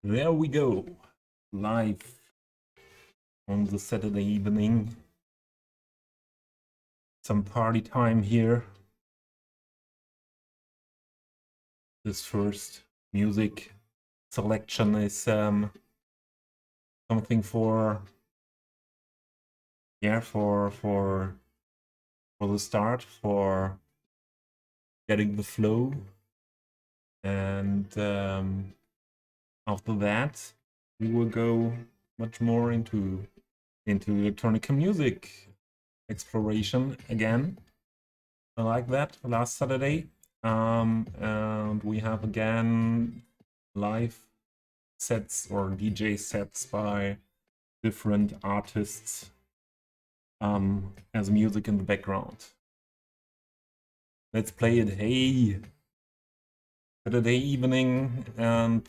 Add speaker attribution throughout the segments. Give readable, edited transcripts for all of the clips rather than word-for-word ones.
Speaker 1: There we go, live on the Saturday evening. Some party time here. This first music selection is something for the start, for getting the flow, and after that we will go much more into electronic music exploration again. I like that. Last Saturday, and we have again live sets or DJ sets by different artists as music in the background. Let's play it. Hey, Saturday evening, and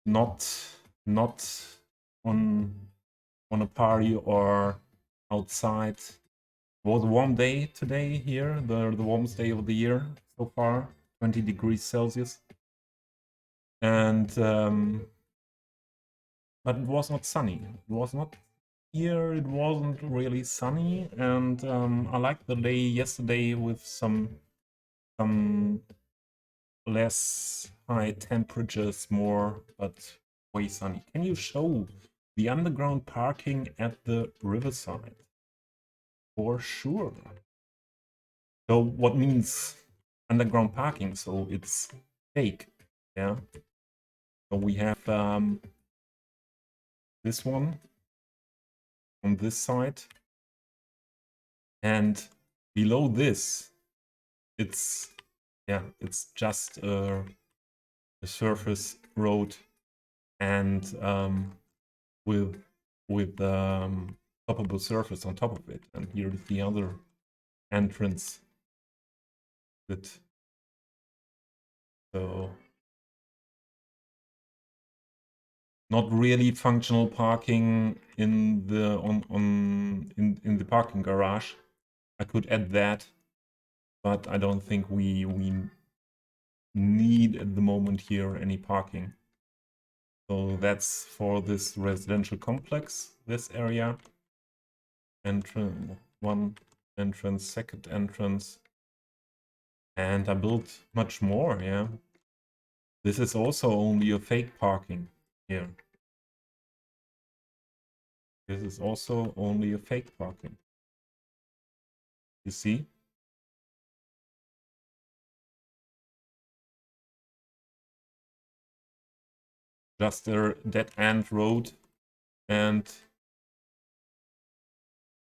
Speaker 1: not on a party or outside. It was a warm day today here, the warmest day of the year so far, 20 degrees Celsius. And but it was not sunny. It was not here. It wasn't really sunny, and I liked the day yesterday with some less high temperatures, more but way sunny. Can you show the underground parking at the riverside? For sure. So what means underground parking? So it's fake, yeah. So we have this one on this side, and below this, it's just a surface road, and with toppable surface on top of it. And here is the other entrance. So not really functional parking in the in the parking garage. I could add that, but I don't think we need at the moment here any parking. So that's for this residential complex, this area. Entrance, one entrance, second entrance. And I built much more, yeah. This is also only a fake parking here. This is also only a fake parking. You see? Just a dead end road, and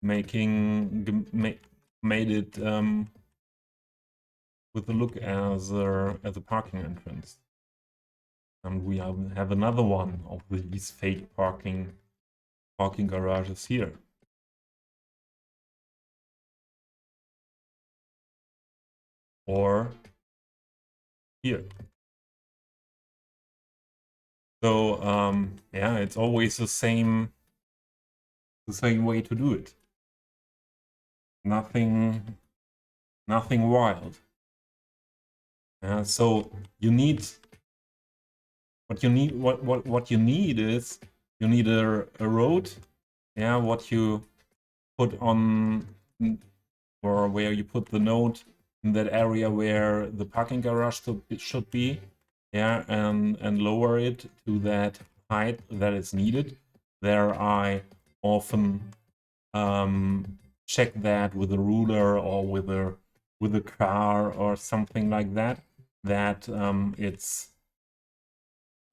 Speaker 1: made it with a look as a parking entrance. And we have another one of these fake parking garages here. Or here. So yeah, it's always the same way to do it. Nothing wild. So you need what you need is you need a road, yeah, what you put on, or where you put the node in that area where the parking garage should be, yeah, and lower it to that height that is needed. There I often check that with a ruler or with a car or something like that, it's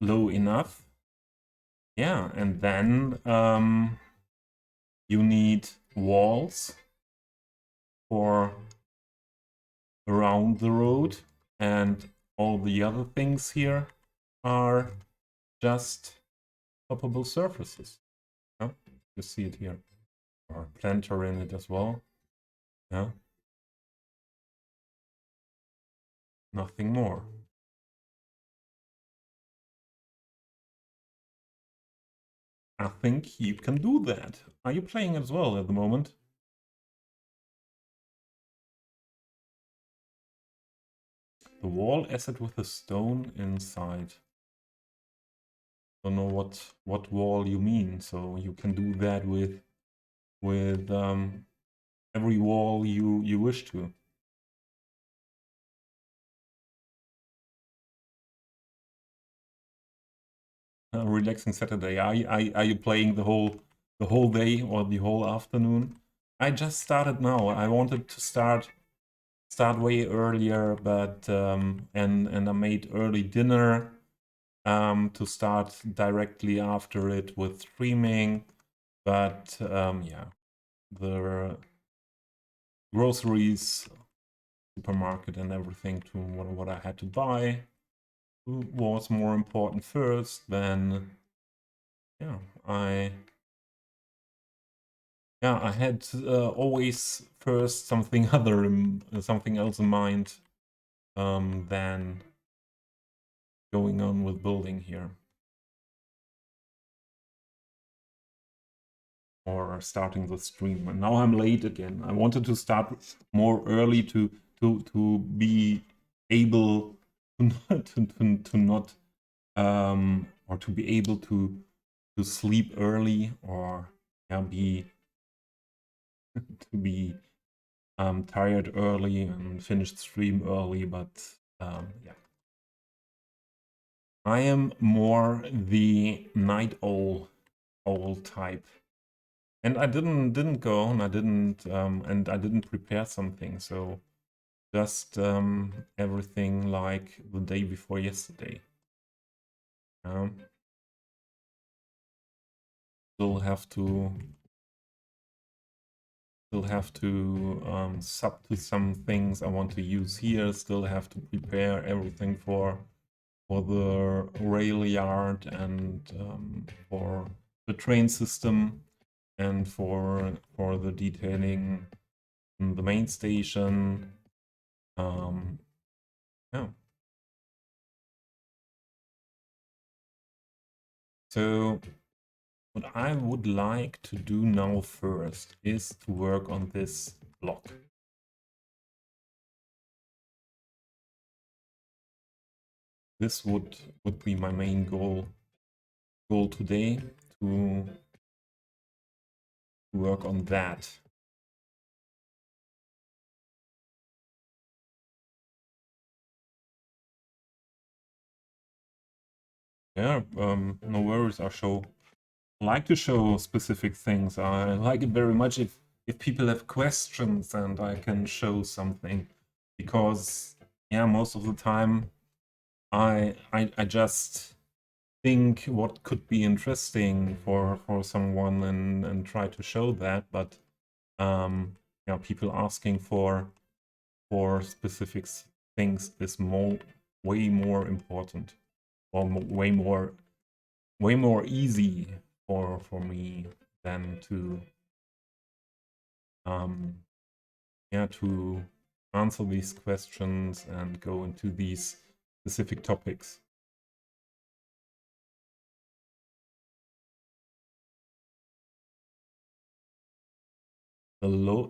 Speaker 1: low enough. Yeah, and then you need walls for around the road, and all the other things here are just toppable surfaces. Yeah, you see it here, or planter in it as well. Yeah, nothing more. I think you can do that. Are you playing as well at the moment? The wall asset with a stone inside. don't know what wall you mean. So you can do that with every wall you wish to. A relaxing Saturday. Are you playing the whole day or the whole afternoon? I just started now. I wanted to start way earlier, but and I made early dinner to start directly after it with streaming. But yeah, the groceries, supermarket, and everything to what I had to buy was more important first. Then yeah, I had always first something something else in mind than going on with building here. Or starting the stream. And now I'm late again. I wanted to start more early to be able to not or to be able to sleep early, or be to be tired early and finish the stream early. But yeah, I am more the night owl type. And I didn't go, and I didn't prepare something, so just everything like the day before yesterday. Still have to sub to some things I want to use here. Still have to prepare everything for the rail yard, and for the train system, and for the detailing in the main station. Yeah. So what I would like to do now first is to work on this block. This would be my main goal today, to work on that. Yeah, no worries. I like to show specific things. I like it very much if people have questions and I can show something, because yeah, most of the time I just think what could be interesting for someone, and try to show that. But yeah, people asking for specific things is way more important, or way more easy for me than to yeah, to answer these questions and go into these specific topics.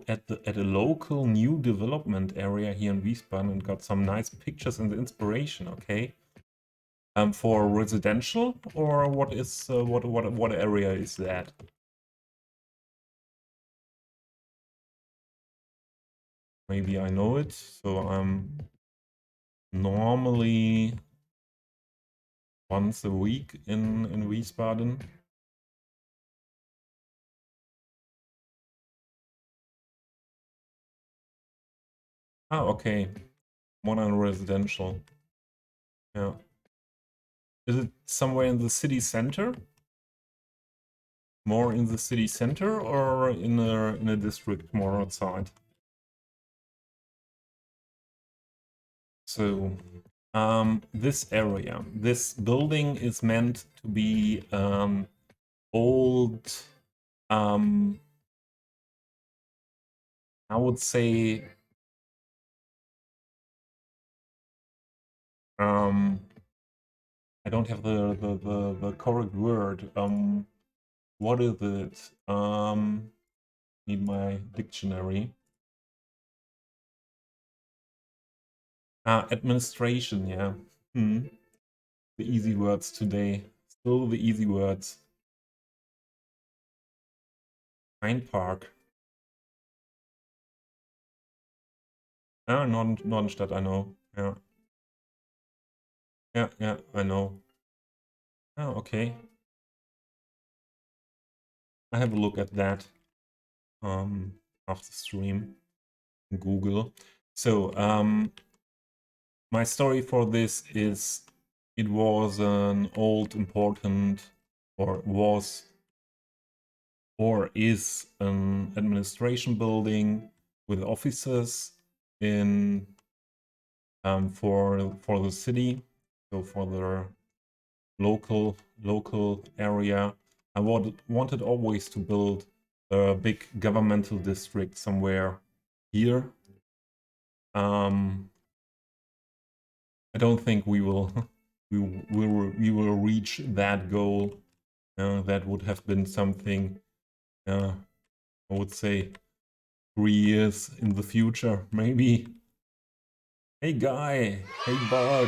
Speaker 1: At a local new development area here in Wiesbaden, and got some nice pictures and inspiration. Okay, for residential, or what is what area is that? Maybe I know it. So I'm normally once a week in Wiesbaden. Ah, okay, modern residential. Yeah. Is it somewhere in the city center? More in the city center, or in a district more outside? So, this area, this building is meant to be old. I would say I don't have the correct word. What is it? Need my dictionary. Administration, yeah. The easy words today. Still the easy words. Pine Park. Ah, Nordenstadt, I know. Yeah. Yeah, I know. Oh, okay. I have a look at that after stream in Google. So, my story for this is it was an old important or was or is an administration building with offices in for the city, so for the local area. I wanted always to build a big governmental district somewhere here. I don't think we will we will reach that goal. That would have been something, I would say, 3 years in the future, maybe. Hey Guy, hey Bud.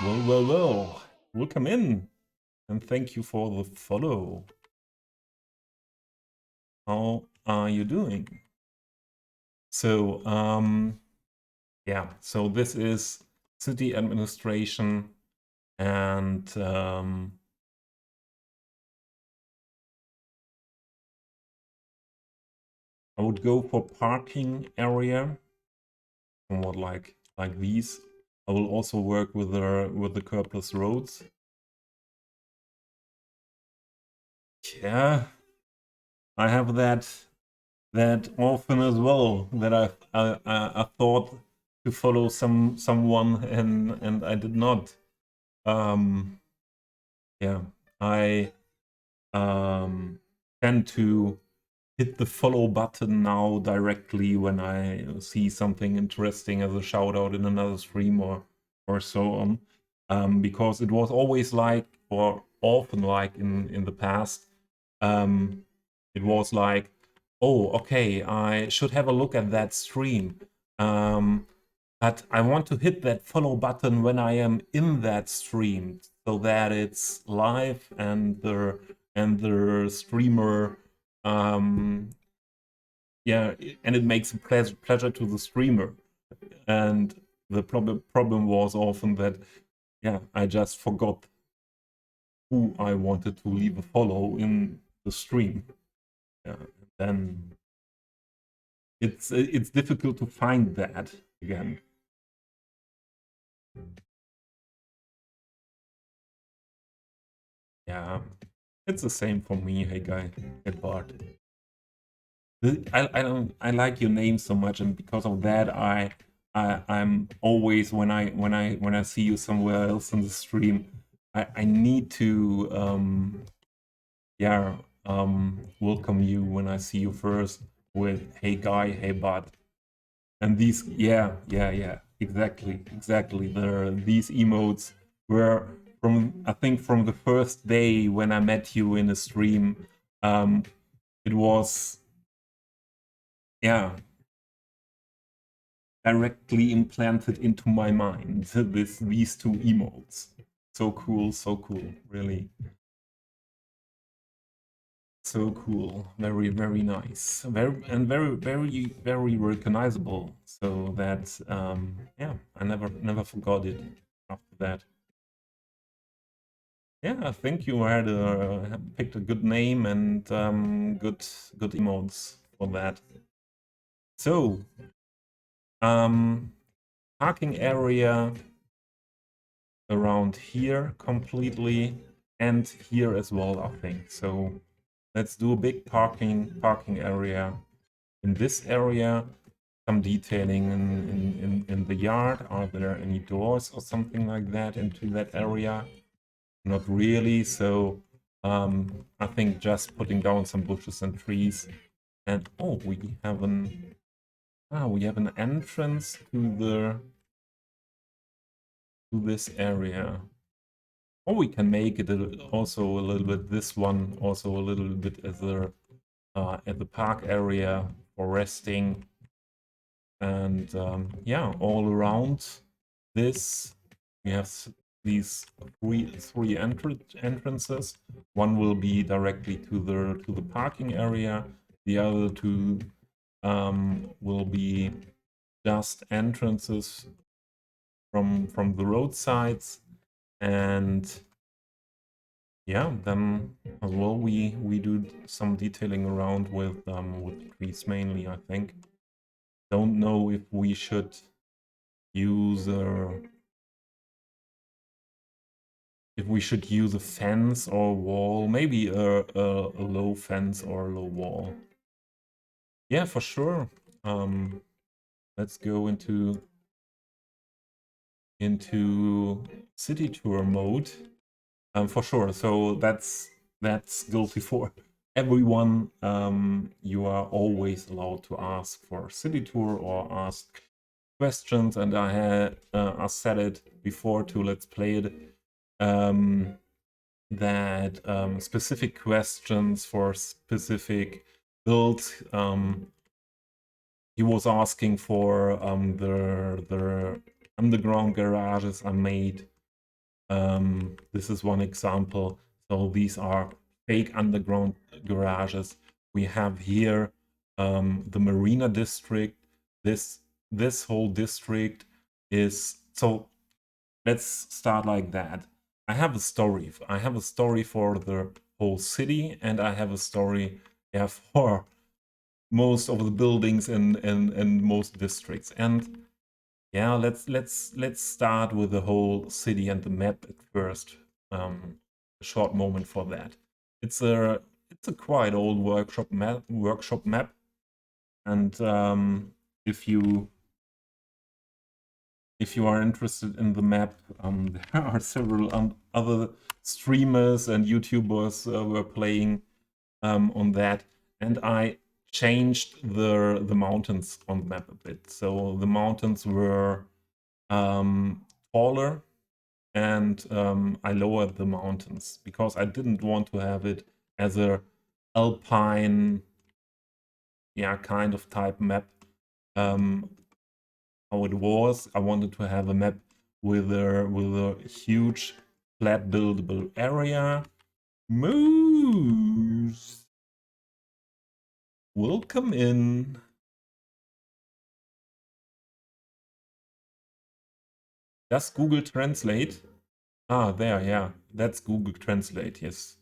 Speaker 1: Well. Welcome in, and thank you for the follow. How are you doing? So, yeah, so this is city administration, and I would go for parking area, somewhat like these. I will also work with the curbless roads. Yeah, I have that often as well, that I thought to follow someone and I did not. Yeah, I tend to hit the follow button now directly when I see something interesting as a shout out in another stream or so on, because it was always like, or often like in the past, it was like, oh, okay, I should have a look at that stream, but I want to hit that follow button when I am in that stream, so that it's live and the streamer, yeah, and it makes a pleasure to the streamer. And the problem was often that, yeah, I just forgot who I wanted to leave a follow in the stream. Yeah, then it's difficult to find that again. Yeah, it's the same for me. Hey guy, hey Bart. I like your name so much, and because of that, I'm always, when I see you somewhere else in the stream, I need to yeah, welcome you when I see you first with hey guy, hey bud. And these, yeah, exactly. These emotes were from, I think, from the first day when I met you in a stream. It was, yeah, directly implanted into my mind, these two emotes. So cool, really. So cool, very nice, very recognizable. So that, yeah, I never forgot it after that. Yeah, I think you had picked a good name and good emotes for that. So, parking area around here completely, and here as well, I think. So let's do a big parking area in this area. Some detailing in the yard. Are there any doors or something like that into that area? Not really. So I think just putting down some bushes and trees. And oh, we have an entrance to this area. Or we can make it also a little bit, this one also a little bit as at the park area for resting. And yeah, all around this we have these three entrances. One will be directly to the parking area. The other two will be just entrances from the roadsides, and yeah, then as well we do some detailing around with trees mainly. I think. Don't know if we should use a fence or wall, maybe a low fence or a low wall. Yeah, for sure. Let's go into city tour mode. For sure. So that's guilty for everyone. You are always allowed to ask for city tour or ask questions, and I said it before to Let's Play It. That specific questions for specific builds. He was asking for the underground garages I made. This is one example. So these are fake underground garages. We have here the Marina district. This whole district is so. Let's start like that. I have a story. I have a story for the whole city, and I have a story, yeah, for most of the buildings in most districts. And yeah, let's start with the whole city and the map at first. A short moment for that. It's a quite old workshop map, and if you are interested in the map, there are several other streamers and YouTubers were playing on that, and I changed the mountains on the map a bit. So the mountains were taller, and I lowered the mountains because I didn't want to have it as a alpine, yeah, kind of type map. How it was, I wanted to have a map with a huge flat buildable area. Moose, welcome in. Does Google Translate? Ah, there, yeah, that's Google Translate, yes.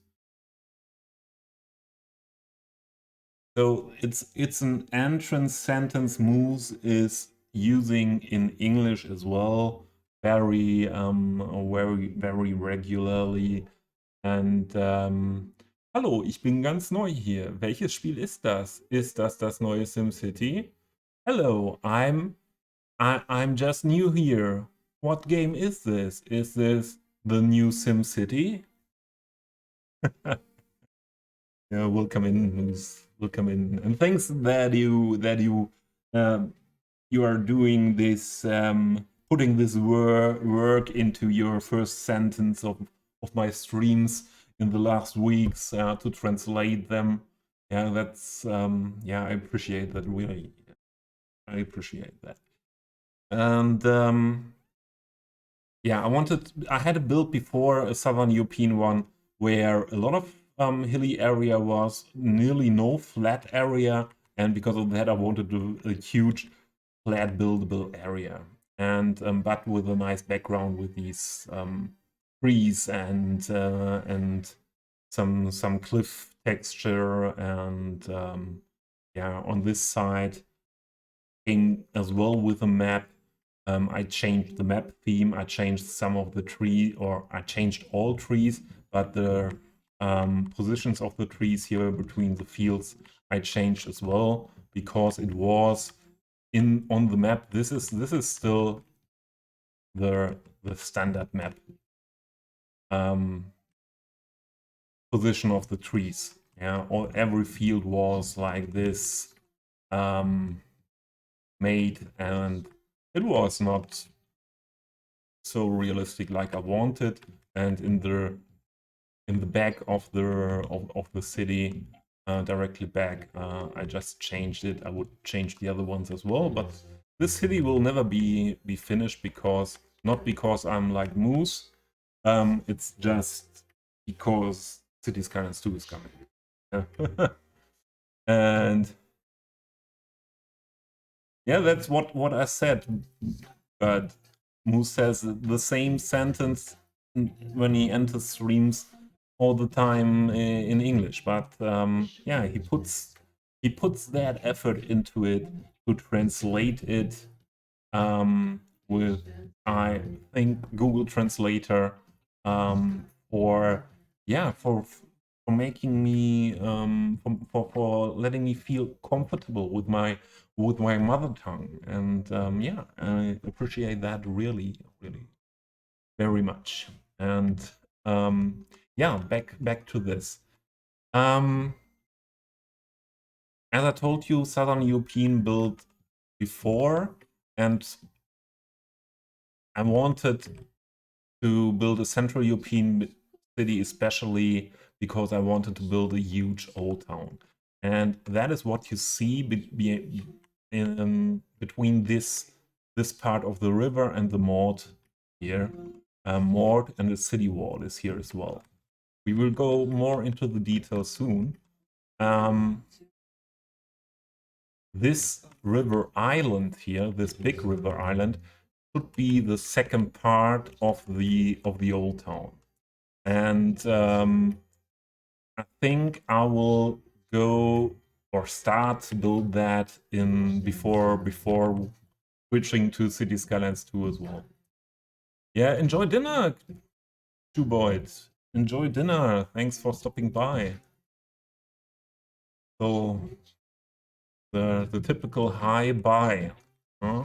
Speaker 1: So it's an entrance sentence. Moose is using in English as well, very very regularly. And hallo, ich bin ganz neu hier. Welches Spiel ist das? Ist das neue SimCity? Hello, I'm just new here. What game is this? Is this the new SimCity? Yeah, welcome in, Moose. Welcome in, and thanks that you are doing this, putting this work into your first sentence of my streams in the last weeks to translate them. Yeah, that's yeah, I appreciate that really. I appreciate that. And yeah, I had a build before, a Southern European one, where a lot of hilly area was nearly no flat area, and because of that I wanted a huge flat buildable area, and but with a nice background with these trees and some cliff texture, and yeah, on this side came as well with a map. I changed the map theme. I changed some of the tree, or I changed all trees, but the positions of the trees here between the fields I changed as well, because it was on the map. This is still the standard map position of the trees. Yeah, every field was like this made, and it was not so realistic like I wanted. And in the back of the city, directly back, I just changed it. I would change the other ones as well, but this city will never be finished, because not because I'm like Moose, It's just because Cities Skylines 2 is coming. Yeah. And yeah, that's what I said. But Moose says the same sentence when he enters streams all the time in English. But yeah, he puts that effort into it to translate it with, I think, Google Translator, for yeah, for making me for letting me feel comfortable with my mother tongue. And yeah, I appreciate that really very much. And yeah, back to this. As I told you, Southern European build before, and I wanted to build a Central European city, especially because I wanted to build a huge old town. And that is what you see between this part of the river and the Mord here. Mord and the city wall is here as well. We will go more into the details soon. This river island here, this big river island, should be the second part of the old town. And I think I will go or start to build that in before switching to Cities Skylines 2 as well. Yeah, enjoy dinner, Two Boys. Enjoy dinner. Thanks for stopping by. So the typical hi bye. Huh?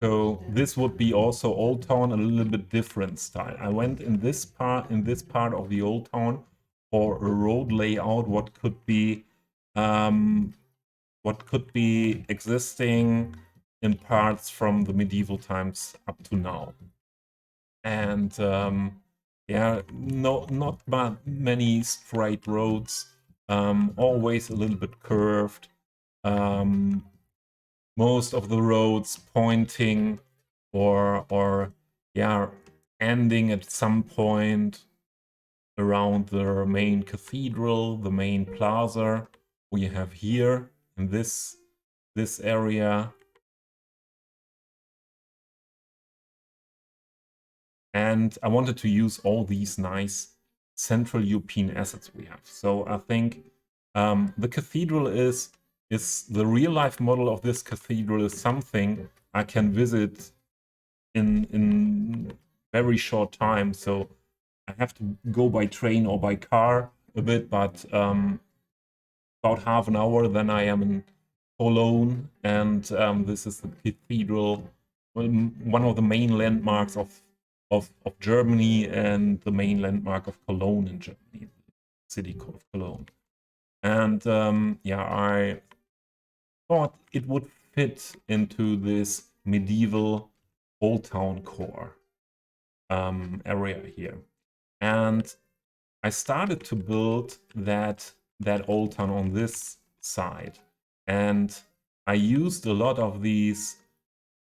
Speaker 1: So this would be also Old Town, a little bit different style. I went in this part of the Old Town for a road layout, what could be existing in parts from the medieval times up to now. And yeah, not many straight roads, always a little bit curved. Most of the roads pointing or yeah, ending at some point around the main cathedral, the main plaza we have here in this area. And I wanted to use all these nice Central European assets we have. So I think the cathedral is the real life model of this cathedral is something I can visit in very short time. So I have to go by train or by car a bit, but about half an hour, then I am in Cologne, and this is the cathedral, one of the main landmarks of Germany and the main landmark of Cologne in Germany, the city of Cologne. And yeah, I thought it would fit into this medieval old town core area here. And I started to build that old town on this side. And I used a lot of these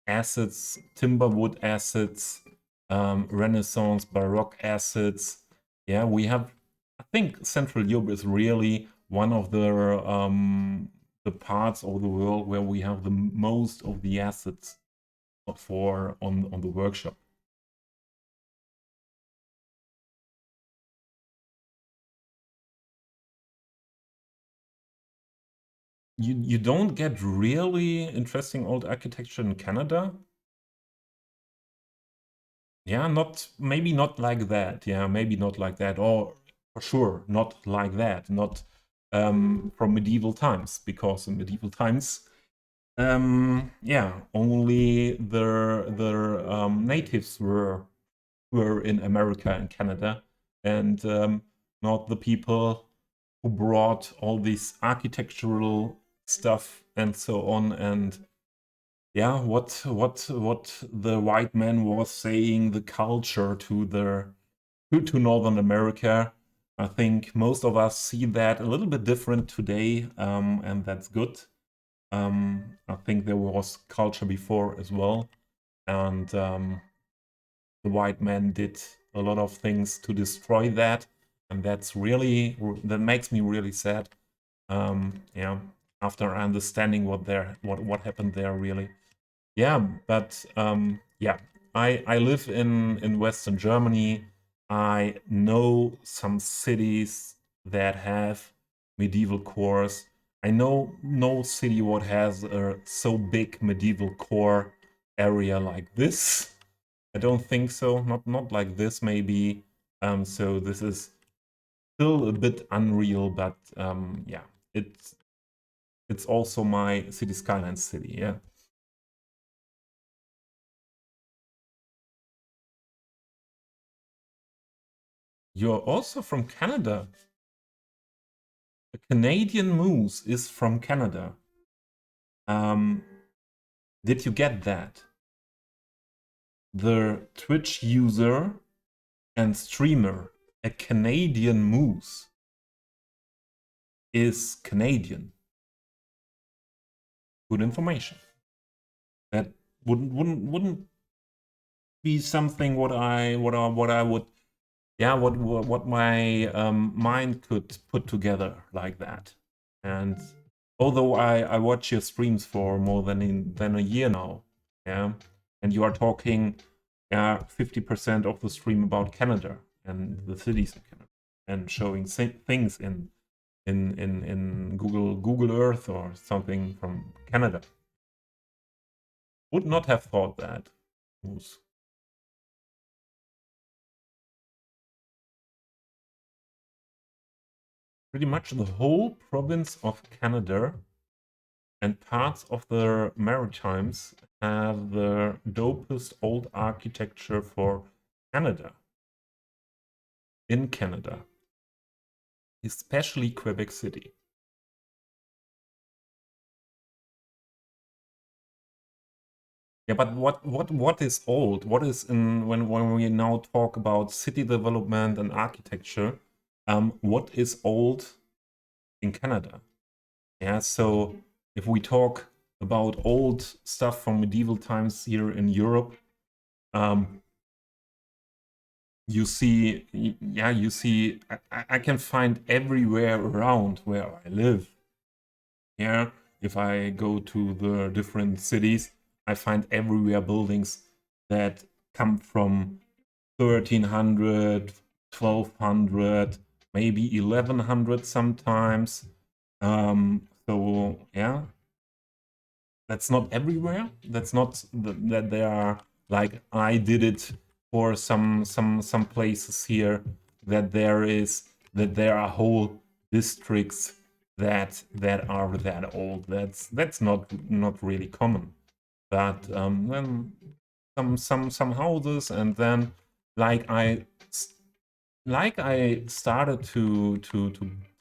Speaker 1: assets, timberwood assets, Renaissance, Baroque assets. Yeah, we have, I think Central Europe is really one of the parts of the world where we have the most of the assets for on the workshop. You don't get really interesting old architecture in Canada? Yeah, maybe not like that. Yeah, maybe not like that. Or for sure, not like that. Not from medieval times, because in medieval times, yeah, only the natives were in America and Canada, and not the people who brought all this architectural stuff and so on. And yeah, what the white man was saying, the culture to Northern America. I think most of us see that a little bit different today, and that's good. I think there was culture before as well, and the white man did a lot of things to destroy that, and that makes me really sad. Yeah, after understanding what happened there, really. Yeah, but yeah, I live in Western Germany. I know some cities that have medieval cores. I know no city what has a so big medieval core area like this. I don't think so. Not like this, maybe. So this is still a bit unreal, but yeah, it's also my Cities Skylines city. Yeah. You're also from Canada. A Canadian moose is from Canada. Um, did you get that? The Twitch user and streamer, a Canadian moose, is Canadian. Good information. That wouldn't be something what I would, yeah, what my mind could put together like that. And although I watch your streams for more than a year now, yeah, and you are talking 50% of the stream about Canada and the cities in Canada and showing things in Google Earth or something from Canada. Would not have thought that. Moose. Pretty much the whole province of Canada and parts of the Maritimes have the dopest old architecture for Canada. In Canada. Especially Quebec City. Yeah, but what is old? What is in when we now talk about city development and architecture? What is old in Canada? Yeah, so if we talk about old stuff from medieval times here in Europe, you see, yeah, you see, I can find everywhere around where I live. Yeah, if I go to the different cities, I find everywhere buildings that come from 1300, 1200, maybe 1100 sometimes. So yeah, that's not everywhere. That's not that they are like I did it for some places here. That there are whole districts that are that old. That's not really common. But then some houses, and then like I started to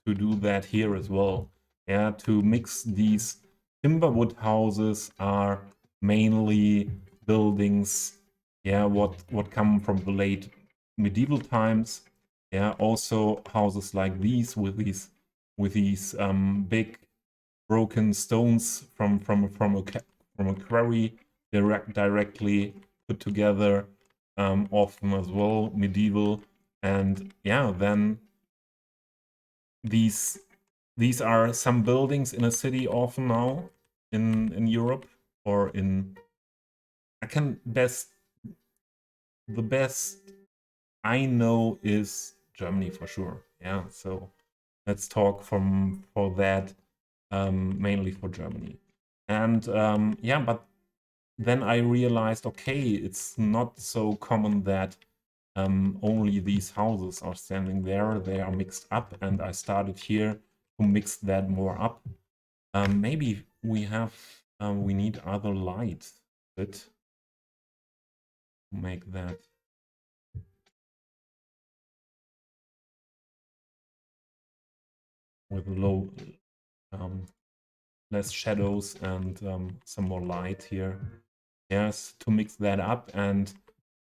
Speaker 1: do that here as well. Yeah, to mix these timberwood houses are mainly buildings, yeah, what come from the late medieval times. Yeah, also houses like these with these big broken stones from a quarry directly put together, often as well medieval. And yeah, then these are some buildings in a city often now in Europe or in the best I know is Germany for sure. Yeah, so let's talk for that, mainly for Germany. And yeah, but then I realized, okay, it's not so common that only these houses are standing there. They are mixed up, and I started here to mix that more up. Maybe we need other lights to make that. With low, less shadows and some more light here. Yes, to mix that up. And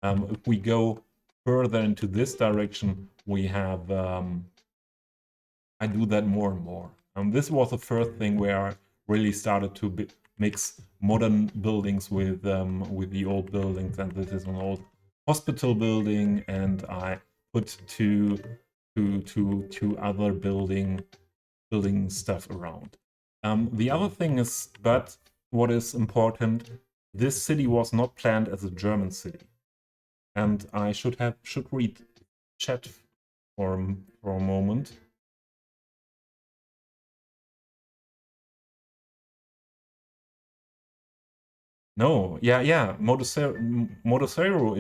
Speaker 1: if we go further into this direction, we have I do that more and more. This was the first thing where I really started to mix modern buildings with the old buildings, and this is an old hospital building, and I put two other building stuff around. The other thing is, but what is important, this city was not planned as a German city, and I should read chat for a moment. No, yeah. Modocero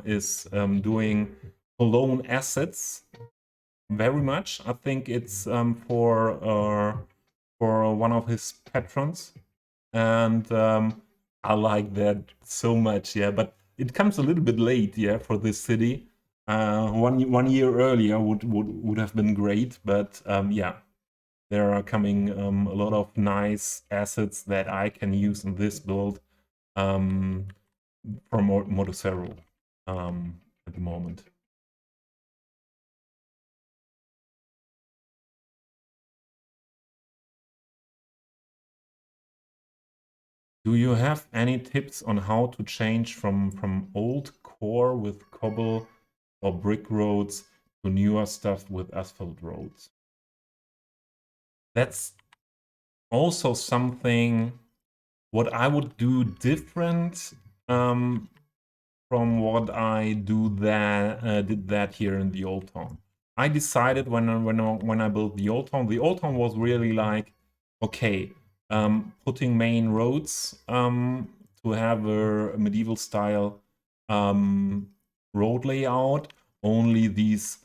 Speaker 1: is doing Cologne assets very much. I think it's for one of his patrons, and I like that so much. Yeah, but it comes a little bit late. Yeah, for this city. One year earlier would have been great, but yeah, there are coming a lot of nice assets that I can use in this build from Modocero at the moment. Do you have any tips on how to change from old core with cobble or brick roads to newer stuff with asphalt roads? That's also something what I would do different from what I did that here in the old town. I decided when I built the old town was really like, okay, putting main roads to have a medieval style road layout. Only these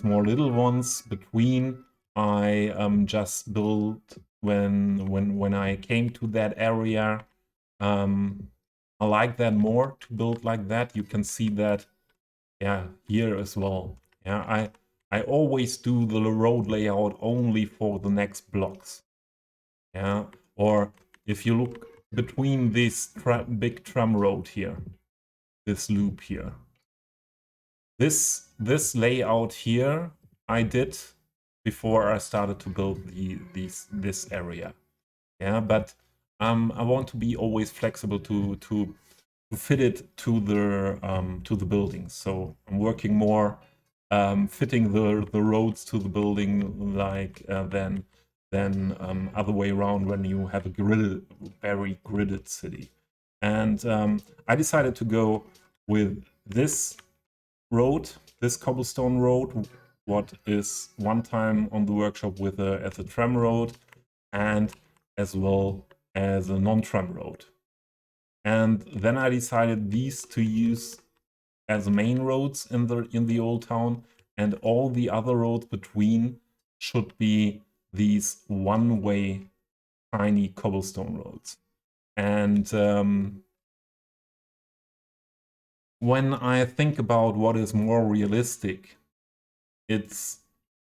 Speaker 1: more little ones between I just built when I came to that area. I like that more to build like that. You can see that, yeah, here as well. Yeah, I always do the road layout only for the next blocks. Yeah, or if you look between this big tram road here, this loop here, this layout here I did before I started to build this area. Yeah, but I want to be always flexible to fit it to the buildings. So I'm working more fitting the roads to the building like than other way around when you have a very gridded city. And I decided to go with this road, this cobblestone road, what is one time on the workshop with as a tram road, and as well as a non-tram road. And then I decided these to use as main roads in the old town, and all the other roads between should be these one-way tiny cobblestone roads. And when I think about what is more realistic, it's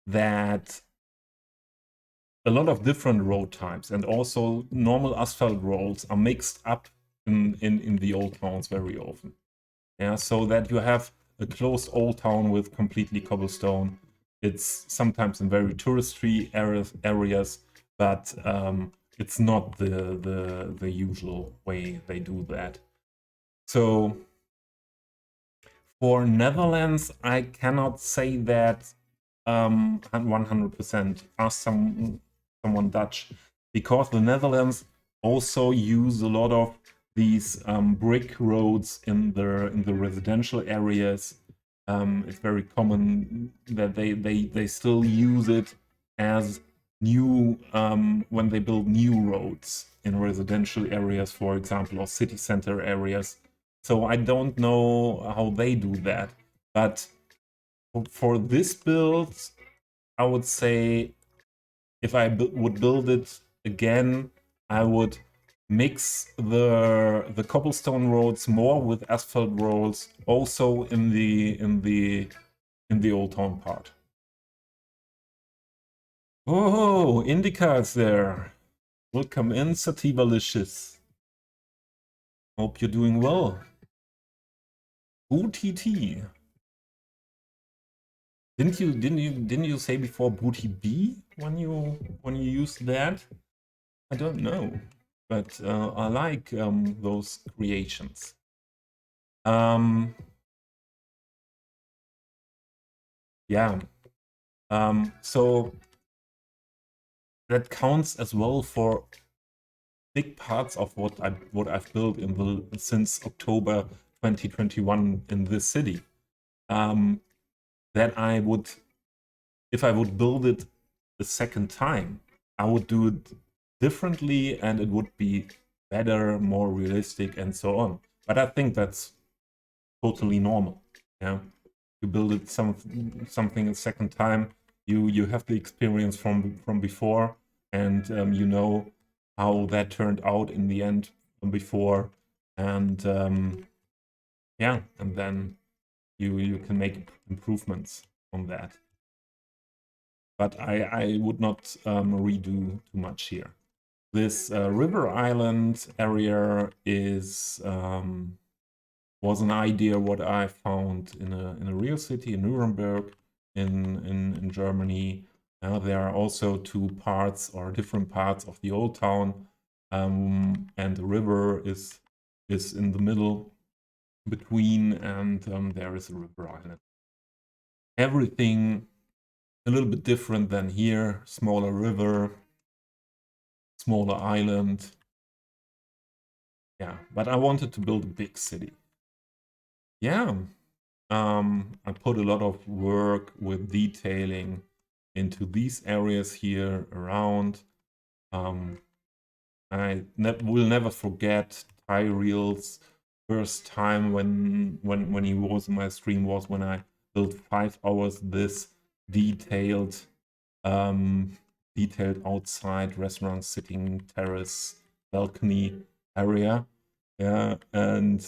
Speaker 1: that a lot of different road types and also normal asphalt roads are mixed up in the old towns very often. Yeah, so that you have a closed old town with completely cobblestone. It's sometimes in very touristy areas, but it's not the usual way they do that. So for Netherlands, I cannot say that 100%. Ask someone Dutch, because the Netherlands also use a lot of these brick roads in the residential areas. It's very common that they still use it as new when they build new roads in residential areas, for example, or city center areas. So I don't know how they do that, but for this build, I would say if I would build it again, I would mix the cobblestone roads more with asphalt roads, also in the old town part. Oh, Indica's there. Welcome in, Sativalicious. Hope you're doing well. BooTT. Didn't you say before Booty B when you used that? I don't know, but I like those creations. yeah. So that counts as well for big parts of what I've built since October 2021 in this city. That I would, if I would build it the second time, I would do it differently and it would be better, more realistic, and so on. But I think that's totally normal. Yeah, you build it something a second time, you have the experience from before, and you know how that turned out in the end from before, and yeah, and then you can make improvements on that. But I would not redo too much here. This river island area was an idea what I found in a real city in Nuremberg in Germany. There are also two parts or different parts of the old town, and the river is in the middle between, and there is a river island. Everything a little bit different than here. Smaller river, smaller island. Yeah, but I wanted to build a big city. Yeah, I put a lot of work with detailing into these areas here around. I will never forget Tyreel's first time when he was in my stream was when I built 5 hours this detailed detailed outside restaurant sitting terrace balcony area. Yeah, and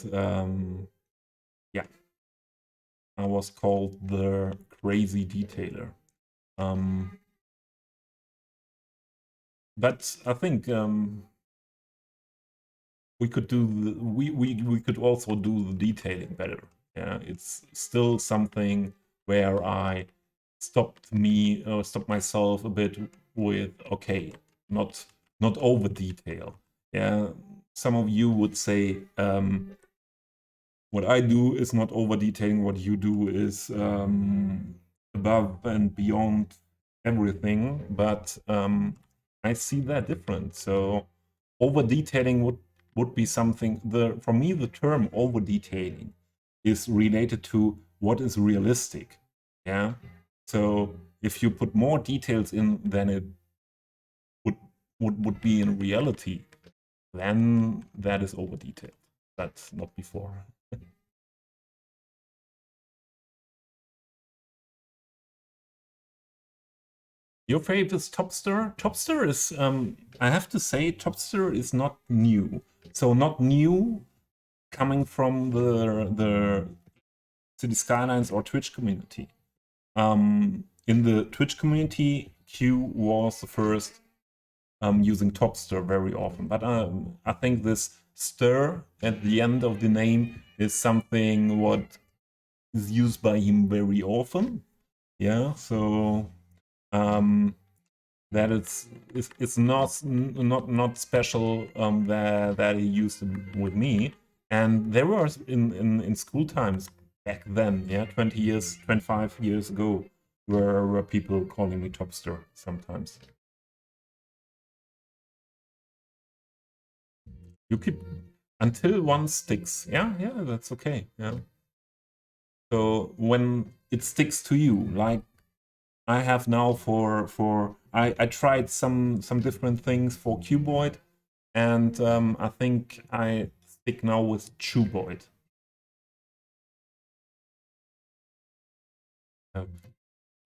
Speaker 1: yeah, I was called the crazy detailer. But I think we could do we could also do the detailing better. Yeah, it's still something where I stopped myself a bit with, okay, not over detail. Yeah, some of you would say what I do is not over detailing, what you do is above and beyond everything, but I see that different. So over detailing would be something, for me the term over detailing is related to what is realistic. Yeah. So if you put more details in than it would be in reality, then that is over detailed. That's not before. Your favorite is Topster? Topster is, I have to say, Topster is not new. So not new coming from the Cities Skylines or Twitch community. In the Twitch community, Q was the first using Topster very often. But I think this stir at the end of the name is something what is used by him very often. Yeah, so that it's not special that he used it with me. And there was in school times back then, yeah, 20 years, 25 years ago, were people calling me Topster sometimes. You keep until one sticks. Yeah, that's okay. Yeah. So when it sticks to you, like I have now I tried some different things for Cuboid, and I think I stick now with Cuboid.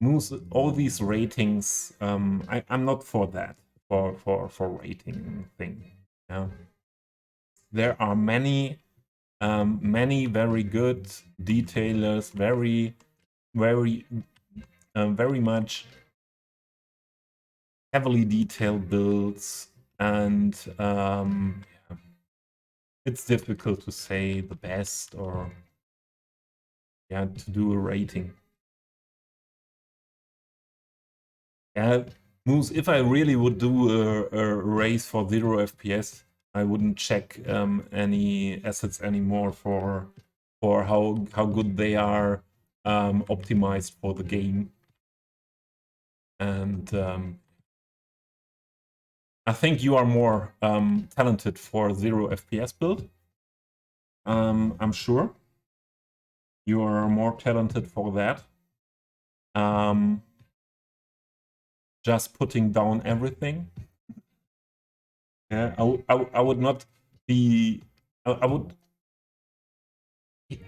Speaker 1: Moves all these ratings. I'm not for that for rating thing. Yeah. There are many very good detailers, very much heavily detailed builds, and it's difficult to say the best or to do a rating. Yeah, Moose, if I really would do a race for 0 FPS, I wouldn't check any assets anymore for how good they are optimized for the game. And I think you are more talented for 0 FPS build. I'm sure you are more talented for that. Just putting down everything. Yeah, I would not be.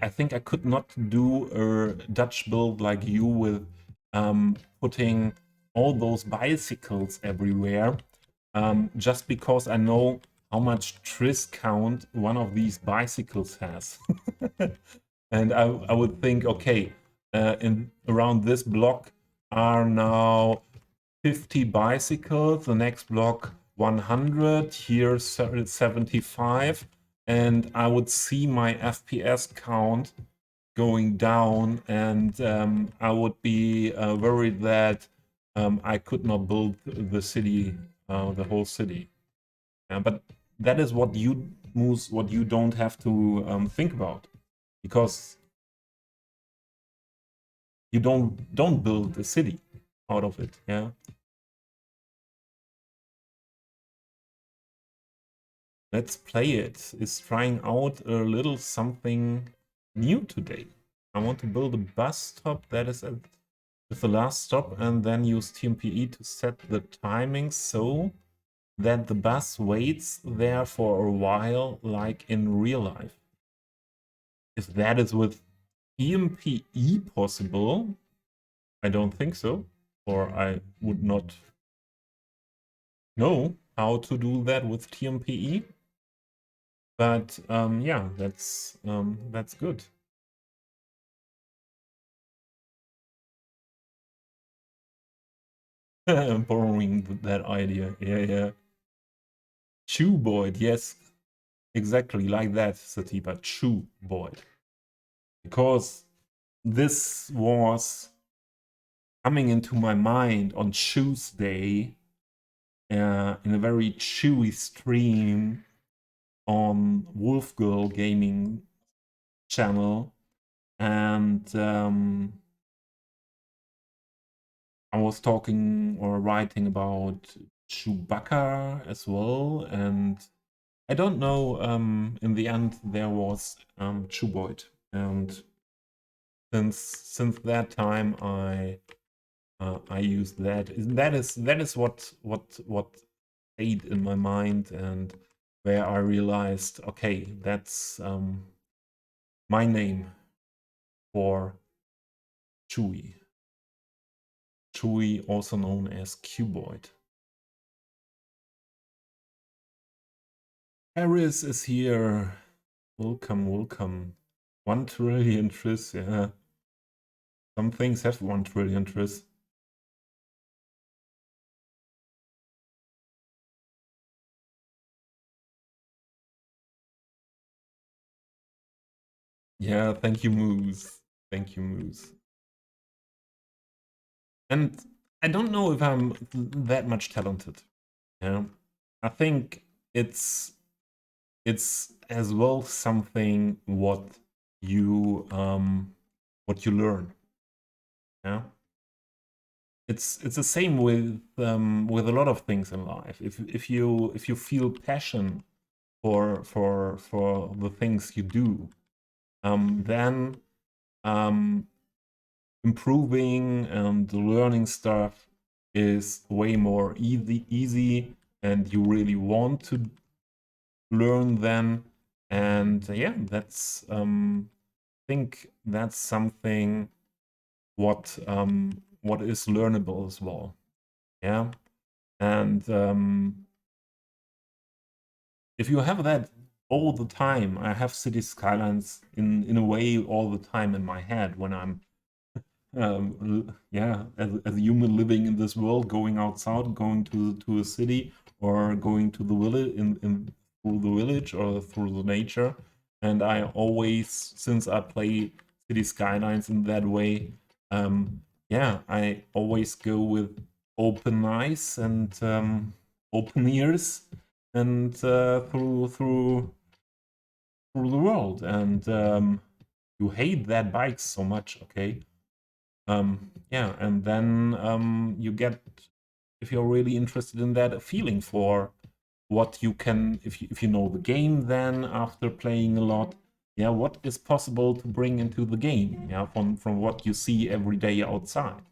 Speaker 1: I think I could not do a Dutch build like you with putting all those bicycles everywhere, just because I know how much tris count one of these bicycles has. And I would think, okay, in around this block are now 50 bicycles, the next block 100, here 75, and I would see my FPS count going down, and I would be worried that I could not build the city, the whole city. But that is what you, Moose, what you don't have to think about, because you don't build a city out of it. Yeah. Let's play it. Is trying out a little something new today. I want to build a bus stop that is at the last stop, and then use TMPE to set the timing so that the bus waits there for a while, like in real life. If that is with TMPE possible, I don't think so, or I would not know how to do that with TMPE. But yeah, that's good. Borrowing that idea, yeah. Chew Boyd, yes, exactly like that, Satipa. Chew Boyd, because this was coming into my mind on Tuesday in a very chewy stream on Wolfgirl Gaming channel, and I was talking or writing about Chewbacca as well, and I don't know, in the end there was Chewboyd, and since that time I used that. That is what stayed in my mind, and where I realized, okay, that's my name for Chewie. Chewie, also known as Cuboid. Paris is here. Welcome, welcome. 1 trillion tris, yeah. Some things have 1 trillion tris. Yeah, thank you, Moose. Thank you, Moose. And I don't know if I'm that much talented. Yeah, I think it's as well something what you learn. Yeah, it's the same with a lot of things in life. If you feel passion for the things you do, then improving and learning stuff is way more easy, and you really want to learn then. And yeah, that's I think that's something what is learnable as well. Yeah, and if you have that all the time, I have Cities Skylines in a way all the time in my head when I'm yeah, as a human living in this world, going outside, going to a city, or going to the village through the village or through the nature. And I always, since I play City Skylines in that way, yeah, I always go with open eyes and open ears, and through the world. And you hate that bike so much, okay? Yeah, and then you get, if you're really interested in that, a feeling for what you can, if you know the game, then after playing a lot, yeah, what is possible to bring into the game, yeah, from what you see every day outside.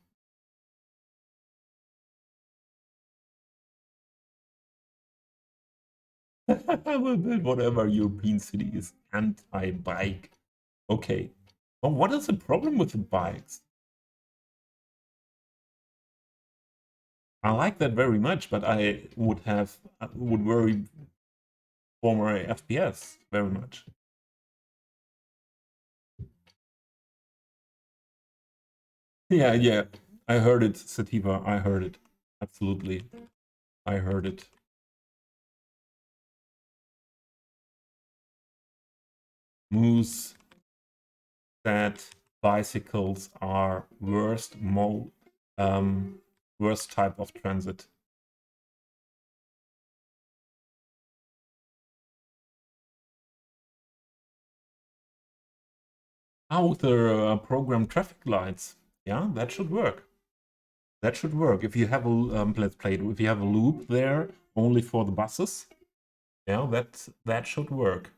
Speaker 1: I will build whatever European city is anti-bike. Okay. Well, what is the problem with the bikes? I like that very much, but I would worry for my FPS very much. Yeah, yeah. I heard it, Sativa. I heard it. Absolutely. I heard it. Moose said bicycles are worst type of transit. Oh, the program traffic lights. Yeah, that should work. That should work. If you have a let's play it. If you have a loop there only for the buses, yeah, that should work.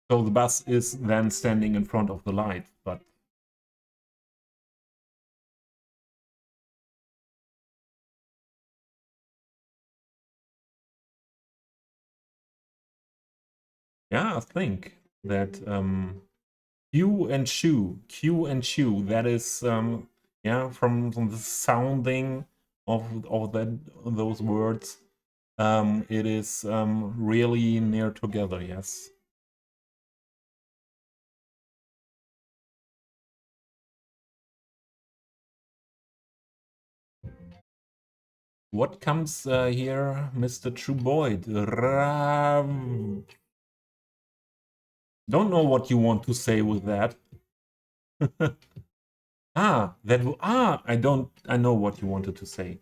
Speaker 1: So the bus is then standing in front of the light, but yeah, I think that Q and shoe. That is yeah, from the sounding of those words, it is really near together. Yes. What comes here, Mr. True Boyd? Don't know what you want to say with that. I know what you wanted to say.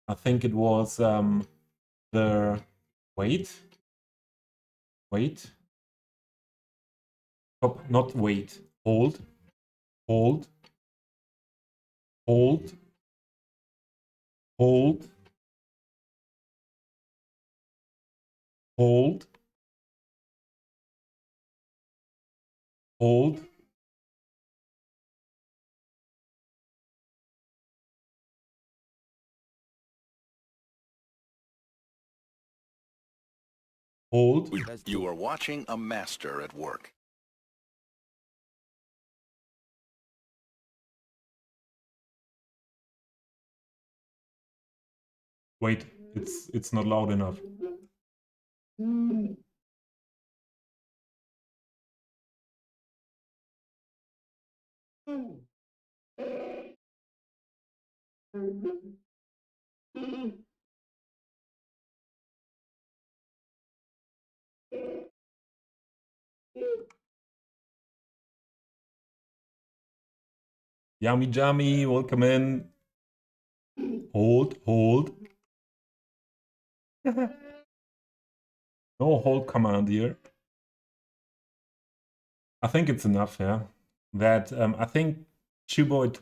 Speaker 1: I think it was the wait, wait, oh, not wait, hold, hold, hold, hold, hold, hold, hold.
Speaker 2: You are watching a master at work.
Speaker 1: Wait, it's not loud enough. Yummy Jammy, welcome in. Hold, hold. No hold command here. I think it's enough, yeah. That I think Chuboid,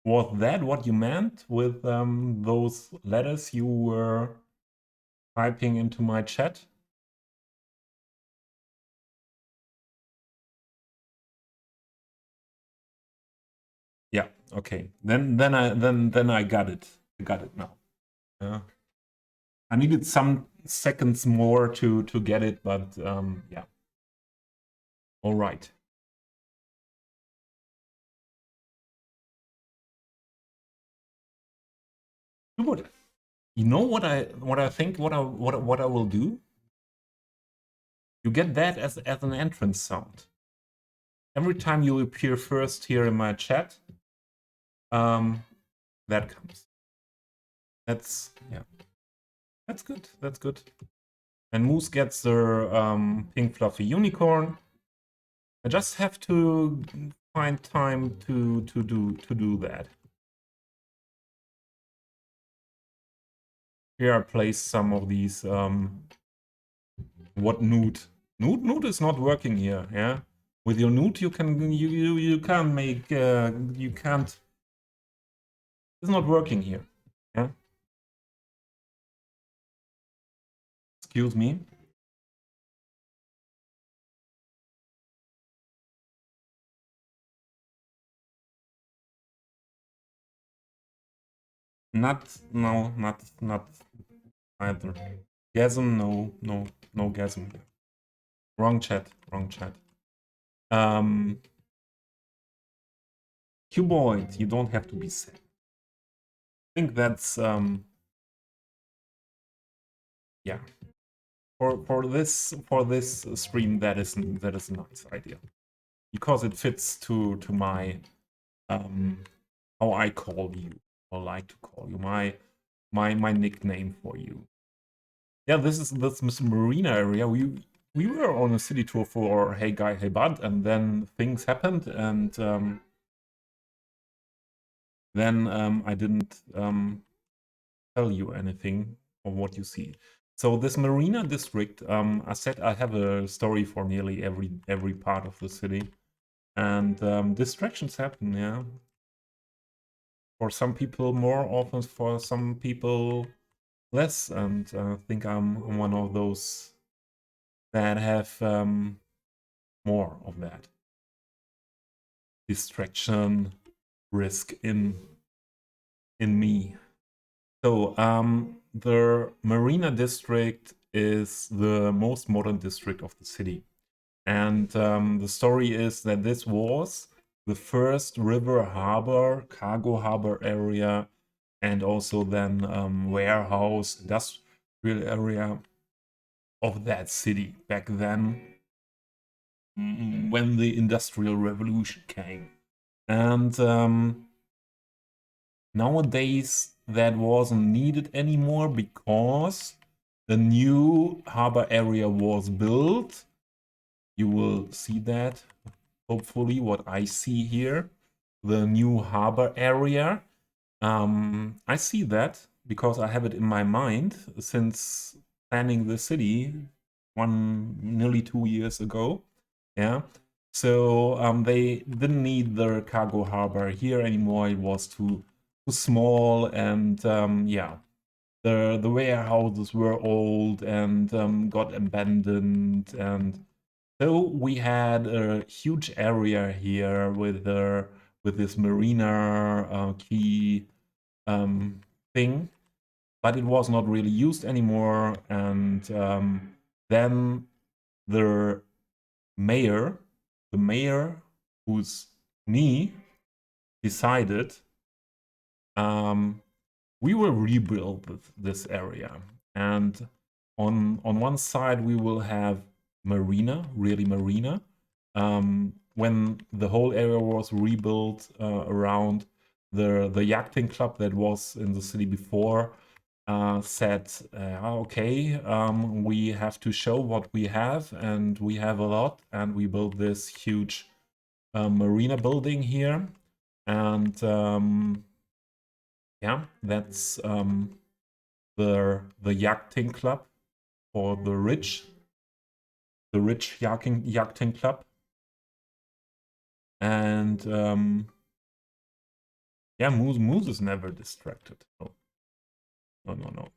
Speaker 1: was that what you meant with those letters you were typing into my chat? Yeah, okay. Then I got it. I got it now. Yeah. I needed some seconds more to get it, but yeah. All right. Chuboid, you know what I think what I will do? You get that as an entrance sound. Every time you appear first here in my chat, that comes. That's yeah. That's good. That's good. And Moose gets their pink fluffy unicorn. I just have to find time to do that. Here I place some of these. What nude? Nude is not working here. Yeah. With your newt, you can't make you can't. It's not working here. Yeah. Excuse me. Not not either. Gasm, no gasm. Wrong chat. Cuboid, you don't have to be sad. I think that's yeah. For this stream, that is a nice idea because it fits to my how I call you or like to call you my nickname for you. Yeah, this is marina area. We were on a city tour for Hey Guy Hey Bud, and then things happened, and then I didn't tell you anything of what you see. So this marina district, I said I have a story for nearly every part of the city, and distractions happen. Yeah, for some people more often, for some people less, and I think I'm one of those that have more of that distraction risk in me. So the Marina district is the most modern district of the city. And the story is that this was the first river harbor, cargo harbor area, and also then warehouse, industrial area of that city back then when the Industrial Revolution came. And nowadays, that wasn't needed anymore because a new harbor area was built. You will see that, hopefully, what I see here. The new harbor area. I see that because I have it in my mind since planning the city nearly 2 years ago. Yeah. So they didn't need the cargo harbor here anymore. It was too small, and yeah, the warehouses were old and got abandoned, and so we had a huge area here with this marina key thing, but it was not really used anymore. And then the mayor, who's me, decided we will rebuild this area, and on one side we will have marina, really marina. When the whole area was rebuilt around the yachting club that was in the city before, said, okay, we have to show what we have, and we have a lot, and we built this huge marina building here. And yeah, that's the yachting club for the rich yachting club. And yeah, Moose is never distracted. No.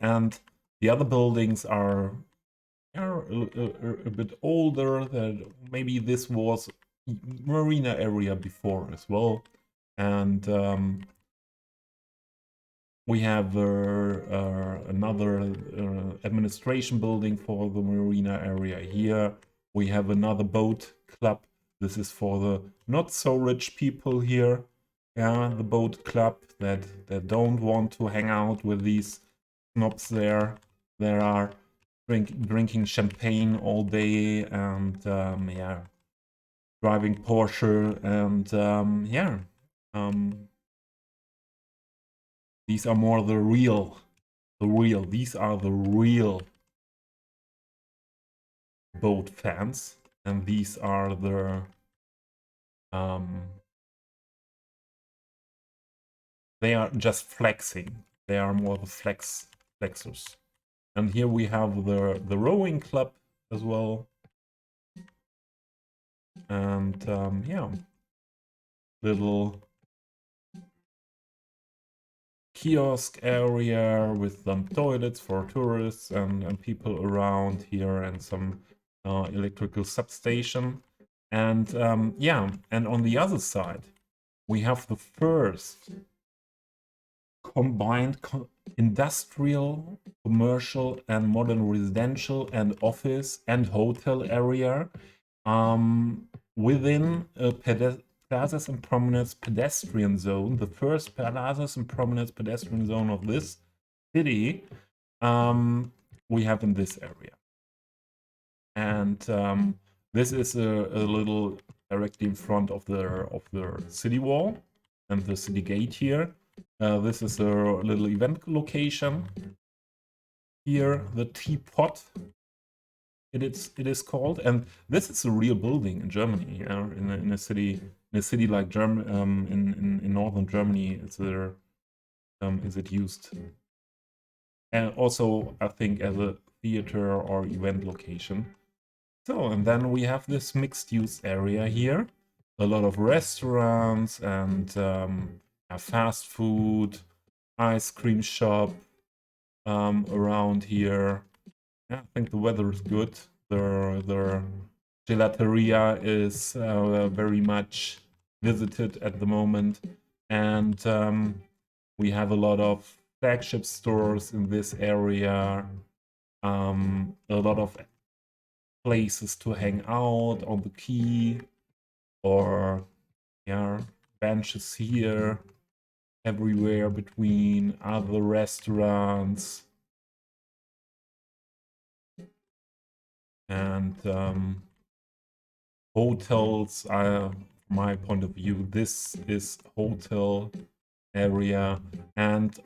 Speaker 1: And the other buildings are a bit older. That maybe this was marina area before as well. And we have another administration building for the marina area here. We have another boat club. This is for the not so rich people here. Yeah, the boat club that don't want to hang out with these snobs there. There are drinking champagne all day, and yeah, driving Porsche, and yeah. These are more the real. These are the real boat fans, and these are the they are just flexing. They are more the flexers. And here we have the rowing club as well. And yeah, little kiosk area with some toilets for tourists and people around here, and some electrical substation. And yeah, and on the other side, we have the first combined industrial, commercial, and modern residential and office and hotel area within a plazas and promenades pedestrian zone, the first plazas and promenades pedestrian zone of this city, we have in this area. And this is a little directly in front of the city wall and the city gate here. This is a little event location. Here, the Teapot, it is called, and this is a real building in Germany. In a city like in northern Germany, is it used? And also, I think, as a theater or event location. So, and then we have this mixed-use area here. A lot of restaurants and fast food, ice cream shop around here. Yeah, I think the weather is good. The gelateria is very much visited at the moment. And we have a lot of flagship stores in this area. A lot of places to hang out on the quay, or yeah, benches here everywhere between other restaurants. And hotels, from my point of view, this is hotel area. And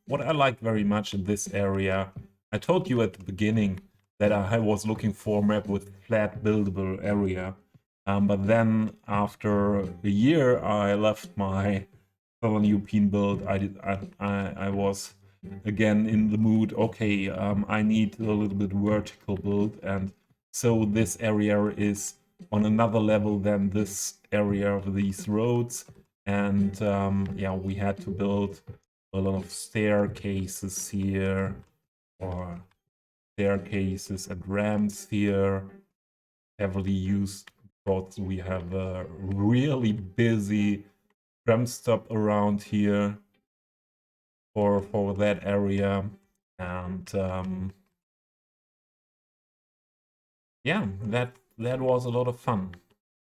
Speaker 1: what I like very much in this area, I told you at the beginning that I was looking for a map with flat buildable area. But then after a year, I left my Southern European build. I was again in the mood, okay, I need a little bit vertical build, and so this area is on another level than this area of these roads. And yeah, we had to build a lot of staircases here, or staircases and ramps here, heavily used because we have a really busy tram stop around here for that area. And yeah, that was a lot of fun.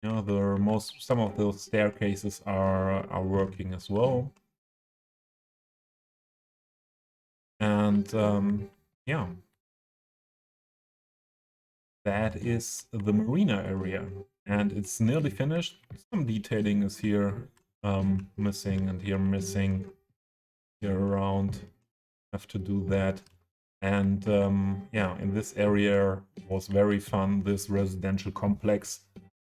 Speaker 1: You know, some of those staircases are working as well. And yeah, that is the marina area, and it's nearly finished. Some detailing is here missing, and here missing, here around. Have to do that. And yeah, in this area was very fun, this residential complex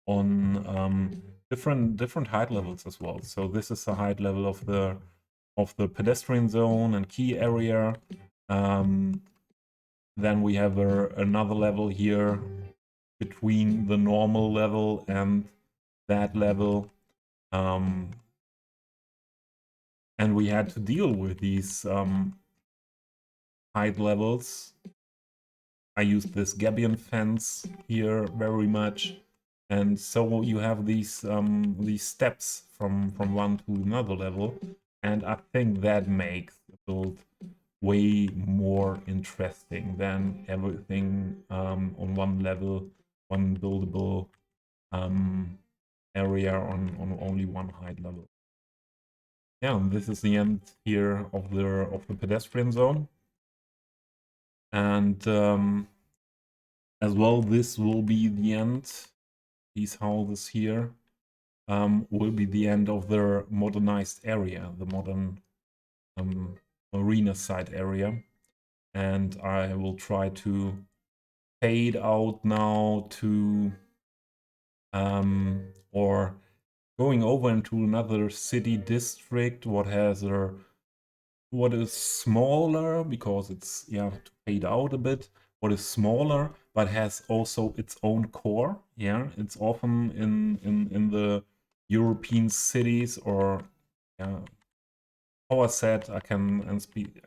Speaker 1: on different height levels as well. So this is the height level of the pedestrian zone and quay area. Then we have another level here between the normal level and that level. And we had to deal with these height levels. I used this gabion fence here very much. And so you have these steps from one to another level. And I think that makes the build way more interesting than everything on one level, one buildable area on only one height level. Yeah, and this is the end here of the pedestrian zone. And as well, this will be the end. These houses here will be the end of the modernized area, the modern marina side area. And I will try to fade out now to or going over into another city district what is smaller, because it's, yeah, to fade out a bit, what is smaller but has also its own core. Yeah, it's often in the European cities, or yeah, how I said, I can speak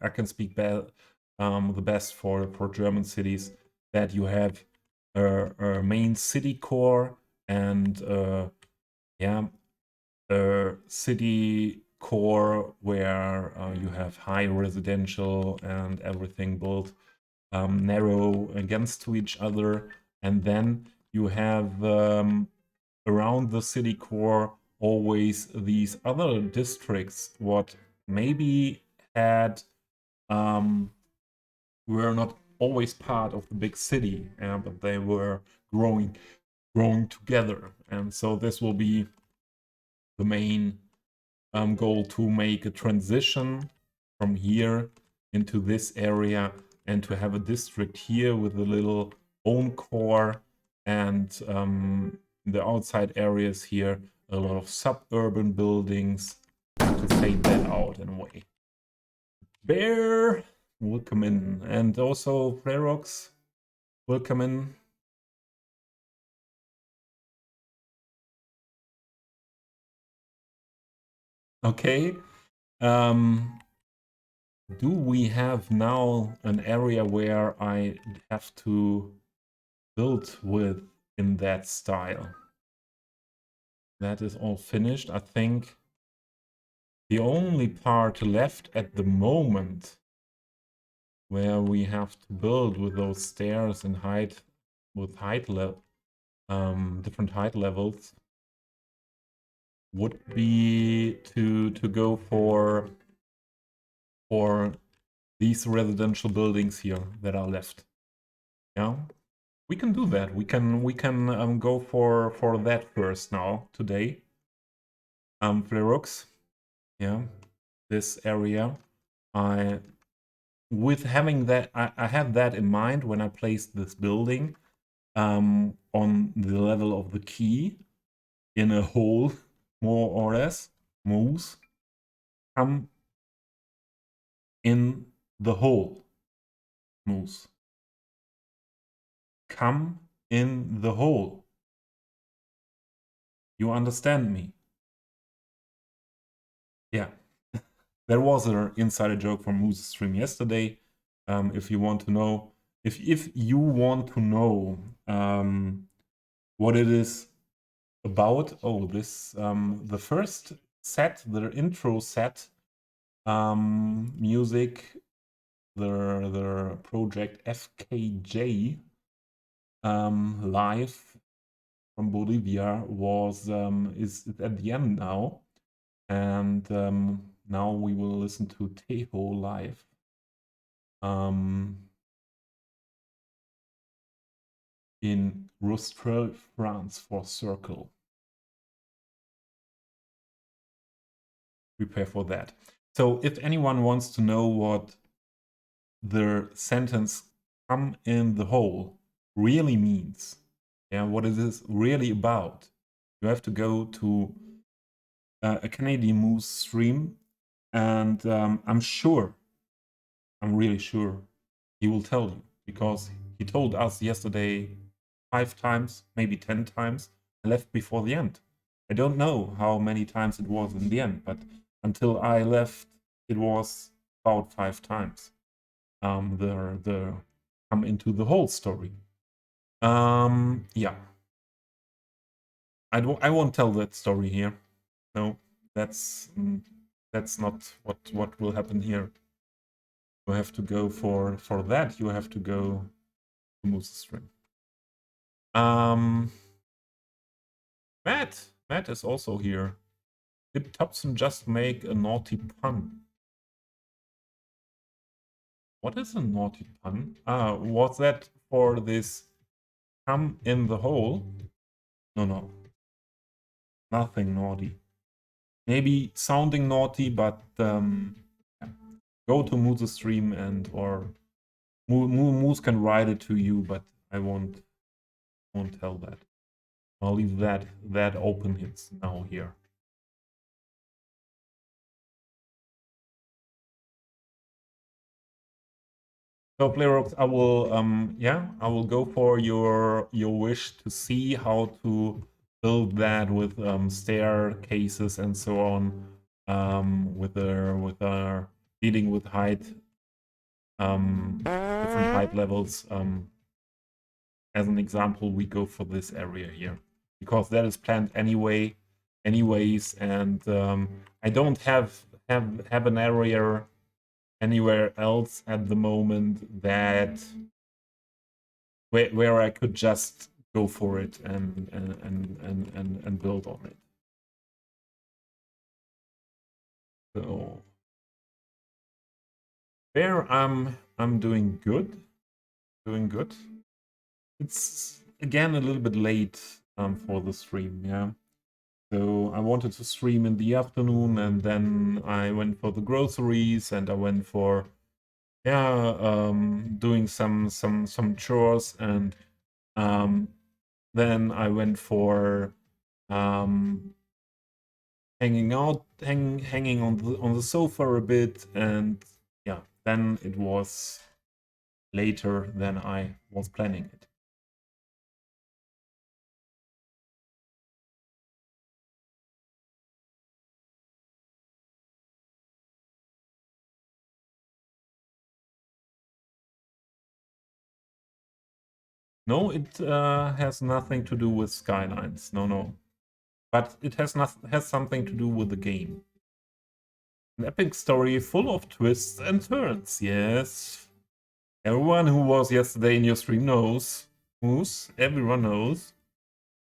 Speaker 1: the best for German cities, that you have a main city core and yeah, a city core where you have high residential and everything built narrow against to each other, and then you have around the city core always these other districts what maybe had were not always part of the big city, but they were growing together. And so this will be the main goal, to make a transition from here into this area and to have a district here with a little own core, and the outside areas here a lot of suburban buildings to fade that out in a way. Bear, welcome in, and also Playrox, welcome in. Okay. Do we have now an area where I have to build with in that style? That is all finished. I think the only part left at the moment where we have to build with those stairs and height, with different height levels, would be to go for these residential buildings here that are left. Yeah, we can do that. We can go for that first now today. Plerux, yeah, this area. With having that, I had that in mind when I placed this building on the level of the key in a hole, more or less. Moves come in the hole. Moves come in the hole. You understand me? Yeah. There was an insider joke from Moose's stream yesterday. If you want to know, if you want to know what it is about, this the first set, the intro set, music, the project FKJ live from Bolivia is at the end now, and now we will listen to Tejo live. In Rostrel, France for Circle. Prepare for that. So if anyone wants to know what the sentence "come in the hole" really means, yeah, what it is really about, you have to go to a Canadian Moose stream, and I'm really sure he will tell you, because he told us yesterday 5 times, maybe 10 times, I left before the end. I don't know how many times it was in the end, but until I left, it was about 5 times. The come into the whole story. Yeah. I won't tell that story here. No, that's not what will happen here. You have to go for that. You have to go to Moose's stream. Matt is also here. Did Thompson just make a naughty pun? What is a naughty pun? Was that for this come in the hole? No. Nothing naughty. Maybe sounding naughty, but go to Moose's stream or Moose can write it to you, but I won't tell that. I'll leave that open. It's now here. So Playrocks, I will I will go for your wish to see how to build that with staircases and so on, with our dealing with height, different height levels. As an example, we go for this area here because that is planned anyways, and I don't have an area anywhere else at the moment that where I could just go for it and build on it. So there I'm doing good. It's again a little bit late for the stream, yeah. So I wanted to stream in the afternoon, and then I went for the groceries, and I went for doing some chores, and then I went for hanging on the sofa a bit, and yeah, then it was later than I was planning it. No, it has nothing to do with Skylines. No. But it has something to do with the game. An epic story full of twists and turns, yes. Everyone who was yesterday in your stream knows. Everyone knows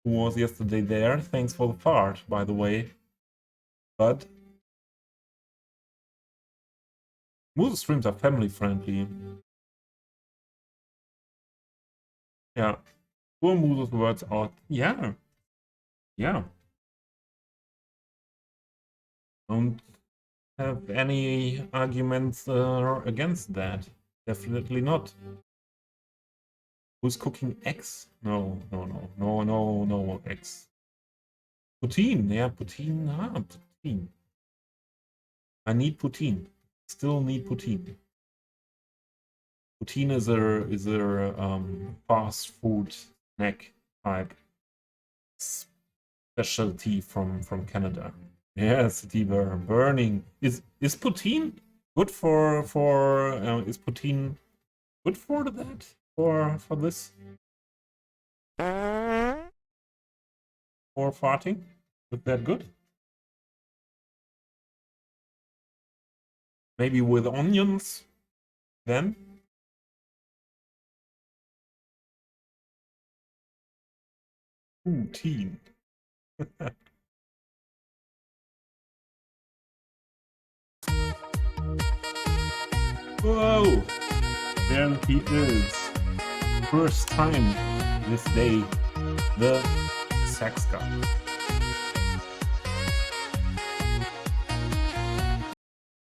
Speaker 1: who was yesterday there. Thanks for the fart, by the way. But Moose streams are family friendly. Yeah. Poor Moose's words out. Yeah. Don't have any arguments against that. Definitely not. Who's cooking eggs? No, eggs. Poutine, yeah, poutine. Poutine. I need poutine. Still need poutine. Poutine is a fast food snack type specialty from Canada. Yeah, city burning. Is poutine good for is poutine good for that? For this? For farting? Is that good? Maybe with onions then? Poutine. Whoa! There he is. First time this day, the sex guy.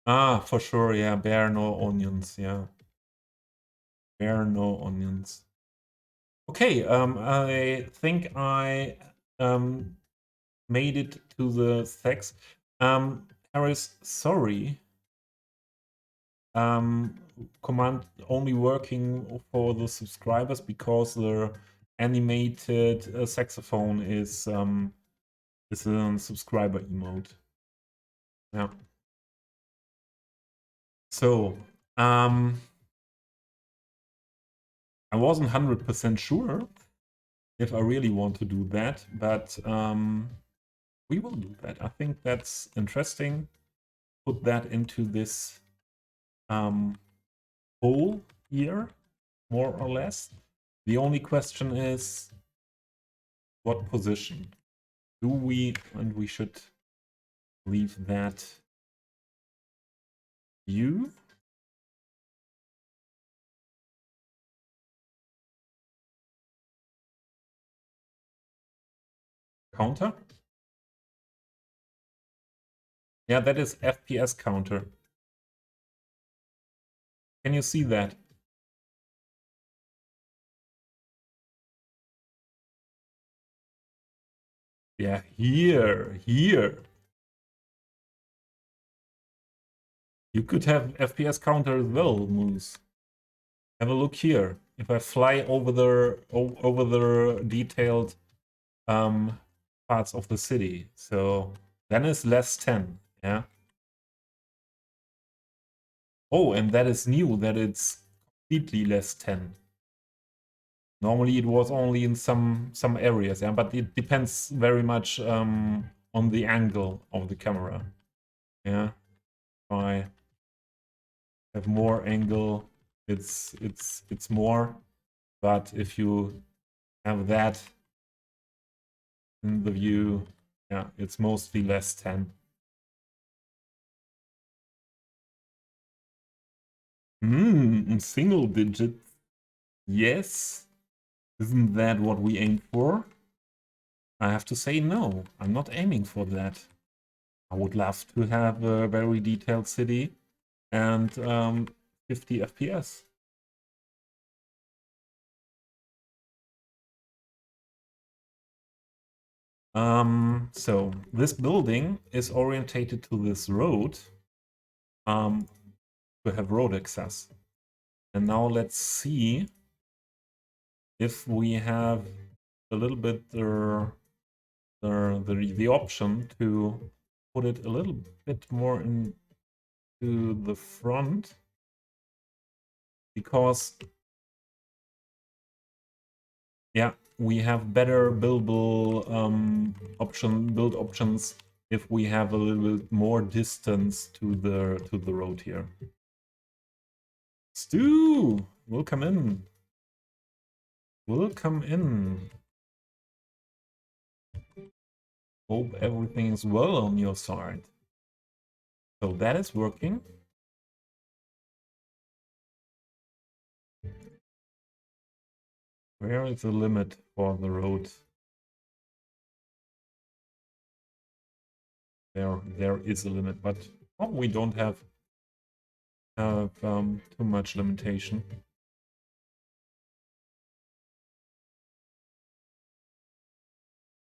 Speaker 1: Ah, for sure, yeah. Bear no onions, yeah. Bear no onions. Okay, I think I made it to the sex. Harris, sorry. Command only working for the subscribers because the animated saxophone is a subscriber emote. Yeah. So, I wasn't 100% sure if I really want to do that, but we will do that. I think that's interesting. Put that into this hole here, more or less. The only question is, what position do we, and we should leave that view. Counter? Yeah, that is FPS counter. Can you see that? Yeah, here. You could have FPS counter as well, Moose. Have a look here. If I fly over the detailed parts of the city, so then it's less 10, yeah. Oh, and that is new, that it's completely less 10. Normally it was only in some areas, yeah, but it depends very much on the angle of the camera. Yeah, if I have more angle, it's more. But if you have that in the view, yeah, it's mostly less 10. Single digit. Yes. Isn't that what we aim for? I have to say no. I'm not aiming for that. I would love to have a very detailed city and 50 FPS. So this building is orientated to this road to have road access. And now let's see if we have a little bit the option to put it a little bit more into the front, because yeah, we have better buildable build options if we have a little bit more distance to the road here. Stu, welcome in. Welcome in. Hope everything is well on your side. So that is working. Where is the limit for the road? There is a limit, but we don't have too much limitation.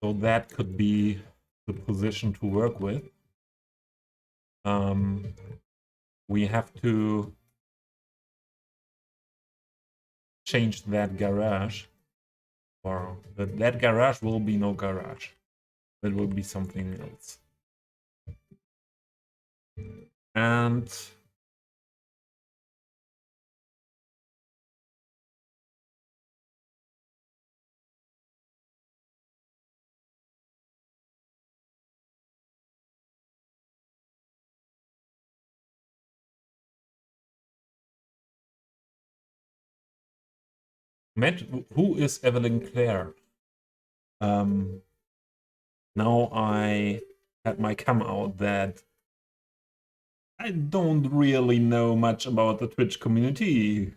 Speaker 1: So that could be the position to work with. We have to change that garage, or that garage will be no garage. That will be something else. And Matt, who is Evelyn Clare? Now I had my come out that I don't really know much about the Twitch community,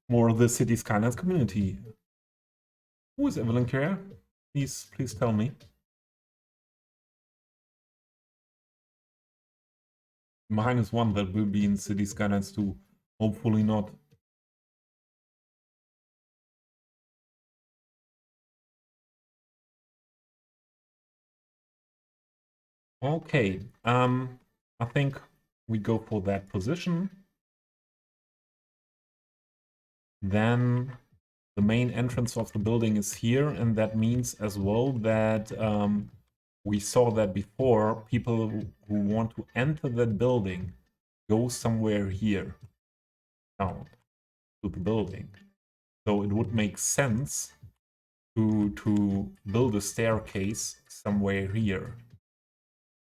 Speaker 1: more the Cities Skylines community. Who is Evelyn Clare? Please tell me. -1 that will be in Cities Skylines 2. Hopefully not. Okay, I think we go for that position. Then the main entrance of the building is here, and that means as well that we saw that before, people who want to enter that building go somewhere here down to the building. So it would make sense to build a staircase somewhere here,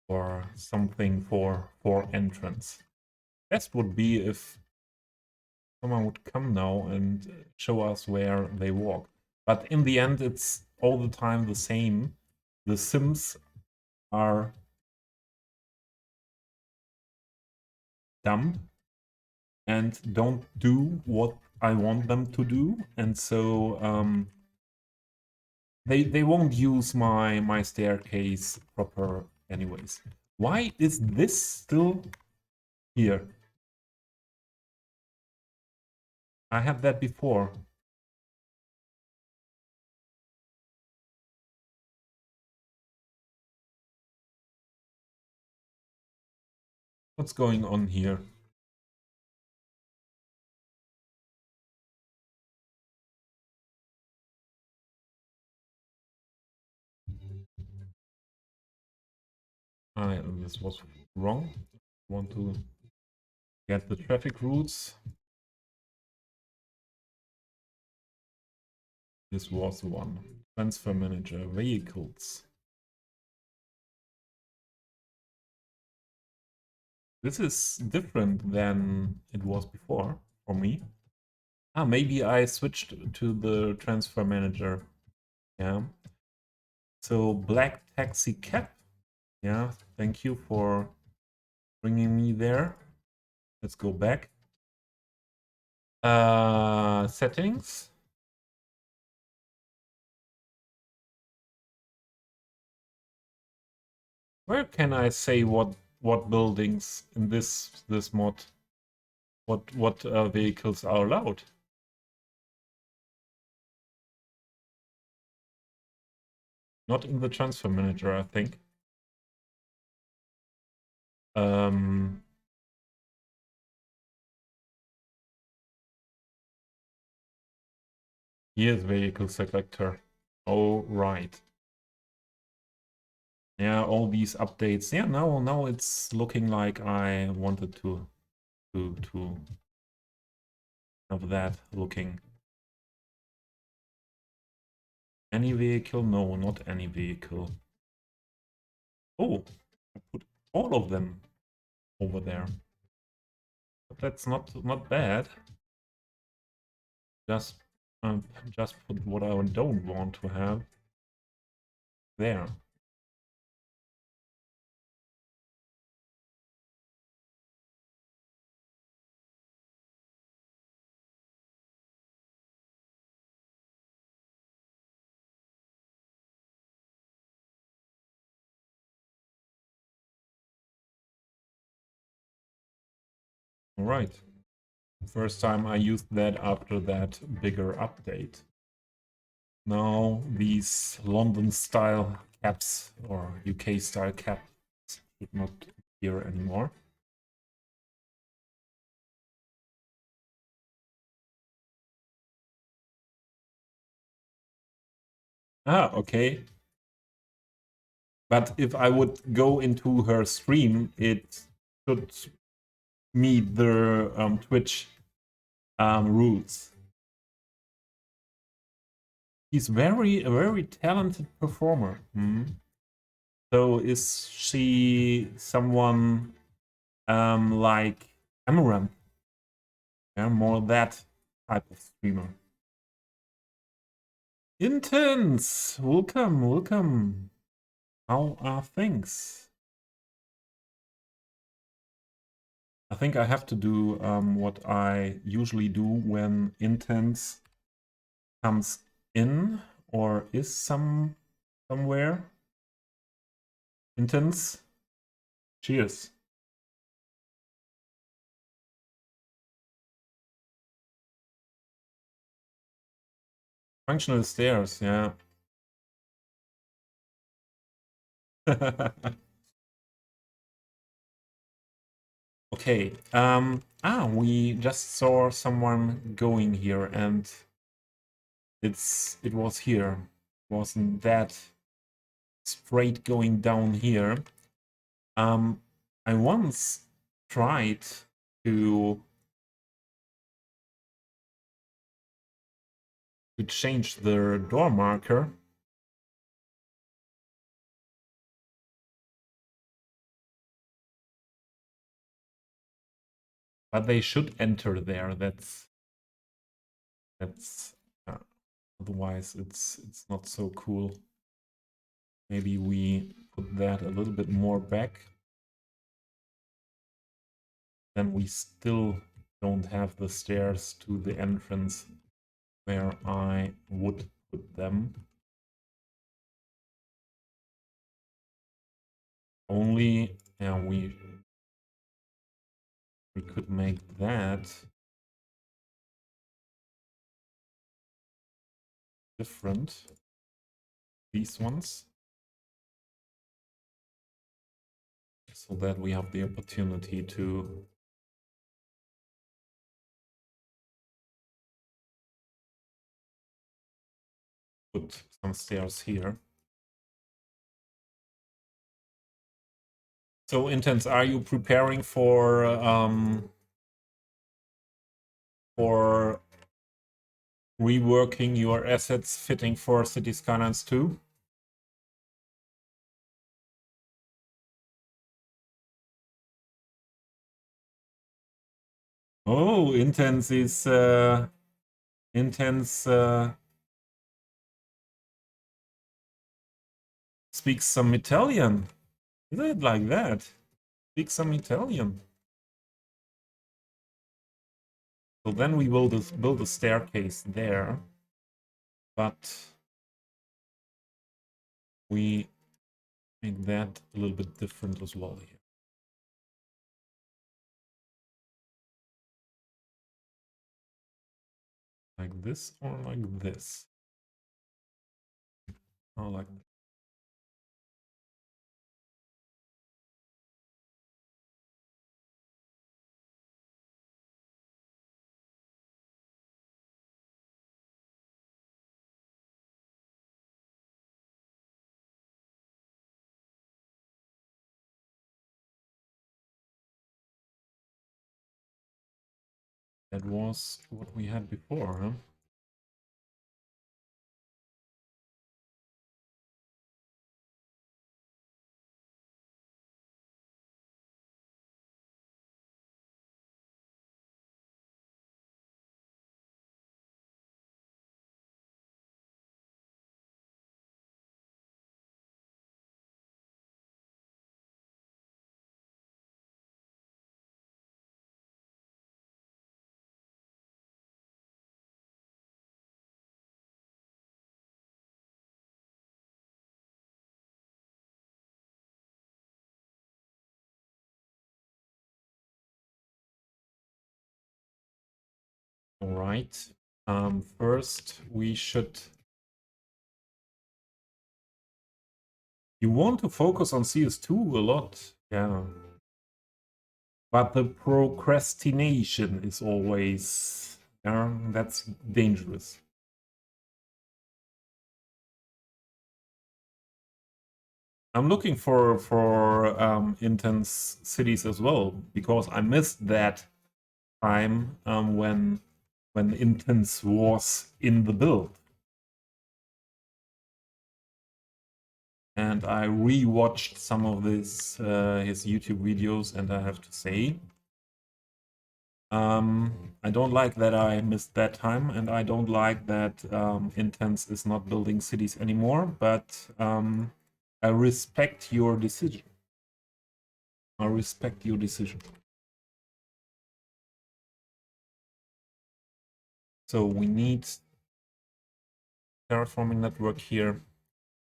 Speaker 1: or something for entrance. Best would be if someone would come now and show us where they walk. But in the end, it's all the time the same. The Sims are dumb and don't do what I want them to do, and so they won't use my staircase proper anyways. Why is this still here? I had that before. What's going on here? This was wrong. Want to get the traffic routes. This was one. Transfer manager, vehicles. This is different than it was before for me. Maybe I switched to the transfer manager. Yeah. So black taxi cab. Yeah, thank you for bringing me there. Let's go back. Settings. Where can I say what buildings in this mod, what vehicles are allowed? Not in the transfer manager, I think. Here's vehicle selector. Oh, right. Yeah, all these updates. Yeah, now it's looking like I wanted to have that looking. Any vehicle? No, not any vehicle. Oh, I put all of them over there. But that's not bad. Just just put what I don't want to have there. All right. First time I used that after that bigger update. Now these London style caps or UK style caps should not appear anymore. Okay. But if I would go into her stream, it should meet the Twitch rules. He's a very talented performer. So is she someone like Amaranth? Yeah, more that type of streamer. Intense! Welcome. How are things? I think I have to do what I usually do when Intense comes in or is somewhere. Intense. Cheers. Functional stairs, yeah. Okay. We just saw someone going here, and it was here. It wasn't that straight going down here. I once tried to change the door marker. But they should enter there. That's otherwise it's not so cool. Maybe we put that a little bit more back. Then we still don't have the stairs to the entrance where I would put them. Only, yeah, we could make that different. These ones. So that we have the opportunity to put some stairs here. So, Intense, are you preparing for reworking your assets fitting for Cities Skylines 2? Oh, Intense is Intense speaks some Italian. Is it like that? Speaks some Italian. So then we will just build a staircase there, but we make that a little bit different as well here. Like this or like this? Oh, like that. That was what we had before, huh? All right. First, we should. You want to focus on CS2 a lot, yeah. But the procrastination is always, yeah, that's dangerous. I'm looking for Intense cities as well because I missed that time when Intense was in the build. And I rewatched some of his YouTube videos, and I have to say, I don't like that I missed that time, and I don't like that Intense is not building cities anymore. But I respect your decision. I respect your decision. So we need terraforming network here.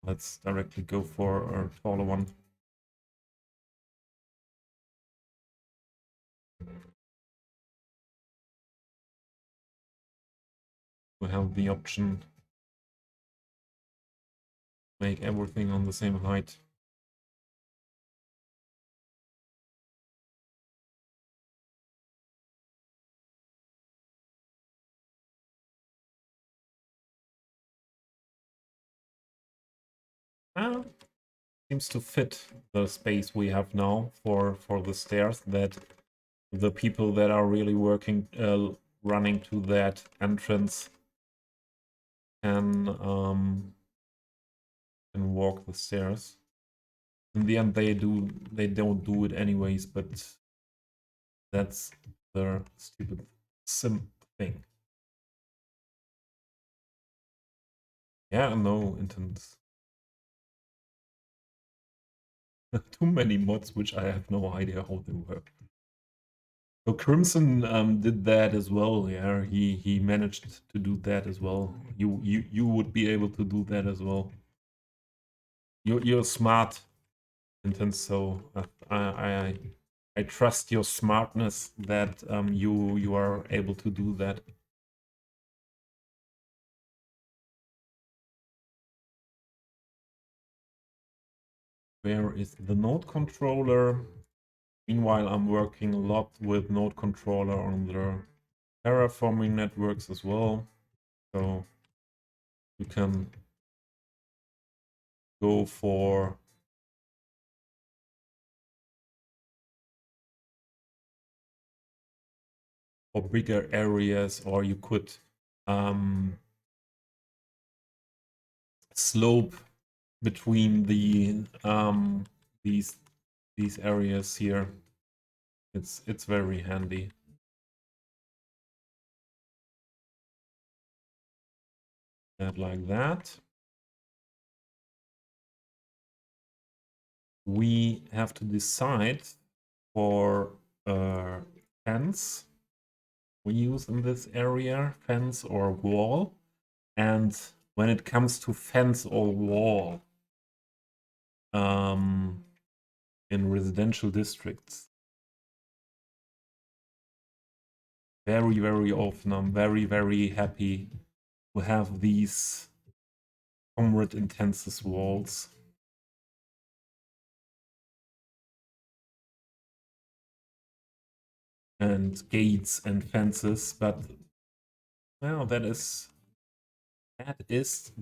Speaker 1: Let's directly go for a taller one. We have the option to make everything on the same height. Seems to fit the space we have now for the stairs, that the people that are really working running to that entrance can walk the stairs. In the end, they don't do it anyways, but that's the stupid sim thing. Yeah, no intents. Too many mods which I have no idea how they work. So Crimson did that as well. Yeah, he managed to do that as well. You would be able to do that as well. You're smart, Intense. So I trust your smartness that you are able to do that. Where is the node controller? Meanwhile, I'm working a lot with node controller on the terraforming networks as well. So you can go for or bigger areas, or you could slope between the these areas here. It's very handy. That like that. We have to decide for fence we use in this area, fence or wall. And when it comes to fence or wall, in residential districts, very, very often I'm very, very happy to have these comrade intensive walls. And gates and fences, but well, that is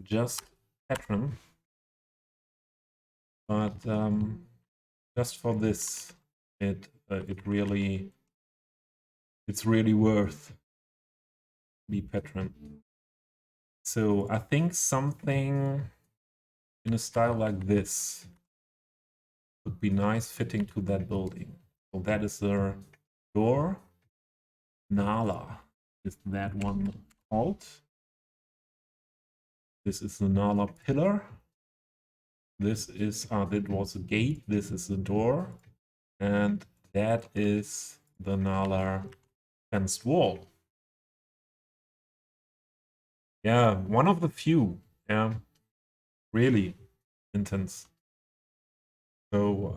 Speaker 1: just pattern. But just for this, it's really worth the pattern. So I think something in a style like this would be nice fitting to that building. So that is the door. Nala is that one called. This is the Nala pillar. This is that was a gate. This is the door, and that is the Nala fenced wall. Yeah, one of the few. Yeah, really intense. So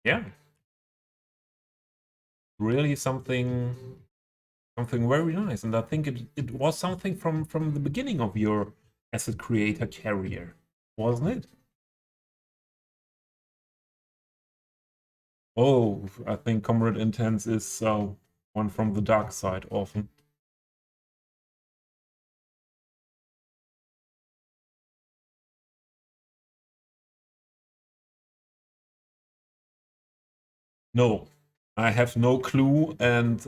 Speaker 1: yeah, really something very nice, and I think it was something from the beginning of your asset creator career, wasn't it? Oh, I think Comrade Intense is one from the dark side often. No, I have no clue, and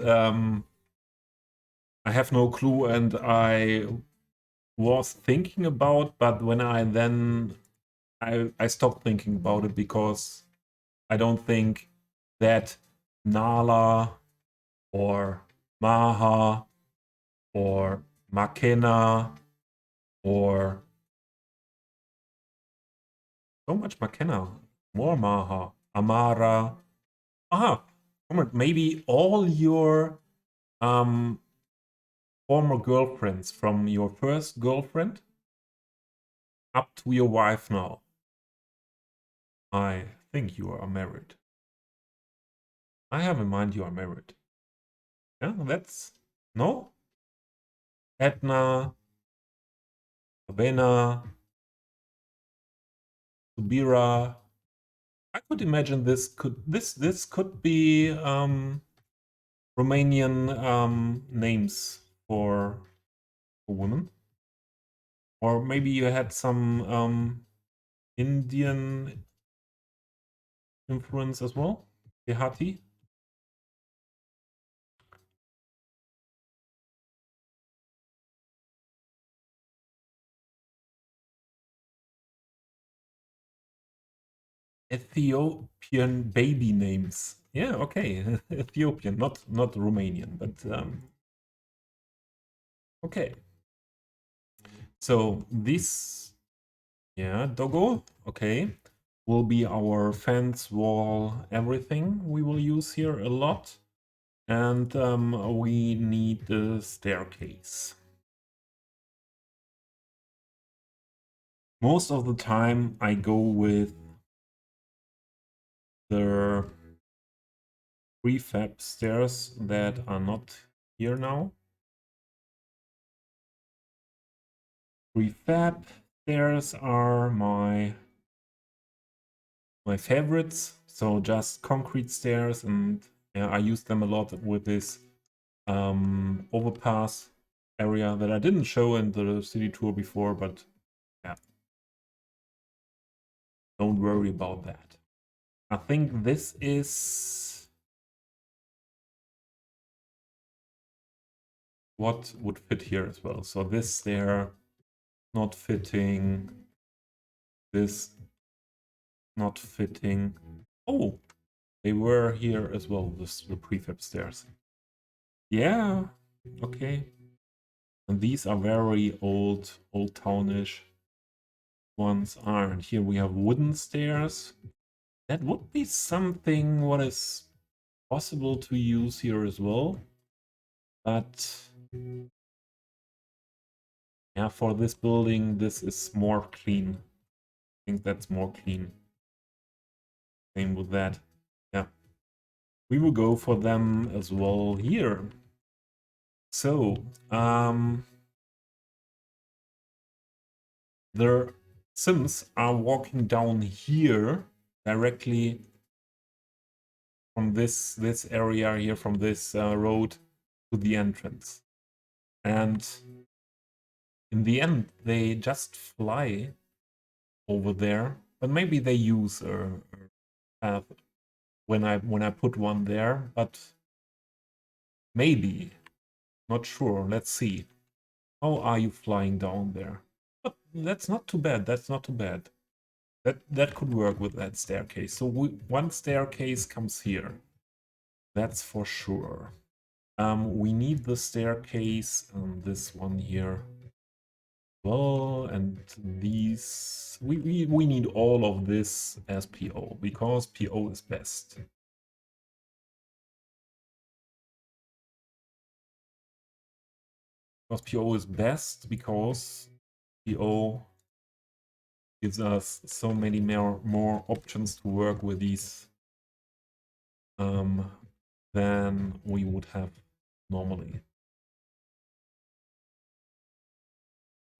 Speaker 1: I was thinking about, but when I stopped thinking about it because I don't think that Nala or Maha or Makena or so much Makena, more Maha, Amara. Aha, maybe all your former girlfriends from your first girlfriend up to your wife now. I think you are married. I have in mind you are married. Yeah, that's no? Edna, Avena, Subira. I could imagine this could be Romanian names for a woman. Or maybe you had some Indian influence as well. Dehati. Ethiopian baby names. Yeah, okay. Ethiopian, not Romanian, but okay. So this, yeah, Doggo, okay, will be our fence, wall, everything we will use here a lot. And we need the staircase. Most of the time I go with the prefab stairs that are not here now. Prefab stairs are my favorites. So just concrete stairs, and yeah, I use them a lot with this overpass area that I didn't show in the city tour before, but yeah, don't worry about that. I think this is what would fit here as well. So this there not fitting, this not fitting. Oh, they were here as well, the prefab stairs. Yeah, okay. And these are very old townish ones are. And here we have wooden stairs. That would be something what is possible to use here as well. But yeah, for this building, this is more clean. I think that's more clean. Same with that. Yeah. We will go for them as well here. So, the Sims are walking down here directly from this area here, from this road to the entrance. And in the end, they just fly over there, but maybe they use a path when I put one there, but maybe, not sure. Let's see. How are you flying down there? But that's not too bad. That's not too bad. That could work with that staircase. So one staircase comes here. That's for sure. We need the staircase and this one here. Well, and these we need all of this as PO because PO is best. Because PO is best because PO gives us so many more options to work with these than we would have normally.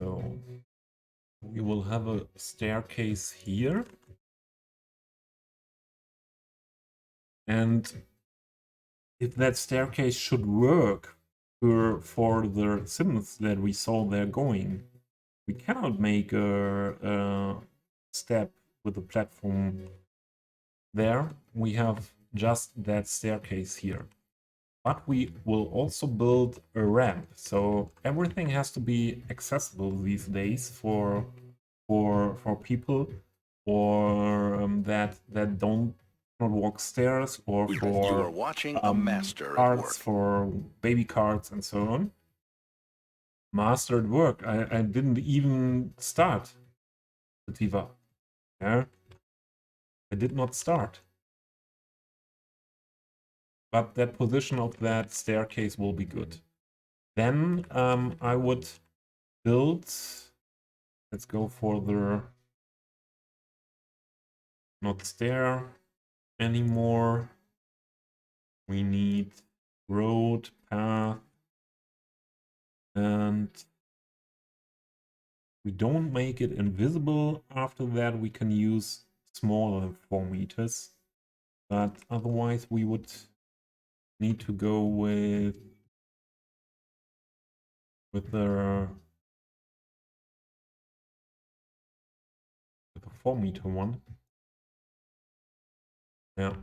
Speaker 1: So we will have a staircase here. And if that staircase should work for the Sims that we saw there going, we cannot make a step with the platform there. We have just that staircase here. But we will also build a ramp. So everything has to be accessible these days for people or that don't not walk stairs or
Speaker 2: You
Speaker 1: for
Speaker 2: are watching a master at work.
Speaker 1: carts, for baby carts and so on. Master at work. I didn't even start the Tiva. Yeah, I did not start. But that position of that staircase will be good. Then I would build. Let's go for the not stair anymore. We need road, path, and we don't make it invisible. After that, we can use smaller than 4 meters. But otherwise, we would need to go with the 4-meter one. Yeah.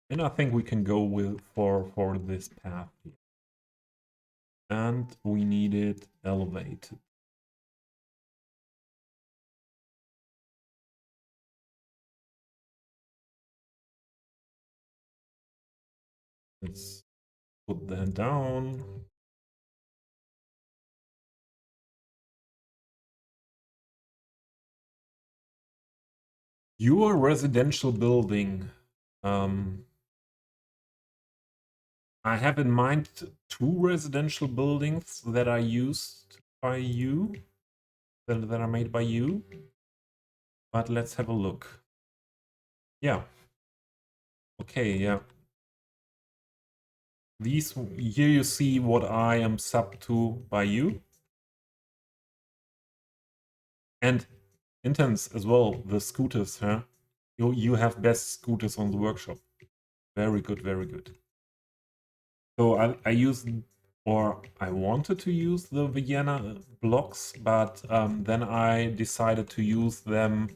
Speaker 1: And I think we can go with for this path here. And we need it elevated. Let's put that down. Your residential building. I have in mind 2 residential buildings that are used by you, that are made by you. But let's have a look. Yeah. Okay, yeah. These, here you see what I am sub to by you. And Intense as well, the scooters, huh? You have best scooters on the workshop. Very good, very good. So I used, or I wanted to use the Vienna blocks, but then I decided to use them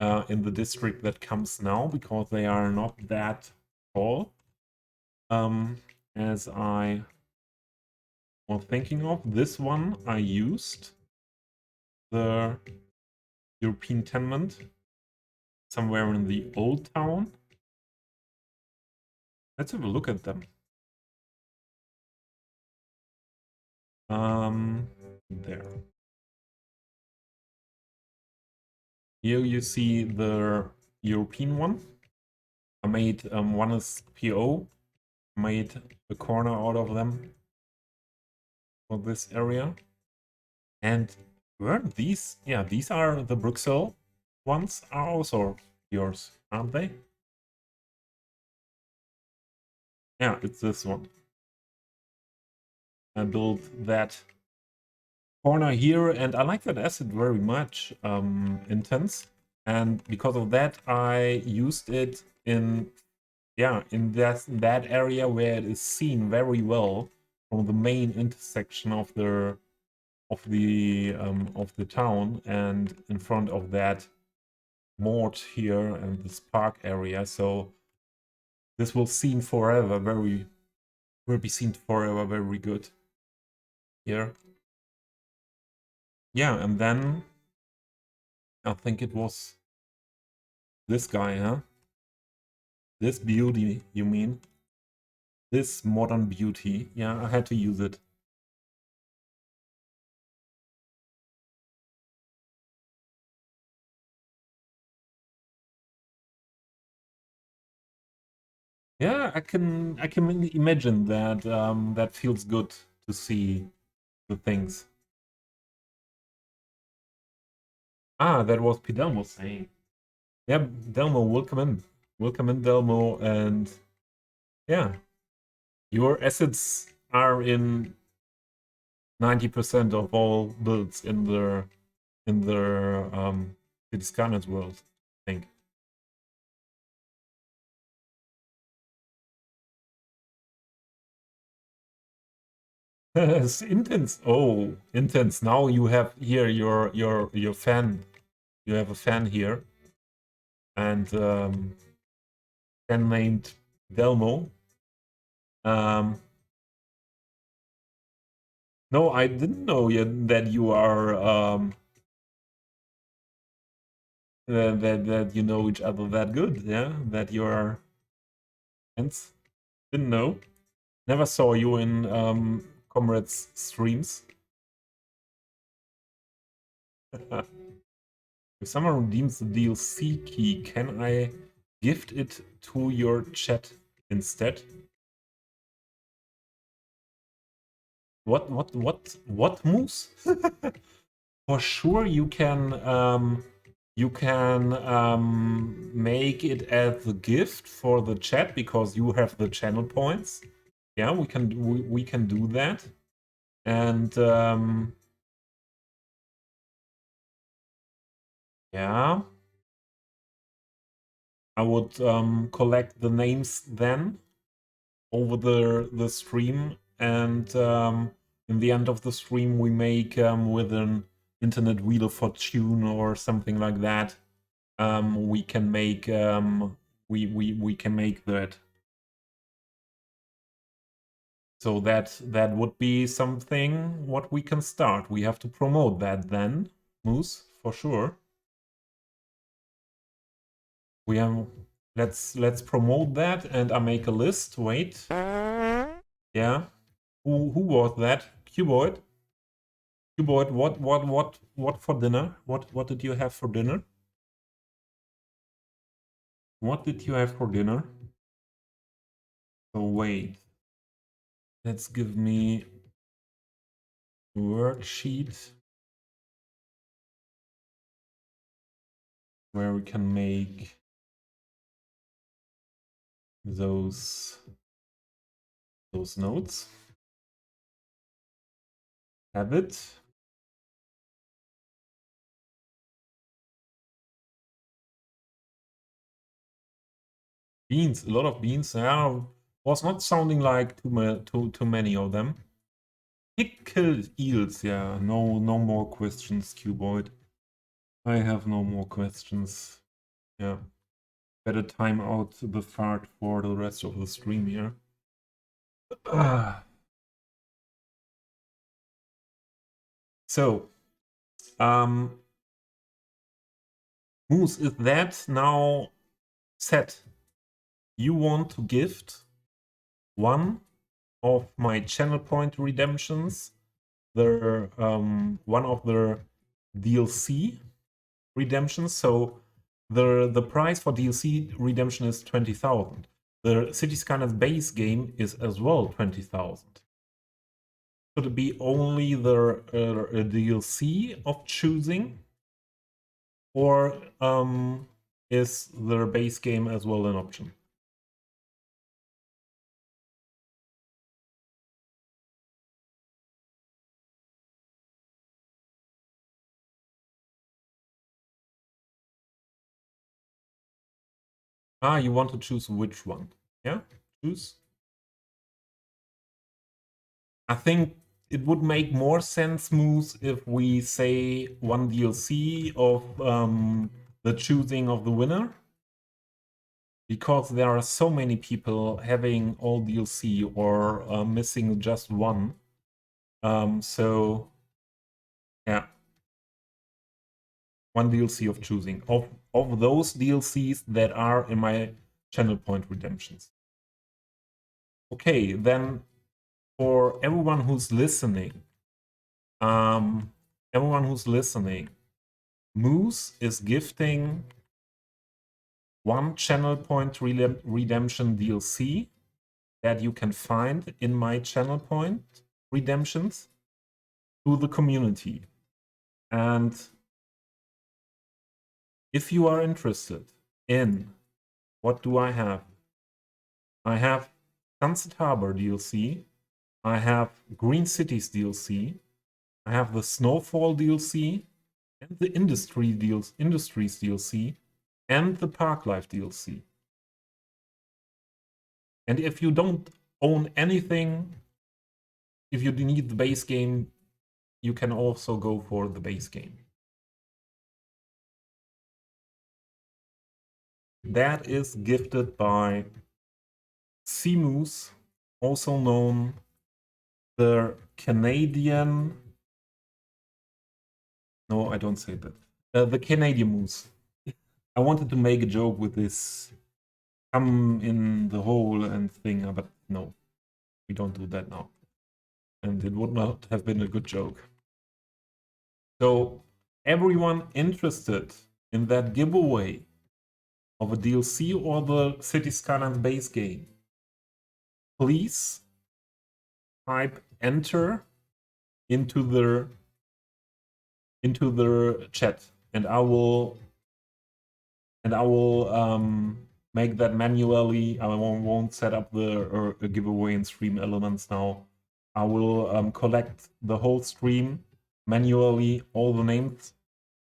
Speaker 1: in the district that comes now because they are not that tall. As I was thinking of. This one I used the European tenement somewhere in the old town. Let's have a look at them. There. Here you see the European one. I made one is PO, made a corner out of them for this area. And weren't these? Yeah, these are the Bruxelles ones, are also yours, aren't they? Yeah, it's this one. I built that corner here, and I like that asset very much, Intense. And because of that, I used it in that area where it is seen very well from the main intersection of the town, and in front of that moat here and this park area. So this will seen forever will be seen forever very good here. Yeah, and then I think it was this guy, huh? This beauty, you mean? This modern beauty. Yeah, I had to use it. Yeah, I can imagine that that feels good to see the things. Ah, that was Pidelmo saying. Yeah, Delmo, welcome in. Welcome in, Delmo, and yeah, your assets are in 90% of all builds in the Cities Skylines world, I think. Intense. Oh, Intense. Now you have here your fan. You have a fan here, and fan named Delmo. No, I didn't know yet that you are that you know each other that good. Yeah, that you are friends. Didn't know. Never saw you in Comrades streams. If someone redeems the DLC key, can I gift it to your chat instead? What moves? For sure you can make it as a gift for the chat because you have the channel points. Yeah, we can do that. And yeah, I would collect the names then over the stream, and in the end of the stream we make with an internet wheel of fortune or something like that. We can make we can make that. So that would be something what we can start. We have to promote that then, Moose, for sure. We have let's promote that, and I make a list. Wait. Yeah. Who was that? Cuboid? Cuboid, what for dinner? What did you have for dinner? What did you have for dinner? So wait. Let's give me a worksheet where we can make those notes. Have it. Beans, a lot of beans. Yeah, was not sounding like too many of them. Pickled eels. Yeah, no more questions, Cuboid. I have no more questions. Yeah, better time out the fart for the rest of the stream here. So, Moose, is that now set? You want to gift one of my channel point redemptions, the one of the DLC redemptions. So the price for DLC redemption is 20,000. The Cities Skylines base game is as well 20,000. Should it be only the DLC of choosing, or is the base game as well an option? Ah, you want to choose which one? Yeah, choose. I think it would make more sense, Moose, if we say one DLC of the choosing of the winner. Because there are so many people having all DLC or missing just one. So, yeah. One DLC of choosing. Of those DLCs that are in my channel point redemptions. Okay, then for everyone who's listening, Moose is gifting one channel point redemption DLC that you can find in my channel point redemptions to the community. And if you are interested in what do I have? I have Sunset Harbor DLC, I have Green Cities DLC, I have the Snowfall DLC, and the Industries DLC, and the Park Life DLC. And if you don't own anything, if you need the base game, you can also go for the base game. That is gifted by Moose, also known the Canadian. No, I don't say that. The Canadian Moose. I wanted to make a joke with this come in the hole and thing, but no, we don't do that now. And it would not have been a good joke. So everyone interested in that giveaway of a DLC or the Cities Skylines base game, please type enter into the chat, and I will make that manually. I won't set up the giveaway in Stream Elements now. I will collect the whole stream manually, all the names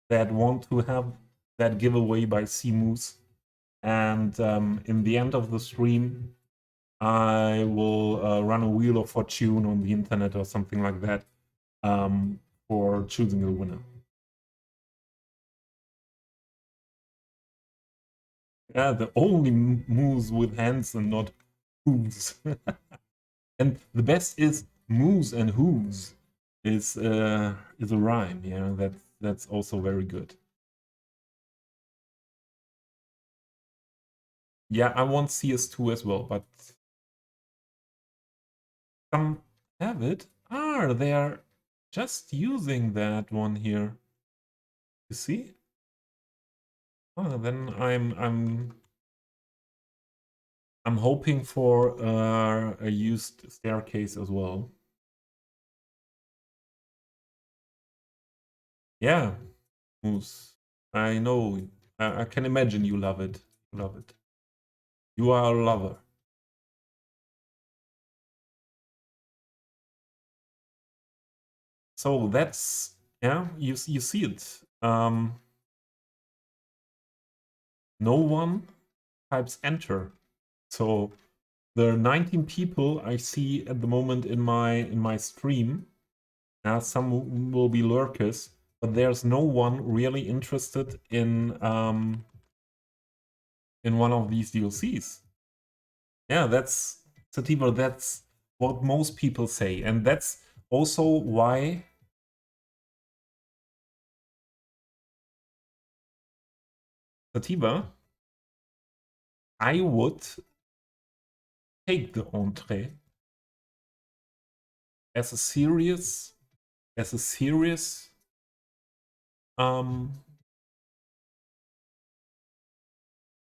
Speaker 1: that want to have that giveaway by Moose. And in the end of the stream, I will run a Wheel of Fortune on the internet or something like that for choosing a winner. Yeah, the only moves with hands and not hooves. And the best is moves and hooves is a rhyme. Yeah, that's also very good. Yeah, I want CS2 as well, but some have it. Ah, they are just using that one here. You see? Oh, then I'm hoping for a used staircase as well. Yeah, Moose. I know. I can imagine you love it. You love it. You are a lover. So that's, yeah, you see it. No one types enter. So there are 19 people I see at the moment in my stream. Some will be lurkers, but there's no one really interested in one of these DLCs. Yeah, that's Sativa, that's what most people say. And that's also why Sativa, I would take the entree as a serious, um,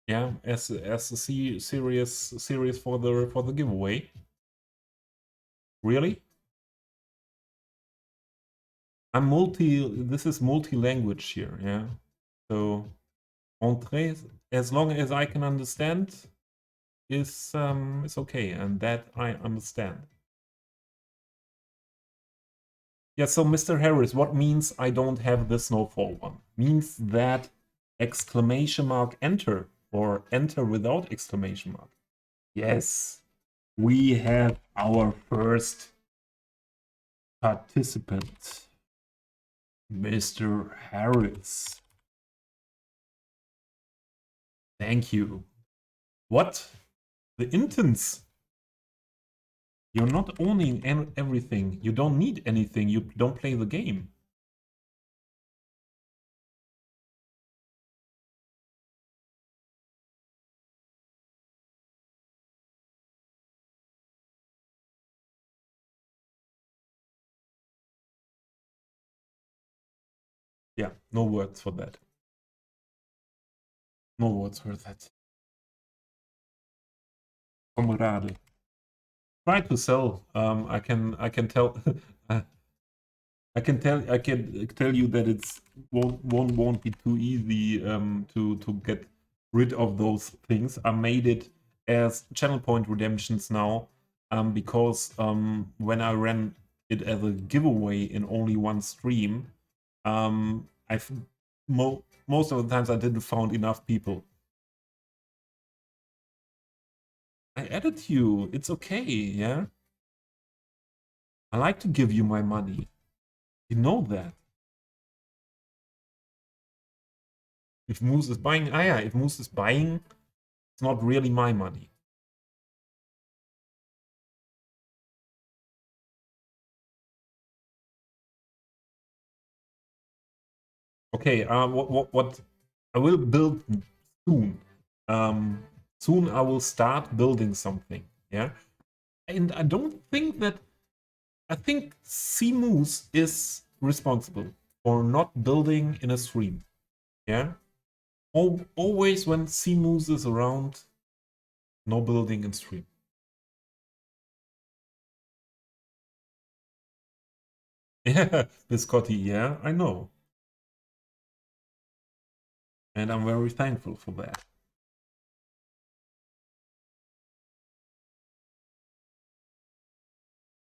Speaker 1: yeah, as a serious for the giveaway. Really? This is multi-language here, yeah. So entree, as long as I can understand, is okay, and that I understand. Yeah, so Mr. Harris, what means I don't have the snowfall one? Means that exclamation mark enter or enter without exclamation mark. Yes, we have our first participant, Mr. Harris. Thank you. What? The intents? You're not owning everything. You don't need anything. You don't play the game. Yeah, no words for that. No words for that. Camarade. Try to sell. I can tell. I can tell you that it's won't be too easy to get rid of those things. I made it as channel point redemptions now because when I ran it as a giveaway in only one stream, I've most of the times I didn't found enough people. I added you. It's okay, yeah. I like to give you my money. You know that. If Moose is buying, yeah, if Moose is buying, it's not really my money. Okay, what I will build soon. Soon I will start building something. Yeah, and I don't think that. I think C Moose is responsible for not building in a stream. Yeah, always when C Moose is around, no building in stream. Yeah, Biscotti. Yeah, I know, and I'm very thankful for that.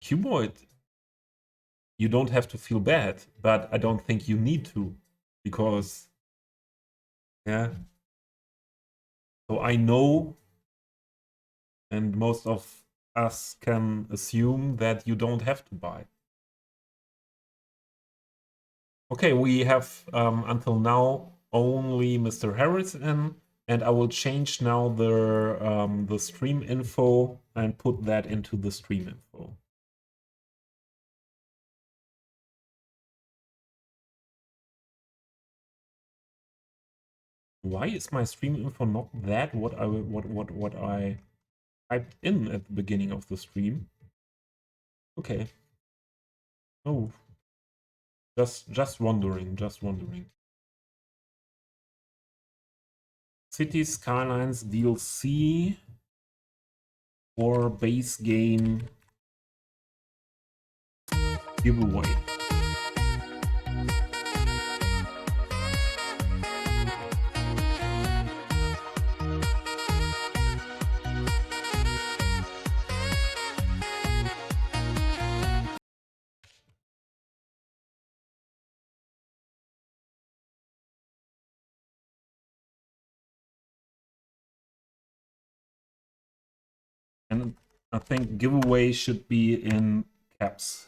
Speaker 1: Cuboid, you don't have to feel bad, but I don't think you need to, because yeah. So I know, and most of us can assume that you don't have to buy. Okay, we have until now only Mr. Harrison, and I will change now the stream info and put that into the stream info. Why is my stream info not that what I typed in at the beginning of the stream? Okay. Oh, just wondering, just wondering. Cities Skylines DLC or base game giveaway. And I think giveaway should be in caps.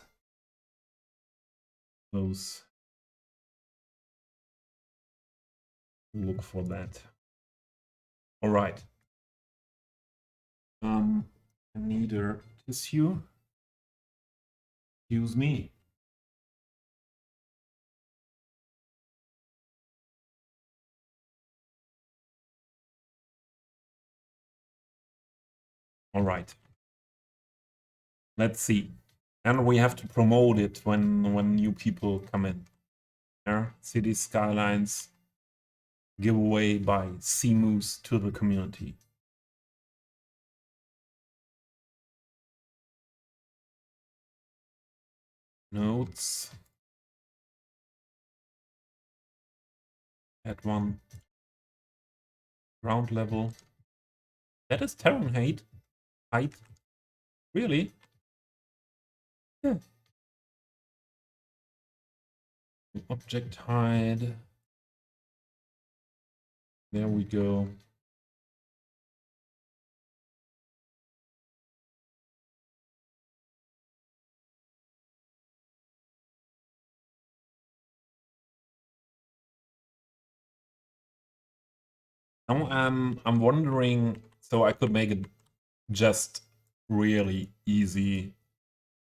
Speaker 1: Those. Look for that. All right. I need a tissue. Excuse me. All right. Let's see. And we have to promote it when new people come in. Yeah? Cities Skylines giveaway by CMOOS to the community. Notes. Add one ground level. That is Terran height. Really? Yeah. Object height. There we go. Now I'm wondering, so I could make it just really easy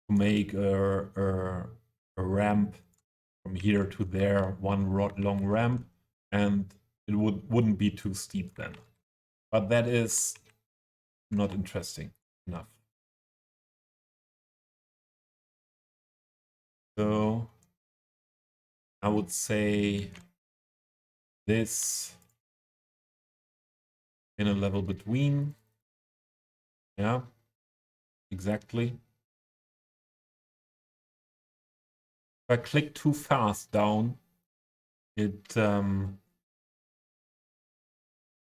Speaker 1: to make a ramp from here to there, one long ramp, and it wouldn't be too steep then. But that is not interesting enough. So I would say this in a level between. Yeah, exactly. If I click too fast down, it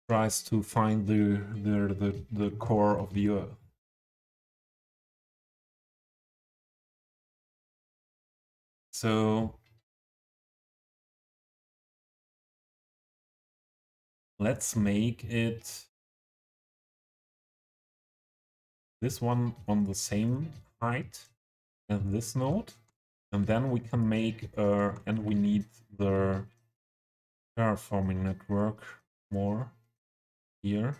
Speaker 1: tries to find the core of the Earth. So let's make it this one on the same height as this node. And then we can make, and we need the terraforming network more here.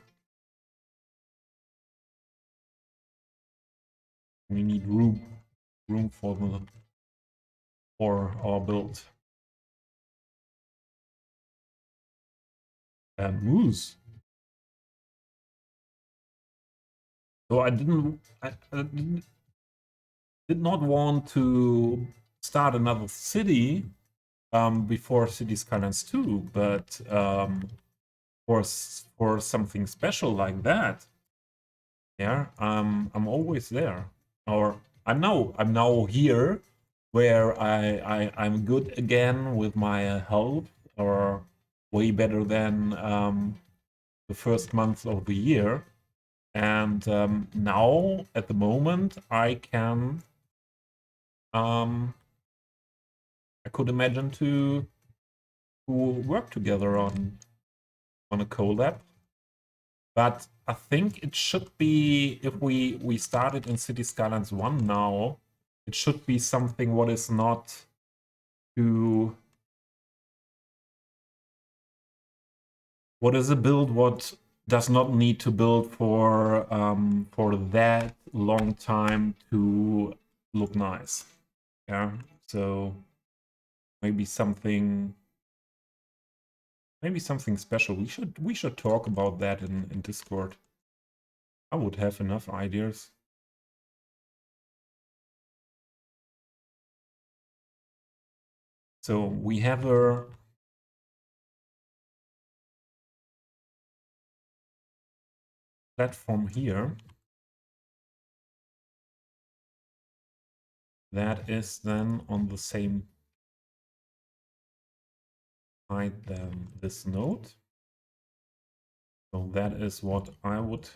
Speaker 1: We need room for our build. And moose. So I did not want to start another city before Cities Skylines 2, but for something special like that, yeah, I'm always there. Or I'm now here where I'm good again with my health, or way better than the first month of the year. And now at the moment I can I could imagine to work together on a collab. But I think it should be, if we started in City Skylines 1 now, it should be something what is not too... What is a build what does not need to build for that long time to look nice. Yeah, so maybe something special. We should talk about that in Discord. I would have enough ideas. So we have a platform here that is then on the same height than this node. So that is what I would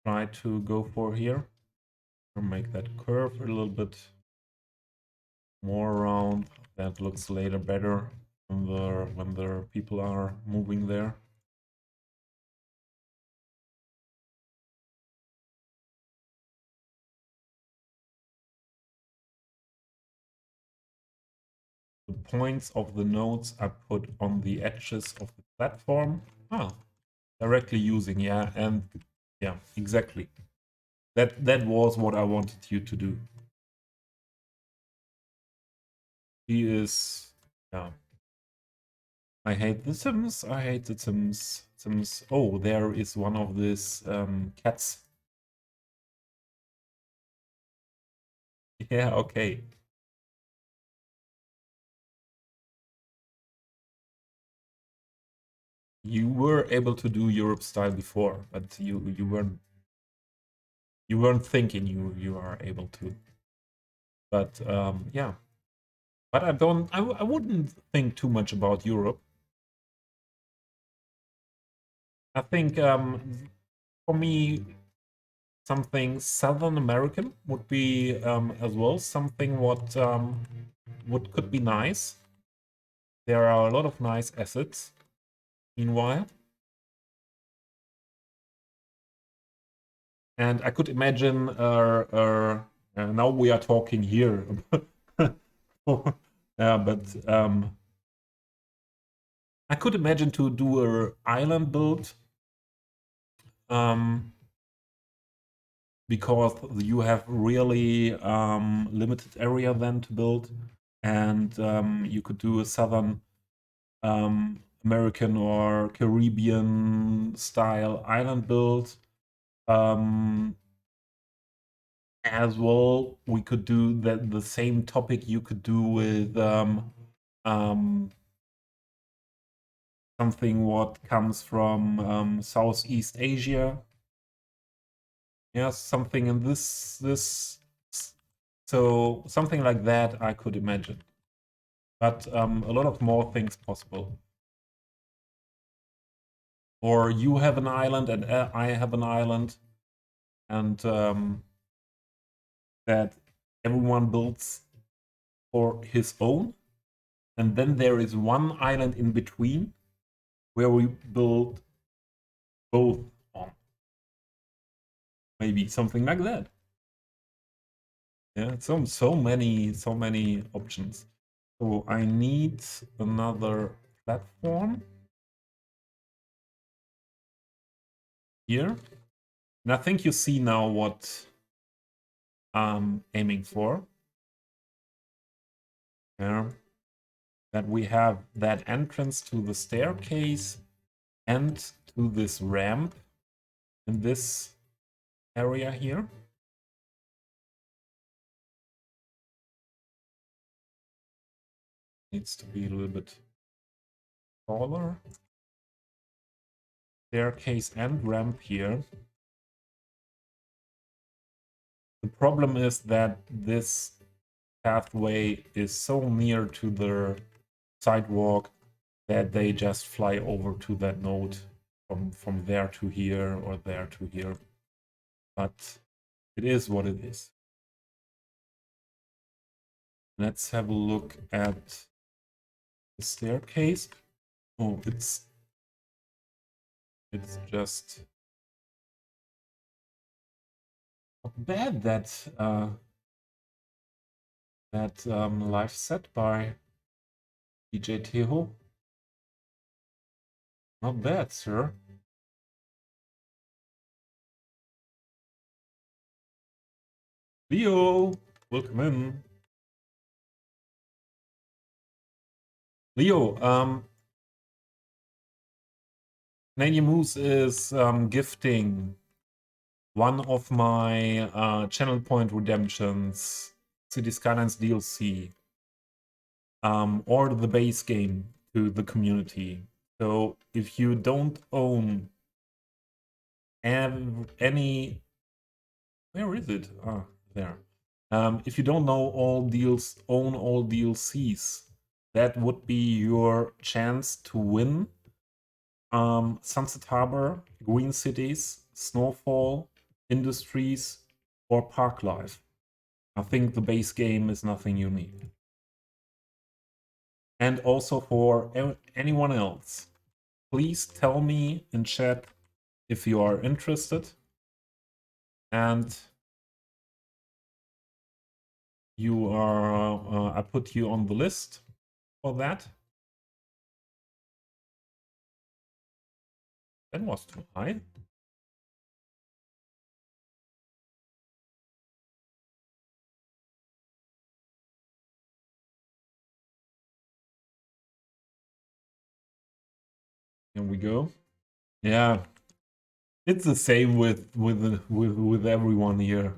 Speaker 1: try to go for here. I'll make that curve a little bit more round. That looks later better when the people are moving there. The points of the nodes are put on the edges of the platform. Directly using, yeah, and yeah, exactly. That was what I wanted you to do. He is, yeah. I hate the Sims. I hate the Sims. Oh, there is one of these cats. Yeah, okay. You were able to do Europe style before, but you weren't thinking you are able to. But yeah. But I wouldn't think too much about Europe. I think for me something Southern American would be as well something what could be nice. There are a lot of nice assets. Meanwhile, and I could imagine now we are talking here, but I could imagine to do a island build. Because you have really limited area then to build, and you could do a Southern American or Caribbean style island build. As well, we could do the same topic you could do with something what comes from Southeast Asia. Yeah, something in this. So something like that I could imagine. But a lot of more things possible. Or you have an island and I have an island, and that everyone builds for his own. And then there is one island in between where we build both on. Maybe something like that. Yeah, so many options. So I need another platform here. And I think you see now what I'm aiming for. Yeah. That we have that entrance to the staircase and to this ramp in this area here. Needs to be a little bit taller. Staircase and ramp here. The problem is that this pathway is so near to the sidewalk that they just fly over to that node from there to here or there to here. But it is what it is. Let's have a look at the staircase. Oh, it's just not bad that live set by DJ Teho. Not bad, sir. Leo, welcome in. Leo, Canadian Moose is gifting one of my channel point redemptions, Cities Skylines DLC, or the base game to the community. So if you don't own any, where is it? Ah, there. If you don't know own all DLCs, that would be your chance to win Sunset Harbor, Green Cities, Snowfall, Industries, or Park Life. I think the base game is nothing you need. And also for anyone else, please tell me in chat if you are interested. And you are, I put you on the list for that. That was too high. Here we go. Yeah, it's the same with everyone here,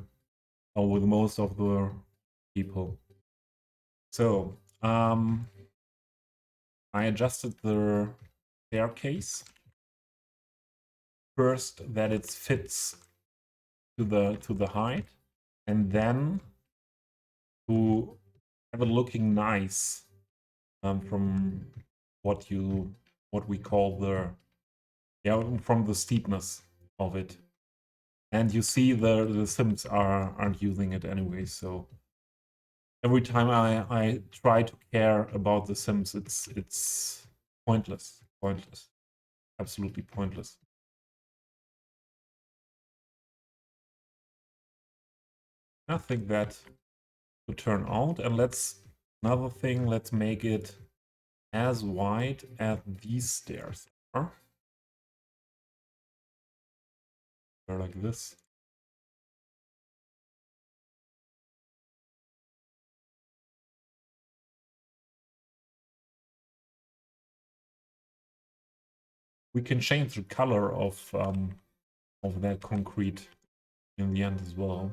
Speaker 1: or with most of the people. So, I adjusted the staircase. First, that it fits to the height, and then to have it looking nice from what we call from the steepness of it. And you see the Sims aren't using it anyway, so every time I try to care about the Sims, it's pointless. Pointless. Absolutely pointless. I think that to turn out, and another thing, let's make it as wide as these stairs are. They're like this. We can change the color of that concrete in the end as well.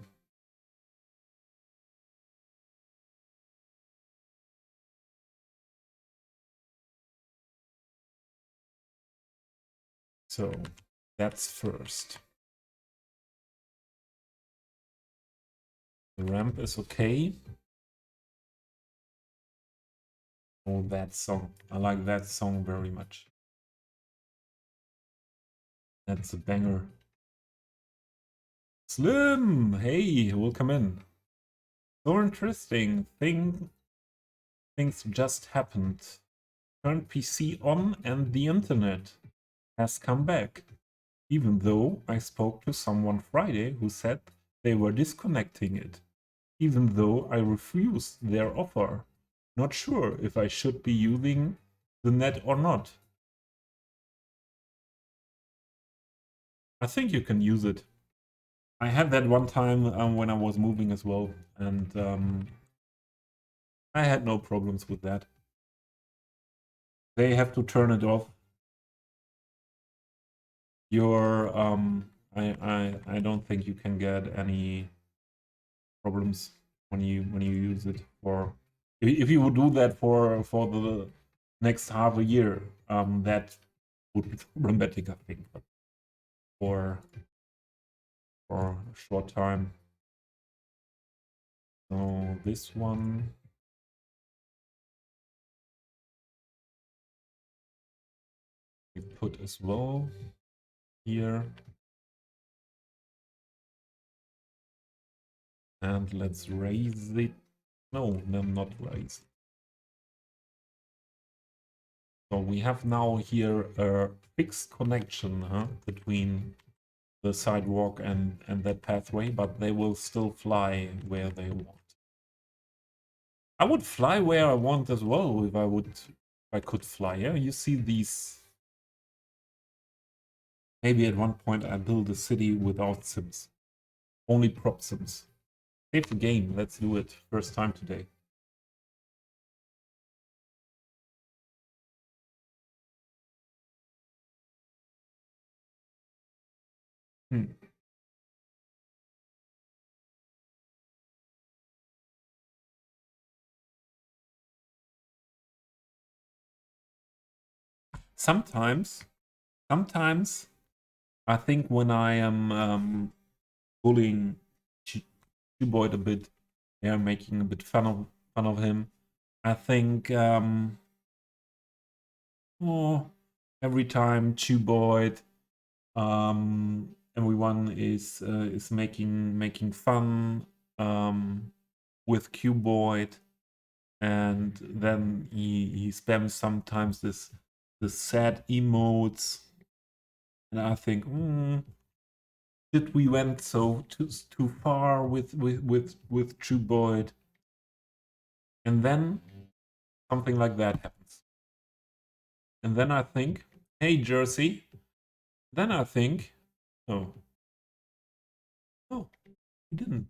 Speaker 1: So that's first. The ramp is okay. Oh, that song. I like that song very much. That's a banger. Slim! Hey, welcome in. So interesting. Things just happened. Turned PC on and the internet has come back. Even though I spoke to someone Friday who said they were disconnecting it. Even though I refused their offer. Not sure if I should be using the net or not. I think you can use it. I had that one time when I was moving as well, and I had no problems with that. They have to turn it off. I don't think you can get any problems when you use it for. If you would do that for the next half a year, that would be problematic, I think. But for a short time. So this one. We put as well here. And let's raise it. No, not raise. So we have now here a fixed connection between the sidewalk and that pathway, but they will still fly where they want. I would fly where I want as well if I could fly. Yeah, you see these. Maybe at one point I build a city without Sims. Only prop Sims. Save the game. Let's do it. First time today. Sometimes I think when I am bullying Boyd a bit, yeah, making a bit fun of him, I think every time Boyd, everyone is making fun with Boyd, and then he spams sometimes this sad emotes, and I think, did we went so too far with True Boyd? And then something like that happens. And then I think, hey Jersey. Then I think, oh, we didn't.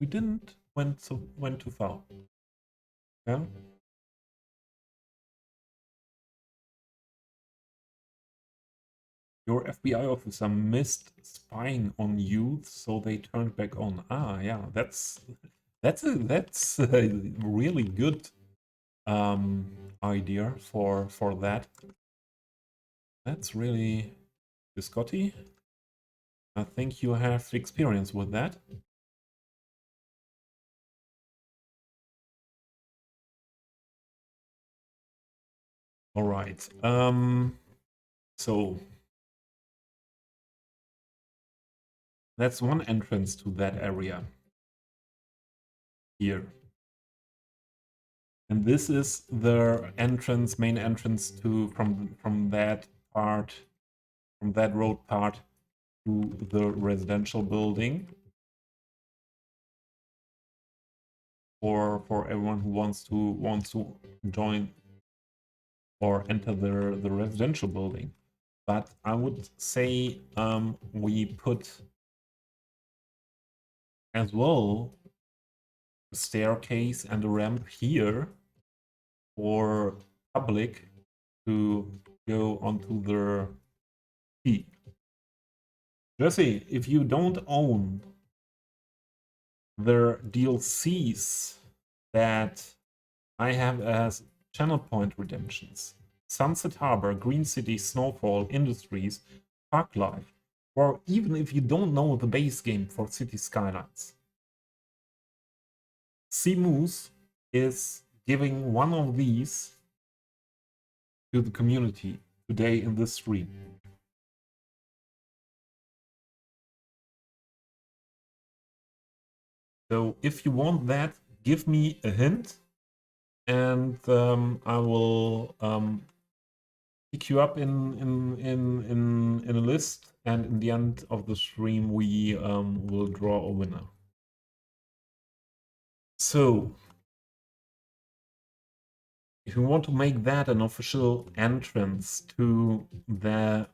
Speaker 1: We didn't went too far. Yeah. Your FBI officer missed spying on youth, so they turned back on. Ah, yeah, that's That's a really good idea for that. That's really Scotty. I think you have experience with that. All right. So that's one entrance to that area here. And this is the entrance, main entrance to from that part, from that road part to the residential building. For everyone who wants to join or enter the residential building. But I would say we put as well a staircase and a ramp here for public to go onto the key. Jesse, if you don't own the DLCs that I have as channel point redemptions, Sunset Harbor, Green City, Snowfall, Industries, Park Life, or even if you don't know the base game for Cities Skylines, CMOose is giving one of these to the community today in this stream. So if you want that, give me a hint, and I will pick you up in a list, and in the end of the stream we will draw a winner. So if you want to make that an official entrance to the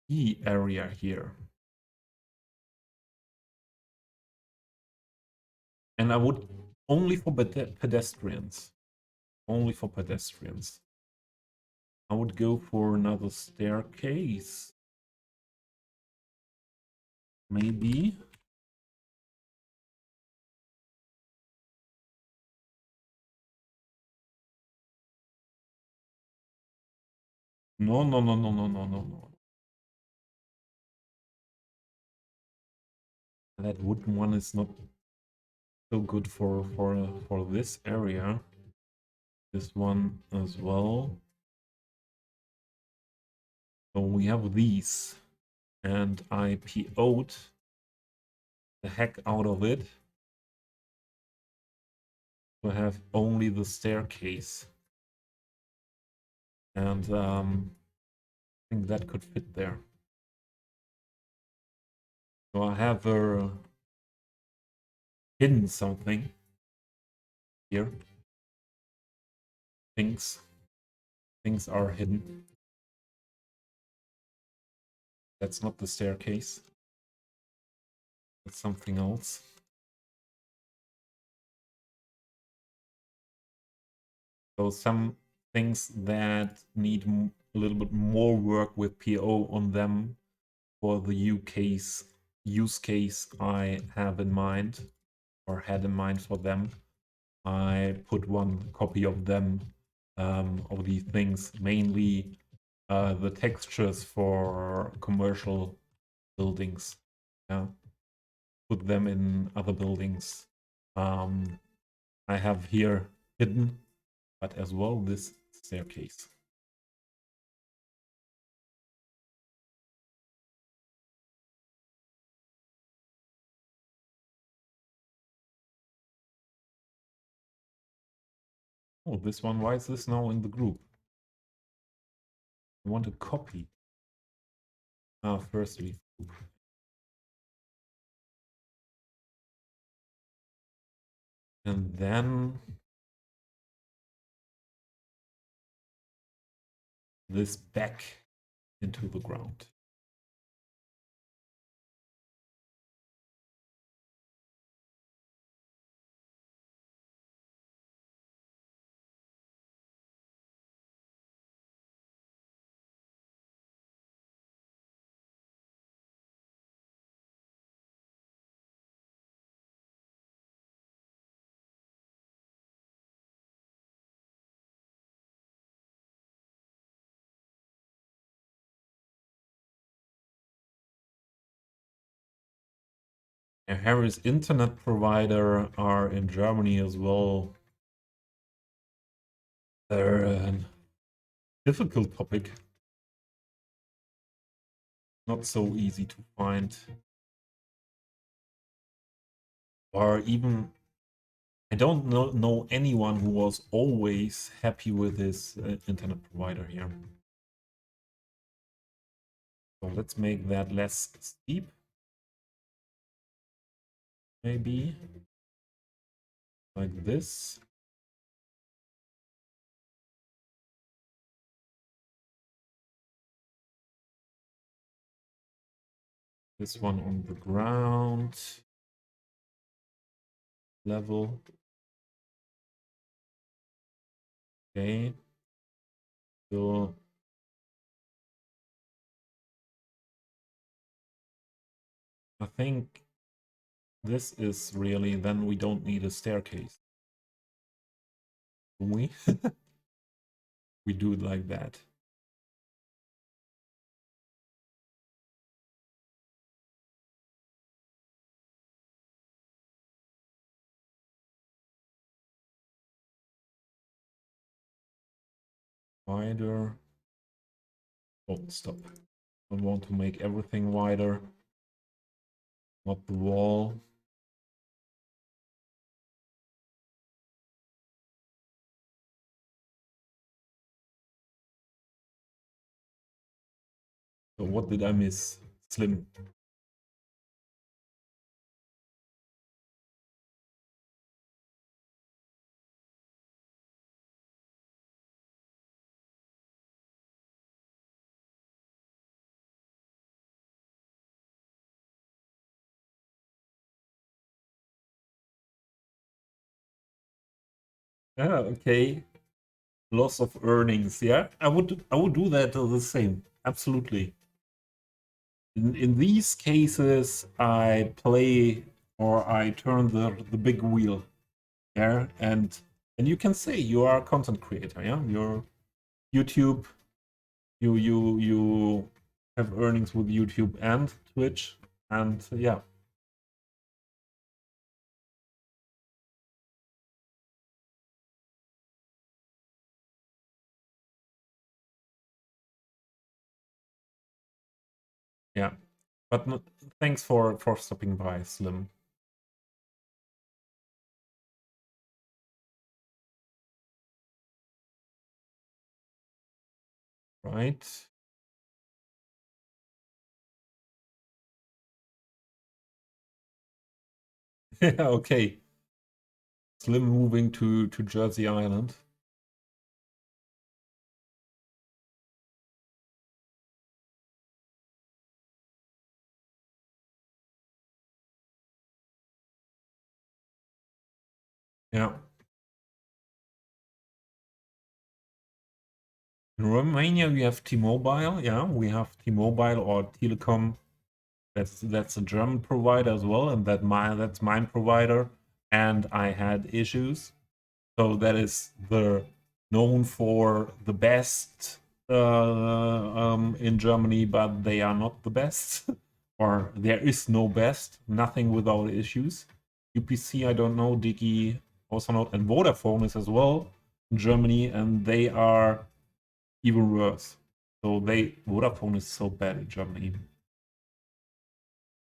Speaker 1: key area here, and I would only for pedestrians, only for pedestrians, I would go for another staircase. Maybe. No. That wooden one is not so good for this area. This one as well. So we have these, and I PO'd the heck out of it to have only the staircase, and I think that could fit there. So I have hidden something here. Things are hidden. That's not the staircase. That's something else. So some things that need a little bit more work with PO on them for the use case I have in mind or had in mind for them. I put one copy of them, of these things, mainly the textures for commercial buildings. Yeah. Put them in other buildings. I have here hidden, but as well this staircase. Oh, this one, why is this now in the group? I want a copy. Firstly. And then this back into the ground. Harry's internet provider are in Germany as well. They're a difficult topic. Not so easy to find. Or even, I don't know anyone who was always happy with his internet provider here. So let's make that less steep. Maybe like this. This one on the ground level. Okay. So I think this is really, then we don't need a staircase. Do we? We do it like that. Wider. Oh, stop. I want to make everything wider. Not the wall. So what did I miss? Slim. Yeah, okay. Loss of earnings. Yeah, I would do that the same. Absolutely. In these cases, I play or I turn the big wheel. Yeah, and you can say you are a content creator. Yeah, you're YouTube. You have earnings with YouTube and Twitch, and yeah. Yeah, but no, thanks for stopping by, Slim. Right. Yeah, okay. Slim moving to Jersey Island. Yeah. In Romania, we have T-Mobile. Yeah, we have T-Mobile or Telekom. That's a German provider as well, and that's mine provider. And I had issues. So that is the known for the best in Germany, but they are not the best, or there is no best. Nothing without issues. UPC, I don't know. Digi also not, and Vodafone is as well in Germany, and they are even worse. So Vodafone is so bad in Germany.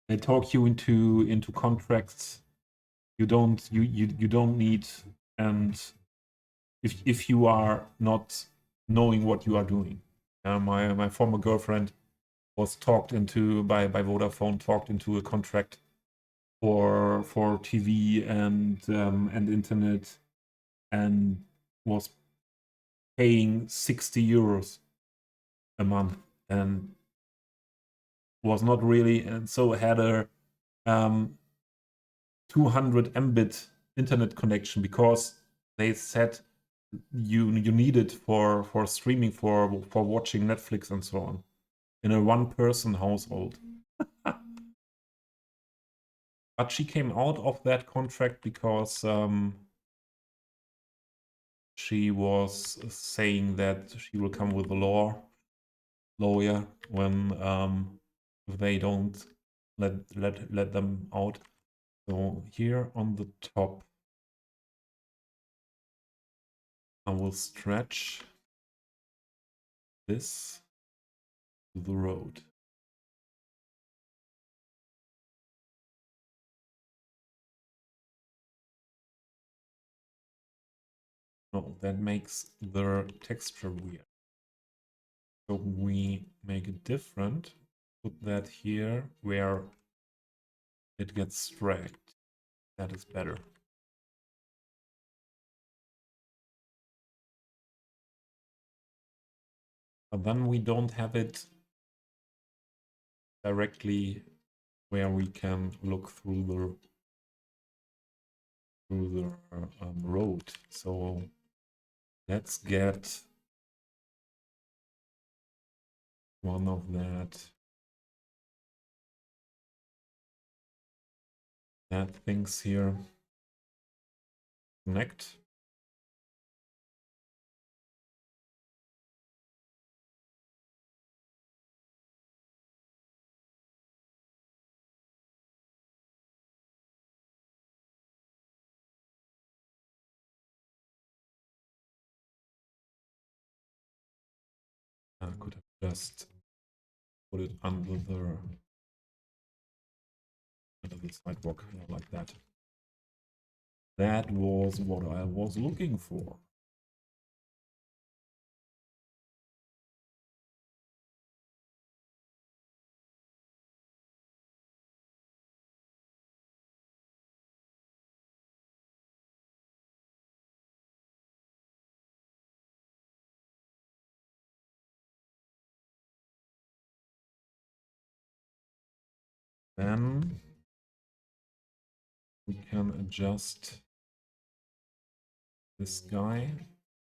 Speaker 1: They talk you into contracts you don't need, and if you are not knowing what you are doing. My former girlfriend was talked into by Vodafone, talked into a contract for TV and internet, and was paying 60 euros a month, and was not really, and so had a 200 Mbit internet connection because they said you need it for streaming, for watching Netflix and so on, in a one-person household. But she came out of that contract because she was saying that she will come with a lawyer when if they don't let them out. So here on the top, I will stretch this to the road. No, that makes the texture weird. So we make it different. Put that here where it gets dragged. That is better. But then we don't have it directly where we can look through the road. So let's get one of that things here. Connect. I could have just put it under the sidewalk, like that. That was what I was looking for. Then we can adjust this guy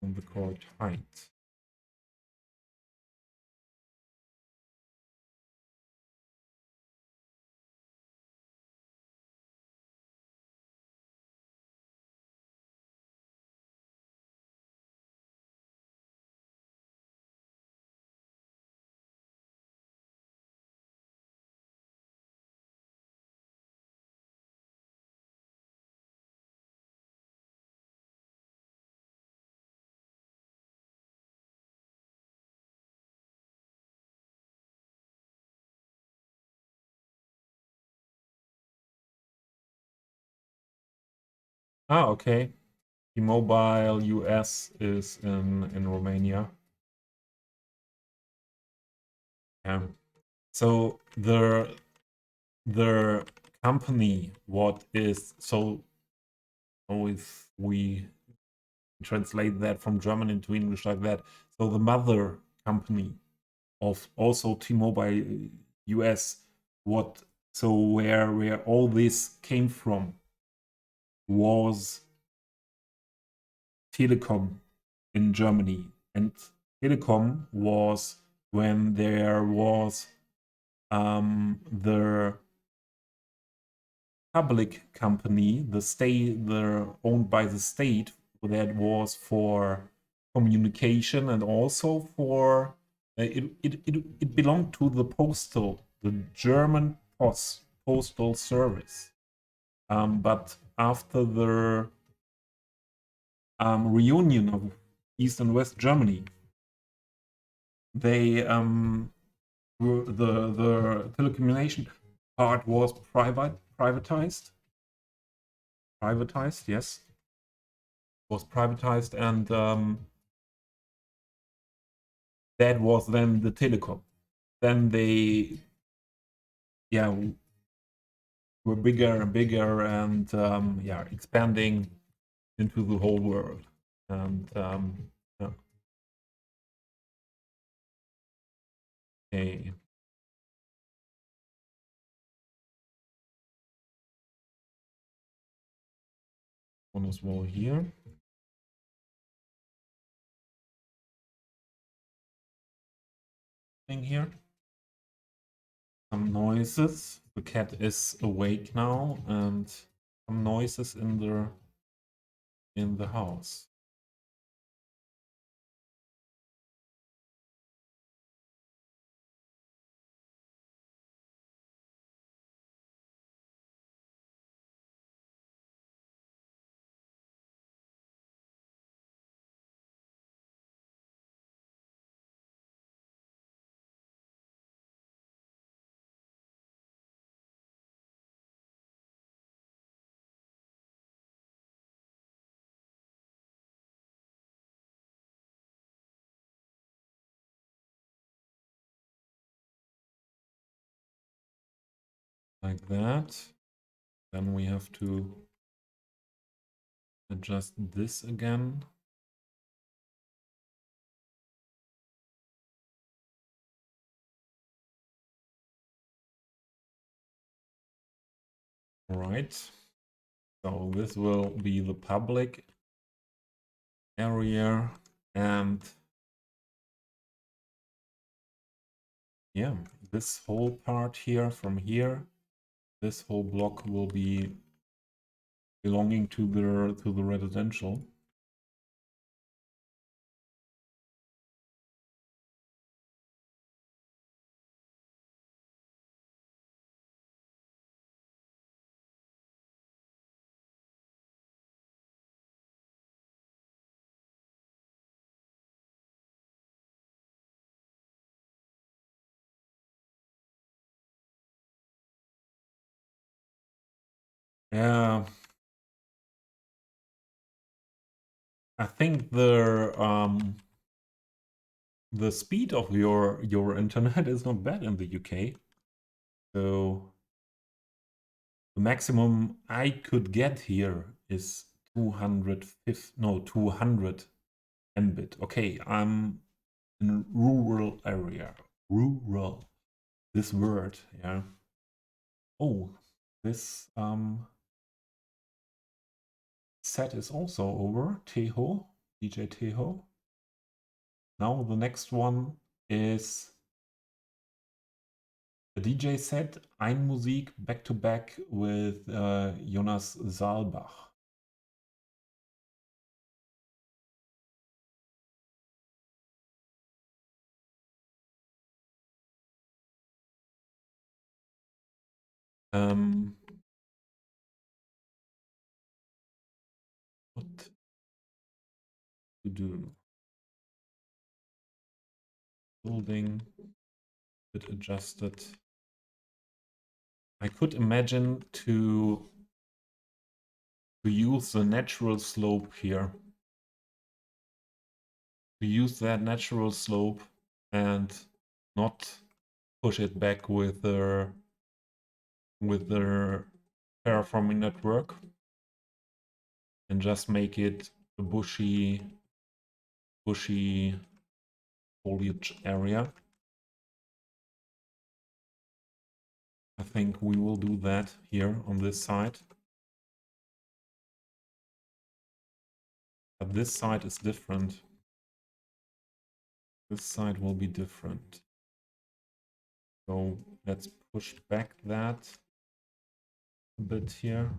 Speaker 1: on the correct height. Ah, okay. T-Mobile US is in Romania. So the company, what is, so if we translate that from German into English like that, so the mother company of also T-Mobile US, what, so where all this came from was Telekom in Germany, and Telekom was when there was the public company, they're owned by the state, that was for communication and also for it belonged to the German postal service. But after the reunion of East and West Germany, they the telecommunication part was privatized. Privatized, yes, was privatized, and that was then the telecom. Then they, yeah, were bigger and bigger, and yeah, expanding into the whole world. And yeah. Okay. One as well here. Thing here. Some noises. The cat is awake now, and some noises in the house. like that. Then we have to adjust this again. All right. So this will be the public area, and yeah, this whole part here from here, this whole block will be belonging to the residential. Yeah, I think the speed of your internet is not bad in the UK. So the maximum I could get here is 200 Mbit. Okay, I'm in a rural area. Rural. This word, yeah. Oh, this set is also over. Teho, DJ Teho. Now the next one is a DJ set, Ein Musik, back to back with Jonas Saalbach. What to do? Building, bit adjusted. I could imagine to use the natural slope here. To use that natural slope and not push it back with the terraforming network, and just make it a bushy foliage area. I think we will do that here on this side. But this side is different. This side will be different. So let's push back that a bit here.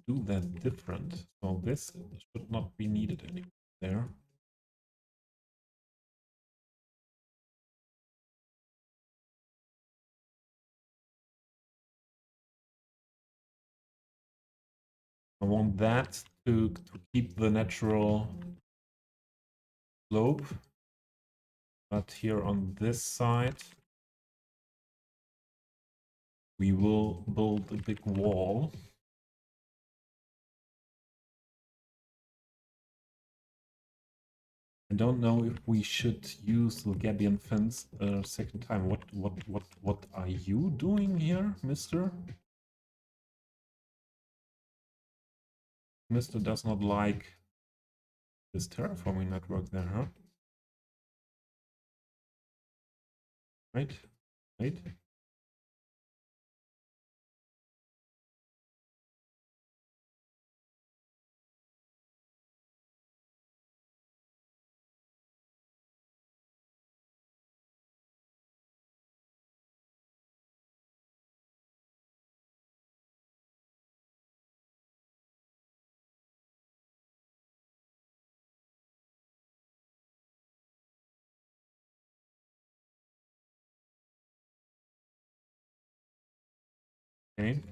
Speaker 1: Do that different. So this should not be needed anymore there. I want that to keep the natural slope. But here on this side, we will build a big wall. I don't know if we should use the Gabion fence a second time. What are you doing here, mister? Mister does not like this terraforming network there, huh? Right? Right? Okay.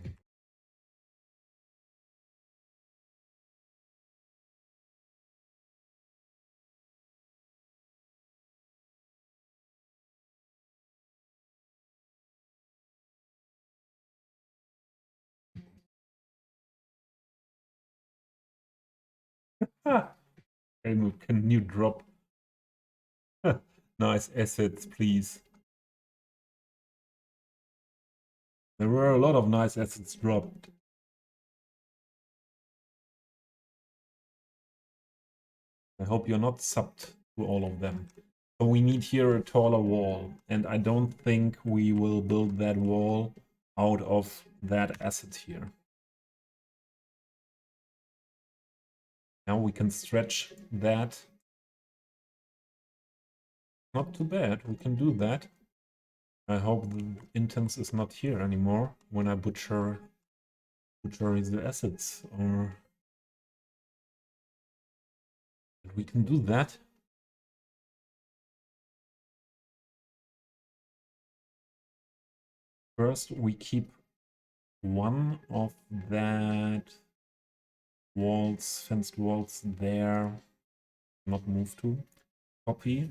Speaker 1: Helmut, can you drop nice assets, please? There were a lot of nice assets dropped. I hope you're not subbed to all of them. So we need here a taller wall, and I don't think we will build that wall out of that asset here. Now we can stretch that. Not too bad, we can do that. I hope the intense is not here anymore when I butcher the assets, or we can do that. First, we keep one of that walls, fenced walls there, not move to. Copy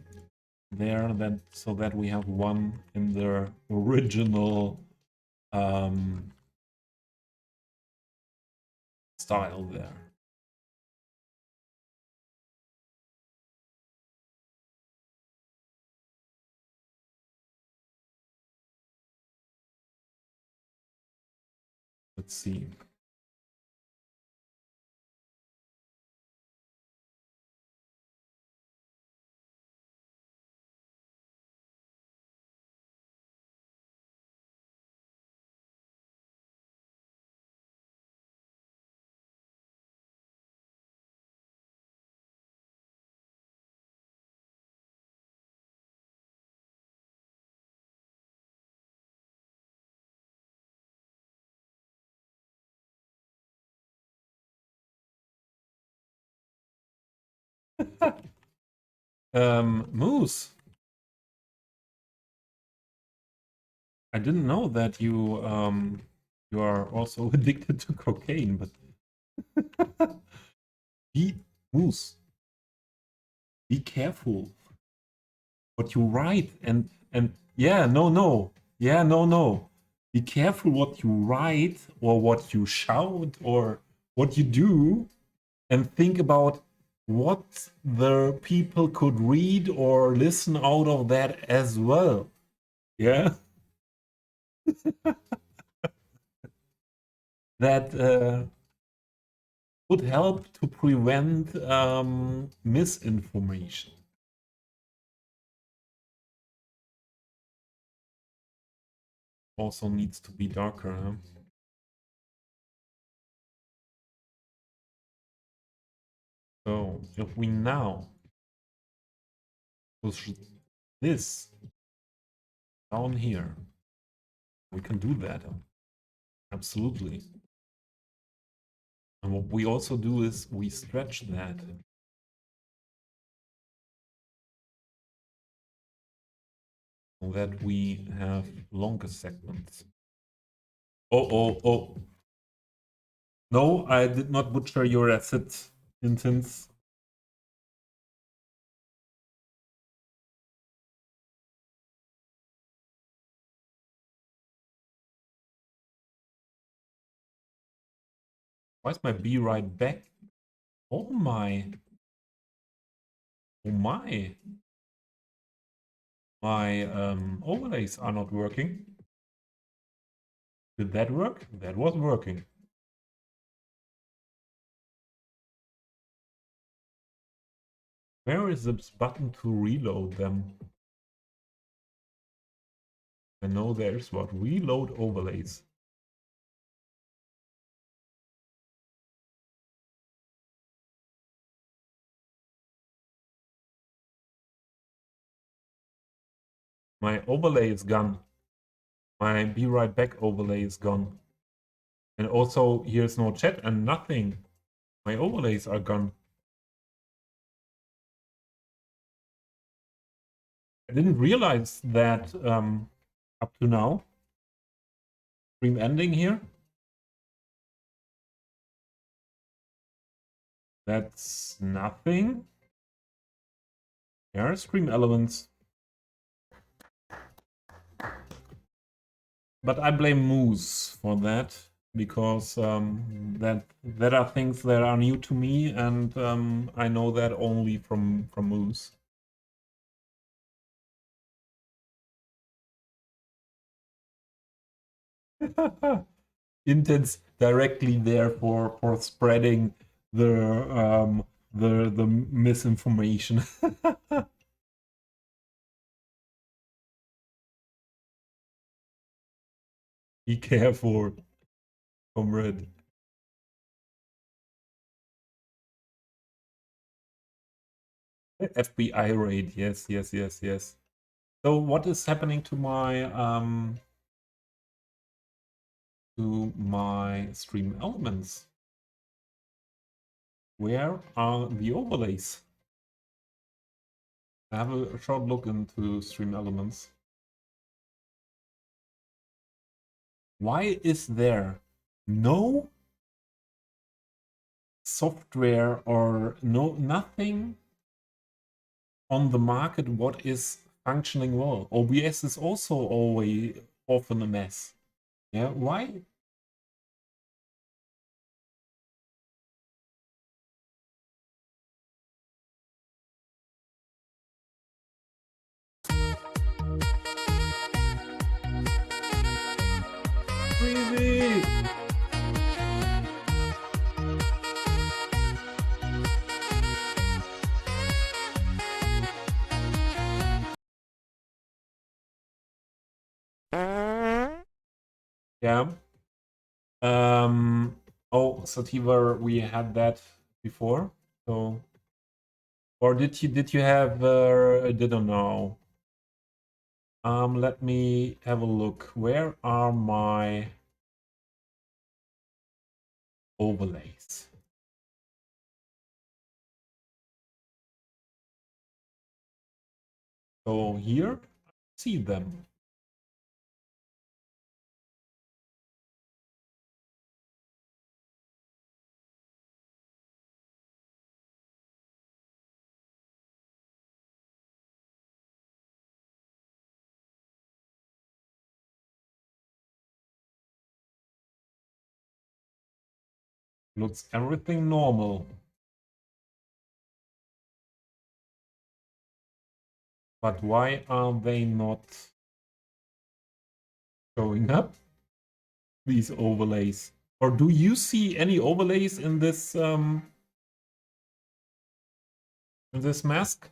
Speaker 1: there, then so that we have one in the original style there. Let's see. Moose. I didn't know that you are also addicted to cocaine, but Moose, be careful what you write, and yeah, no. Be careful what you write or what you shout or what you do, and think about what the people could read or listen out of that as well. Yeah. That would help to prevent misinformation. Also needs to be darker, huh? So if we now push this down here, we can do that. Absolutely. And what we also do is we stretch that. So that we have longer segments. Oh. No, I did not butcher your asset instance. Why is my B right back? Oh my. Oh my. My overlays are not working. Did that work? That was working. Where is this button to reload them? I know there's what. Reload overlays. My overlay is gone. My be right back overlay is gone. And also here's no chat and nothing. My overlays are gone. I didn't realize that up to now. Stream ending here. That's nothing. There are stream elements. But I blame Moose for that. because that are things that are new to me, and I know that only from Moose. Intents directly there for spreading the misinformation. Be careful, comrade. FBI raid, yes, yes, yes, yes. So what is happening to my stream elements? Where are the overlays? I have a short look into stream elements. Why is there no software or nothing on the market what is functioning well? OBS is also always often a mess. Yeah, why? Crazy! Yeah. Oh, Sativa, we had that before. So, or did you have? I didn't know. Let me have a look. Where are my overlays? So here, see them. Looks everything normal. But why are they not showing up? These overlays. Or do you see any overlays in this mask?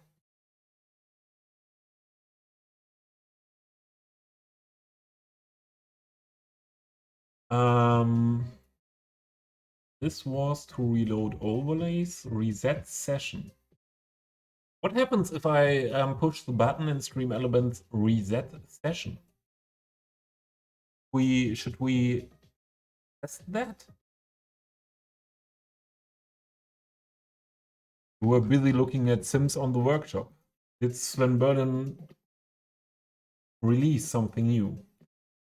Speaker 1: This was to reload overlays, reset session. What happens if I push the button in Stream Elements reset session? Should we test that? We're busy looking at Sims on the workshop. Did Sven Berlin release something new?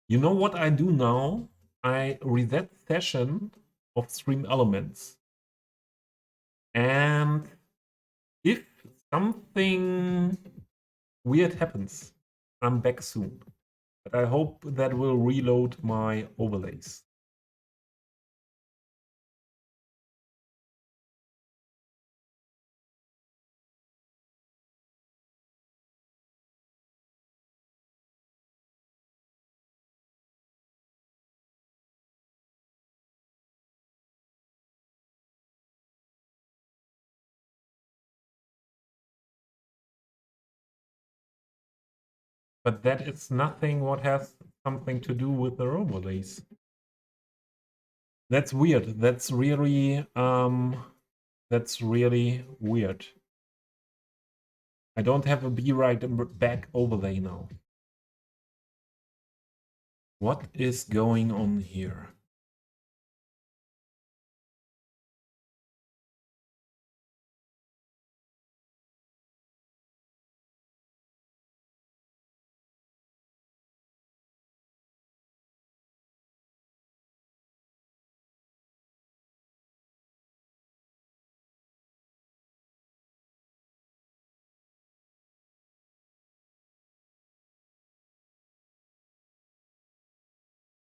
Speaker 1: You know what I do now? I reset session of Stream Elements. And if something weird happens, I'm back soon. But I hope that will reload my overlays. But that is nothing what has something to do with the overlays. That's weird. That's really weird. I don't have a be right back overlay now. What is going on here?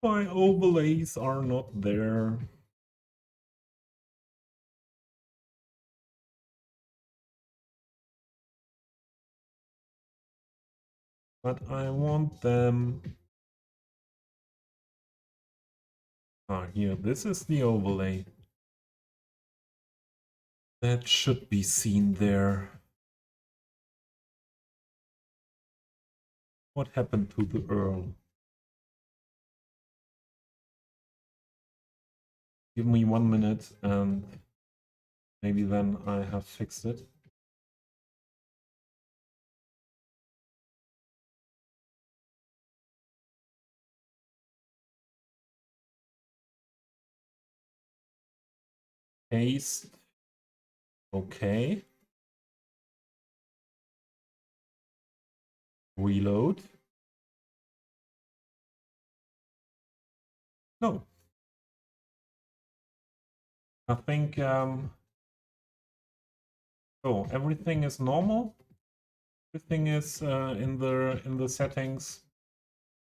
Speaker 1: My overlays are not there. But I want them. Here, this is the overlay. That should be seen there. What happened to the Earl? Give me 1 minute and maybe then I have fixed it. Paste. Okay. Reload. No. I think oh, everything is normal. Everything is in the settings,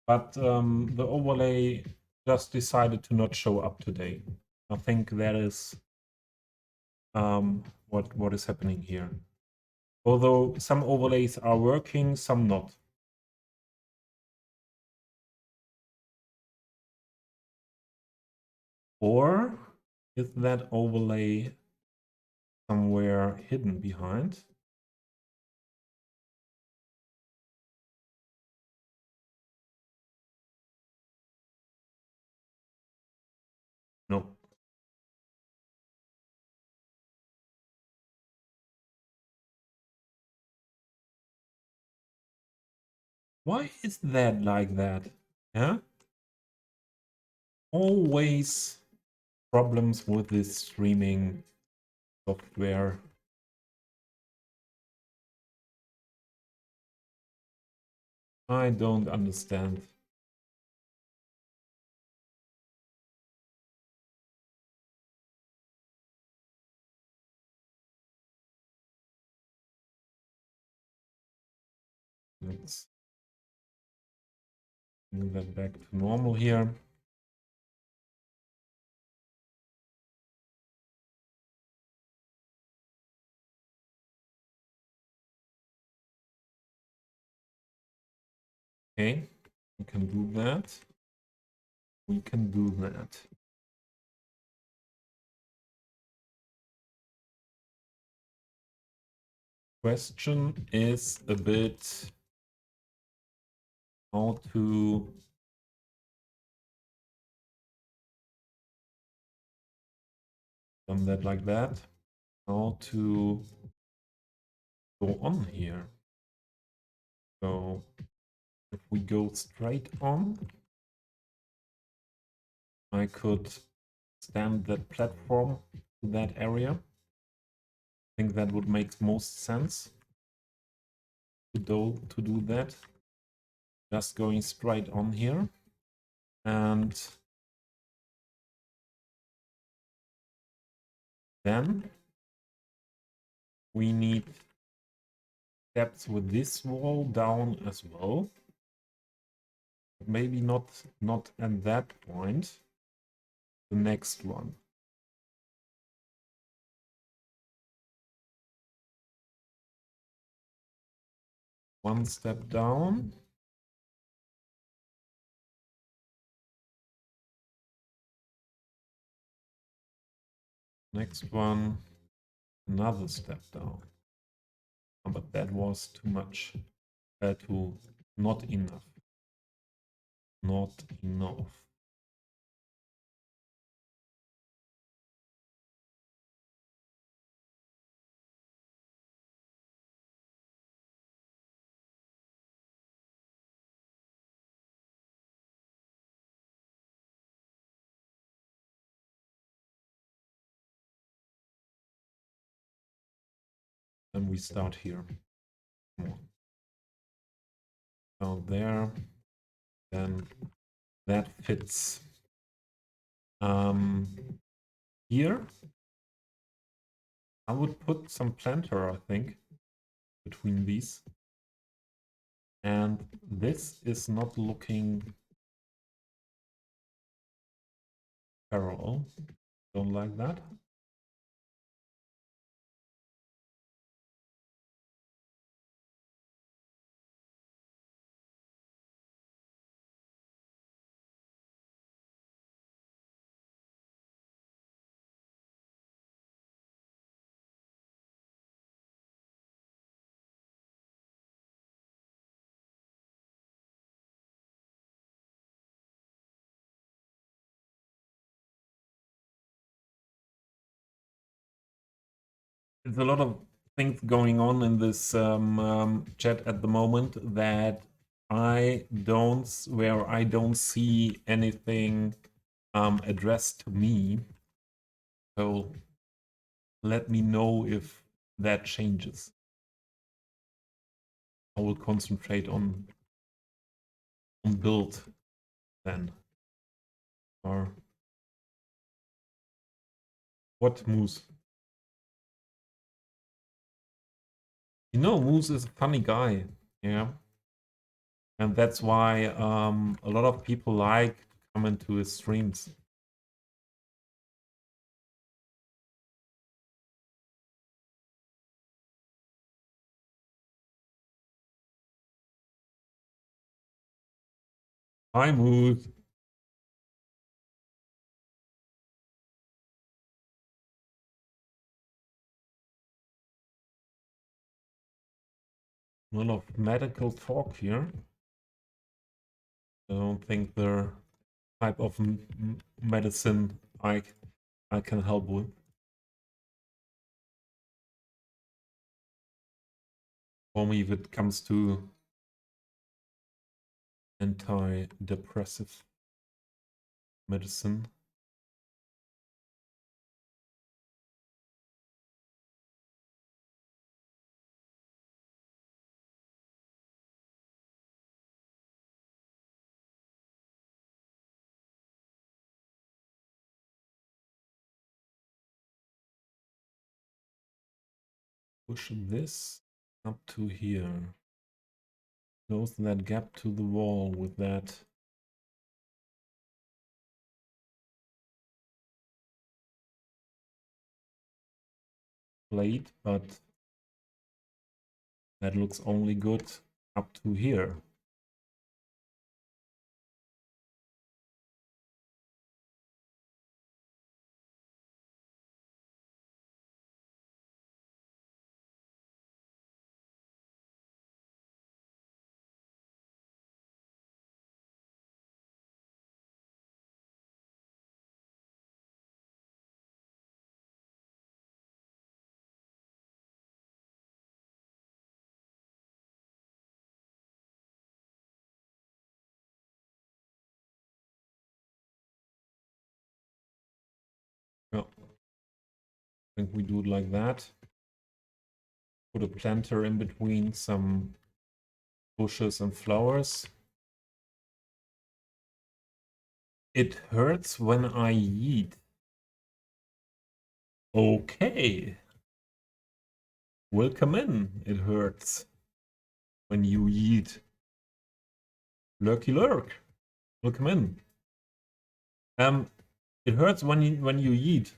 Speaker 1: but the overlay just decided to not show up today. I think that is what is happening here. Although some overlays are working, some not. Or is that overlay somewhere hidden behind? No. Why is that like that? Yeah? Always problems with this streaming software. I don't understand. Let's move that back to normal here. Okay, we can do that. We can do that. Question is a bit how to done that like that. How to go on here. So if we go straight on, I could stand that platform to that area. I think that would make most sense to do that. Just going straight on here. And then we need steps with this wall down as well. Maybe not at that point. The next one. One step down. Next one, another step down. But that was too much. Too not enough. Not enough. Then we start here. Come on. Down there. Then that fits. Here, I would put some planter, I think, between these. And this is not looking parallel. Don't like that. There's a lot of things going on in this chat at the moment that where I don't see anything addressed to me. So let me know if that changes. I will concentrate on build then. Or what, Moose? You know, Moose is a funny guy, yeah. And that's why a lot of people like to come into his streams. Hi, Moose. A lot of medical talk here. I don't think the type of medicine I can help with. For me, if it comes to antidepressive medicine. Push this up to here. Close that gap to the wall with that plate, but that looks only good up to here. Yeah. I think we do it like that. Put a planter in between some bushes and flowers. It hurts when I eat. Okay. Welcome in. It hurts when you eat. Lurky lurk. Welcome in. It hurts when you eat.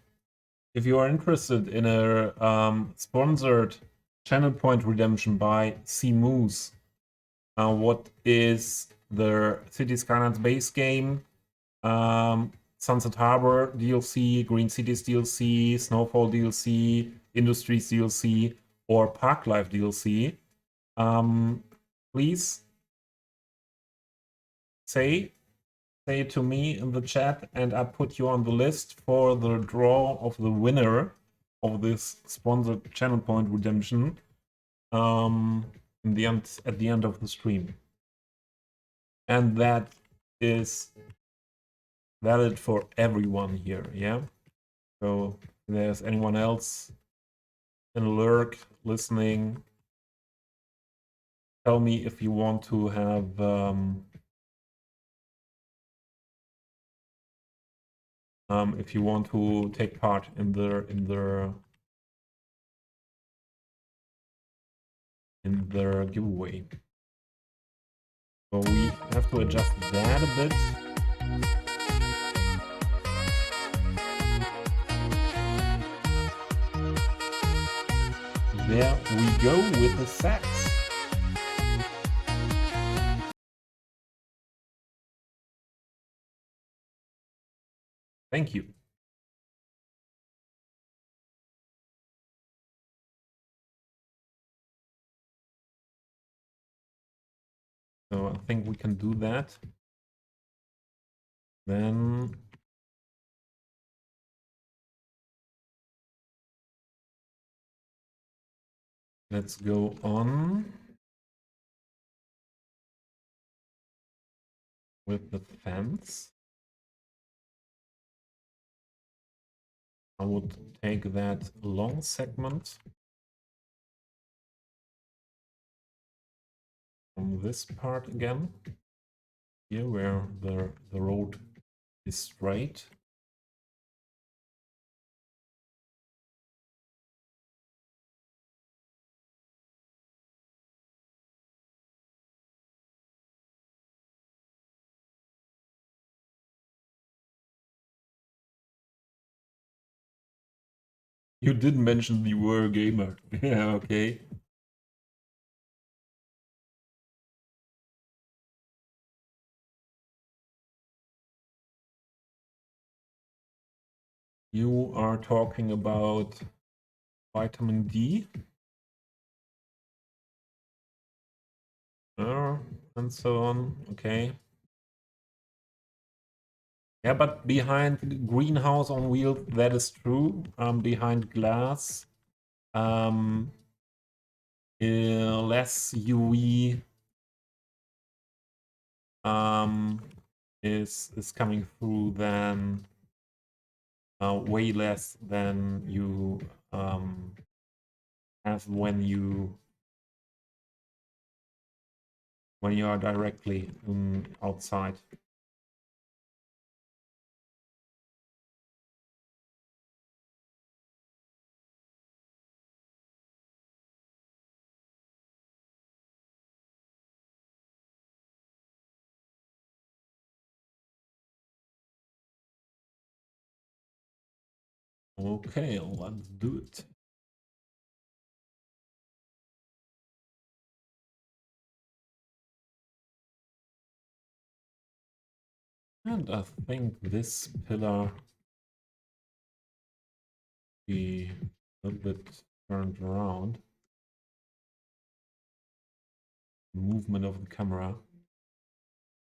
Speaker 1: If you are interested in a sponsored channel point redemption by C Moose, what is the Cities Skylines base game, Sunset Harbor DLC, Green Cities DLC, Snowfall DLC, Industries DLC, or Park Life DLC, please say it to me in the chat, and I put you on the list for the draw of the winner of this sponsored channel point redemption at the end of the stream. And that is valid for everyone here, yeah? So if there's anyone else in lurk listening, tell me if you want to have if you want to take part in the giveaway. So we have to adjust that a bit. there we go with the sax. Thank you. So I think we can do that. Then let's go on with the fence. I would take that long segment from this part again, here where the road is straight. You did mention you were a gamer. Yeah, okay. You are talking about vitamin D. And so on. Okay. Yeah, but behind greenhouse on wheels, that is true. Behind glass, less UV is coming through than way less than you have when you are directly outside. Okay, let's do it. And I think this pillar be a little bit turned around. Movement of the camera.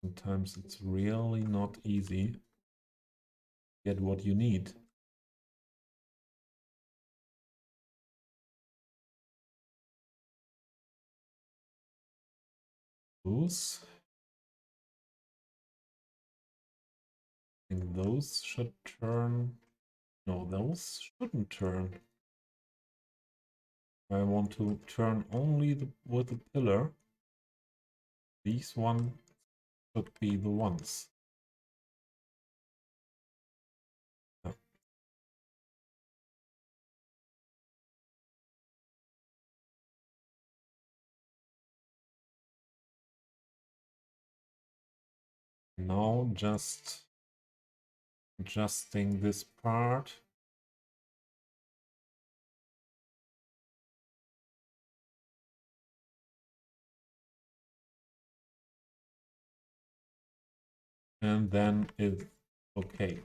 Speaker 1: Sometimes it's really not easy to get what you need. Those. I think those should turn. No, those shouldn't turn. I want to turn only with the pillar. These one should be the ones. Yeah. Now just adjusting this part. And then it's okay.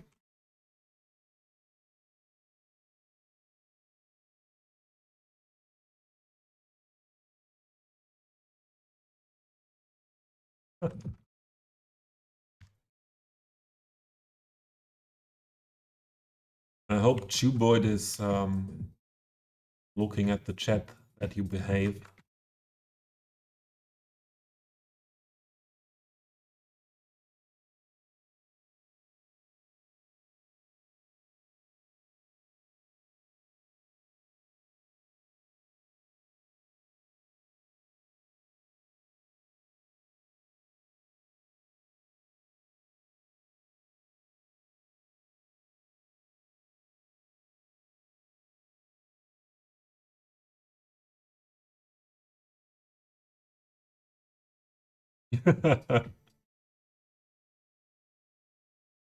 Speaker 1: I hope Chewboyd is looking at the chat that you behave.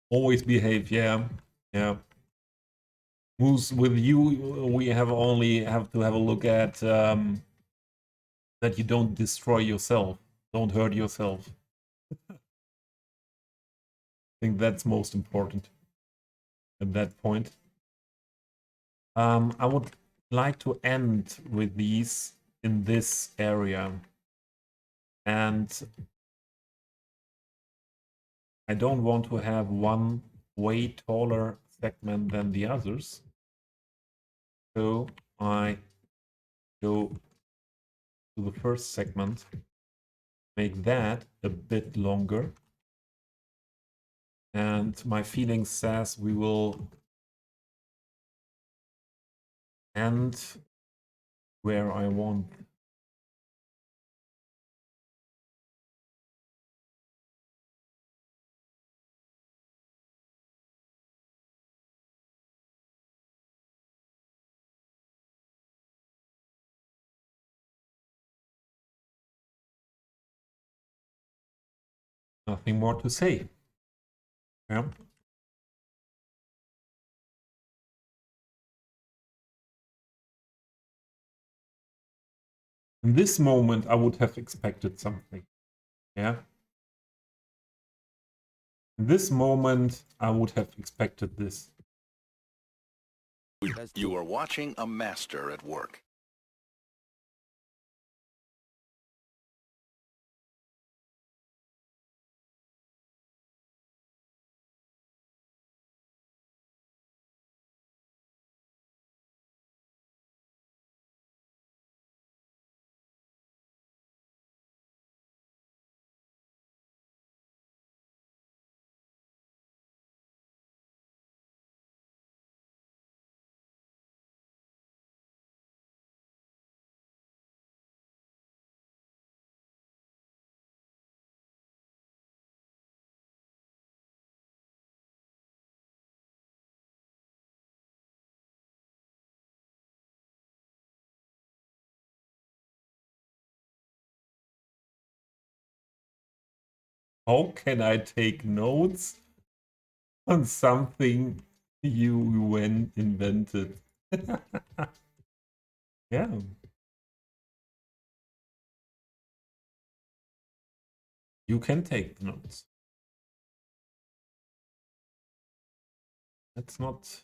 Speaker 1: Always behave, yeah. Yeah. Moose, with you, we only have to have a look at that you don't destroy yourself, don't hurt yourself. I think that's most important at that point. I would like to end with these in this area. And I don't want to have one way taller segment than the others. So I go to the first segment, make that a bit longer. And my feeling says we will end where I want. Nothing more to say. Yeah. In this moment, I would have expected something. Yeah. In this moment, I would have expected this.
Speaker 2: You are watching a master at work.
Speaker 1: How can I take notes on something you invented? Yeah. You can take the notes. That's not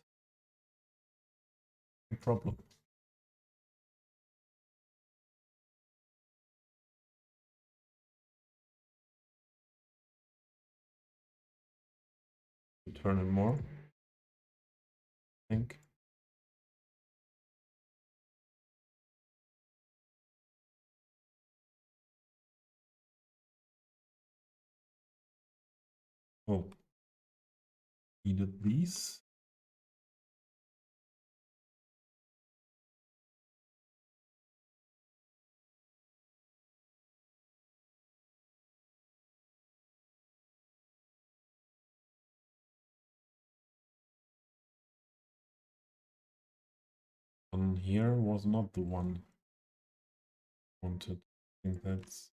Speaker 1: a problem. Turn it more. I think. Oh. Needed these. One here was not the one I wanted. I think that's,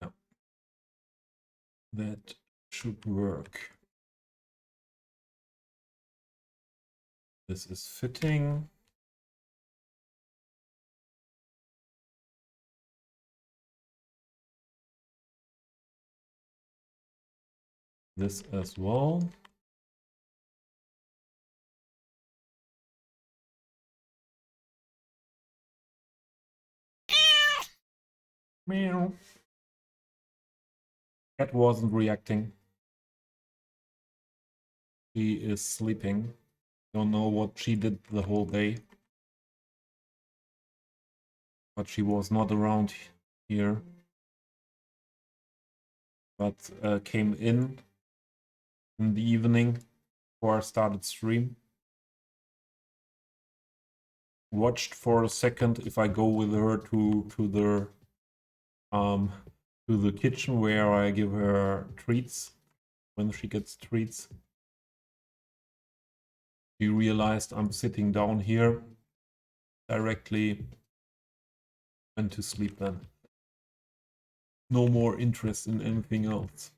Speaker 1: yeah, that should work. This is fitting. This as well. Meow. Cat wasn't reacting. She is sleeping. Don't know what she did the whole day. But she was not around here. But came in the evening before I started stream. Watched for a second if I go with her to the kitchen where I give her treats when she gets treats. She realized I'm sitting down here directly, went to sleep then. No more interest in anything else.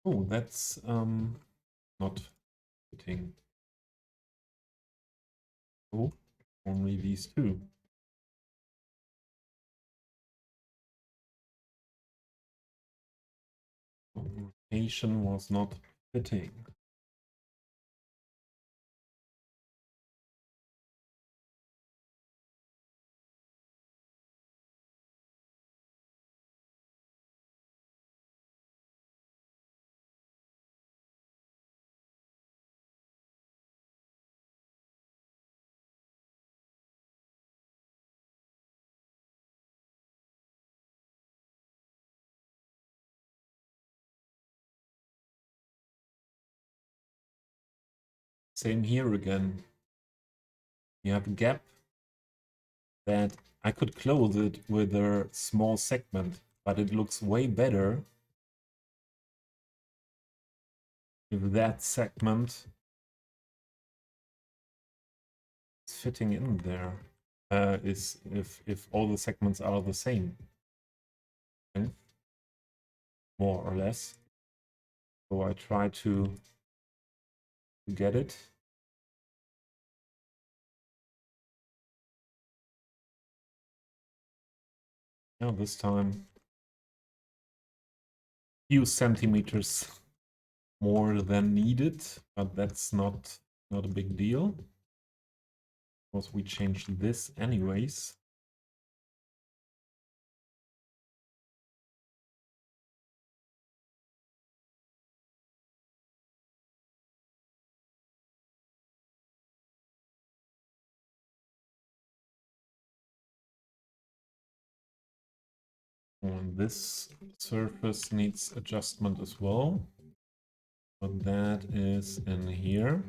Speaker 1: Oh, that's not fitting. Oh, only these two. Rotation was not fitting. Same here again. You have a gap that I could close it with a small segment, but it looks way better if that segment is fitting in there. Is if all the segments are the same, okay? More or less. So I try to get it. Now this time, few centimeters more than needed, but that's not a big deal because we changed this anyways. And this surface needs adjustment as well, but that is in here.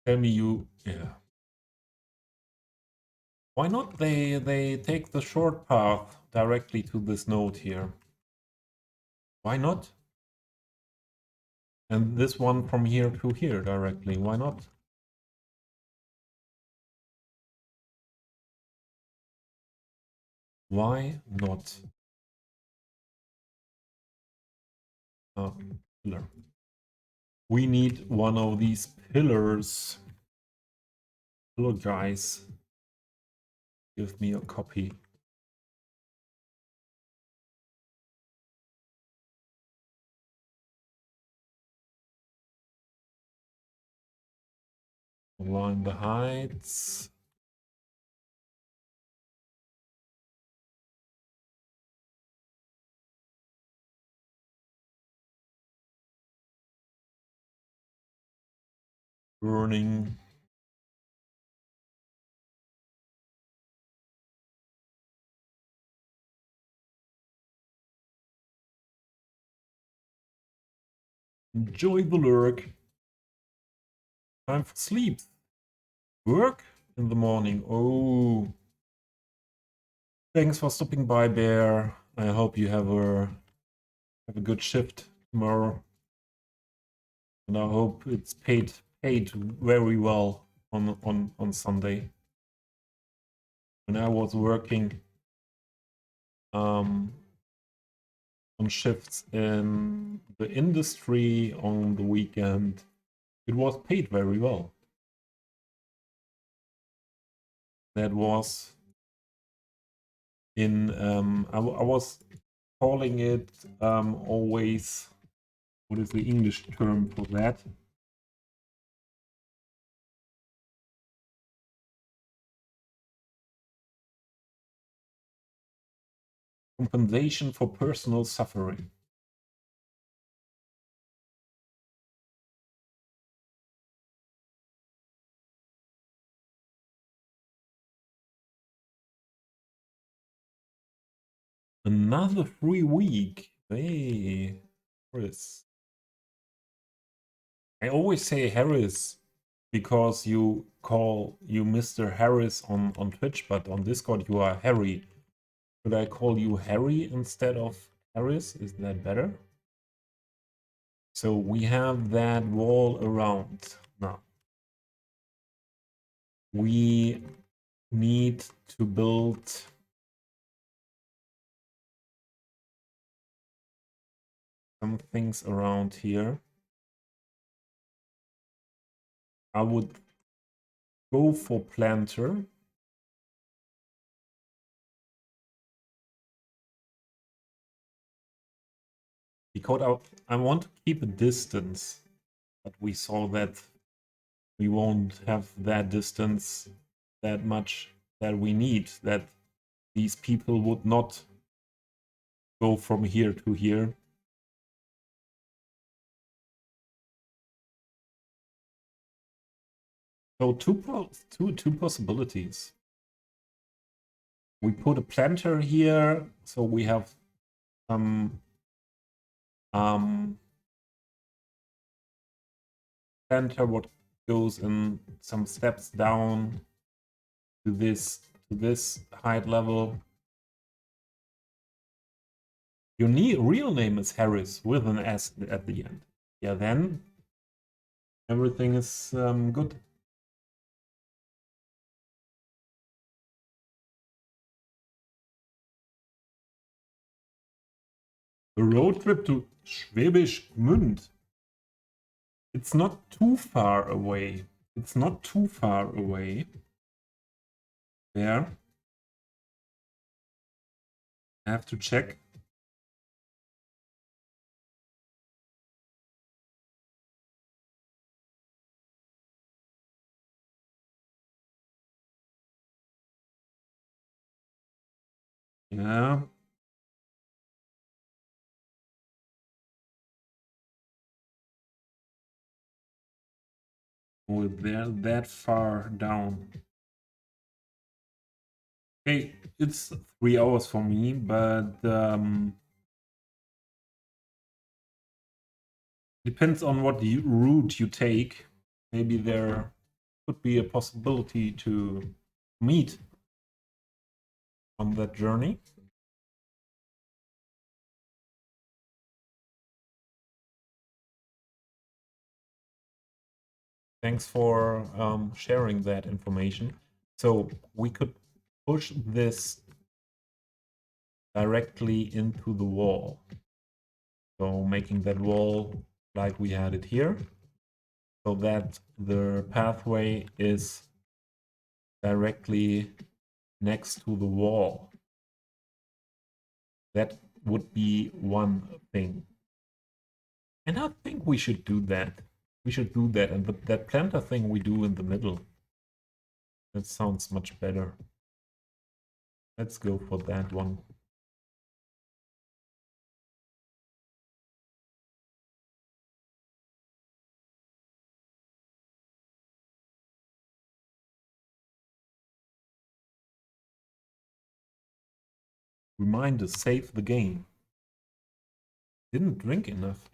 Speaker 1: Tell me you, yeah. Why not they take the short path directly to this node here? Why not? And this one from here to here directly, why not? Why not? Pillar. We need one of these pillars. Hello guys. Give me a copy. Align the heights. Burning. Enjoy the lurk. Time for sleep. Work in the morning. Oh. Thanks for stopping by, Bear. I hope you have a good shift tomorrow. And I hope it's paid very well on Sunday. When I was working on shifts in the industry on the weekend, it was paid very well. That was in I was calling it always, what is the English term for that? Compensation for personal suffering. Another free week. Hey, Harris. I always say Harris because you call you Mr. Harris on Twitch, but on Discord you are Harry. Should I call you Harry instead of Harris? Is that better? So we have that wall around now. we need to build some things around here. I would go for planter. Because I want to keep a distance, but we saw that we won't have that distance that much that we need, that these people would not go from here to here. So two possibilities. We put a planter here, so we have some planter what goes in some steps down to this height level. Your real name is Harris with an S at the end. Yeah, then everything is good. A road trip to Schwäbisch Gmünd. It's not too far away. It's not too far away. There. I have to check. Yeah. Oh, they're that far down. Okay, it's 3 hours for me, but depends on what route you take. Maybe there could be a possibility to meet on that journey. Thanks for sharing that information. So we could push this directly into the wall. So making that wall like we had it here, so that the pathway is directly next to the wall. That would be one thing. And I think we should do that. We should do that. And that planter thing we do in the middle. That sounds much better. Let's go for that one. Reminder, save the game. Didn't drink enough.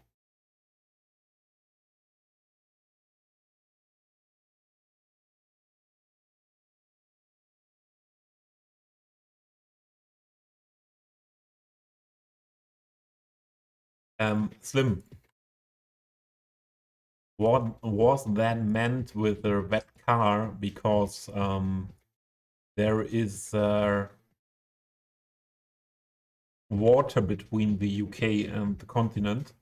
Speaker 1: Slim, what was that meant with the wet car? Because there is water between the UK and the continent.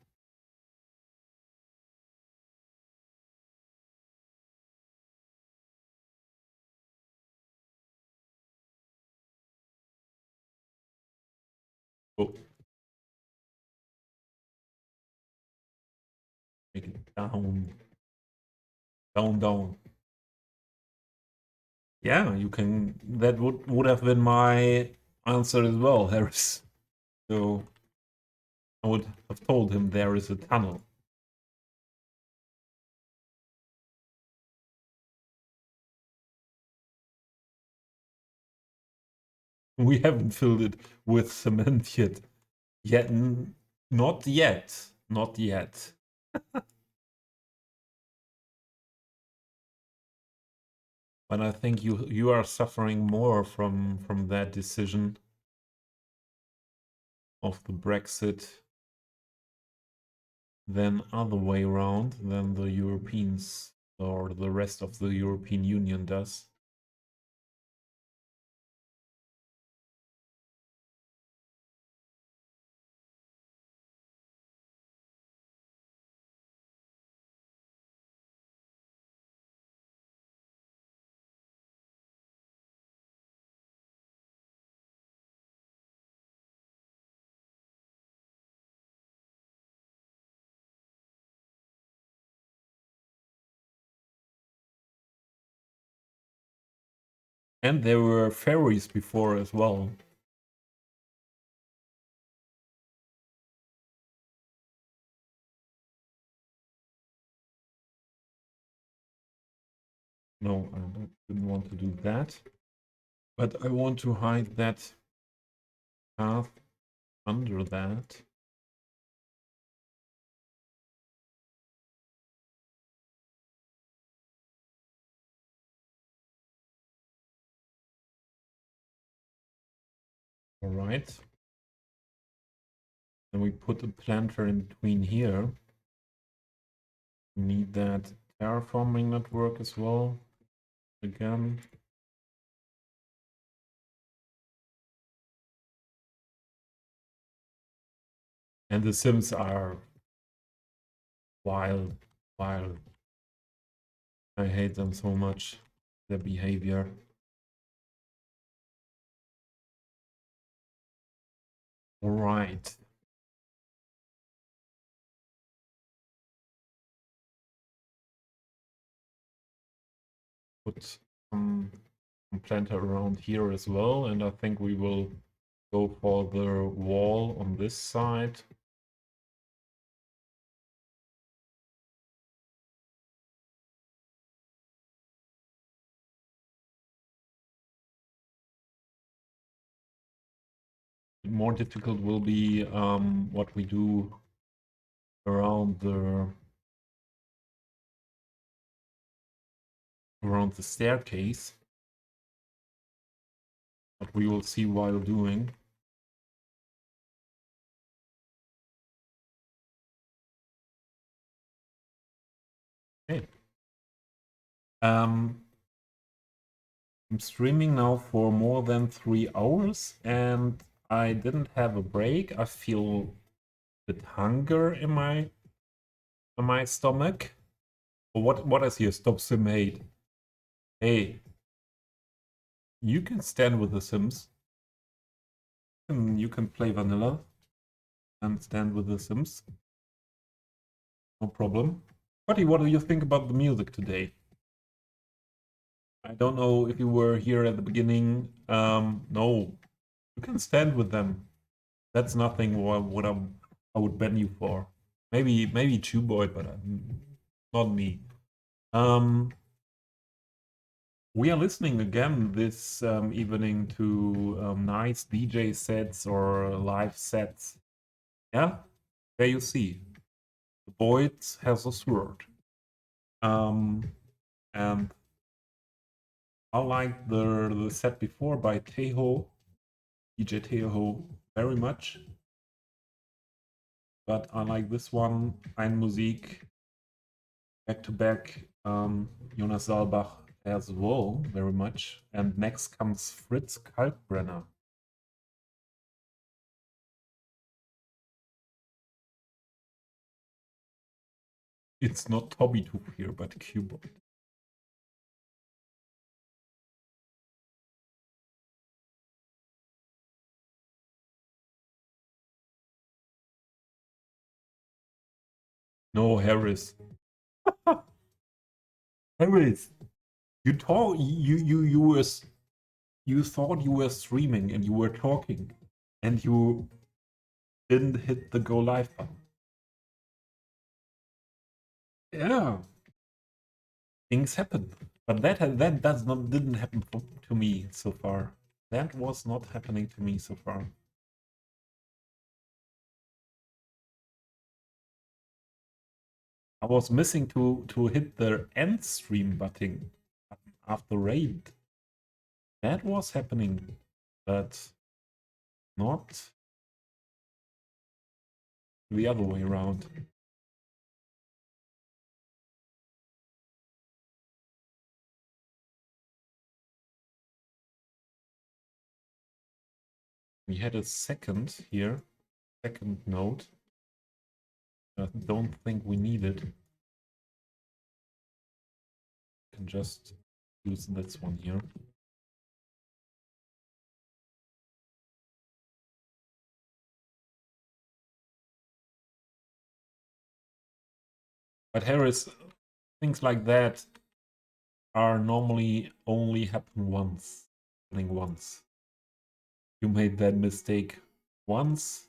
Speaker 1: Oh. Make it down. Down. Yeah, you can. That would have been my answer as well, Harris. So I would have told him there is a tunnel. We haven't filled it with cement yet. Not yet. Not yet. But I think you are suffering more from that decision of the Brexit than other way around, than the Europeans or the rest of the European Union does. And there were ferries before as well. No, didn't want to do that. But I want to hide that path under that. All right. Then we put a planter in between here. We need that terraforming network as well. Again. And the Sims are wild. I hate them so much, their behavior. All right. Put some planter around here as well, and I think we will go for the wall on this side. More difficult will be what we do around the staircase, but we will see while doing. Okay. I'm streaming now for more than 3 hours, and I didn't have a break. I feel a bit hunger in my stomach. What is here? Stop Sim 8. Hey, you can stand with the Sims. You can play vanilla and stand with the Sims. No problem. Buddy, what do you think about the music today? I don't know if you were here at the beginning. No, you can stand with them. That's nothing what I would ban you for. Maybe Chew Boy, but not me. We are listening again this evening to nice DJ sets or live sets. Yeah, there you see. The Void has a sword. And I like the set before by Teho, DJ Teho, very much. But I like this one, Ein Musik, back to back, Jonas Saalbach as well, very much. And next comes Fritz Kalkbrenner. It's not Toby Tooth here, but Cuboid. No, Harris. Harris, you talk. You thought you were streaming and you were talking, and you didn't hit the go live button. Yeah, things happen, but that didn't happen to me so far. That was not happening to me so far. I was missing to hit the end stream button after raid. That was happening, but not the other way around. We had a second here, second node. I don't think we need it. Can just use this one here. But Harris, things like that are normally only happen once. happening once. You made that mistake once,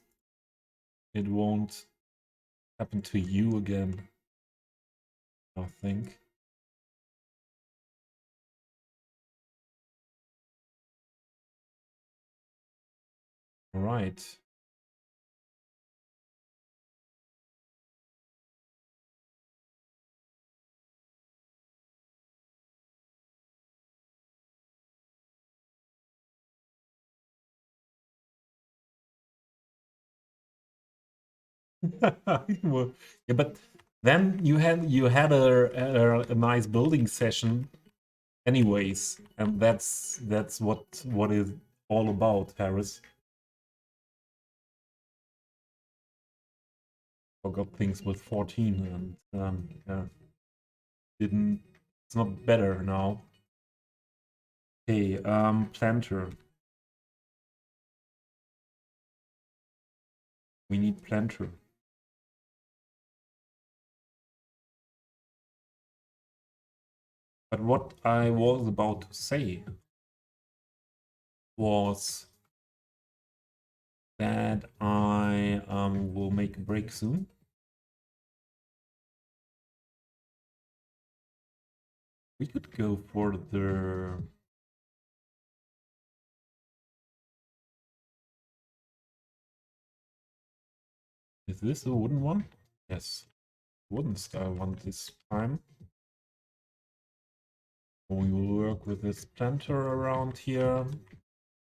Speaker 1: it won't happen to you again, I think. All right. Well, yeah, but then you had a nice building session anyways, and that's what is all about, Harris. Forgot things with 14 and yeah, didn't it's not better now. Okay, planter. We need planter. But what I was about to say was that I will make a break soon. We could go for the Is this a wooden one? Yes, wooden style one this time. We will work with this planter around here.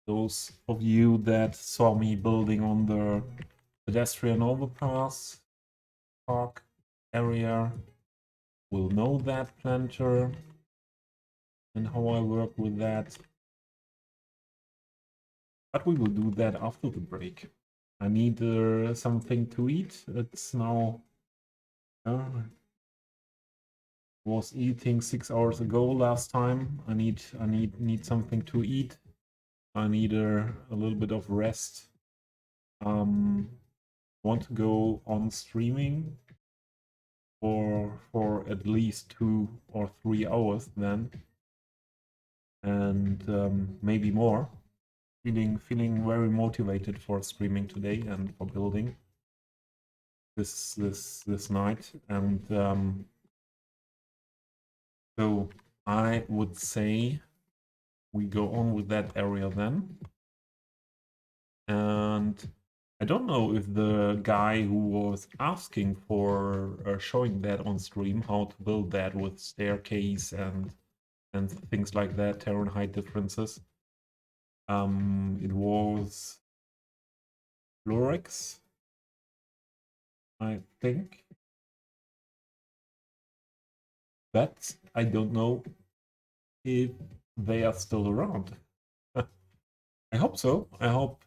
Speaker 1: Those of you that saw me building on the pedestrian overpass park area will know that planter and how I work with that. But we will do that after the break. I need something to eat. It's now was eating 6 hours ago last time. I need something to eat. I need a little bit of rest. Want to go on streaming for at least 2 or 3 hours then, and maybe more. Feeling very motivated for streaming today and for building this night, and so I would say we go on with that area then. And I don't know if the guy who was asking for showing that on stream, how to build that with staircase and things like that, terrain height differences. It was Lorix, I think. But I don't know if they are still around. I hope so. I hope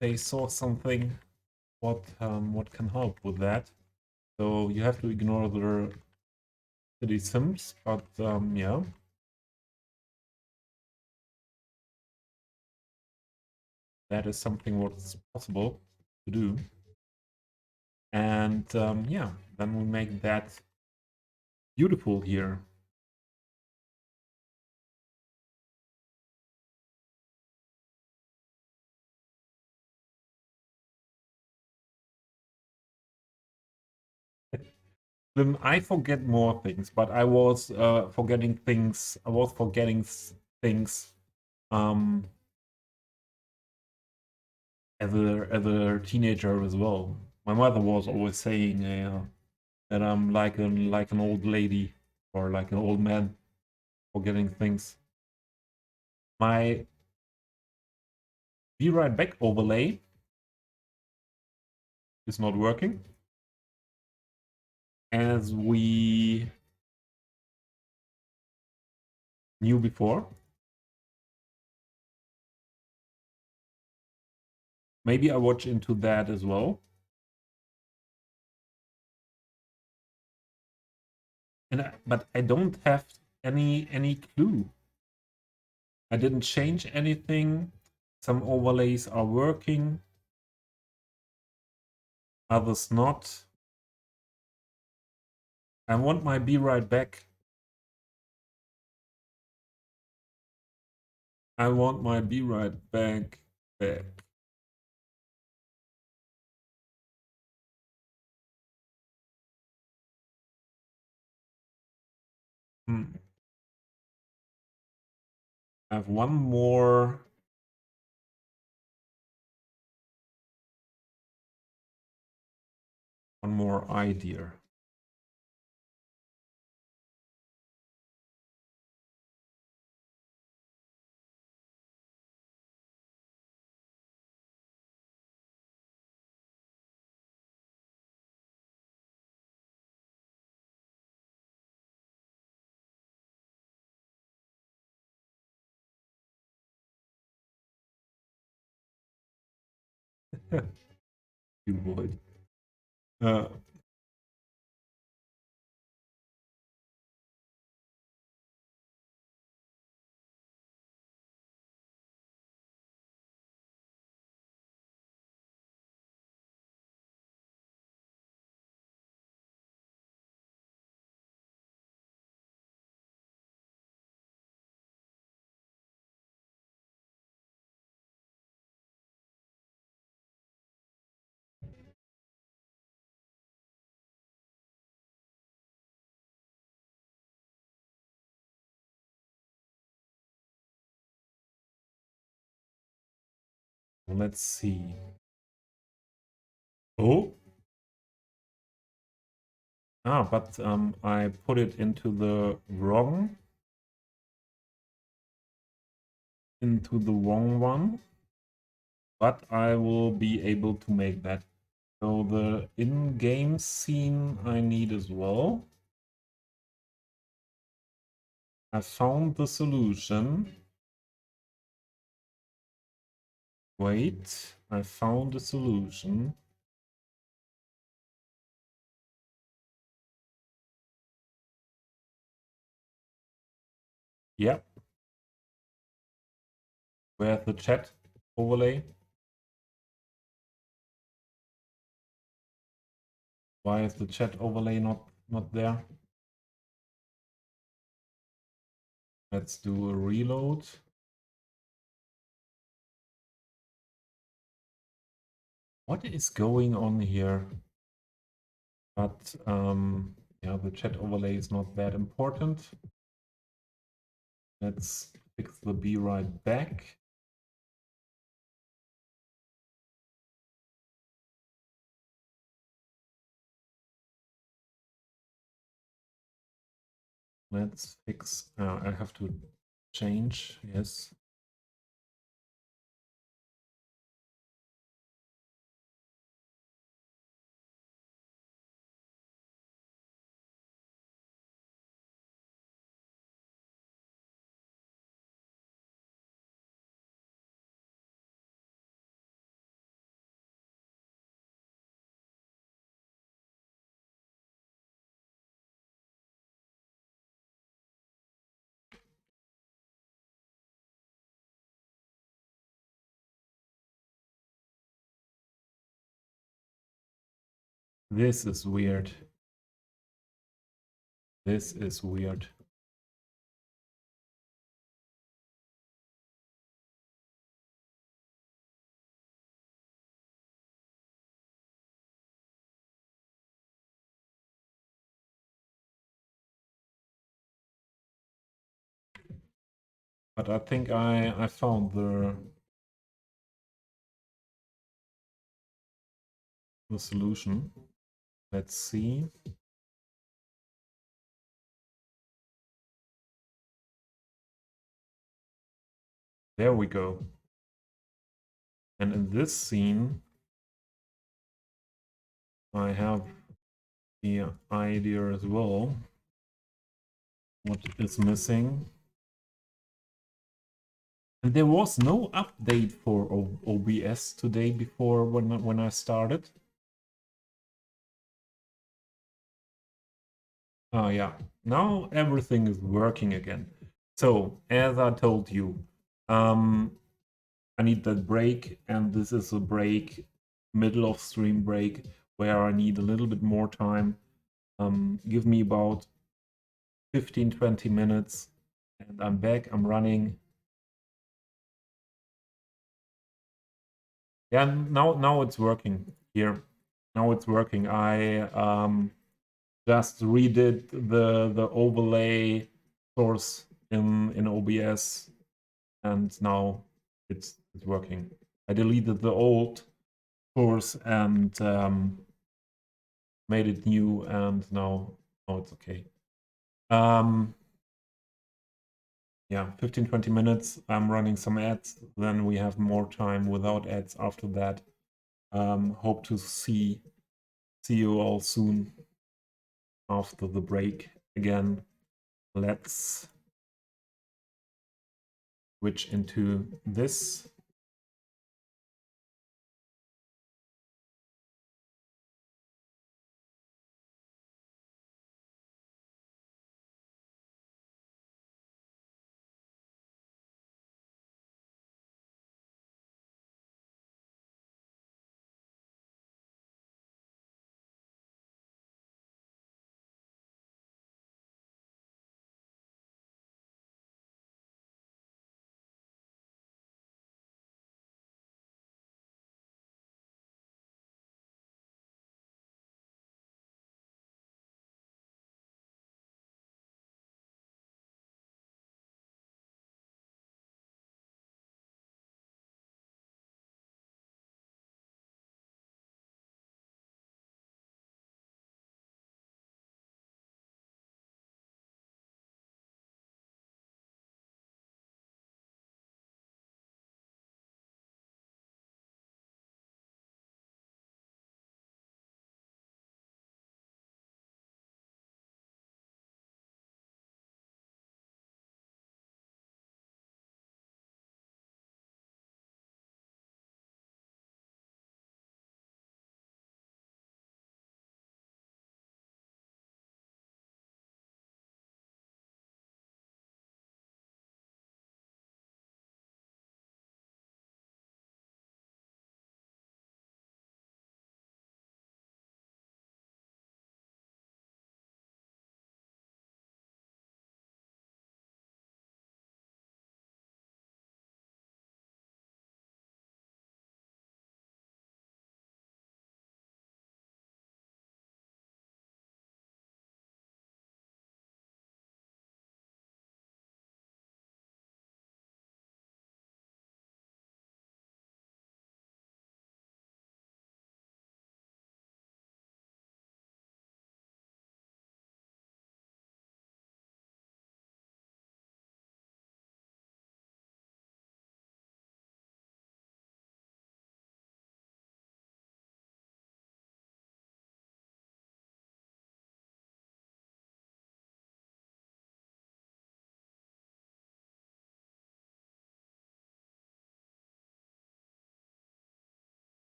Speaker 1: they saw something what can help with that. So you have to ignore the city sims, but yeah. That is something what's possible to do. And yeah, then we make that beautiful here. Then I forget more things, but I was forgetting things. I was forgetting things as a teenager as well. My mother was always saying that I'm like an old lady or like an old man, forgetting things. My Be Right Back overlay is not working, as we knew before. Maybe I watch into that as well. But I don't have any clue. I didn't change anything. Some overlays are working, others not. I want my Be Right Back I want my be right back. I have one more idea. You would. Let's see. Oh. But I put it into the wrong one. But I will be able to make that. So the in-game scene I need as well. I found the solution. Wait, I found a solution. Yep. Where's the chat overlay? Why is the chat overlay not there? Let's do a reload. What is going on here? But yeah, the chat overlay is not that important. Let's fix the be right back. Let's fix. I have to change. Yes. This is weird. This is weird. But I think I found the solution. Let's see. There we go. And in this scene, I have the idea as well. What is missing? And there was no update for OBS today before when I started. Oh yeah, now everything is working again. So as I told you, I need that break, and this is a break, middle of stream break, where I need a little bit more time. Give me about 15-20 minutes, and I'm back. I'm running. Yeah, now it's working here. Now it's working. I just redid the overlay source in OBS, and now it's working. I deleted the old source and made it new, and now it's okay. Yeah, 15-20 minutes. I'm running some ads. Then we have more time without ads after that. Hope to see you all soon after the break again. Let's switch into this.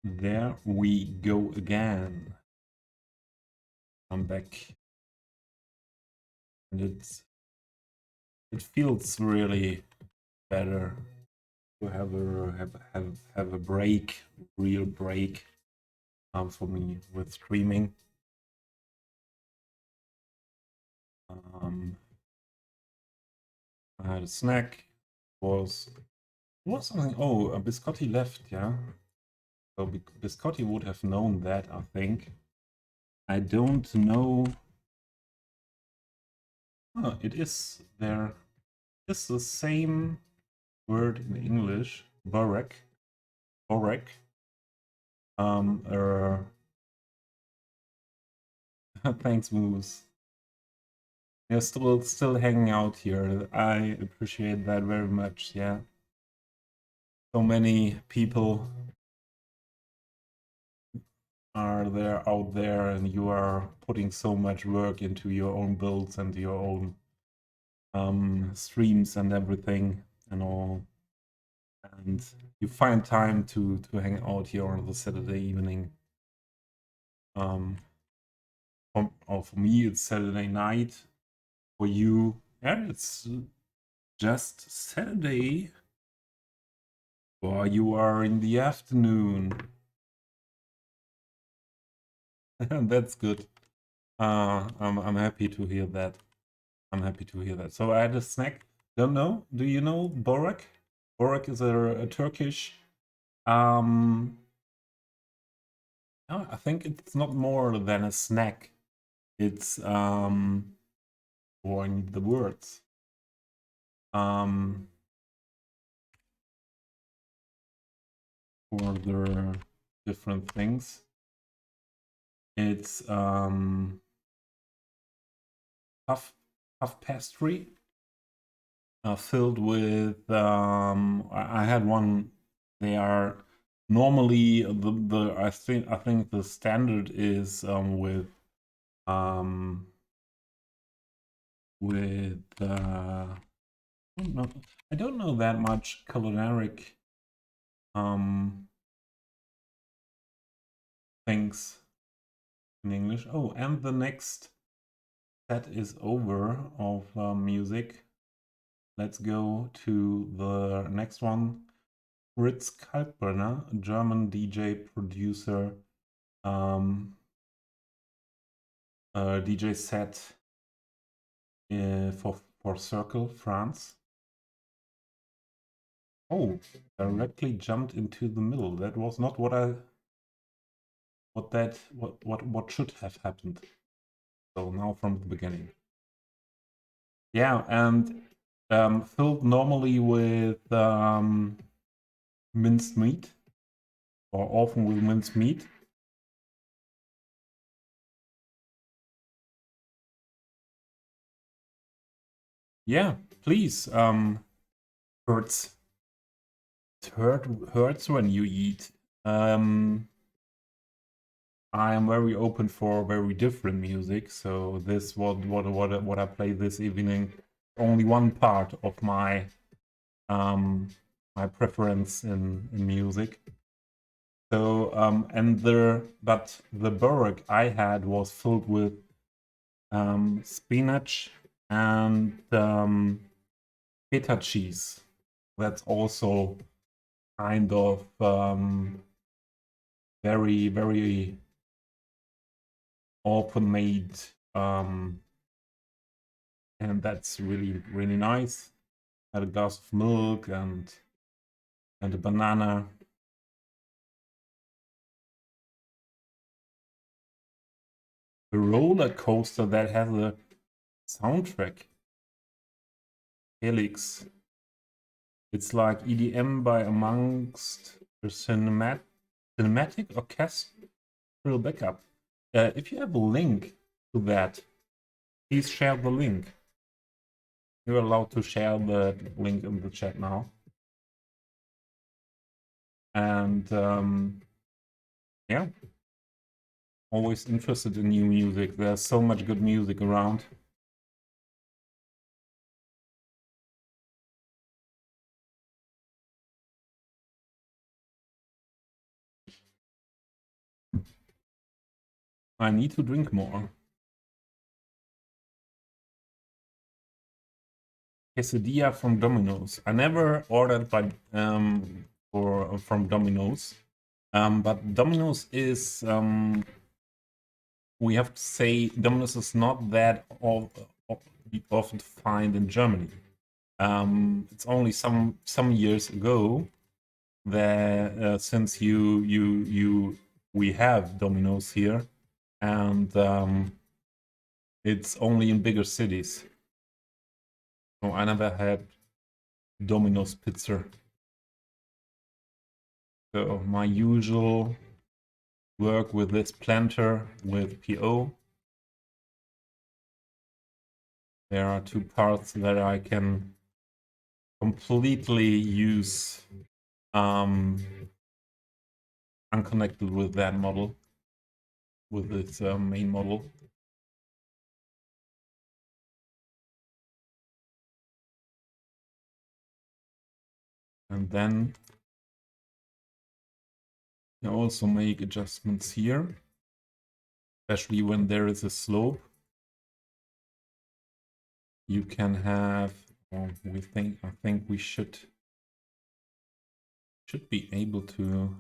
Speaker 1: There we go again. I'm back. And it feels really better to have a break, real break, for me with streaming. I had a snack. Was something? Oh, Biscotti left. Yeah. So Biscotti would have known that, I think. I don't know. Oh, it is there. It's the same word in English. Borek. Borek. Thanks, Moose. You're still hanging out here. I appreciate that very much. Yeah. So many people are there out there, and you are putting so much work into your own builds and your own streams and everything and all. And you find time to hang out here on the Saturday evening. For me, it's Saturday night. For you, yeah, it's just Saturday. Or you are in the afternoon. That's good. I'm happy to hear that. I'm happy to hear that. So I had a snack. Don't know. Do you know Borak? Borak is a Turkish. Oh, I think it's not more than a snack. It's or I need the words. For the different things. It's puff pastry. Filled with I had one. They are normally I think the standard is with I don't know that much culinary things in English. Oh, and the next set is over of music. Let's go to the next one. Fritz Kalkbrenner, German DJ producer, DJ set for Circle France. Oh, directly jumped into the middle. That was not what should have happened. So now from the beginning. Yeah, and filled normally with minced meat, or often with minced meat. Yeah, please. Hurts. Hurts when you eat. I am very open for very different music, so this what I play this evening. Only one part of my my preference in music. So but the burek I had was filled with spinach and feta cheese. That's also kind of very often made, and that's really nice. Had a glass of milk and a banana. A roller coaster that has a soundtrack. Helix. It's like EDM by amongst the cinematic orchestral backup. If you have a link to that, please share the link. You're allowed to share the link in the chat now. And yeah, always interested in new music. There's so much good music around. I need to drink more. Quesadilla from Domino's. I never ordered from Domino's, but Domino's is we have to say Domino's is not that often find in Germany. It's only some years ago that since we have Domino's here, and it's only in bigger cities. So I never had Domino's pizza. So my usual work with this planter with PO. There are two parts that I can completely use unconnected with that model, with its main model. And then you also make adjustments here, especially when there is a slope. You can have, I think we should be able to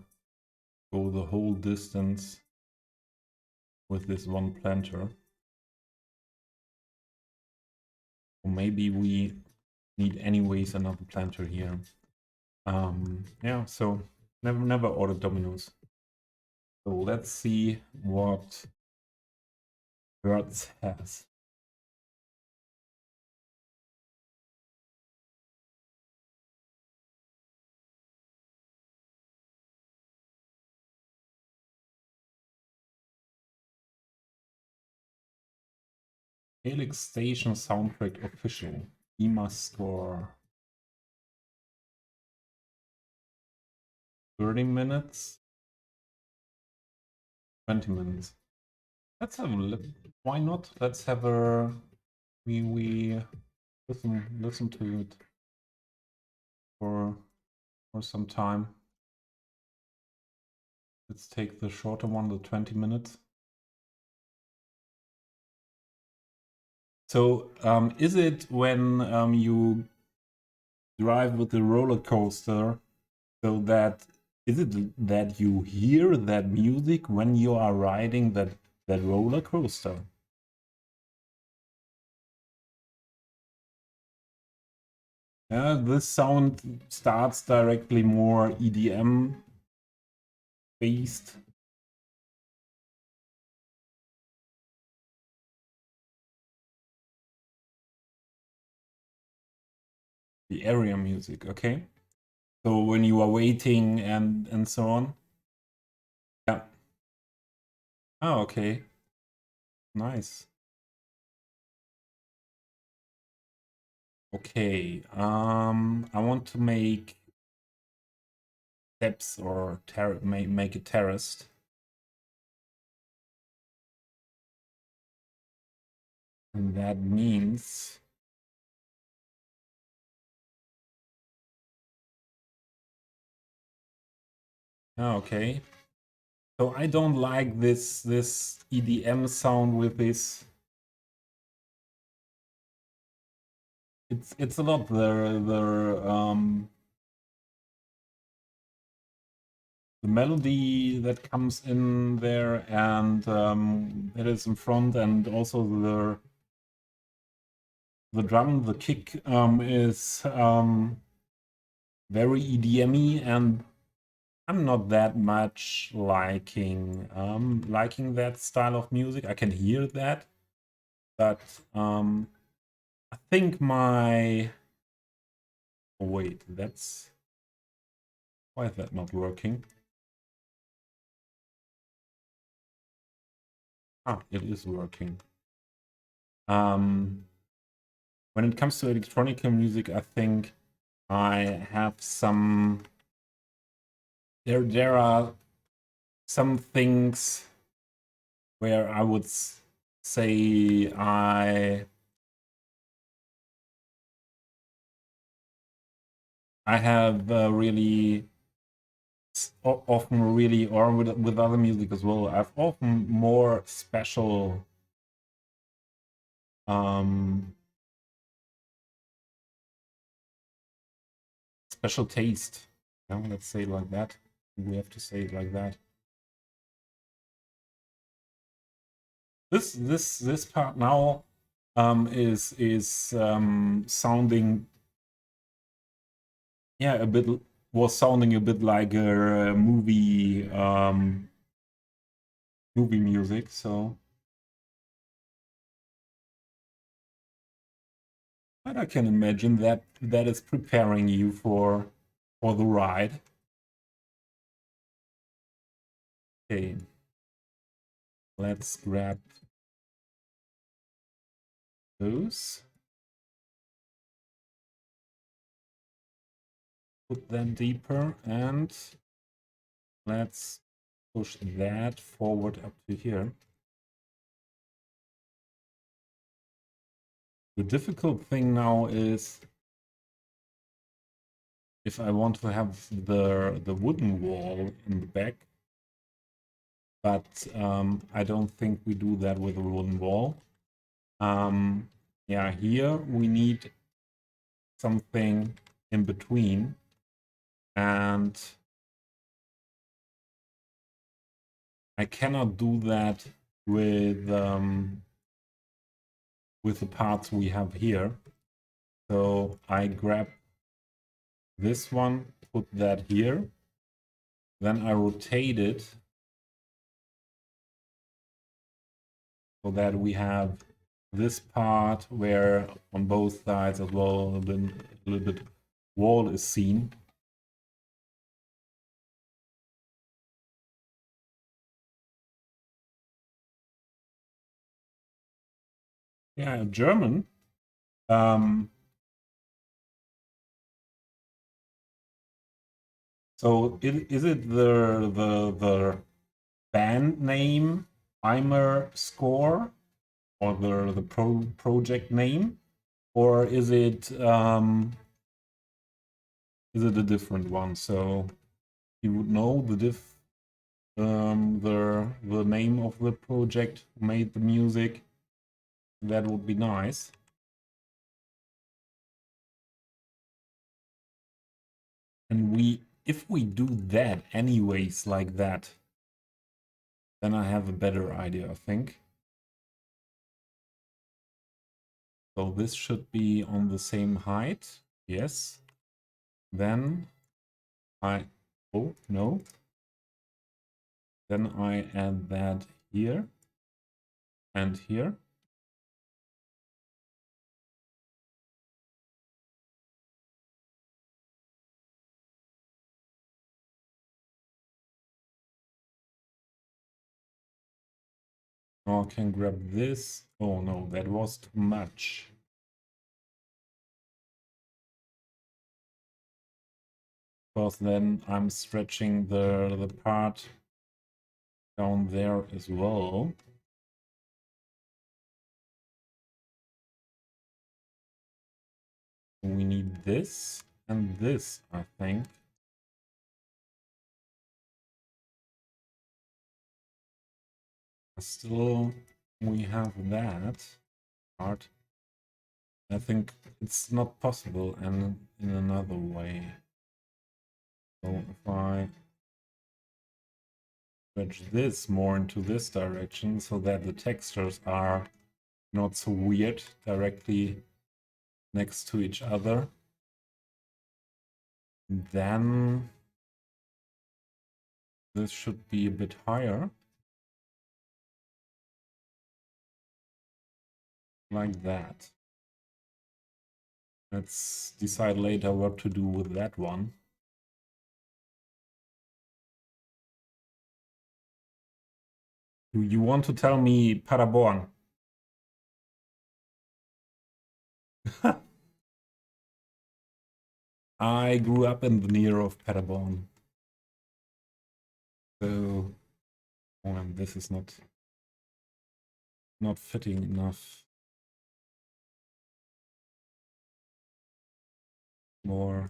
Speaker 1: go the whole distance with this one planter. Or maybe we need anyways another planter here. Yeah, so never ordered Domino's. So let's see what Hertz has. Helix Station soundtrack official. EMA score 30 minutes, 20 minutes. Let's have a look. Why not? Let's have a we listen to it for some time. Let's take the shorter one, the 20 minutes. So is it when you drive with the roller coaster, so that is it that you hear that music when you are riding that roller coaster? Yeah, this sound starts directly more EDM based. The area music, okay. So when you are waiting and so on. Yeah. Oh, okay. Nice. Okay. I want to make steps or make it terraced. And that means oh, okay. So I don't like this EDM sound with this. It's a lot the melody that comes in there, and it is in front, and also the drum, the kick is very EDM-y, and I'm not that much liking that style of music. I can hear that, but I think my oh, wait, that's why is that not working? Ah, it is working. When it comes to electronic music, I think I have some. There are some things where I would say I have really often really, or with other music as well, I've often more special special taste. Yeah, let's say it like that. We have to say it like that. This part now is sounding, yeah, a bit, was sounding a bit like a movie music. So, but I can imagine that that is preparing you for the ride. Okay, let's grab those, put them deeper, and let's push that forward up to here. The difficult thing now is if I want to have the wooden wall in the back, but I don't think we do that with a wooden wall. Yeah, here we need something in between, and I cannot do that with the parts we have here. So I grab this one, put that here, then I rotate it so that we have this part where on both sides as well a little bit wall is seen. Yeah, German. So is it the band name Eimer Score, or the project name, or is it a different one? So you would know the name of the project who made the music. That would be nice. And if we do that anyways like that, then I have a better idea, I think. So this should be on the same height. Yes. Then oh no. Then I add that here and here. Now I can grab this. Oh no, that was too much. Because then I'm stretching the part down there as well. We need this and this, I think. Still, we have that part. I think it's not possible and in another way. So if I stretch this more into this direction so that the textures are not so weird directly next to each other, then this should be a bit higher. Like that. Let's decide later what to do with that one. Do you want to tell me Paderborn? I grew up in the near of Paderborn. So, and this is not fitting enough. More.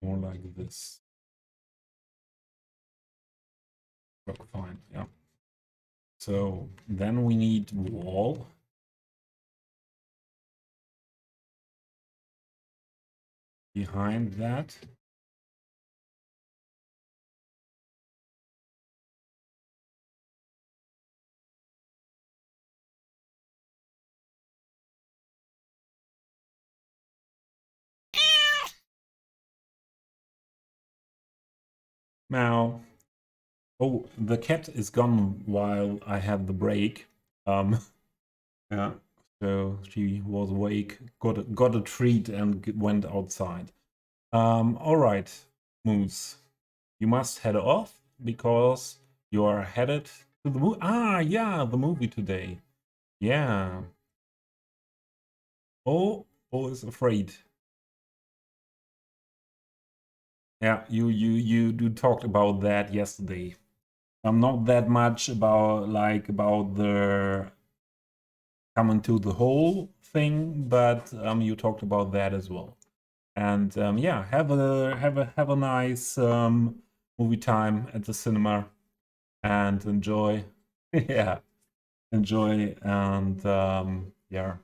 Speaker 1: More like this. Look fine, yeah. So then we need wall. Behind that. Now, oh, the cat is gone while I had the break. Yeah, so she was awake, got a treat, and went outside. All right, Moose, you must head off because you are headed to the movie. Ah, yeah, the movie today. Yeah. Oh, is afraid. Yeah, you do talked about that yesterday. Not that much about the coming to the whole thing, but you talked about that as well. And yeah, have a nice movie time at the cinema and enjoy. Yeah, enjoy and yeah,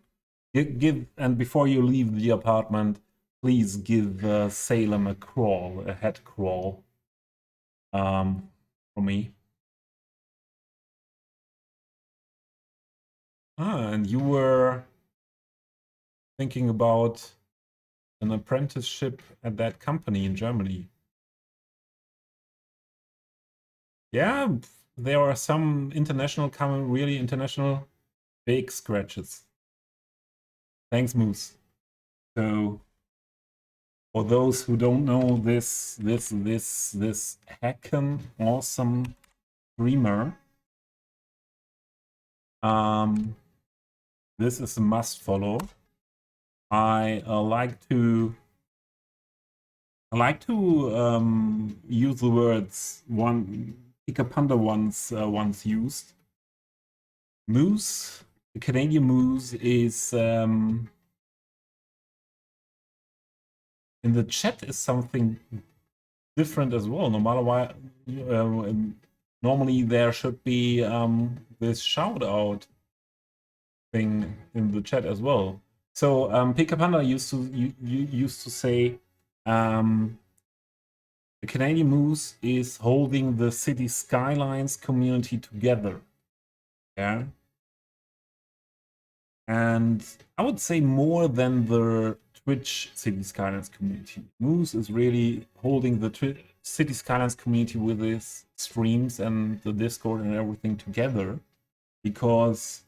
Speaker 1: give and before you leave the apartment, please give Salem a head crawl for me. Ah, and you were thinking about an apprenticeship at that company in Germany. Yeah, there are some international coming, really international big scratches. Thanks, Moose. So for those who don't know this heckin' awesome streamer, this is a must follow. I like to use the words one Pika once used. Moose, the Canadian Moose is in the chat is something different as well. No matter why, normally there should be this shout out thing in the chat as well. So Pika Panda used to say the Canadian Moose is holding the Cities Skylines community together. Yeah. And I would say more than the Twitch Cities Skylines community. Moose is really holding the Cities Skylines community with his streams and the Discord and everything together, because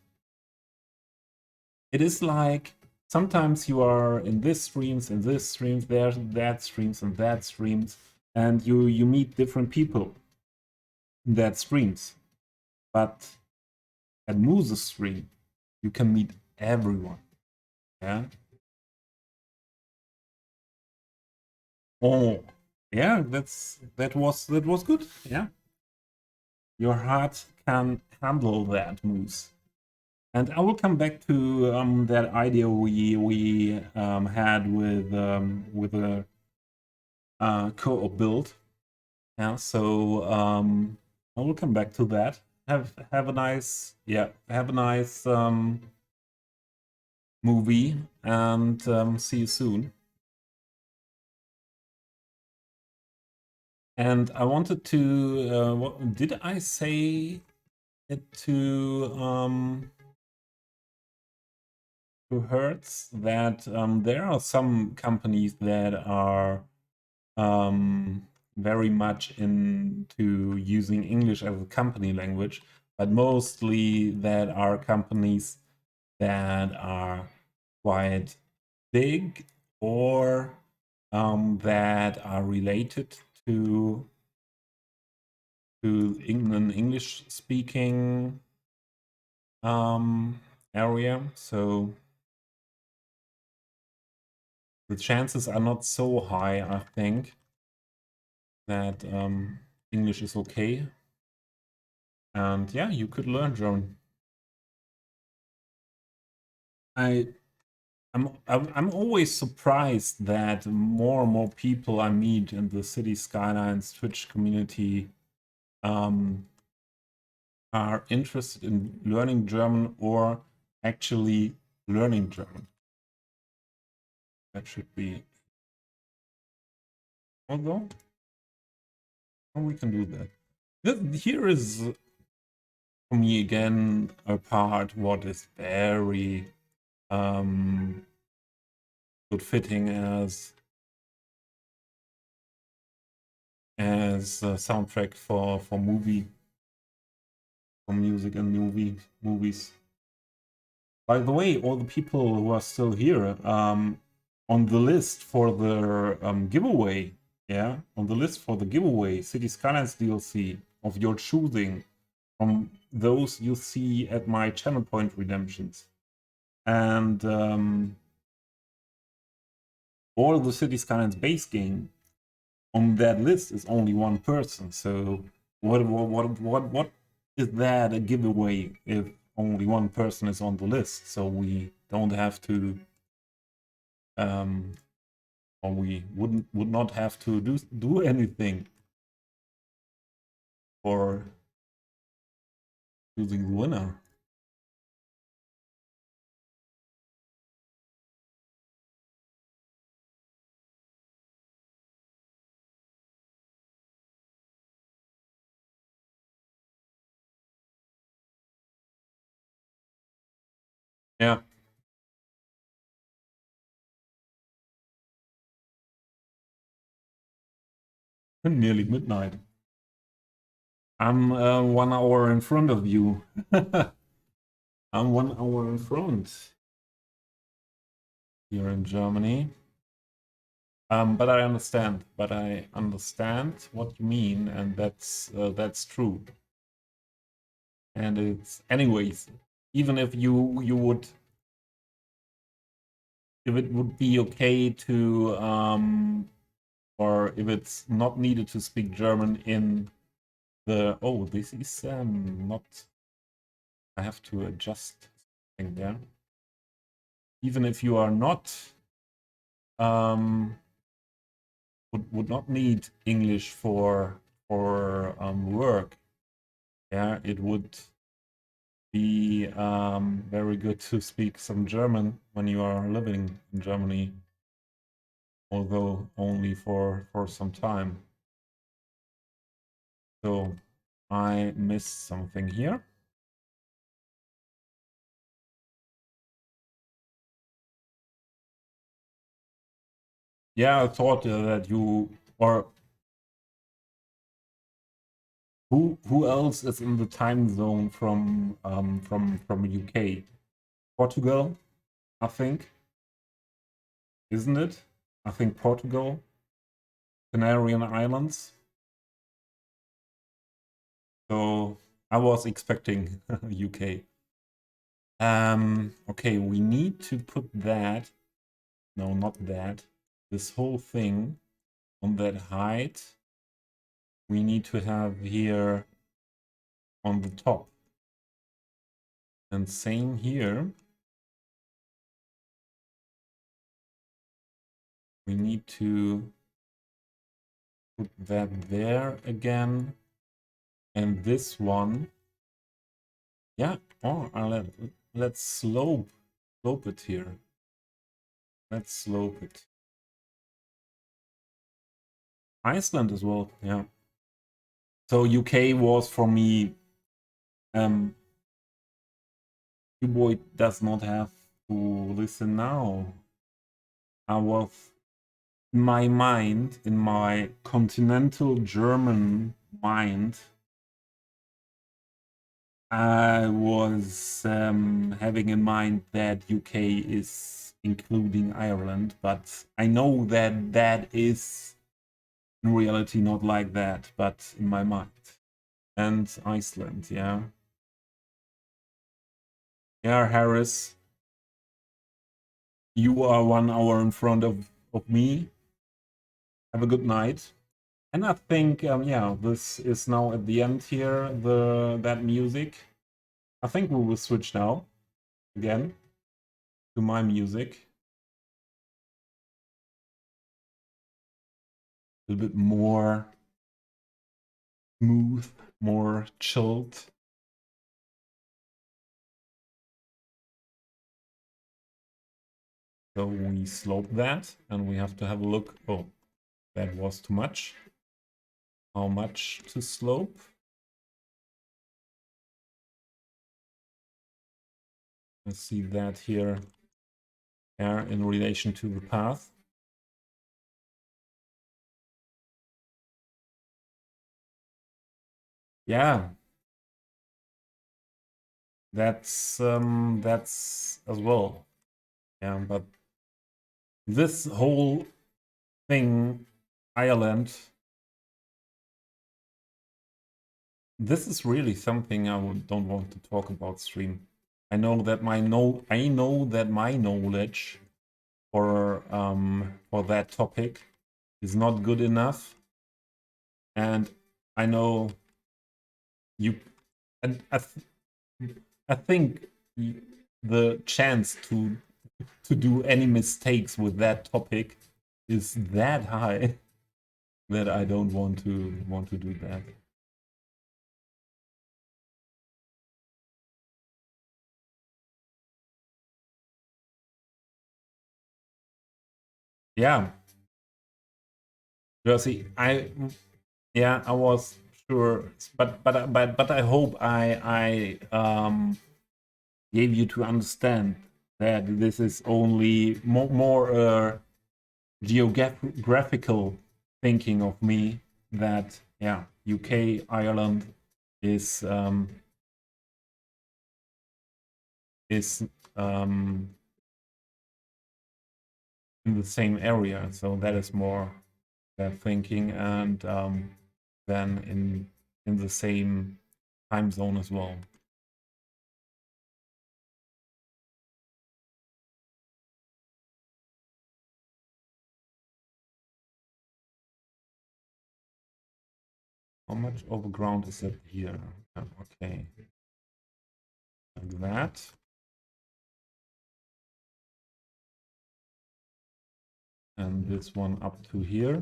Speaker 1: it is like sometimes you are in this streams, there that streams and that streams, and you meet different people in that streams. But at Moose's stream, you can meet everyone. Yeah. Oh, yeah, that was good. Yeah, your heart can handle that, Moose. And I will come back to that idea we had with a co-op build. Yeah, so I will come back to that. Have a nice movie and see you soon. And I wanted to, what did I say it to Hertz that there are some companies that are very much into using English as a company language, but mostly that are companies that are quite big or that are related to an English speaking area. So the chances are not so high, I think, that English is okay. And yeah, you could learn German. I'm I'm always surprised that more and more people I meet in the Cities Skylines Twitch community are interested in learning German or actually learning German. That should be. Although, oh, we can do that. Here is, for me again, a part what is very good fitting as a soundtrack for music and movies. By the way, all the people who are still here on the list for the giveaway, yeah, on the list for the giveaway, Cities Skylines DLC of your choosing from those you see at my channel point redemptions. And all the Cities Skylines base game on that list is only one person. So what is that a giveaway if only one person is on the list? So we don't have to or we would not have to do anything for choosing the winner. Yeah. Nearly midnight. I'm 1 hour in front of you. I'm 1 hour in front here in Germany. But I understand. But I understand what you mean, and that's true. And it's anyways, even if you would, if it would be okay to or if it's not needed to speak German in the this is not, I have to adjust something there. Even if you are not would not need English for work, yeah, it would be very good to speak some German when you are living in Germany, although only for some time. So I missed something here. Yeah, I thought that you, or who else is in the time zone from UK? Portugal, I think, isn't it? I think Portugal, Canarian Islands. So I was expecting UK. Okay, we need to put that. No, not that. This whole thing on that height. We need to have here on the top. And same here. We need to put that there again. And this one. Yeah, oh, let's slope it here. Let's slope it. Iceland as well, yeah. So UK was for me, boy does not have to listen now. I was in my mind, in my continental German mind, I was having in mind that UK is including Ireland, but I know that that is in reality not like that, but in my mind. And Iceland, yeah. Yeah, Harris, you are 1 hour in front of me. Have a good night. And I think, yeah, this is now at the end here, that music. I think we will switch now again to my music. a little bit more smooth, more chilled. So we slope that, and we have to have a look. Oh, that was too much. How much to slope? Let's see that here in relation to the path. Yeah, that's as well. Yeah, but this whole thing, Ireland, this is really something I don't want to talk about stream. I know that my knowledge for that topic is not good enough, and I know you, and I think the chance to do any mistakes with that topic is that high that I don't want to do that. Yeah, Jersey, I was sure, but I hope I gave you to understand that this is only more geographical thinking of me, that yeah, UK, Ireland is in the same area, so that is more that thinking, and then in the same time zone as well. How much overground is it here? Okay, like that. And this one up to here.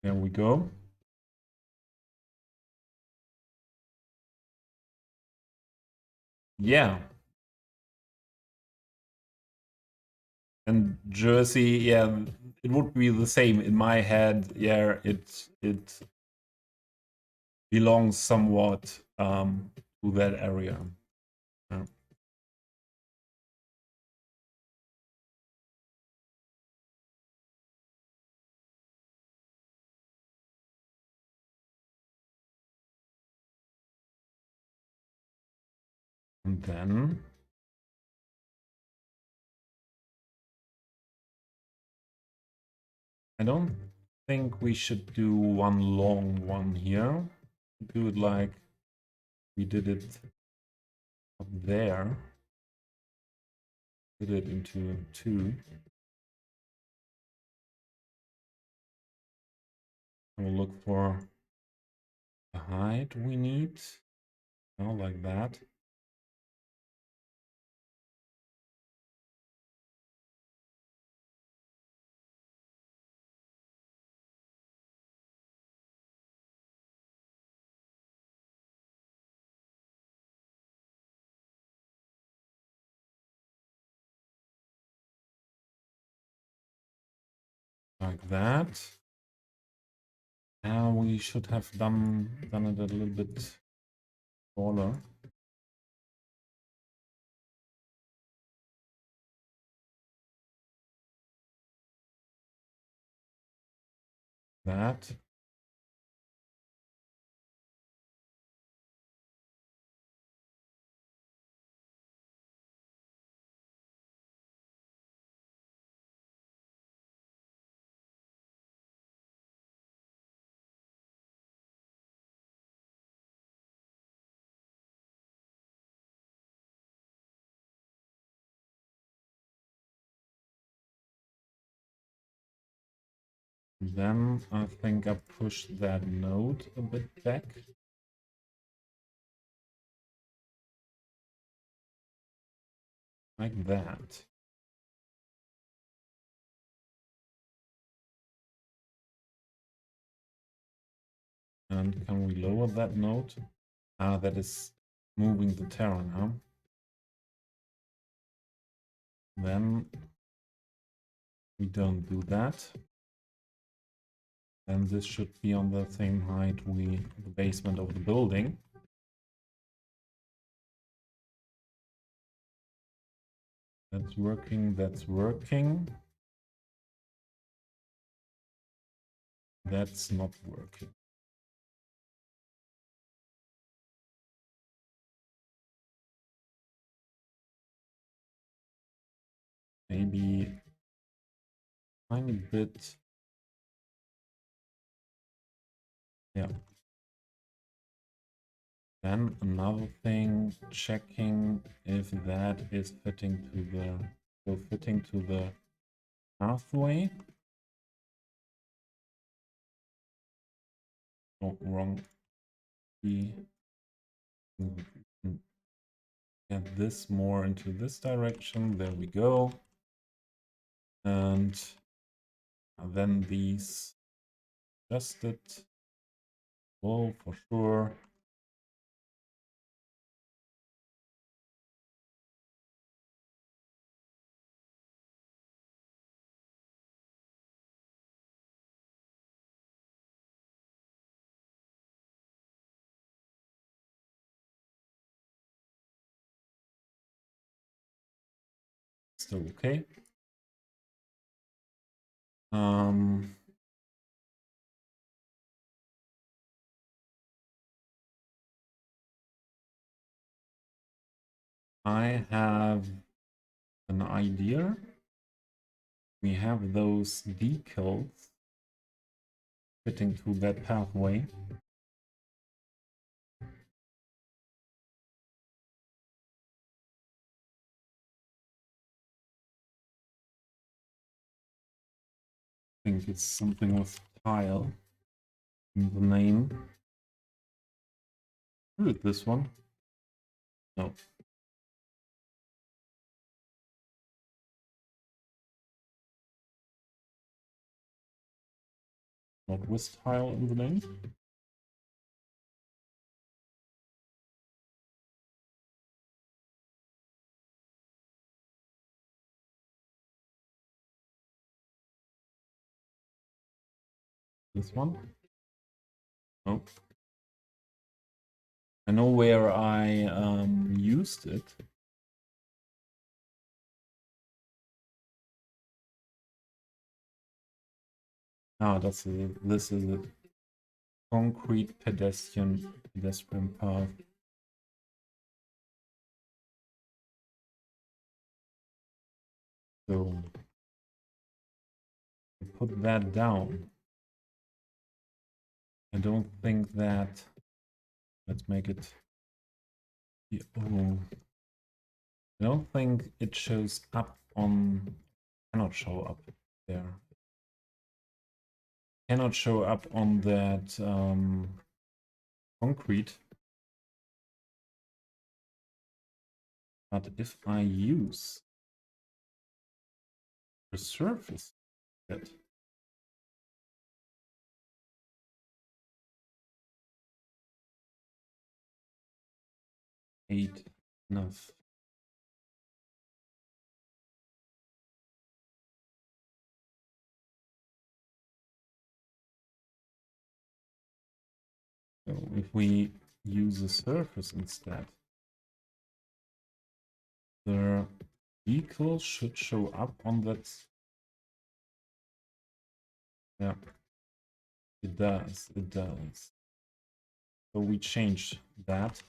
Speaker 1: There we go. Yeah. And Jersey, yeah, it would be the same in my head. Yeah, it belongs somewhat to that area. Yeah. And then I don't think we should do one long one here. Do it like we did it up there. Put it into 2. We'll look for the height we need. Oh, like that. Like that. Now we should have done it a little bit taller. That. Then I think I pushed that node a bit back. Like that. And can we lower that node? Ah, that is moving the Terran, huh? Then we don't do that. Then this should be on the same height the basement of the building. That's working, that's working. That's not working. Maybe a tiny bit. Yeah. Then another thing, checking if that is fitting to the pathway. Oh, wrong. Get this more into this direction. There we go. And then these adjusted. Oh, for sure. Still okay. I have an idea. We have those decals fitting to that pathway. I think it's something with tile in the name. Is it this one? No. Not with tile in the name. This one? No. I know where I used it. Ah, this is a concrete pedestrian path. So put that down. I don't think that. Let's make it. Oh, I don't think it shows up on. Cannot show up there. Cannot show up on that concrete. But if I use the surface, that 8 enough. So if we use a surface instead, the vehicle should show up on that. Yeah, it does. It does. So we change that.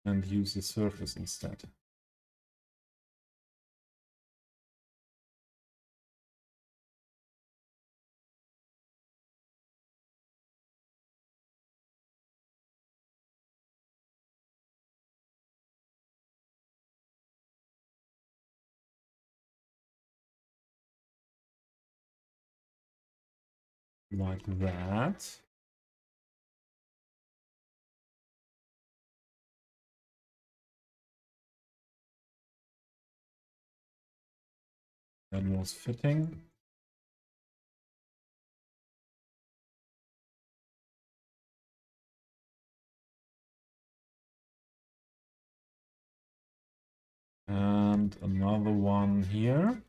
Speaker 1: And use the surface instead. like that. That was fitting. And another one here.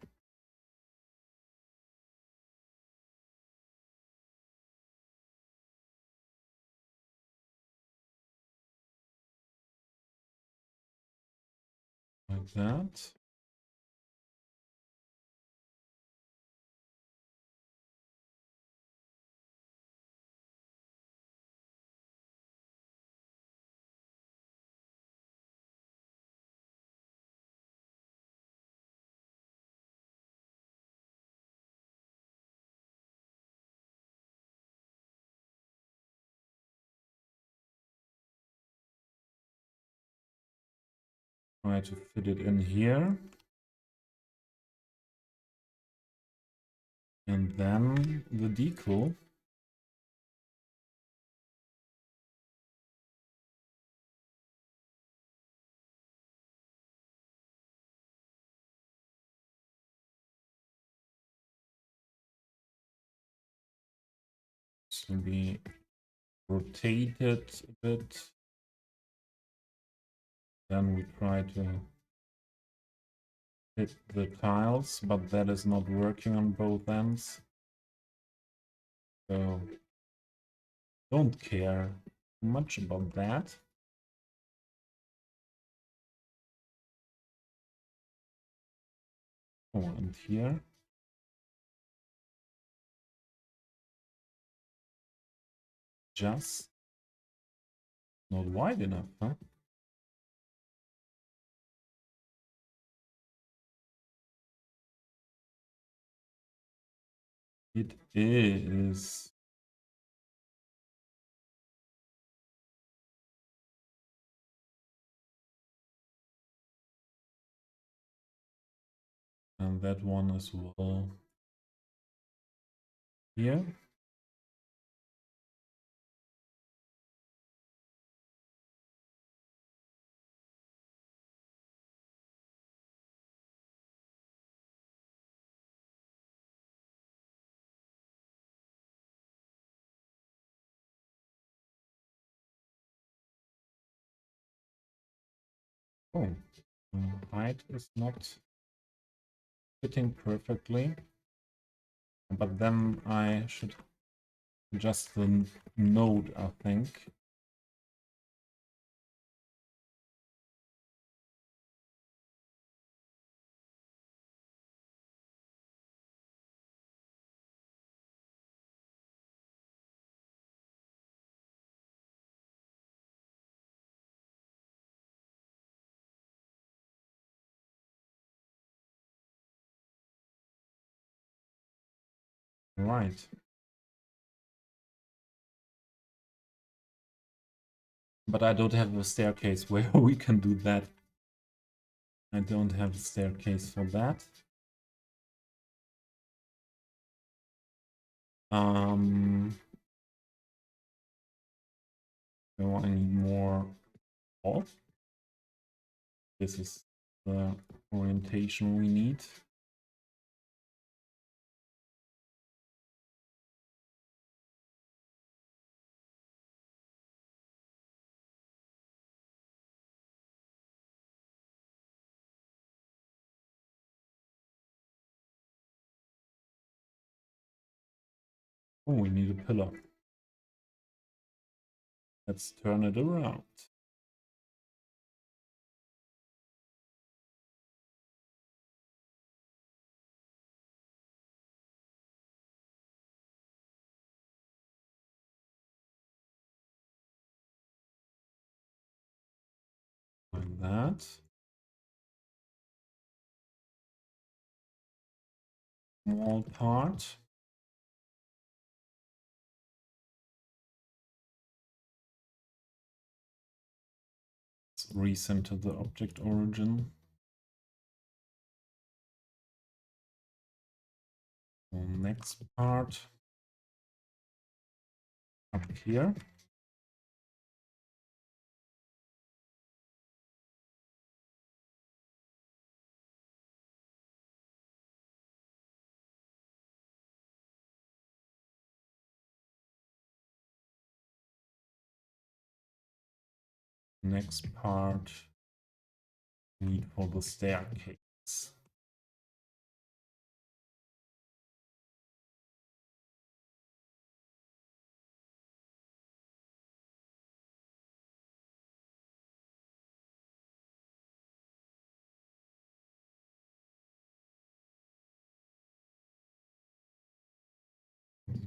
Speaker 1: Like that. Try to fit it in here. And then the decal. This will be rotated a bit. Then we try to hit the tiles, but that is not working on both ends. So don't care much about that. Oh, and here. Just not wide enough, huh? It is. And that one as well. Here. Oh, height is not fitting perfectly. But then I should adjust the node, I think. Right. But I don't have a staircase where we can do that. I don't have a staircase for that. So I need more off. This is the orientation we need. Oh, we need a pillar. Let's turn it around. Like that. Small part. Let's recenter the object origin. Next part. up here. Next part need for the staircase.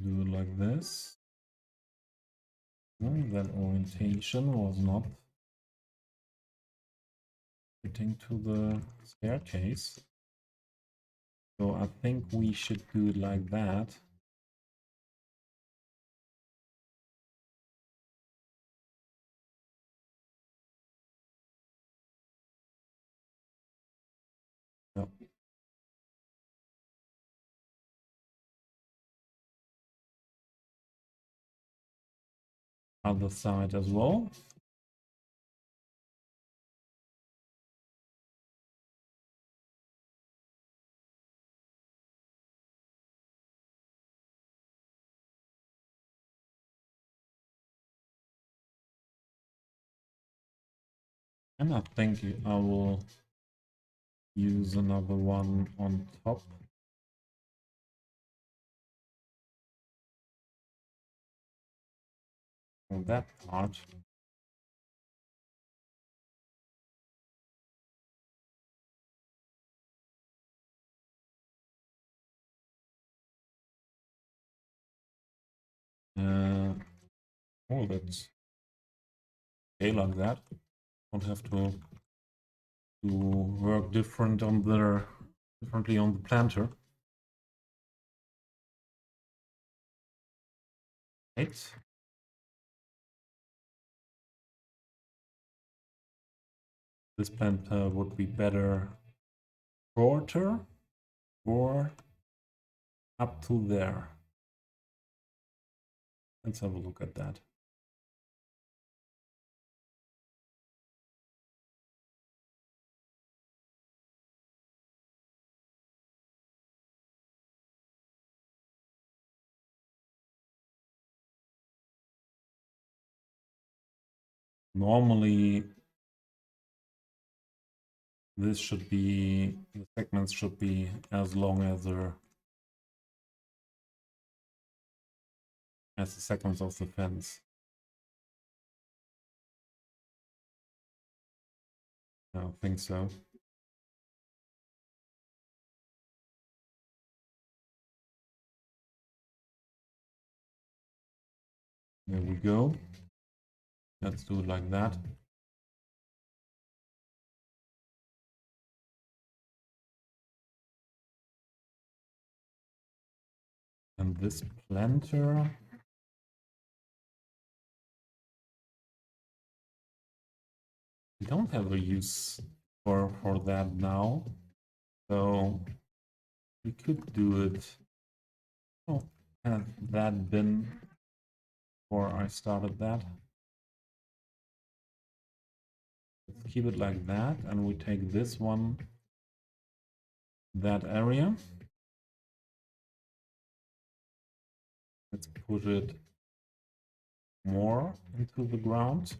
Speaker 1: Do it like this. That orientation was not fitting to the staircase. So I think we should do it like that. Yep. Other side as well. And I think I will use another one on top. For that part. Oh, that's okay like that. Don't have to work differently on the planter. Right. This planter would be better shorter or up to there. Let's have a look at that. Normally, the segments should be as long as the segments of the fence. I don't think so. There we go. Let's do it like that. And this planter, we don't have a use for that now, so we could do it. Oh, had that been before I started that. Let's keep it like that, and we take this one, that area. Let's put it more into the ground.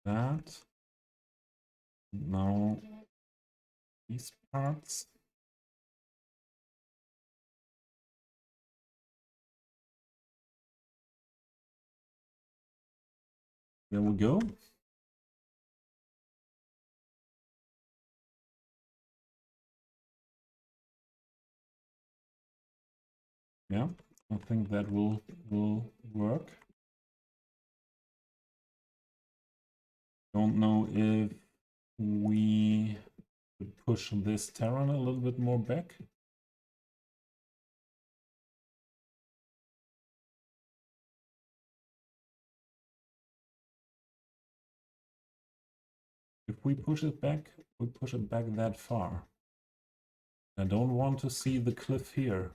Speaker 1: That. Now these parts. There we go. Yeah, I think that will work. Don't know if we could push this terrain a little bit more back. if we push it back, we push it back that far. I don't want to see the cliff here.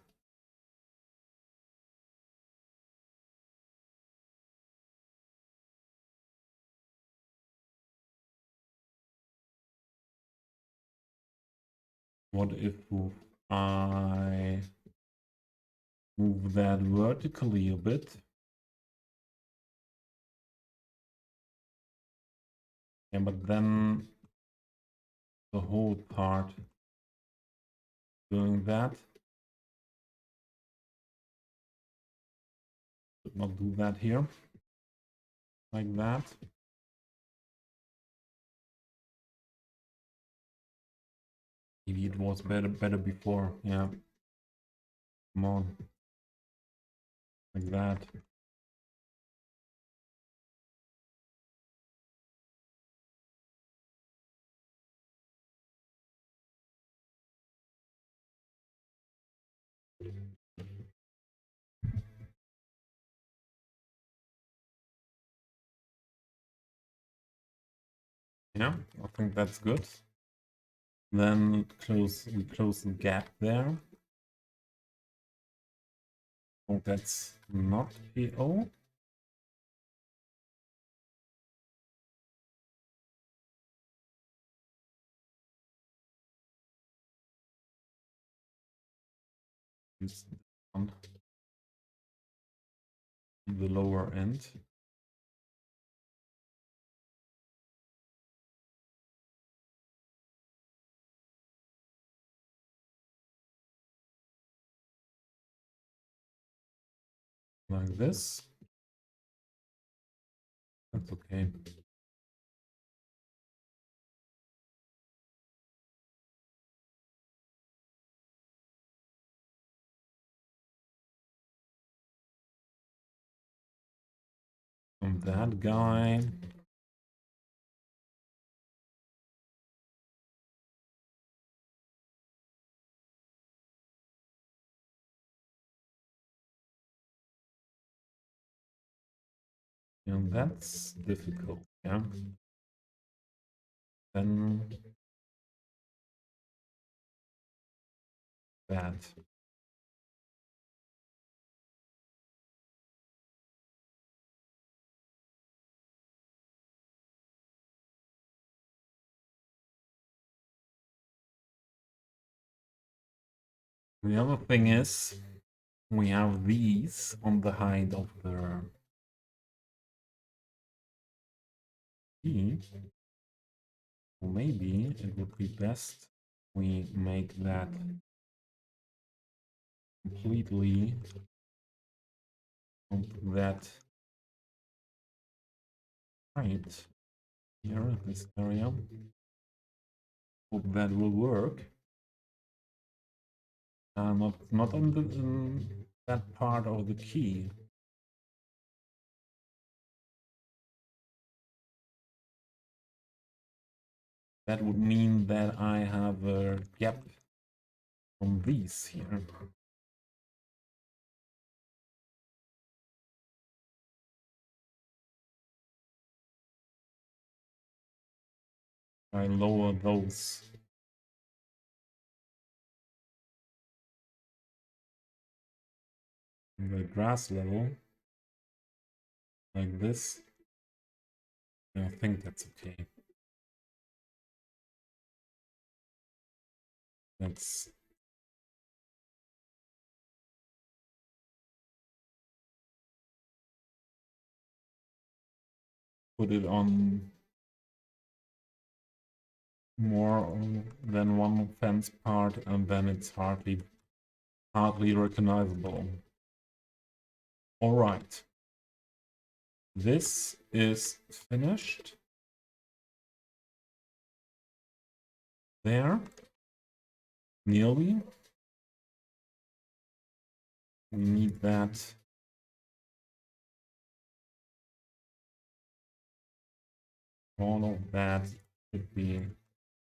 Speaker 1: What if I move that vertically a bit? Yeah, but then the whole part doing that. Should not do that here. Like that. Maybe it was better before. Yeah. Come on. Like that. Yeah, I think that's good. Then we close the gap there. Oh, that's not PO. Use on the lower end. Like this. That's okay. And that guy. And that's difficult, yeah. Then that. The other thing is, we have these on the height of the key. Maybe it would be best we make that completely on that height here, this area. Hope that will work. Not on the that part of the key. That would mean that I have a gap on these here. I lower those. The grass level, like this. I think that's okay. Let's put it on more than one fence part, and then it's hardly recognizable. All right. This is finished. There. Nearly. We need that. All of that should be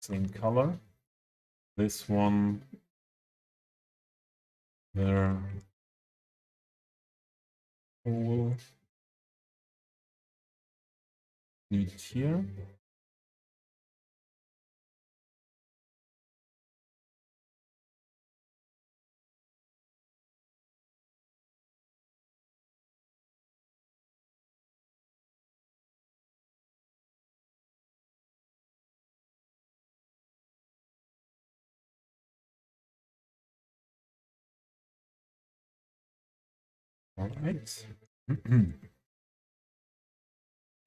Speaker 1: same color. This one, the hole need here. All right.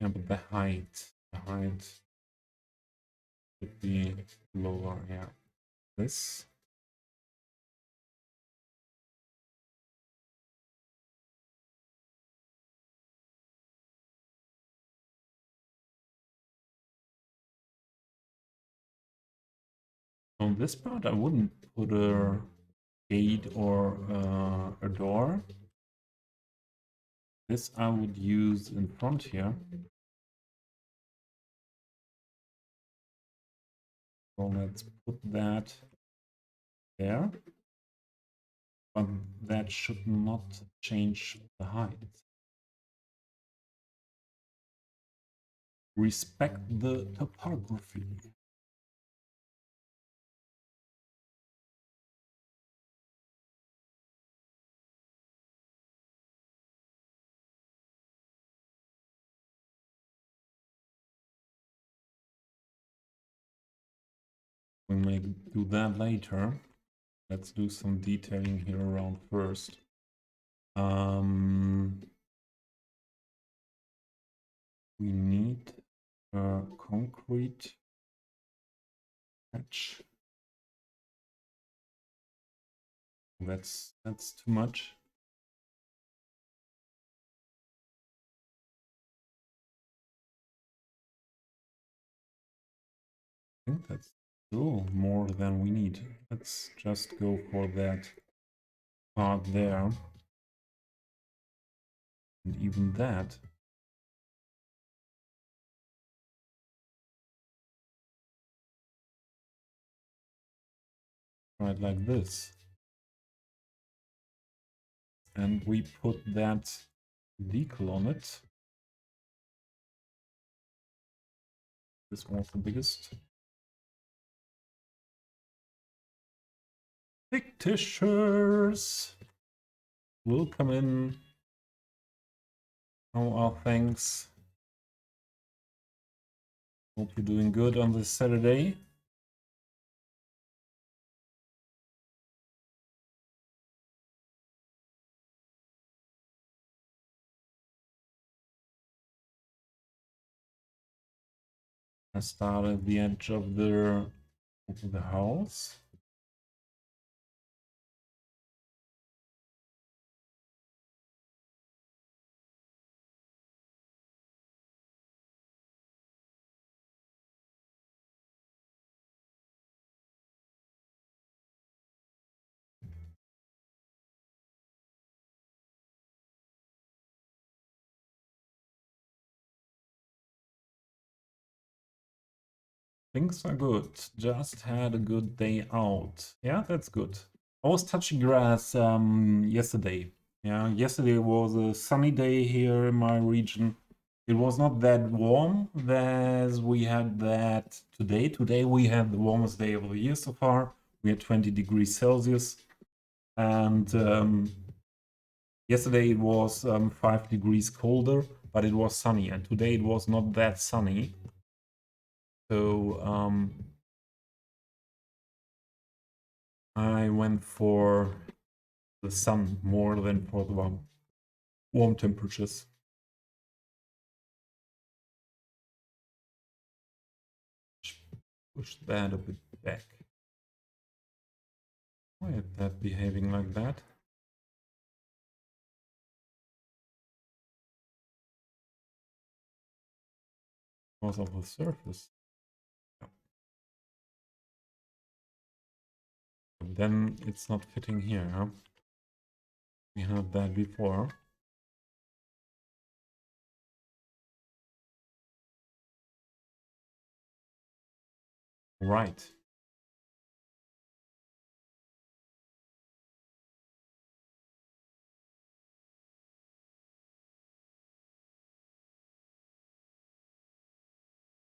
Speaker 1: Yeah, but the height should be lower. Yeah, this. On this part, I wouldn't put a gate or a door. This I would use in front here. So let's put that there. But that should not change the height. Respect the topography. We may do that later. Let's do some detailing here around first. We need a concrete patch. That's too much. I think that's still more than we need. Let's just go for that part there. And even that. Right, like this. And we put that decal on it. This one's the biggest. Fictitious will come in. How are things? Hope you're doing good on this Saturday. I started at the edge of the house. Things are good. Just had a good day out. Yeah, that's good. I was touching grass yesterday. Yeah, yesterday was a sunny day here in my region. It was not that warm as we had that today. Today we had the warmest day of the year so far. We had 20 degrees Celsius. And yesterday it was 5 degrees colder, but it was sunny. And today it was not that sunny. So I went for the sun more than for the warm temperatures. Push that a bit back. Why is that behaving like that? Because of the surface. Yeah. Then it's not fitting here, huh? We had that before. Right.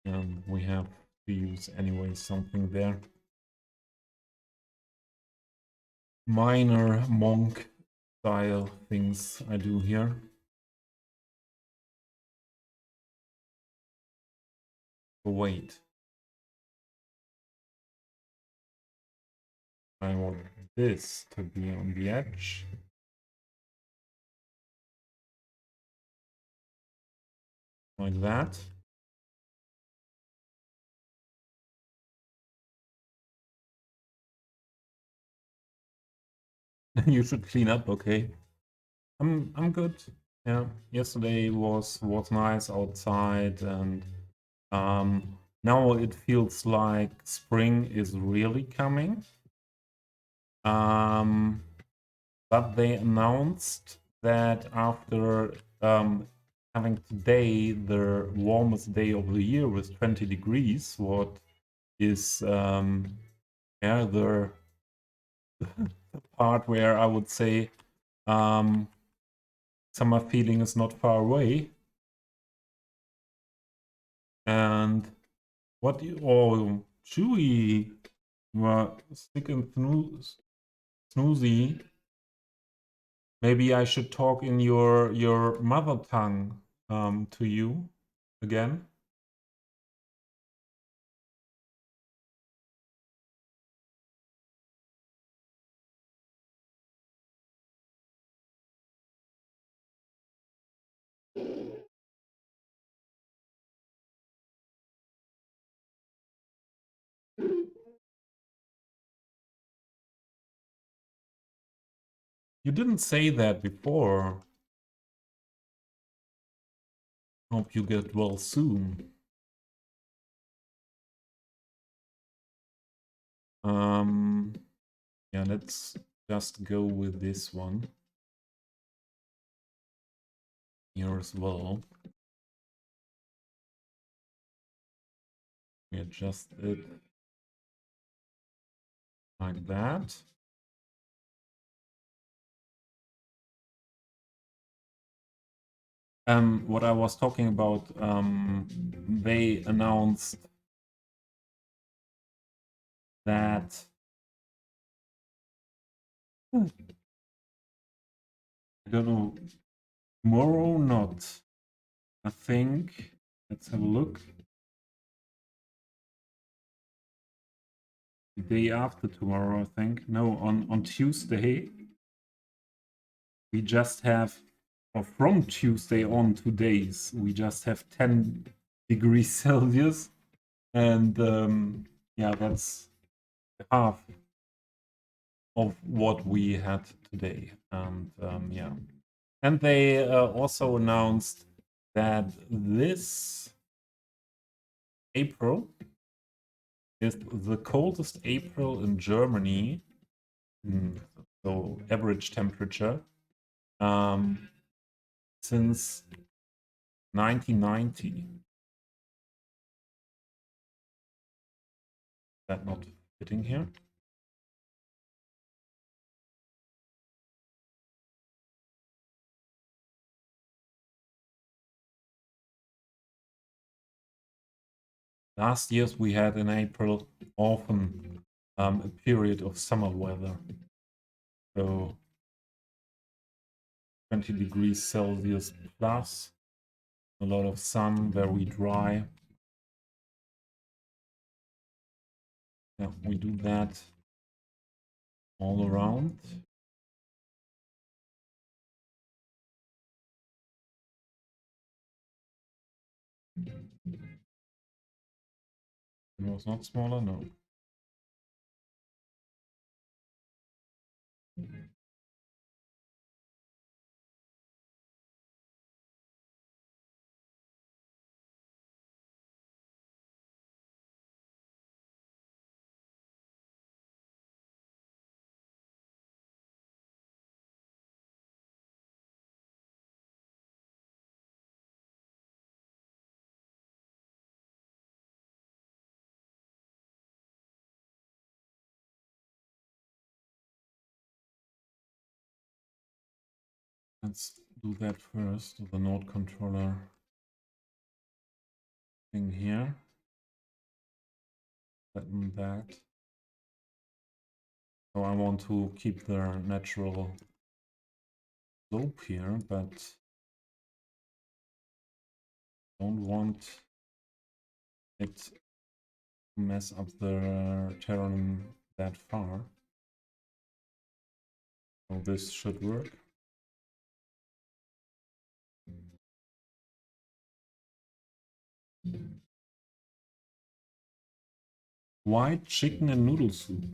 Speaker 1: And we have to use anyway something there. Minor monk style things I do here. But wait. I want this to be on the edge. like that. You should clean up, okay? I'm good. Yeah, yesterday was nice outside, and now it feels like spring is really coming. But they announced that after having today the warmest day of the year with 20 degrees, what is yeah, the part where I would say summer feeling is not far away. And what you, oh, Chewy, were sick and snoozy. Maybe I should talk in your mother tongue to you again. You didn't say that before. Hope you get well soon. Yeah, let's just go with this one here as well. We adjust it like that. What I was talking about, they announced that I don't know, tomorrow not. I think, let's have a look. The day after tomorrow, I think. No, on Tuesday, we just have, or from Tuesday on 2 days, we just have 10 degrees Celsius. And yeah, that's half of what we had today. And yeah. And they also announced that this April is the coldest April in Germany. So average temperature since 1990. That not fitting here? Last years we had in April often a period of summer weather. So 20 degrees Celsius plus, a lot of sun, very dry. Yeah, we do that all around. It was not smaller, no. Let's do that first, the node controller thing here. Flatten that. So I want to keep the natural slope here, but don't want it to mess up the terrain that far. So this should work. White chicken and noodle soup.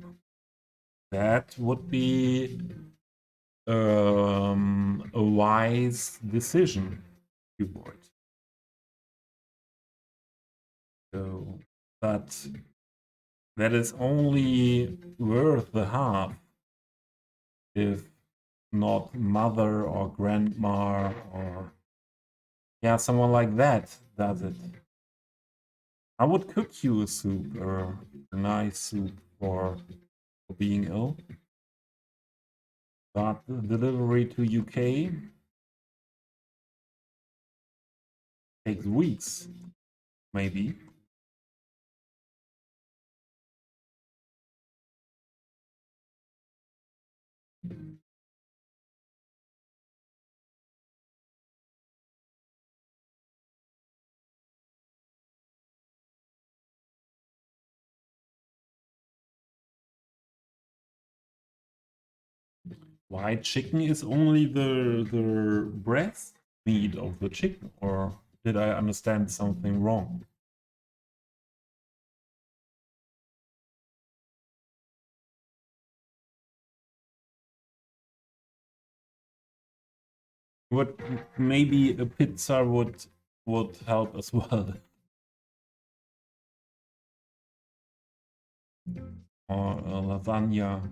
Speaker 1: That would be a wise decision, keyboard. So, but that is only worth the half if not mother or grandma or yeah, someone like that does it. I would cook you a soup or a nice soup for being ill. But the delivery to UK takes weeks, maybe. White chicken is only the breast meat of the chicken, or did I understand something wrong? What maybe a pizza would help as well, or a lasagna.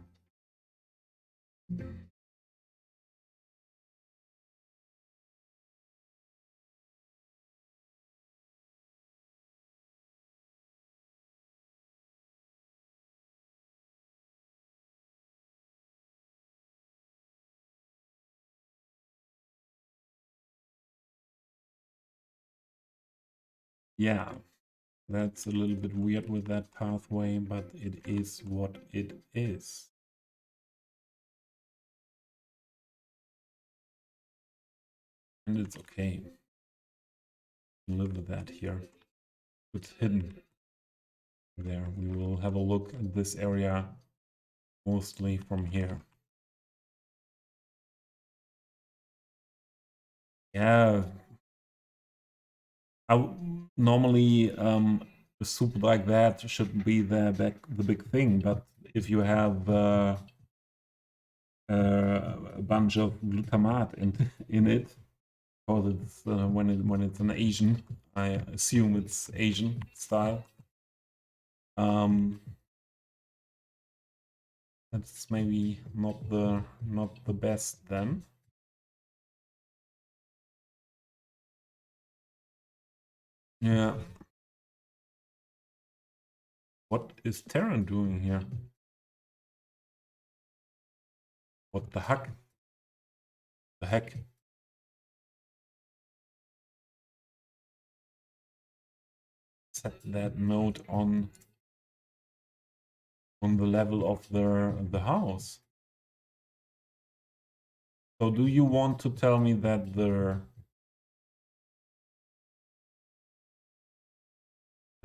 Speaker 1: Yeah, that's a little bit weird with that pathway, but it is what it is. And it's okay. Live with that here. It's hidden there. We will have a look at this area mostly from here. Yeah, normally a soup like that shouldn't be the big thing, but if you have a bunch of glutamate in it, because it's when it's an Asian, I assume it's Asian style. That's maybe not the best then. Yeah. What is Terran doing here? What the heck? The heck? Set that node on the level of the house. So do you want to tell me that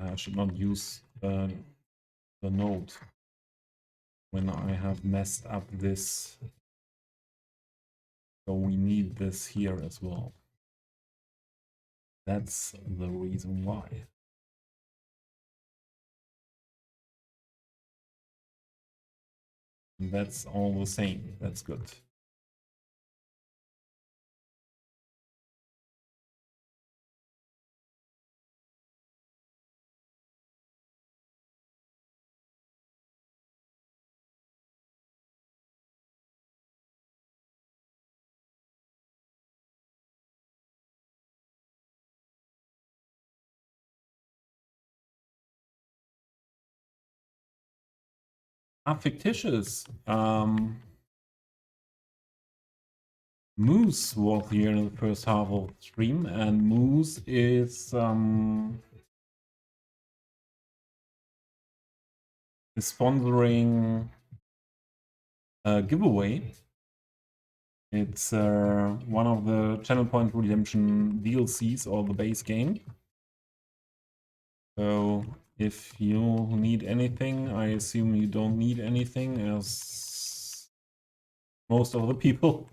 Speaker 1: I should not use the node when I have messed up this? So we need this here as well. That's the reason why. And that's all the same. That's good. Ah, fictitious. Moose was here in the first half of the stream, and Moose is sponsoring a giveaway. It's one of the Channel Point Redemption DLCs or the base game. So if you need anything, I assume you don't need anything, as most of the people.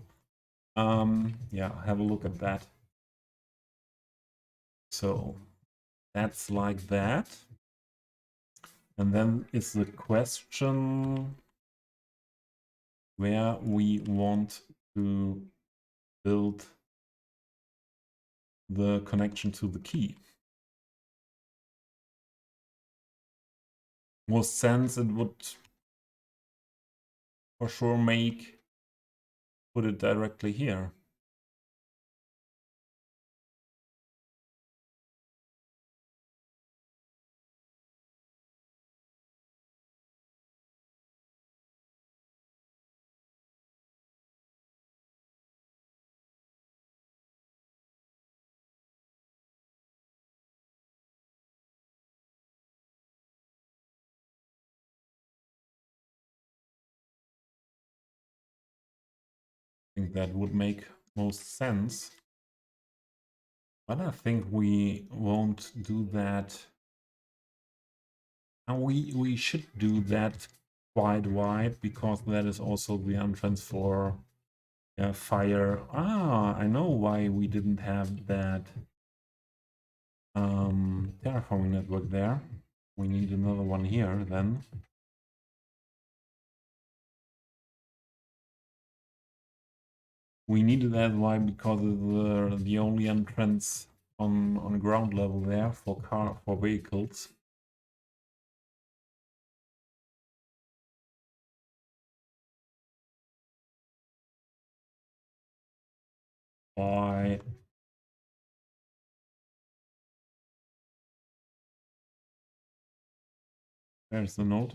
Speaker 1: Yeah, have a look at that. So that's like that. And then is the question where we want to build the connection to the key. Most sense it would for sure put it directly here. I think that would make most sense. But I think we won't do that. And we should do that quite wide, because that is also the entrance for fire. Ah, I know why we didn't have that terraforming network there. We need another one here then. We needed that why because of the only entrance on ground level there for vehicles. Why? There's the note.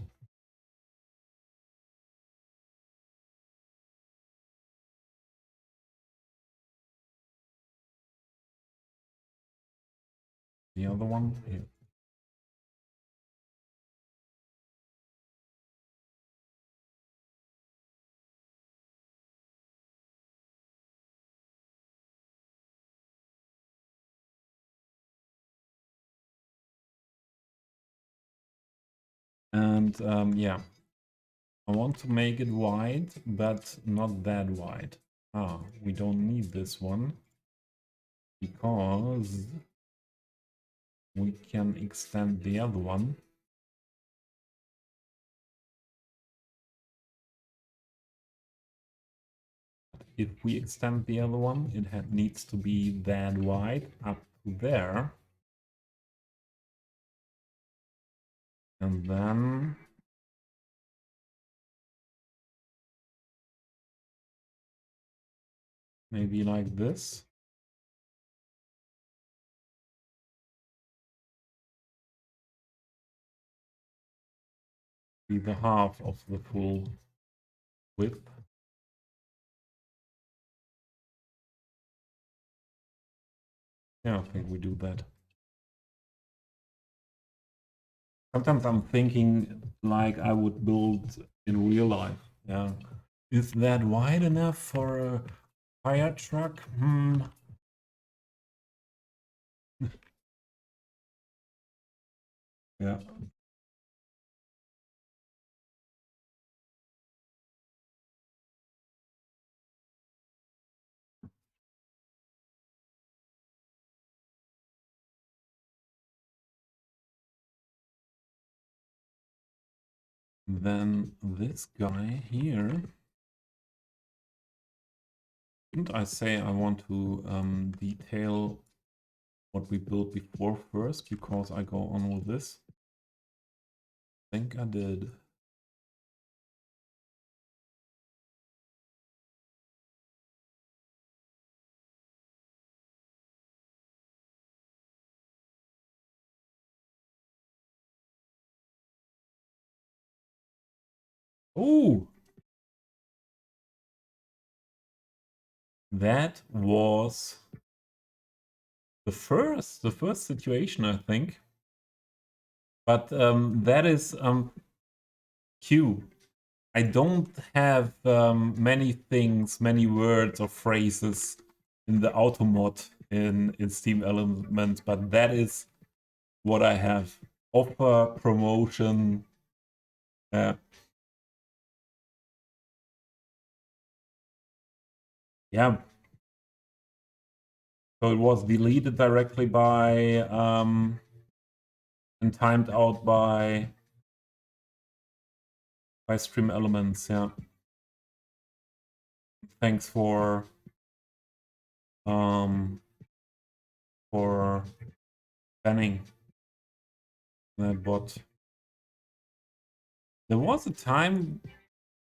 Speaker 1: The other one here. And yeah, I want to make it wide, but not that wide. Ah, we don't need this one because we can extend the other one. If we extend the other one, it needs to be that wide up to there. And then maybe like this. Be the half of the full width. Yeah, I think we do that. Sometimes I'm thinking like I would build in real life. Yeah. Is that wide enough for a fire truck? Yeah. Then this guy here. Didn't I say I want to detail what we built before first, because I go on with this? I think I did. Oh, that was the first situation, I think. But that is Q. I don't have many things, many words or phrases in the auto mod in Steam Elements, but that is what I have. Offer, promotion. Yeah. So it was deleted directly by and timed out by stream elements. Yeah. Thanks for banning that bot. There was a time,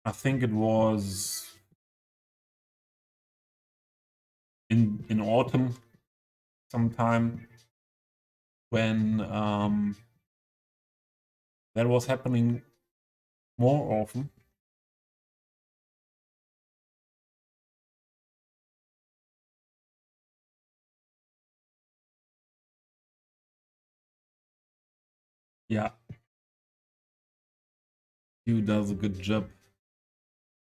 Speaker 1: I think it was in autumn sometime, when that was happening more often. Yeah, you does a good job,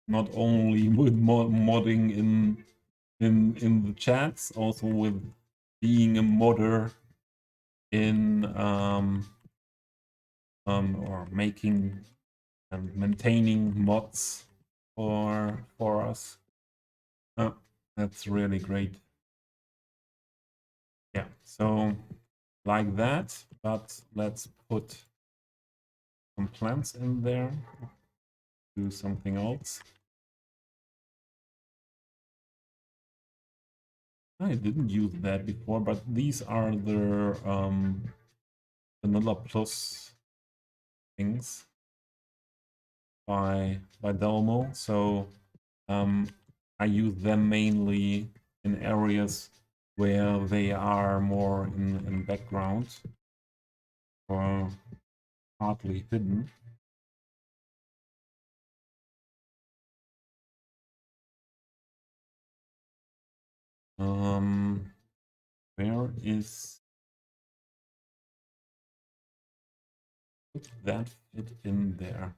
Speaker 1: not only with modding in the chats, also with being a modder in or making and maintaining mods for us. That's really great. Yeah, so like that, but let's put some plants in there, do something else. I didn't use that before, but these are the Vanilla Plus things by Delmo. So I use them mainly in areas where they are more in background or partly hidden. Where is that fit in there?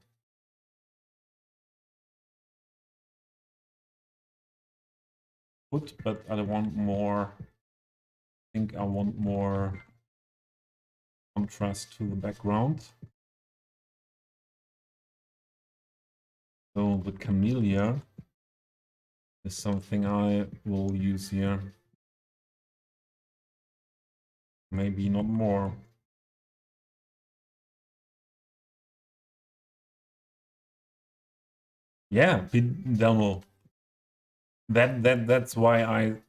Speaker 1: But I want more. I think I want more contrast to the background. So the camellia is something I will use here. Maybe not more. Yeah, Delmo. That's why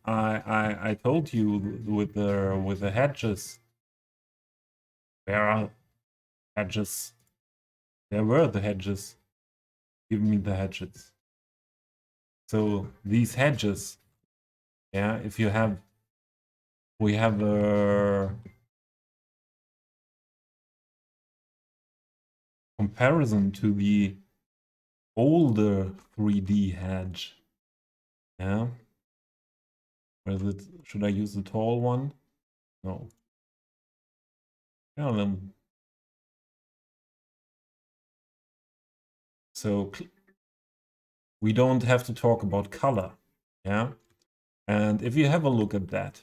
Speaker 1: I told you with the hedges. There are hedges. There were the hedges. Give me the hedges. So these hedges, yeah, if you have, we have a comparison to the older 3D hedge. Yeah. Where is it? Should I use the tall one? No. Yeah, then. So we don't have to talk about color. Yeah. And if you have a look at that,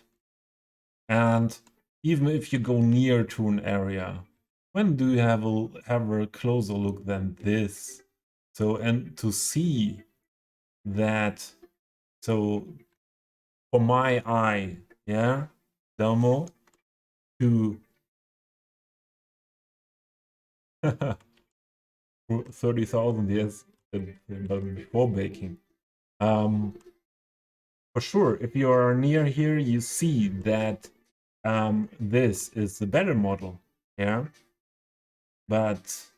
Speaker 1: and even if you go near to an area, when do you have a closer look than this? So, and to see that, so for my eye, yeah, Delmo, to 30,000 years before baking. For sure, if you are near here, you see that this is the better model, yeah. But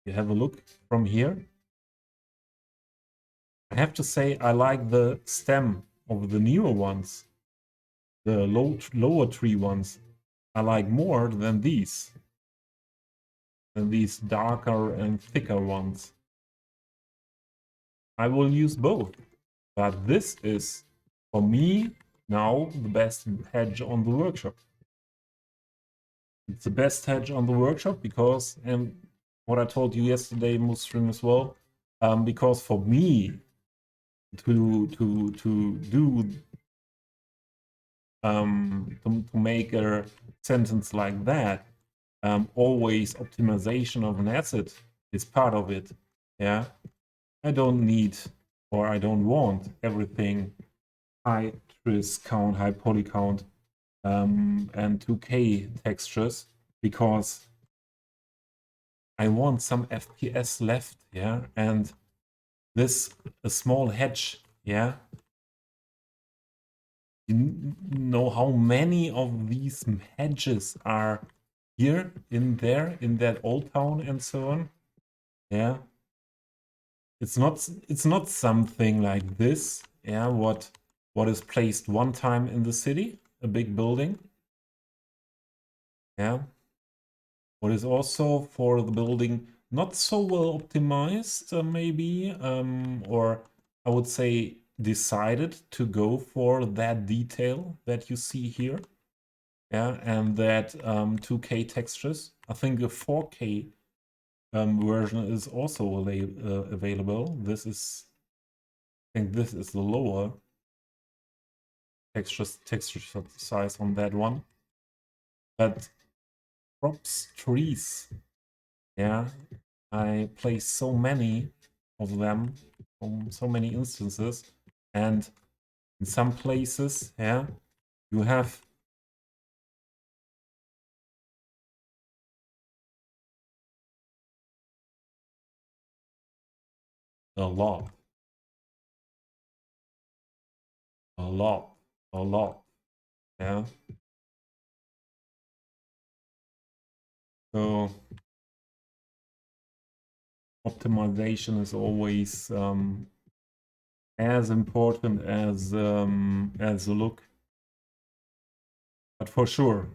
Speaker 1: you have a look from here. I have to say I like the stem of the newer ones, the lower tree ones. I like more than these darker and thicker ones. I will use both, but this is for me now the best hedge on the workshop. It's the best hedge on the workshop because, and what I told you yesterday in stream as well, because for me to do to make a sentence like that, always optimization of an asset is part of it. Yeah, I don't need, or I don't want everything high tris count, high poly count, and 2K textures. because I want some FPS left, yeah, and this a small hedge, yeah. You know how many of these hedges are here, in there, in that old town and so on, yeah. It's not something like this, yeah, what is placed one time in the city, a big building, yeah. What is also for the building not so well optimized, maybe, or I would say decided to go for that detail that you see here, yeah, and that 2K textures. I think the 4K version is also available. This is, I think this is the lower texture size on that one. But props trees, yeah, I play so many of them from so many instances, and in some places, yeah, you have a lot, a lot, a lot, yeah. So optimization is always as important as the look, but for sure,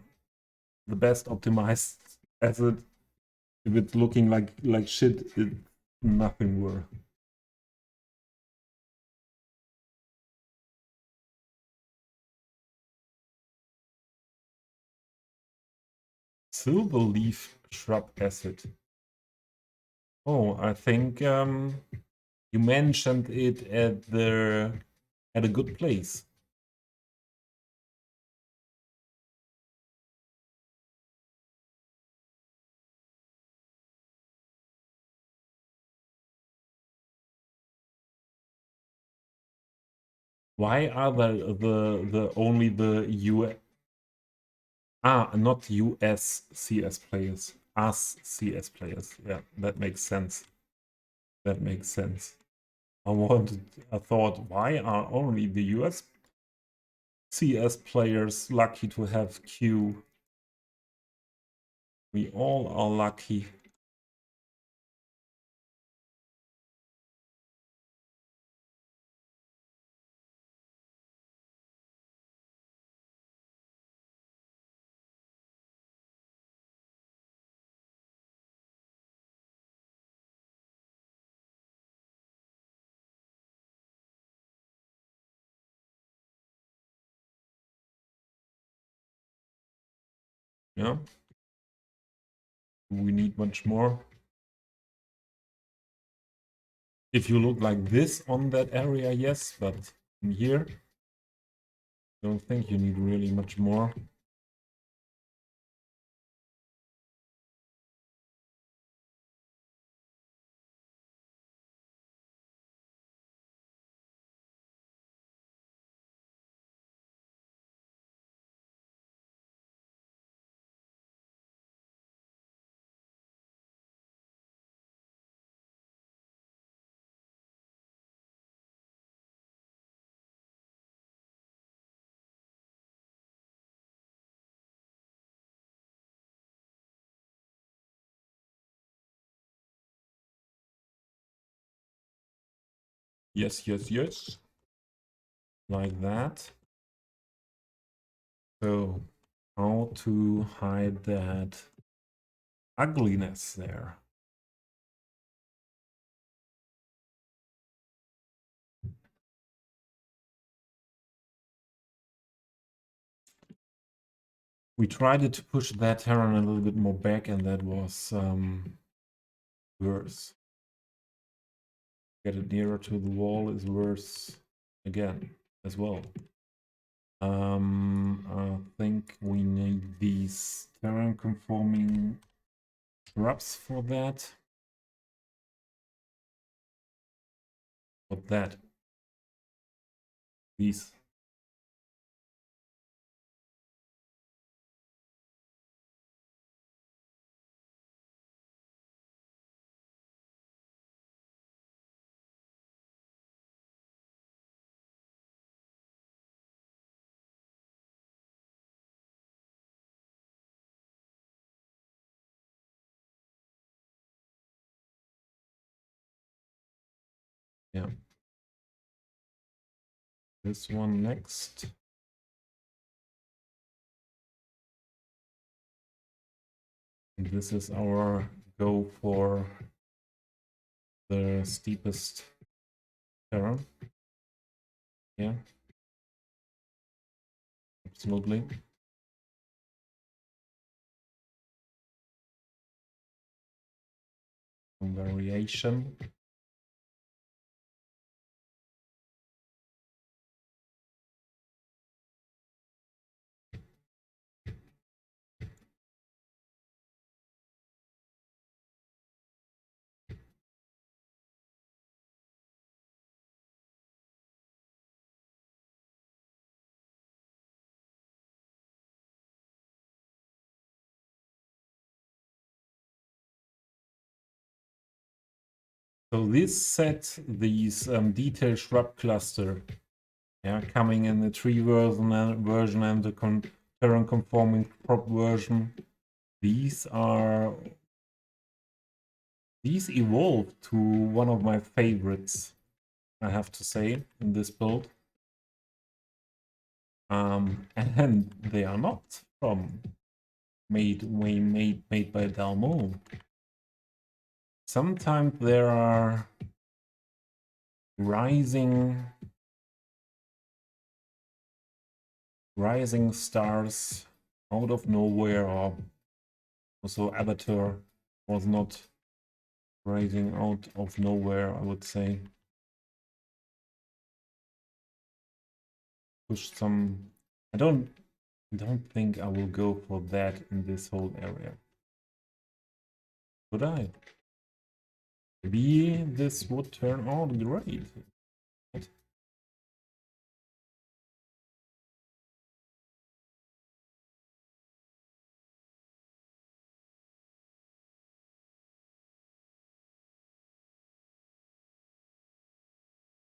Speaker 1: the best optimized asset, if it's looking like shit, it's nothing worth. Silver leaf shrub acid. Oh, I think you mentioned it at a good place. Why are the only the not US CS players, us CS players? Yeah, that makes sense. That makes sense. I thought, why are only the US CS players lucky to have Q? We all are lucky. Yeah. We need much more. If you look like this on that area, yes, but in here, I don't think you need really much more. Yes, yes, yes. Like that. So, how to hide that ugliness there? We tried to push that terrain a little bit more back, and that was worse. Get it nearer to the wall is worse again as well. I think we need these terrain conforming shrubs for that. What that? These. Yeah. This one next. And this is our go for the steepest terrain. Yeah. Absolutely. Some variation. So this set, these detailed shrub cluster, yeah, coming in the tree version and the terrain conforming prop version, these evolved to one of my favorites, I have to say, in this build. And they are not from made by Dalmo. Sometimes there are rising stars out of nowhere, or also Avatar was not rising out of nowhere, I would say. Push some. I don't think I will go for that in this whole area. Could I? Maybe this would turn out great.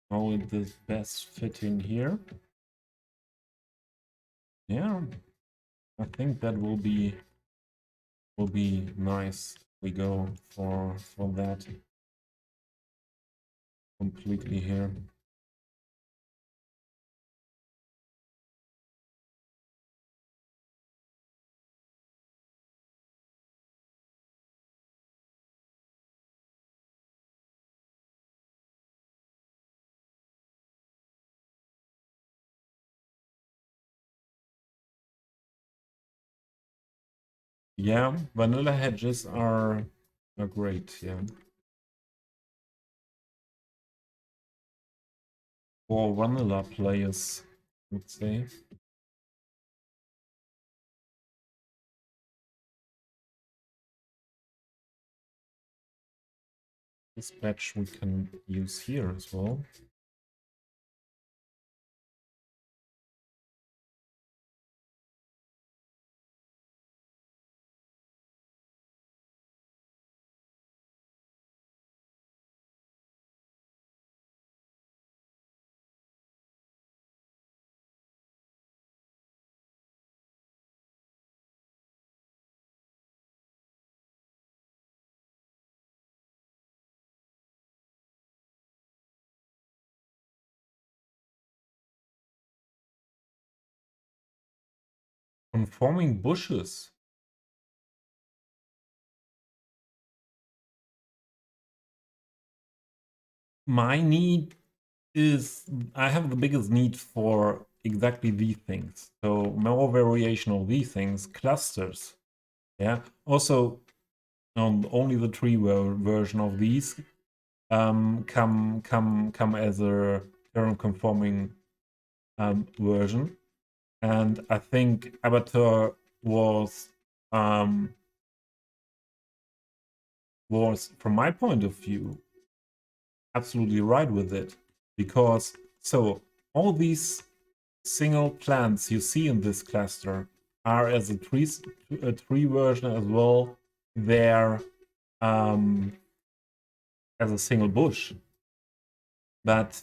Speaker 1: How is this best fitting here? Yeah, I think that will be nice. We go for that completely here. Yeah, vanilla hedges are great, yeah. For vanilla players, I would say. This patch we can use here as well. Conforming bushes. My need is, I have the biggest need for exactly these things. So more variation of these things, clusters. Yeah. Also, only the tree version of these come as a term conforming version. And I think Avatar was from my point of view, absolutely right with it, because so all these single plants you see in this cluster are as a tree version as well. They're as a single bush, but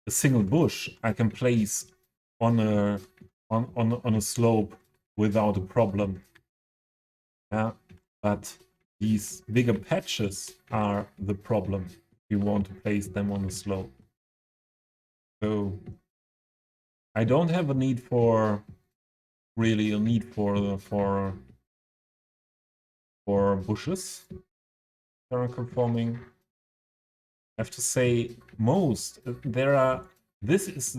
Speaker 1: a single bush I can place on a slope without a problem. Yeah, but these bigger patches are the problem. you want to place them on the slope. So I don't have a need for for bushes. Terraforming. I have to say this is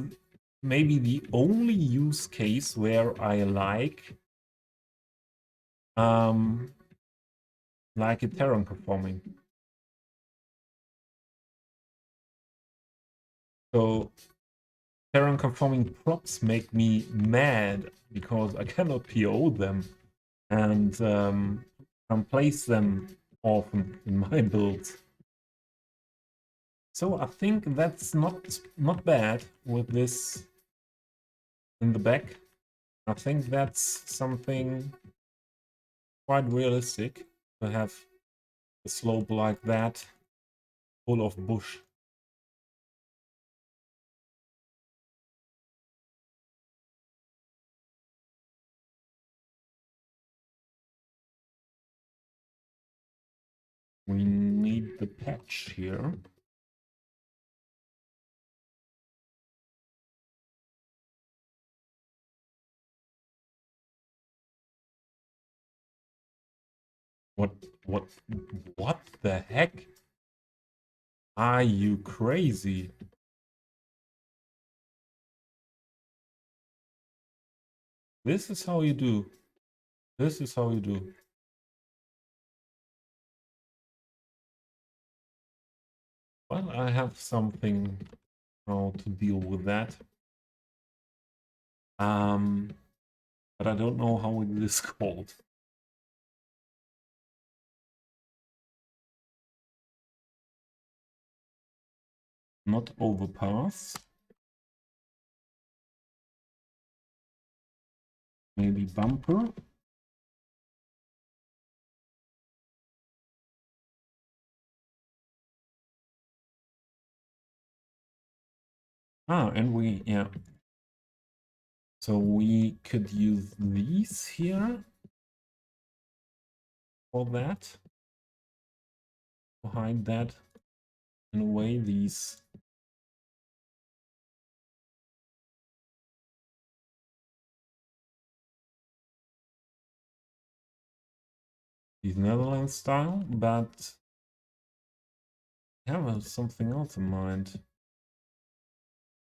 Speaker 1: maybe the only use case where I like it terraforming. So terraforming props make me mad because I cannot PO them and can place them often in my builds. So I think that's not bad with this in the back. I think that's something quite realistic to have a slope like that full of bush. We need the patch here. What the heck? Are you crazy? This is how you do. This is how you do. Well, I have something how to deal with that. But I don't know how it is called. Not overpass. Maybe bumper. And yeah. So we could use these here for that. To hide that in a way, these Netherlands style, but I have something else in mind.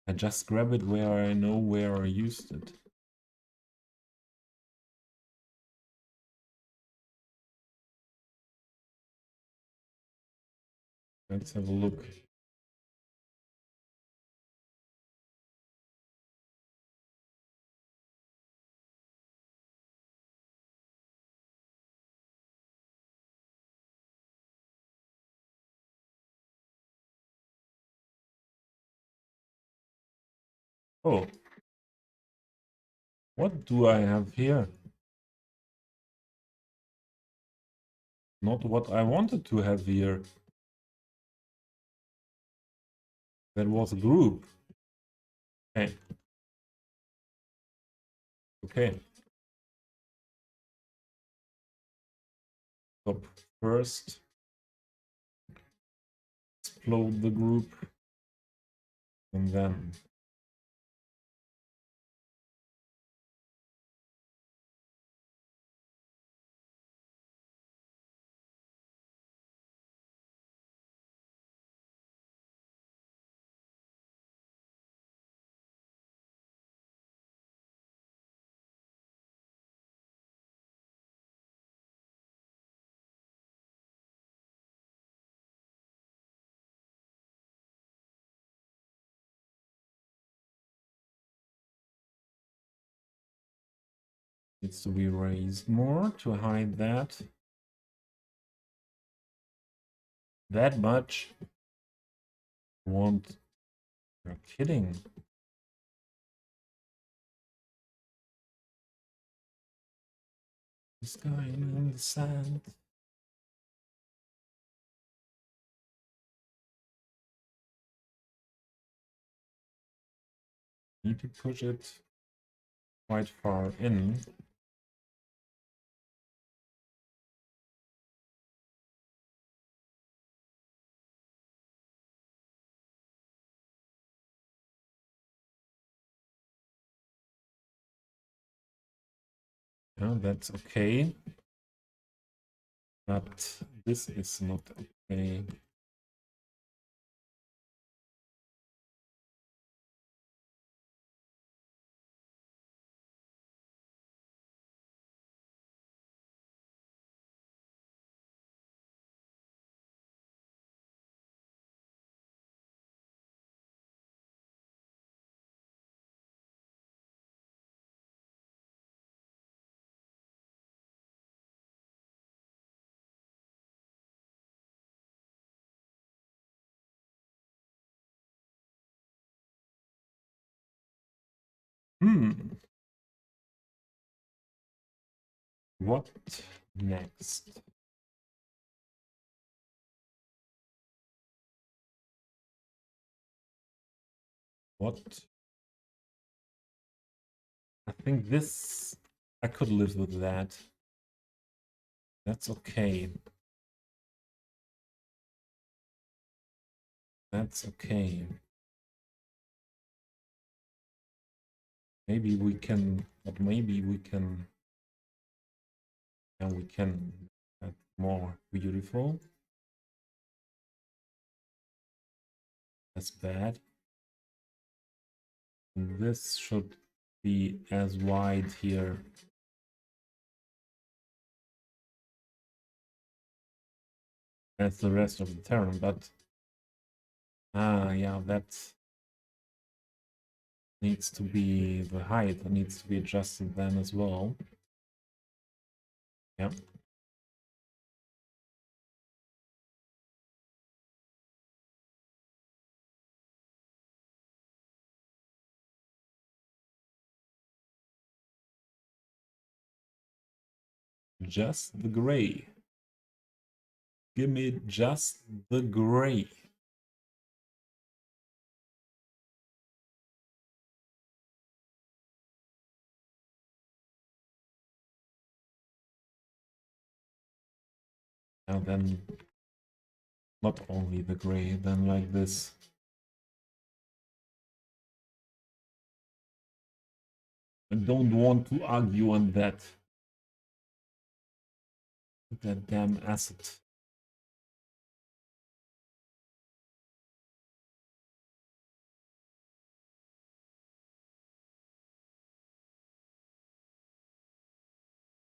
Speaker 1: I just grab it where I know where I used it. Let's have a look. Oh, what do I have here? Not what I wanted to have here. That was a group. Okay. Okay. Stop first. Explode the group. And then needs to be raised more to hide that. That much. Want? You're kidding. This guy in the sand. Need to push it quite far in. Yeah, that's okay. But this is not okay. What next? What? I think this, I could live with that. That's okay. That's okay. Maybe we can, but maybe we can, and we can make more beautiful. That's bad. And this should be as wide here as the rest of the terrain, but yeah, that needs to be, the height needs to be adjusted then as well. Yeah. Just the gray. Give me just the gray. And then not only the gray, then like this. I don't want to argue on that. That damn asset.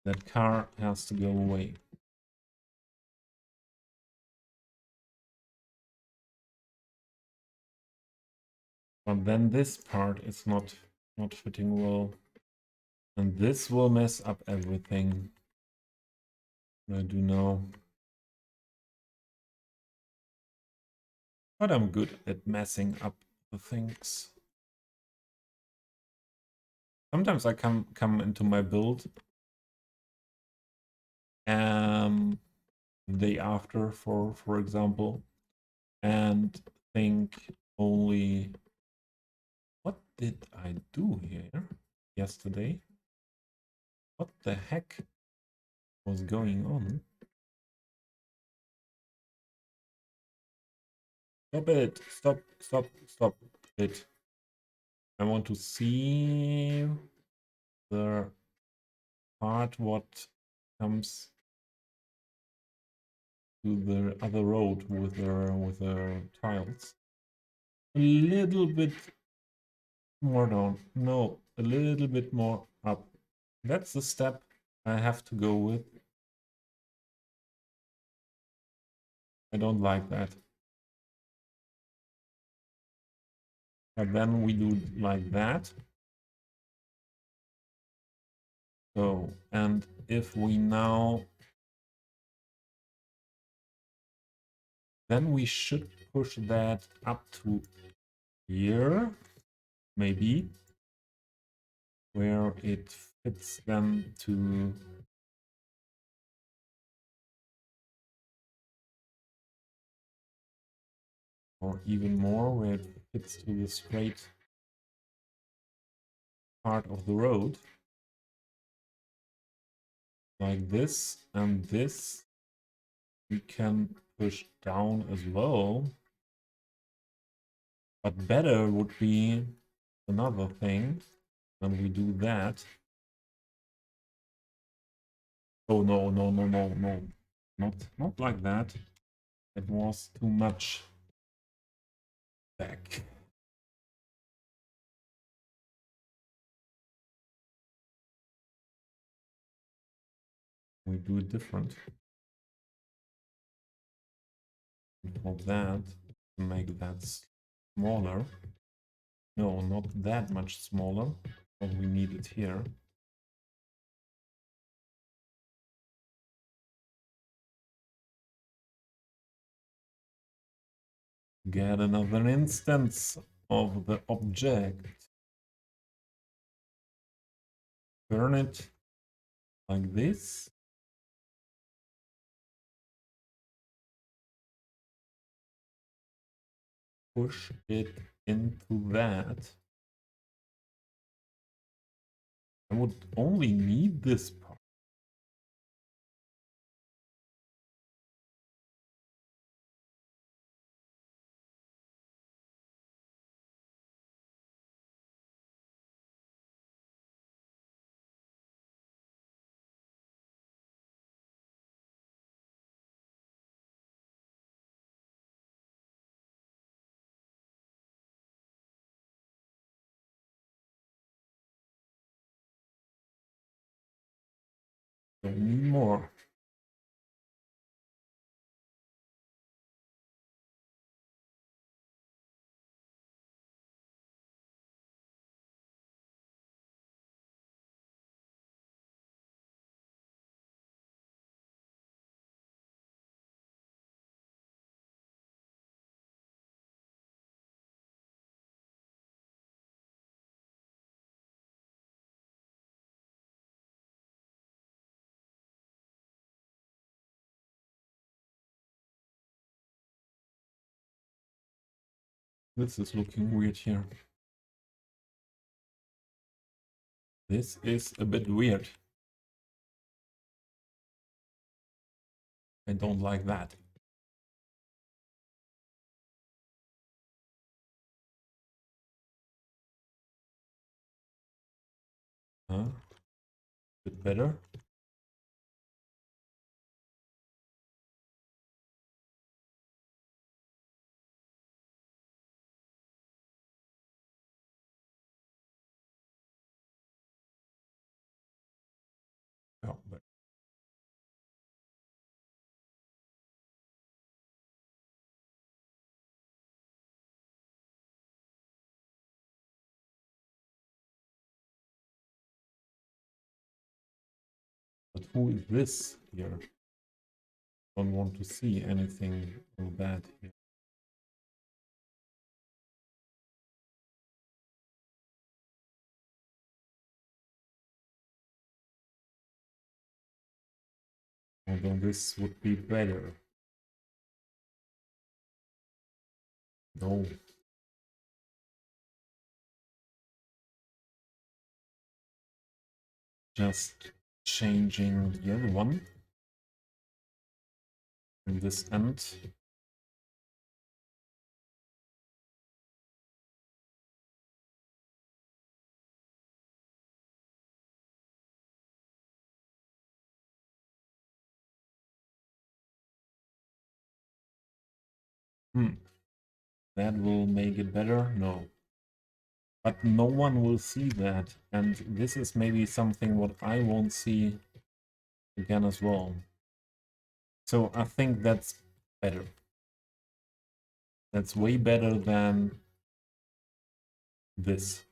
Speaker 1: That car has to go away. But then this part is not fitting well. And this will mess up everything. I do know. But I'm good at messing up the things. Sometimes I come into my build day after, for example, and think only, what did I do here yesterday? What the heck was going on? Stop it! Stop it! I want to see the part what comes to the other road with the tiles. A little bit more down. No, a little bit more up. That's the step I have to go with. I don't like that. And then we do like that. So, and if we now, then we should push that up to here, maybe, where it fits then to, or even more, where it fits to the straight part of the road. Like this, and this we can push down as well. But better would be another thing when we do that. Oh no, no, no, no, no. Not like that. It was too much back. We do it different. For that, make that smaller. No, not that much smaller. But we need it here. Get another instance of the object. Turn it like this. Push it into that. I would only need this part. Don't need more. This is looking weird here. This is a bit weird. I don't like that. Huh? Bit better. Oh, but who is this here? Don't want to see anything of that here. Although this would be better. No. Just changing the other one. In this end. That will make it better? No. But no one will see that. And this is maybe something what I won't see again as well. So I think that's better. That's way better than this.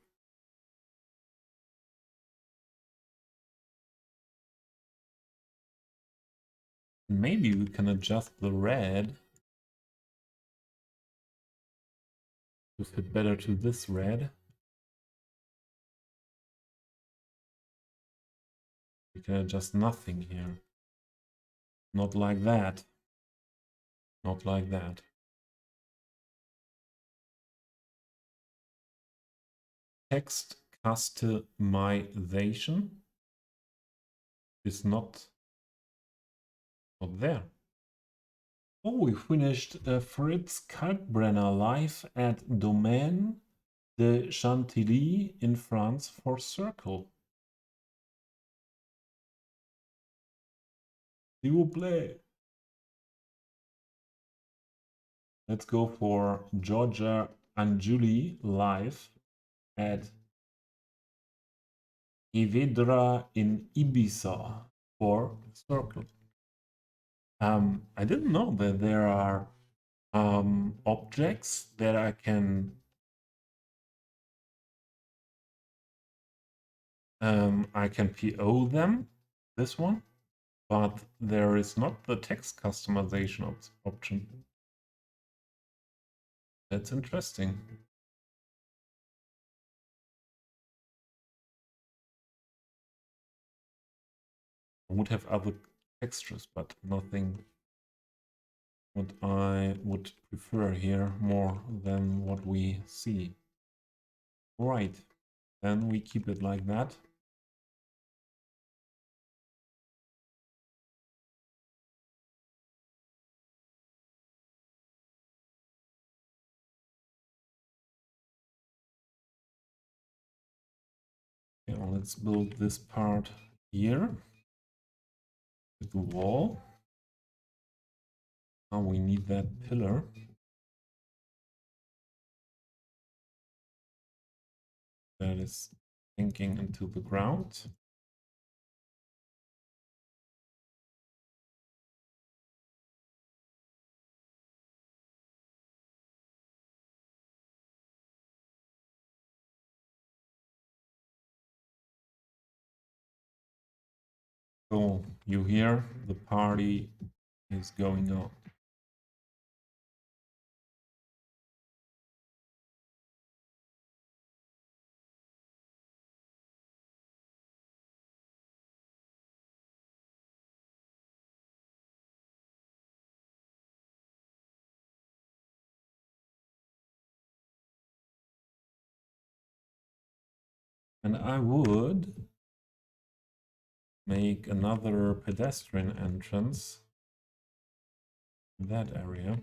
Speaker 1: Maybe we can adjust the red to fit better to this red. We can adjust nothing here. Not like that. Not like that. Text customization is not there. Oh, we finished Fritz Kalkbrenner live at Domaine de Chantilly in France for Circle. S'il vous plaît. Let's go for Georgia and Julie live at Evedra in Ibiza for Circle. I didn't know that there are objects that I can PO them, this one, but there is not the text customization option. That's interesting. I would have other textures, but nothing what I would prefer here more than what we see. Right, then we keep it like that. Yeah, let's build this part here with the wall. Now we need that pillar. That is sinking into the ground. So you hear the party is going on. And I would make another pedestrian entrance in that area.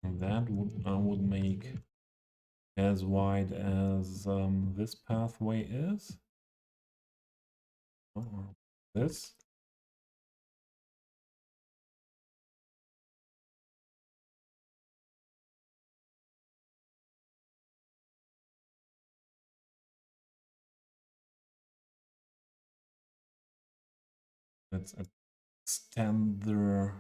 Speaker 1: And that I would make as wide as this pathway is. Or this. Let's extend the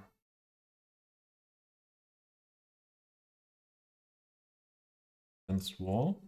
Speaker 1: fence wall.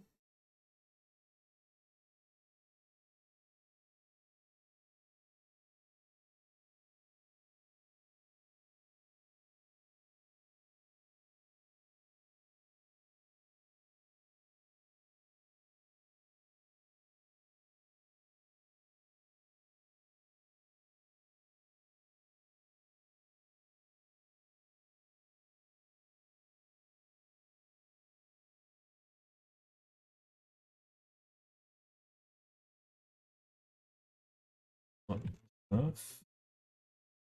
Speaker 1: Not enough.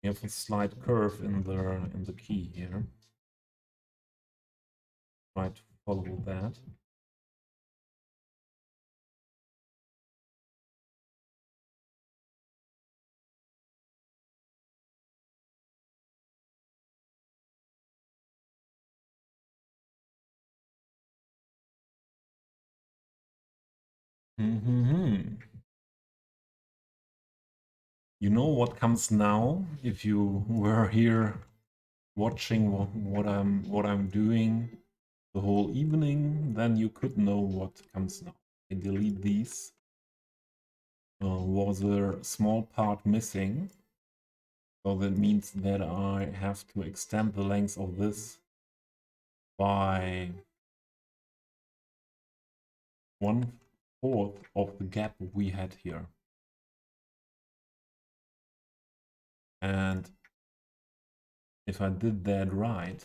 Speaker 1: We have a slight curve in the key here. Try to follow that. You know what comes now? If you were here watching what I'm doing the whole evening, then you could know what comes now. I delete these. Was a small part missing, so that means that I have to extend the length of this by 1/4 of the gap we had here. And if I did that right,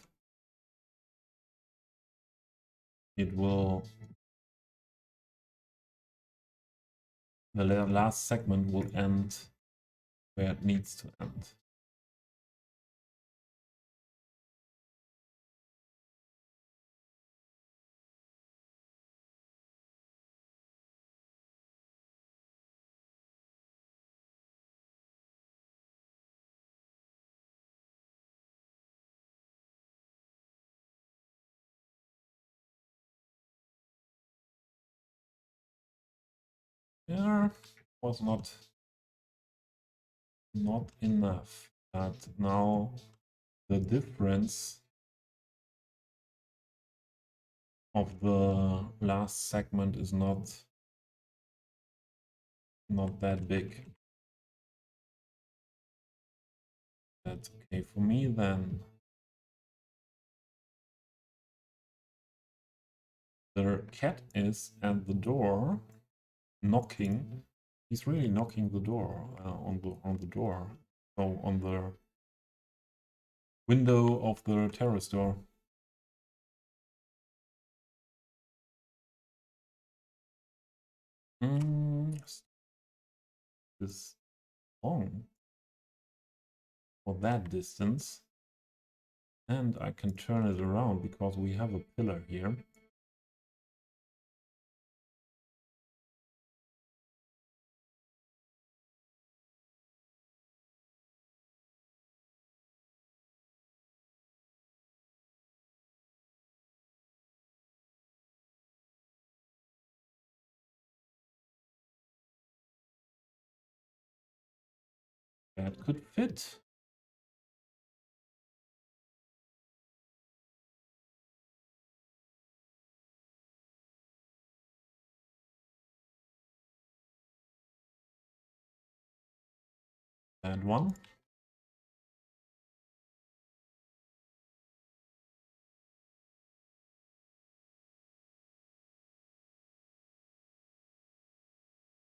Speaker 1: it will the last segment will end where it needs to end. Yeah, was not enough. But now the difference of the last segment is not that big. That's okay for me then. The cat is at the door, knocking. He's really knocking the door on the door. So on the window of the terrace door. This long for that distance, and I can turn it around because we have a pillar here. That could fit. That one.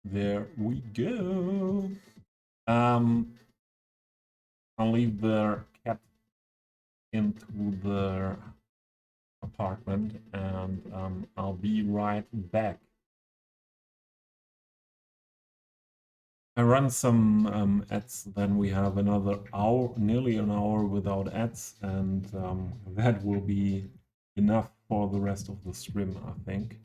Speaker 1: There we go. I'll leave the cat into the apartment and I'll be right back. I run some ads, then we have another hour, nearly an hour without ads, and that will be enough for the rest of the stream, I think.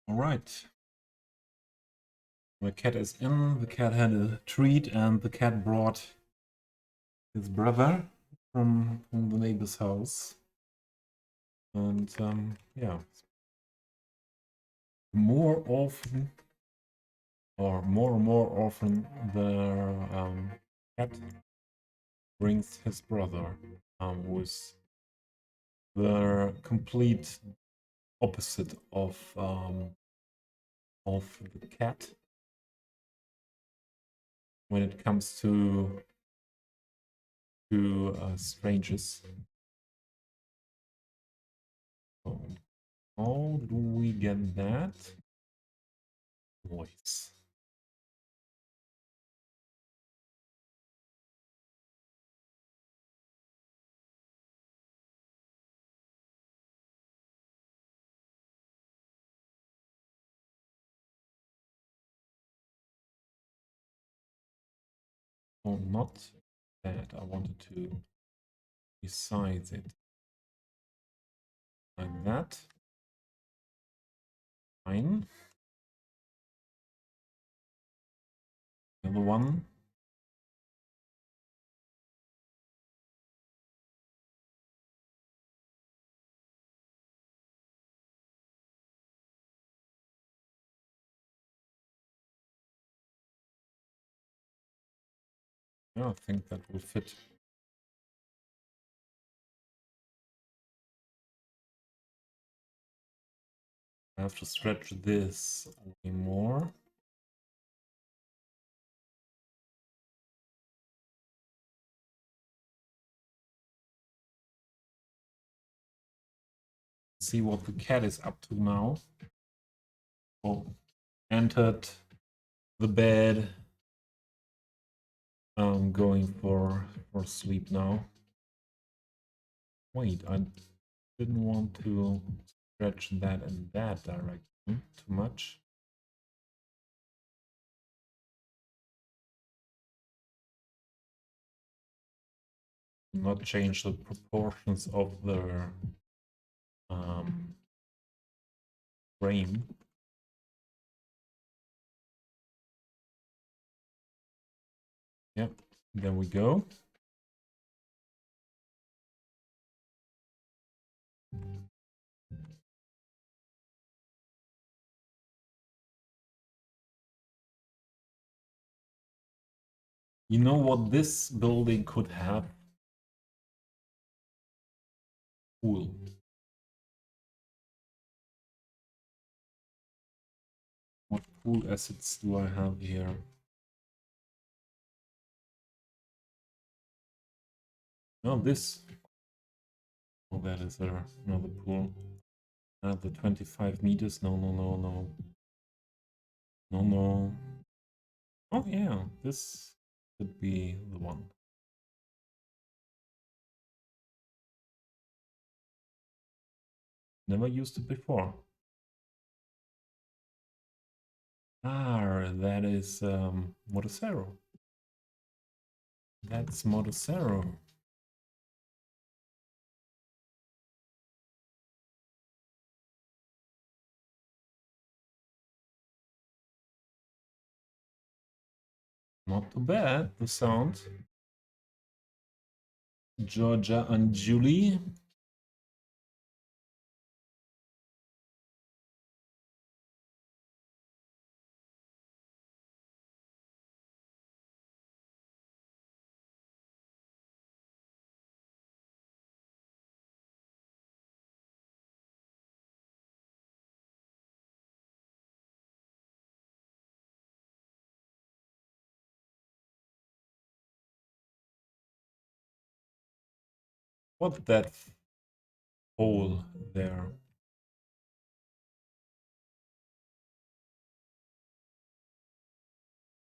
Speaker 1: All right. The cat is in. The cat had a treat, and the cat brought his brother from the neighbor's house. And yeah, more often, or more and more often, the cat brings his brother, who is the complete opposite of the cat when it comes to strangers. So how do we get that voice? Oh, not that. I wanted to resize it like that. Fine. Another one. Yeah, I think that will fit. I have to stretch this way more. See what the cat is up to now. Oh, entered the bed. Going for sleep now. Wait, I didn't want to stretch that in that direction too much. Not change the proportions of the frame. Yep, there we go. You know what this building could have? Pool. What pool assets do I have here? No, this. Oh, that is another pool. The 25 meters. No, no, no, no. No, no. Oh, yeah, this could be the one. Never used it before. Ah, that is Motocero. That's Motocero. Not too bad, the sound. Georgia and Julie. What's that hole there?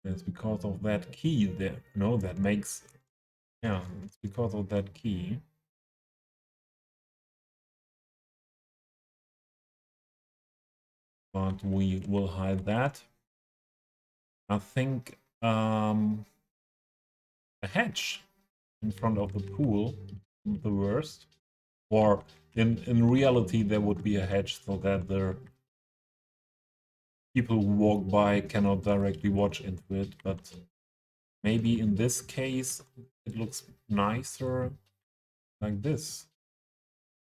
Speaker 1: It's because of that key there. No, that makes... Yeah, it's because of that key. But we will hide that. I think a hedge in front of the pool, the worst. Or in reality, there would be a hedge so that people who walk by cannot directly watch into it, but maybe in this case it looks nicer like this.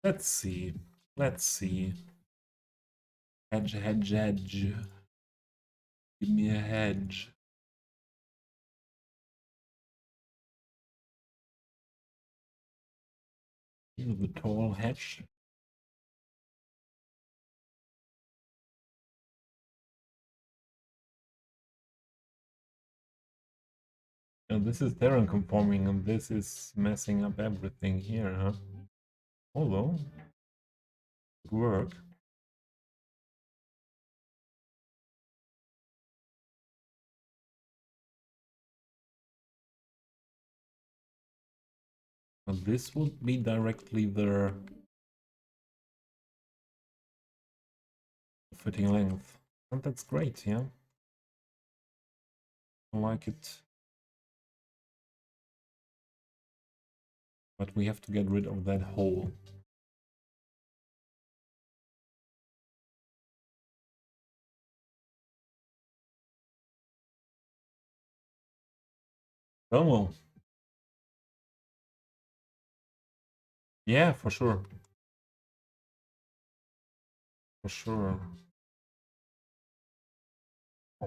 Speaker 1: Let's see. Let's see. Hedge, hedge, hedge. Give me a hedge. Here's the tall hedge. And this is terrain conforming, and this is messing up everything here, huh? Although, it work. But this would be directly the fitting length. And that's great, yeah? I like it. But we have to get rid of that hole. Oh, well. Yeah, for sure. For sure.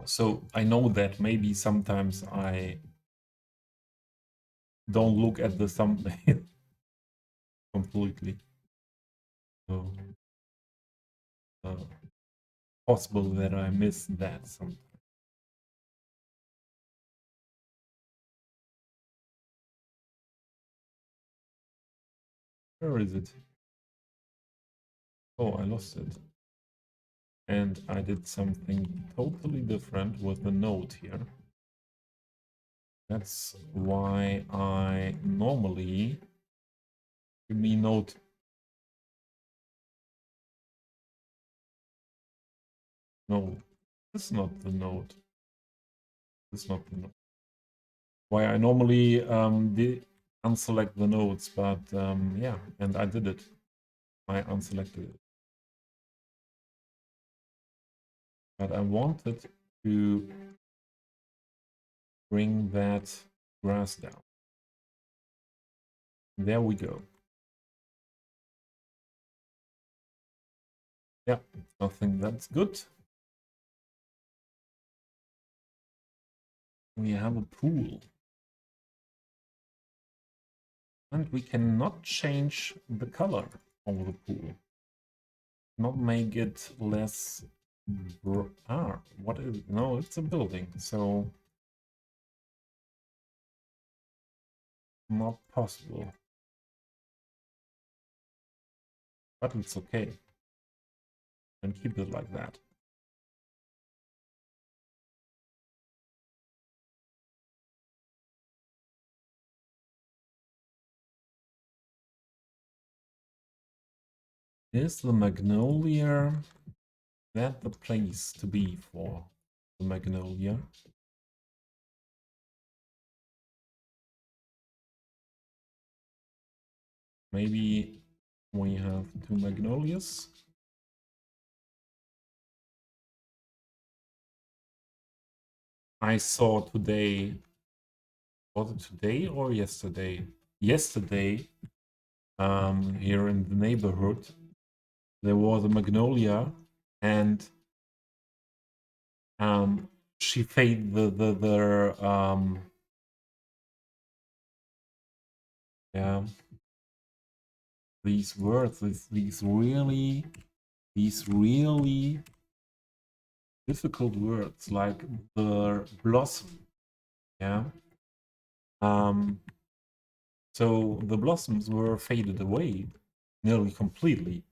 Speaker 1: So I know that maybe sometimes I don't look at the thumbnail completely. So possible that I miss that sometimes. Where is it? Oh, I lost it. And I did something totally different with the node here. That's why I normally give me node. No, this is not the node. This is not the node. Why I normally unselect the nodes, but yeah, and I did it. I unselected it. But I wanted to bring that grass down. There we go. Yeah, I think that's good. We have a pool. And we cannot change the color of the pool. Not make it less... what is it? No, it's a building, so... not possible. But it's okay. And keep it like that. Is the magnolia that the place to be for the magnolia? Maybe we have 2 magnolias. I saw today, was it today or yesterday? Yesterday, here in the neighborhood, there was a magnolia, and she faded yeah, these words, these really difficult words, like the blossom, yeah. So the blossoms were faded away nearly completely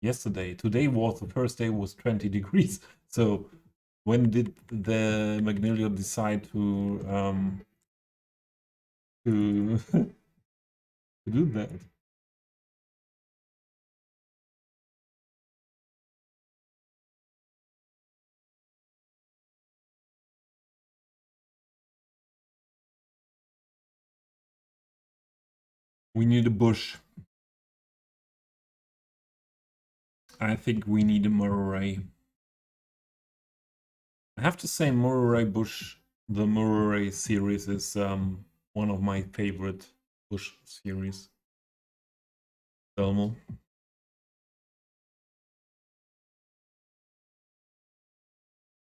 Speaker 1: yesterday. Today was the first day was 20 degrees. So when did the magnolia decide to to do that? We need a bush. I think we need a moray. I have to say Murray Bush, the Murray series is one of my favorite Bush series. Thelmo.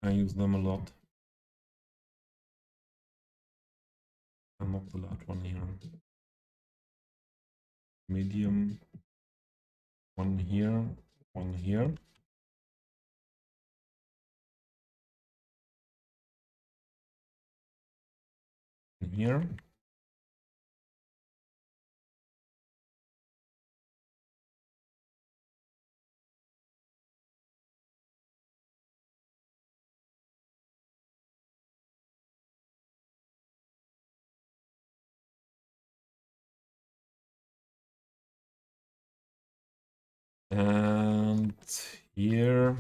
Speaker 1: I use them a lot. And not the large one here. Medium. One here. One here. And here. And here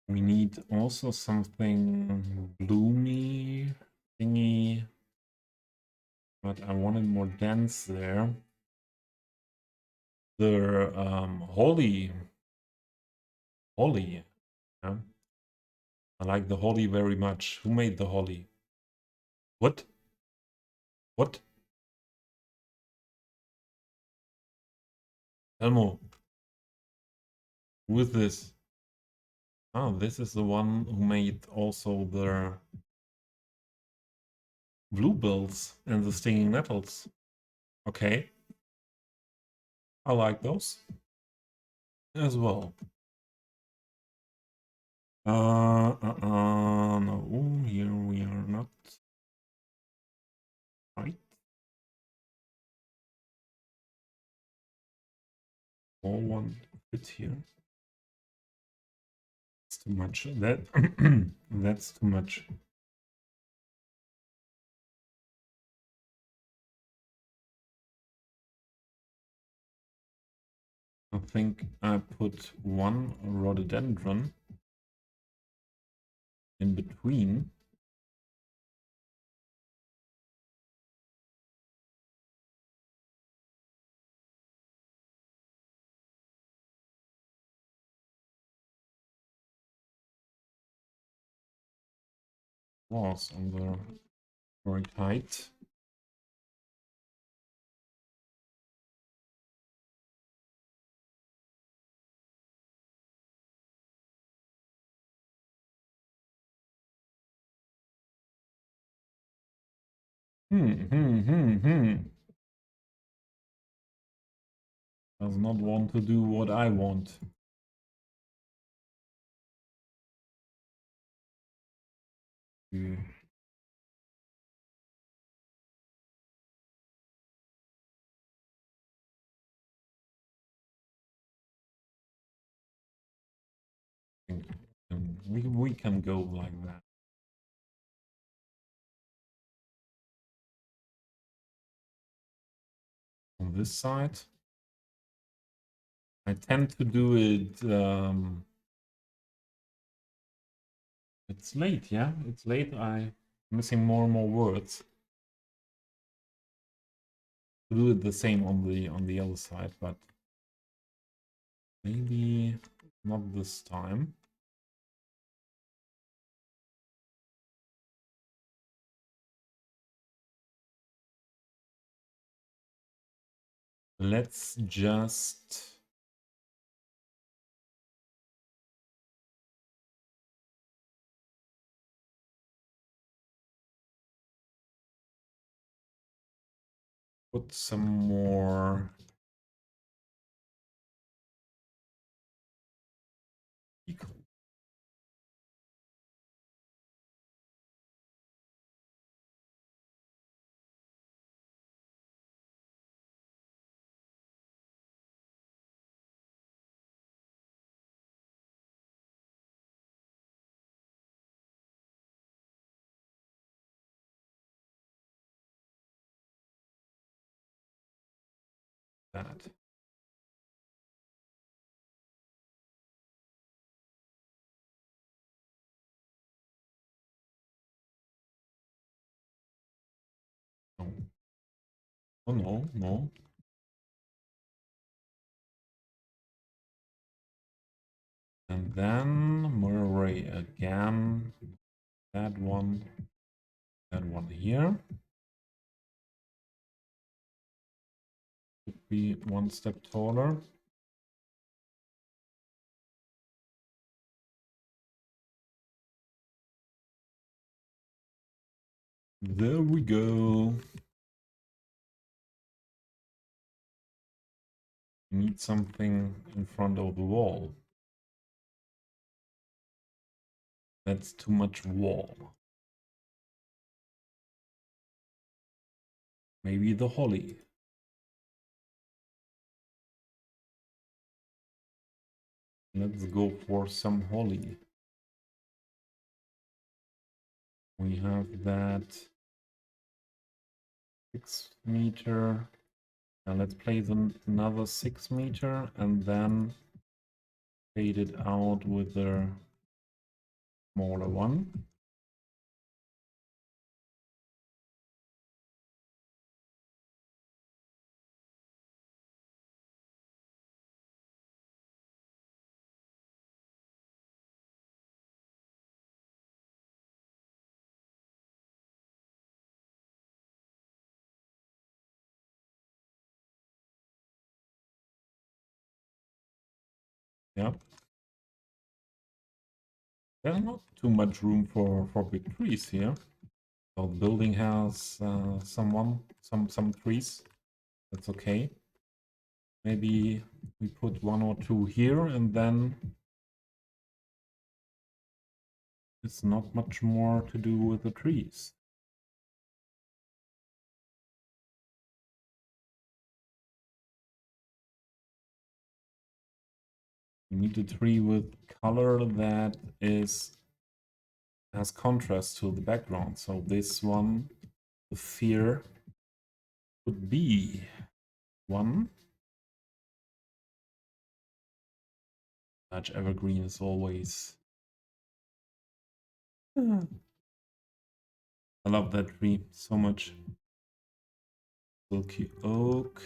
Speaker 1: we need also something bloomy thingy, but I wanted more dense there. The holly, yeah. I like the holly very much. Who made the holly? What? What? Elmo, who is this? Oh, this is the one who made also the bluebells and the stinging nettles. Okay. I like those as well. No, here we are not. Right. All one fit here. It's too much. That that's too much. I think I put one rhododendron in between. Was on the correct height. Does not want to do what I want. Yeah. We can go like that. On this side, I tend to do it. It's late, yeah. It's late. I'm missing more and more words. To do it the same on the other side, but maybe not this time. Let's just put some more equal. That. No. Oh no, no. And then Murray again. That one here. Could be one step taller. There we go. Need something in front of the wall. That's too much wall. Maybe the holly. Let's go for some holly. We have that 6 meter. Now let's place another 6 meter and then fade it out with the smaller one. Yep. There's not too much room for big trees here. So the building has some trees. That's okay. Maybe we put 1 or 2 here and then it's not much more to do with the trees. We need a tree with color that has contrast to the background. So this one, the fear, would be one. Large evergreen is always. I love that tree so much. Silky oak.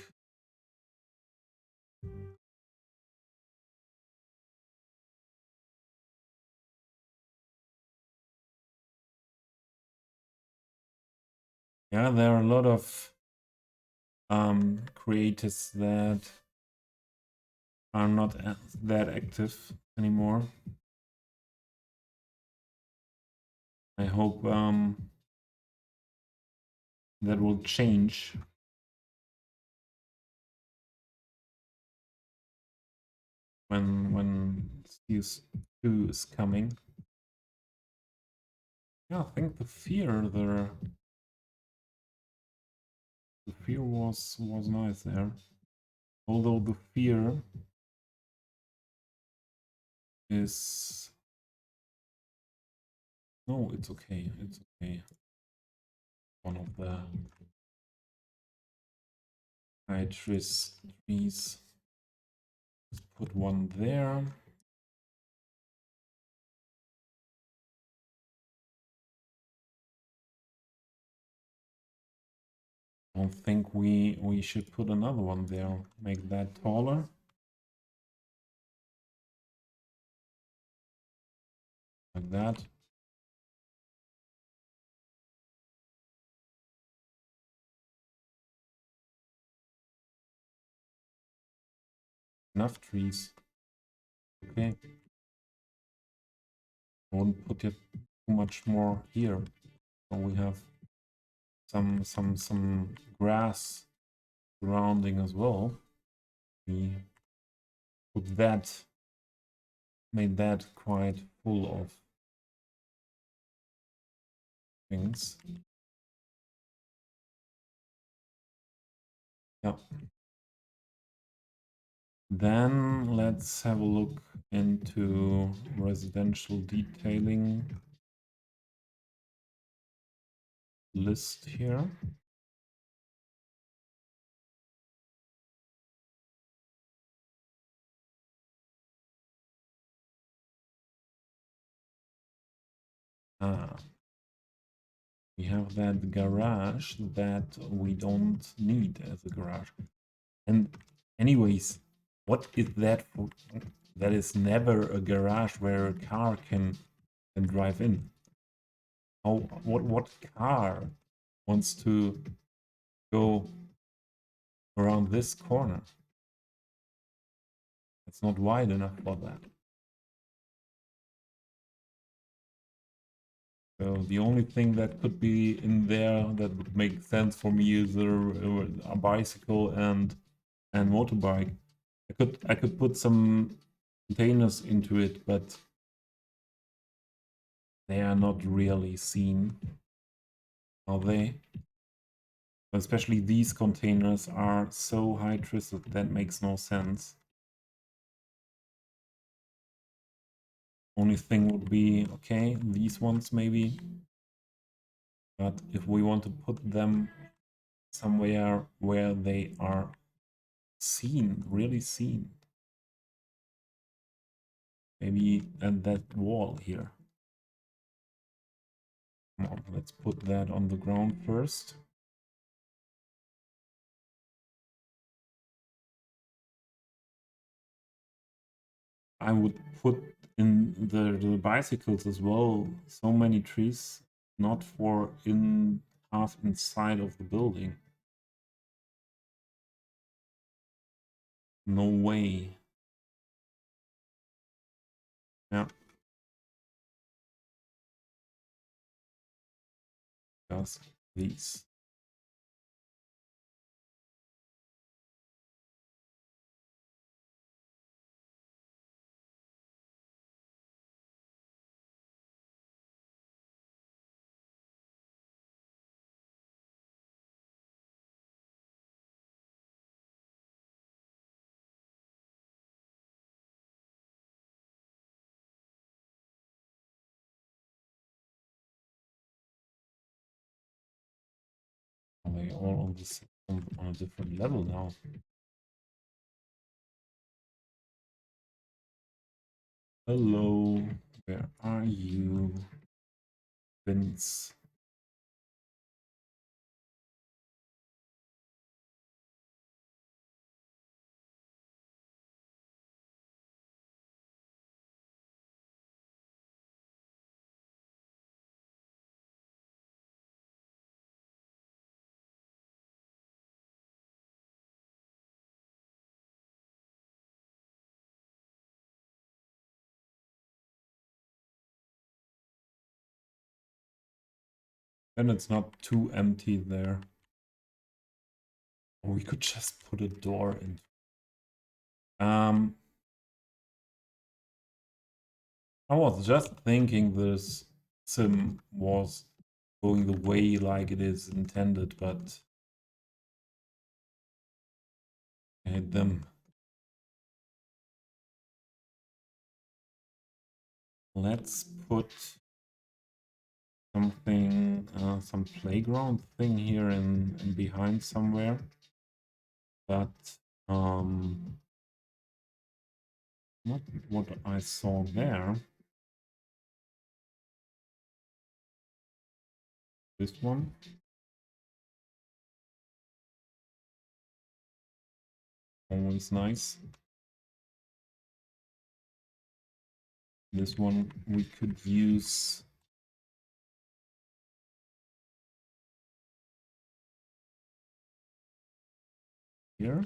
Speaker 1: Yeah, there are a lot of creators that are not that active anymore. I hope that will change when Cities 2 is coming. Yeah, I think the fear was nice there. Although the fear is no, it's okay. It's okay. One of the high trees. Let's put one there. I don't think we should put another one there. Make that taller. Like that. Enough trees. Okay. I won't put it too much more here. So we have some grass surrounding as well. We put that, made that quite full of things. Yeah. Then let's have a look into residential detailing list here. We have that garage that we don't need as a garage. And anyways, what is that for? that is never a garage where a car can drive in. Oh, what car wants to go around this corner? It's not wide enough for that. So the only thing that could be in there that would make sense for me is a bicycle and motorbike. I could put some containers into it, but they are not really seen, are they? Especially these containers are so high twisted that makes no sense. Only thing would be, okay, these ones maybe. But if we want to put them somewhere where they are seen, really seen. Maybe at that wall here. Come on, let's put that on the ground first. I would put in the bicycles as well so many trees, not for in half inside of the building. No way. Yeah. Just these. Are they all on this on a different level now? Hello, where are you, Vince? And it's not too empty there. Or we could just put a door in. I was just thinking this sim was going the way like it is intended, but I hate them. Let's put something, some playground thing here in behind somewhere. But not what I saw there. This one. Always nice. This one we could use here.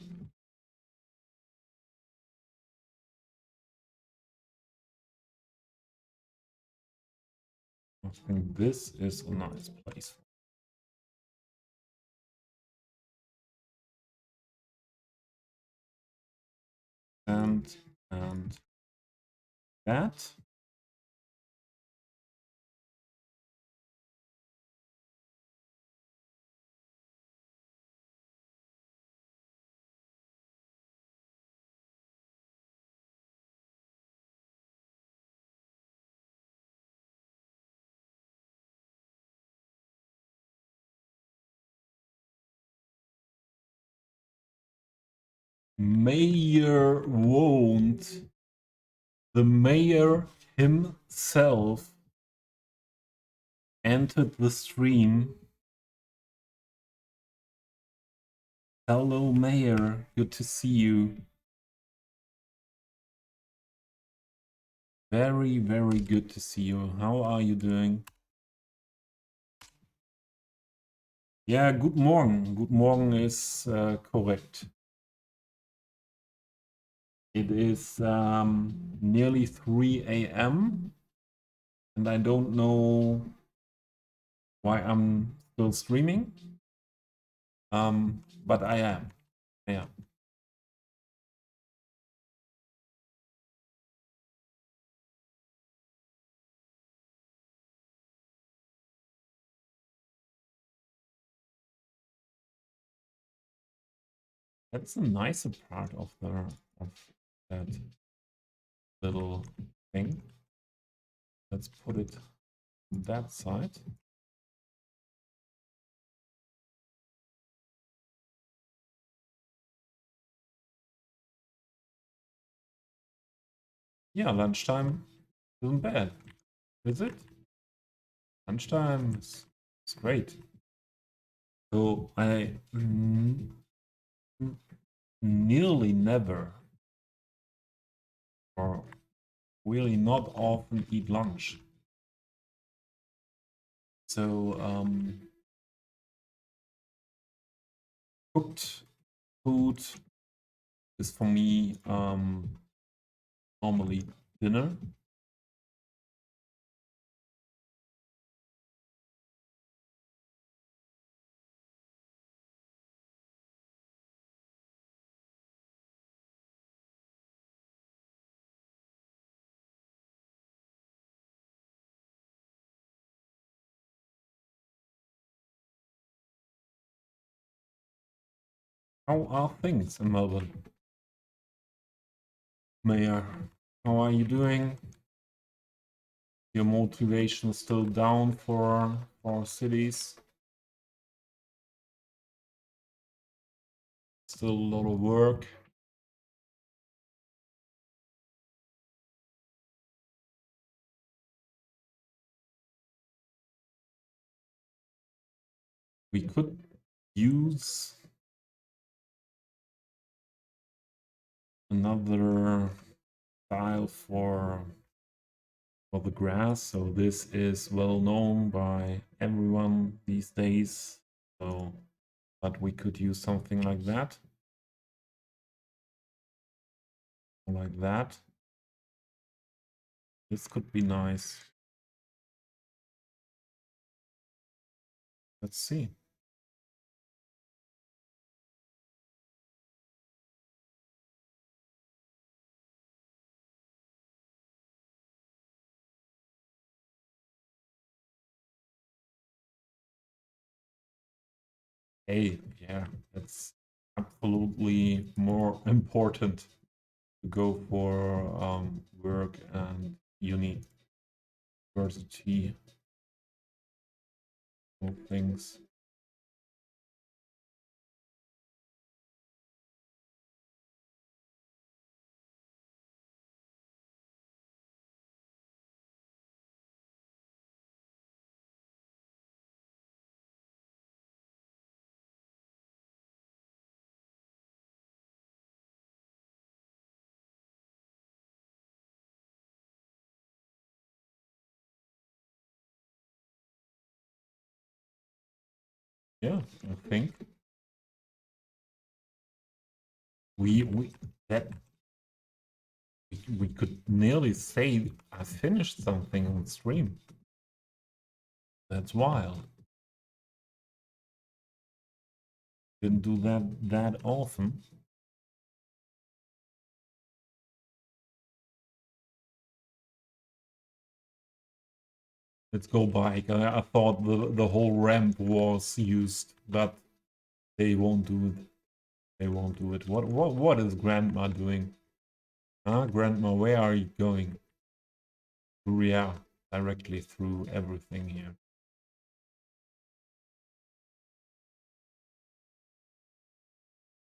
Speaker 1: I think this is a nice place. And that. Mayor won't. The mayor himself entered the stream. Hello, mayor. Good to see you. Very, very good to see you. How are you doing? Yeah, good morning. Good morning is correct. It is nearly 3 a.m. and I don't know why I'm still streaming, but I am. Yeah. That's a nicer part of that little thing. Let's put it on that side. Yeah, lunchtime isn't bad, is it? Lunchtime is great. So I nearly never, or really not often, eat lunch. So cooked food is for me normally dinner. How are things in Melbourne? Mayor, how are you doing? Your motivation still down for cities? Still a lot of work. We could use another style for the grass. So this is well known by everyone these days. So, but we could use something like that. Like that. This could be nice. Let's see. Hey, yeah, it's absolutely more important to go for work and university things. Yeah, I think we that we could nearly say I finished something on stream. That's wild. Didn't do that often. Let's go bike. I thought the whole ramp was used, but they won't do it. They won't do it. What is Grandma doing? Huh, Grandma? Where are you going? Yeah, directly through everything here.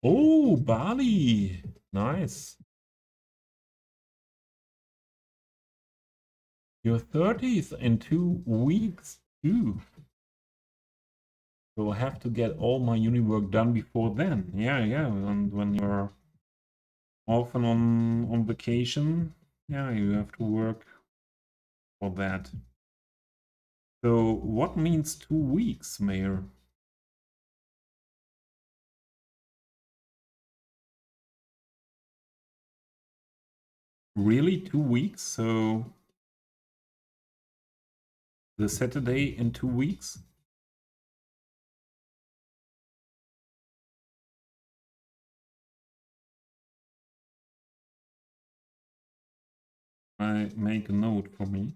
Speaker 1: Oh, Bali. Nice. Your 30th in 2 weeks too. So I have to get all my uni work done before then. Yeah. And when you're often on vacation, Yeah, you have to work for that. So what means 2 weeks, Mayor? Really 2 weeks? So the Saturday in 2 weeks? I make a note for me.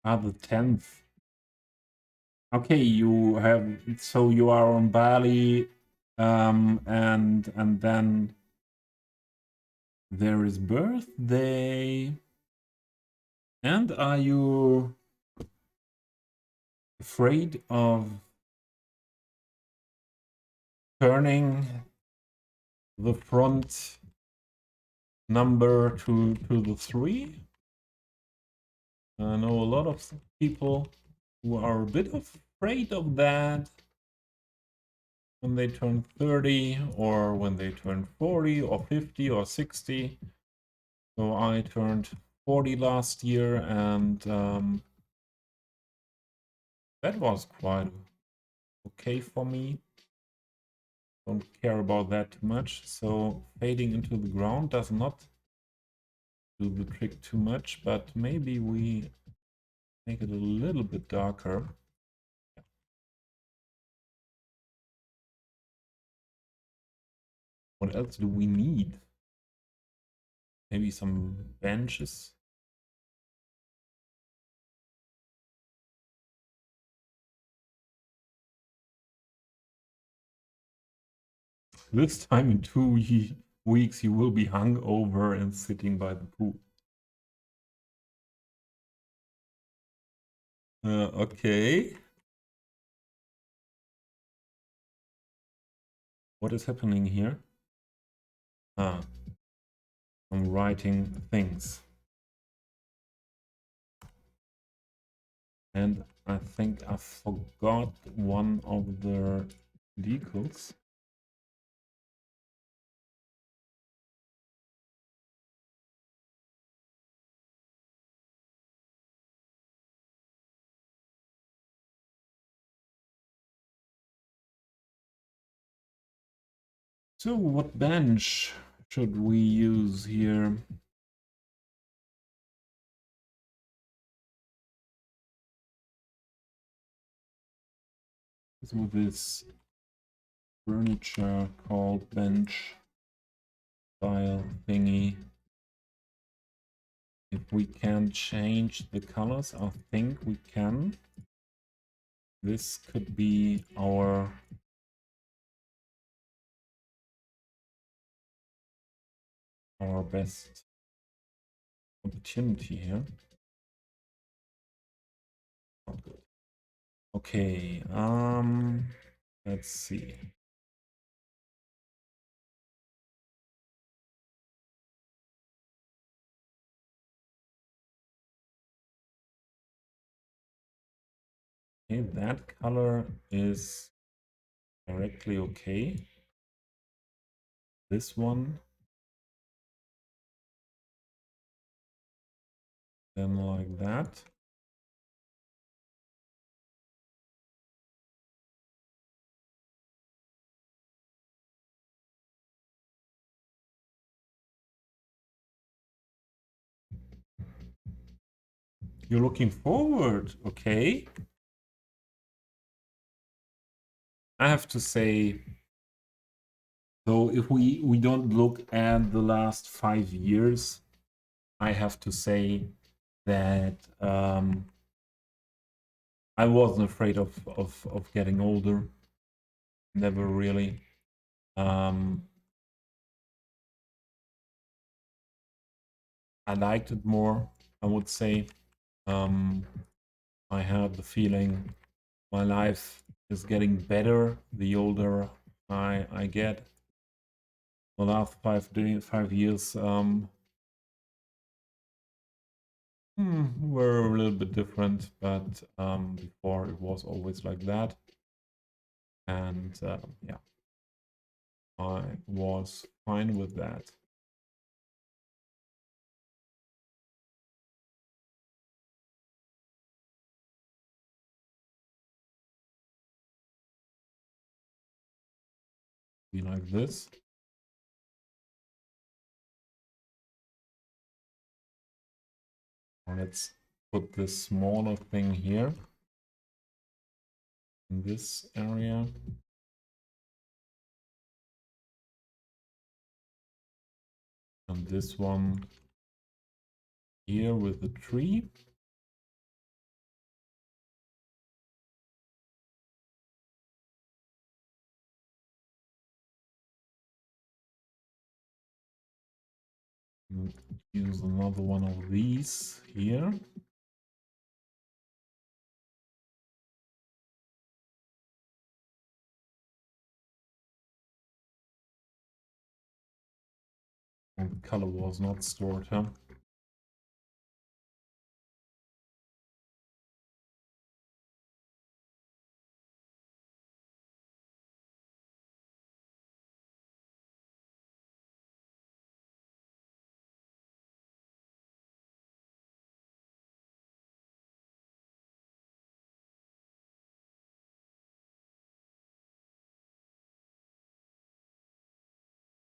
Speaker 1: Ah, the 10th. Okay, you have, so you are on Bali, and then there is birthday. And are you afraid of turning the front number to the 3? I know a lot of people who are a bit afraid of that when they turn 30 or when they turn 40 or 50 or 60. So I turned 40 last year, and that was quite okay for me. Don't care about that too much. So fading into the ground does not do the trick too much, but maybe we make it a little bit darker. What else do we need? Maybe some benches. This time in 2 weeks you will be hung over and sitting by the pool. Okay. What is happening here? Ah, I'm writing things. And I think I forgot one of the decals. So what bench should we use here? So this furniture called bench style thingy. If we can change the colors, I think we can. This could be our best opportunity here. Not good. Okay, let's see. Okay, that color is directly okay. This one, then like that. You're looking forward, okay? I have to say, so if we don't look at the last 5 years, I have to say that I wasn't afraid of getting older. Never really. I liked it more, I would say. I had the feeling my life is getting better the older I get. The last 5 years were a little bit different, but before it was always like that. And yeah, I was fine with that. Be like this. Let's put this smaller thing here in this area. And this one here with the tree. And use another one of these here. And the color was not stored, huh?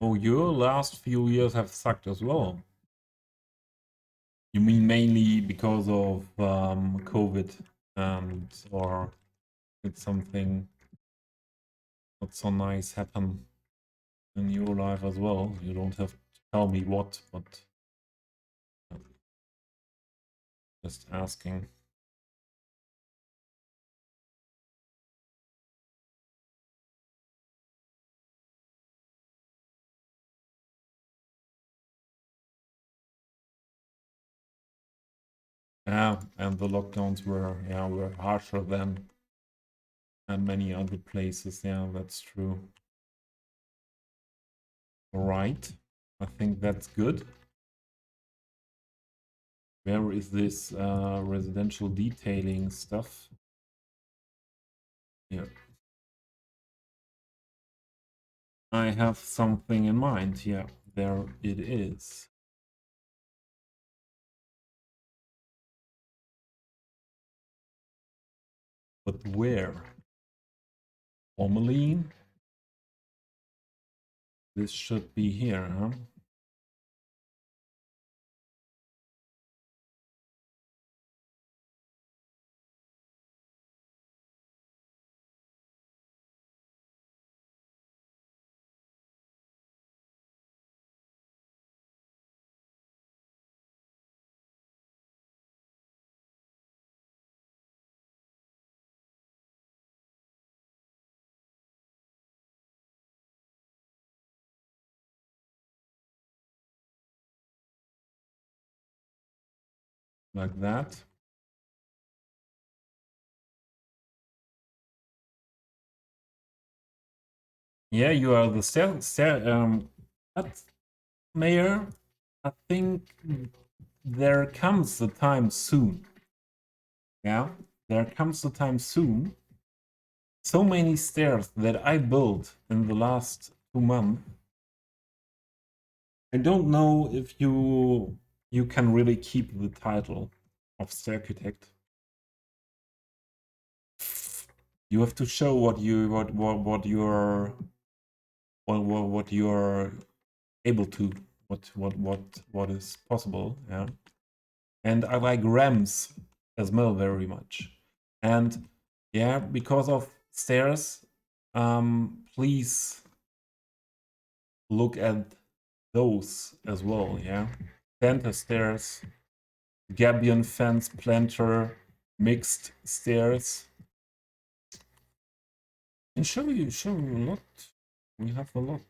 Speaker 1: Oh, your last few years have sucked as well. You mean mainly because of COVID and or did something not so nice happen in your life as well? You don't have to tell me what, but just asking. Yeah, and the lockdowns were harsher than many other places. Yeah, that's true. All right, I think that's good. Where is this residential detailing stuff? Here. I have something in mind. Yeah, there it is. But where? Formalin? This should be here, huh? Like that. Yeah, you are the but Mayor, I think there comes the time soon. Yeah, there comes the time soon. So many stairs that I built in the last 2 months. I don't know if you can really keep the title of stair architect. You have to show what you're able to, what is possible. Yeah, and I like ramps as well very much. And yeah, because of stairs, please look at those as well. Yeah, center stairs, gabion fence planter, mixed stairs. And show you a lot. We have a lot.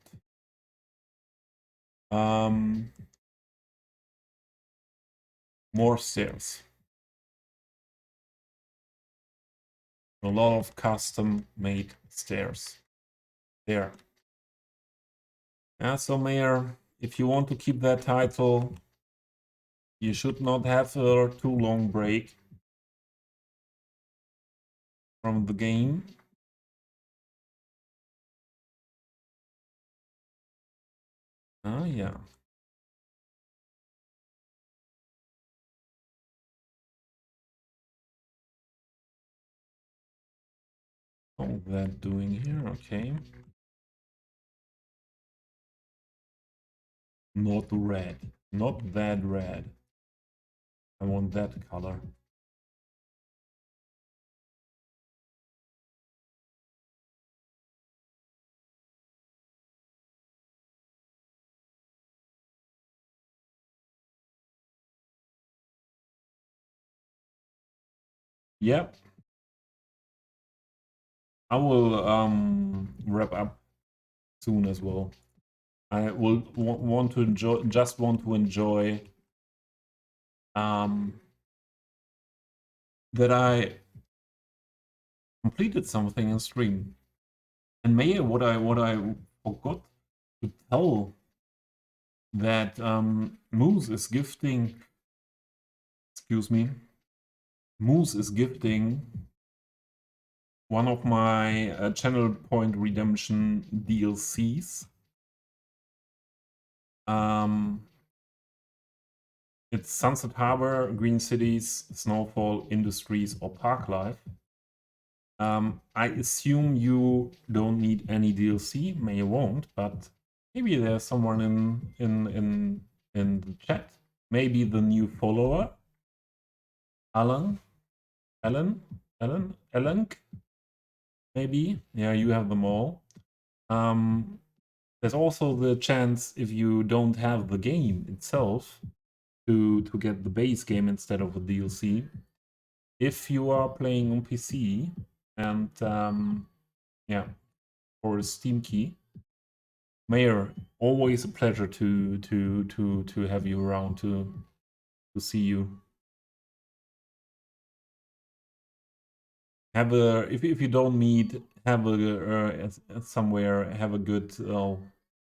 Speaker 1: More stairs. A lot of custom-made stairs there. Yeah, so Mayor, if you want to keep that title, you should not have a too long break from the game. Oh, yeah. All that doing here, okay. Not red. Not that red. I want that color. Yep. I will wrap up soon as well. I will want to enjoy, just want to enjoy that I completed something in stream. And Mayor, what I forgot to tell that Moose is gifting. Excuse me. Moose is gifting one of my channel point redemption DLCs. It's Sunset Harbor, Green Cities, Snowfall, Industries, or Park Life. I assume you don't need any DLC. Maybe you won't, but maybe there's someone in the chat. Maybe the new follower, Alan, maybe. Yeah, you have them all. There's also the chance, if you don't have the game itself, to get the base game instead of the DLC. If you are playing on PC and yeah, for a Steam key. Mayor, always a pleasure to have you around to see you. Have a if you don't meet, have a somewhere, have a good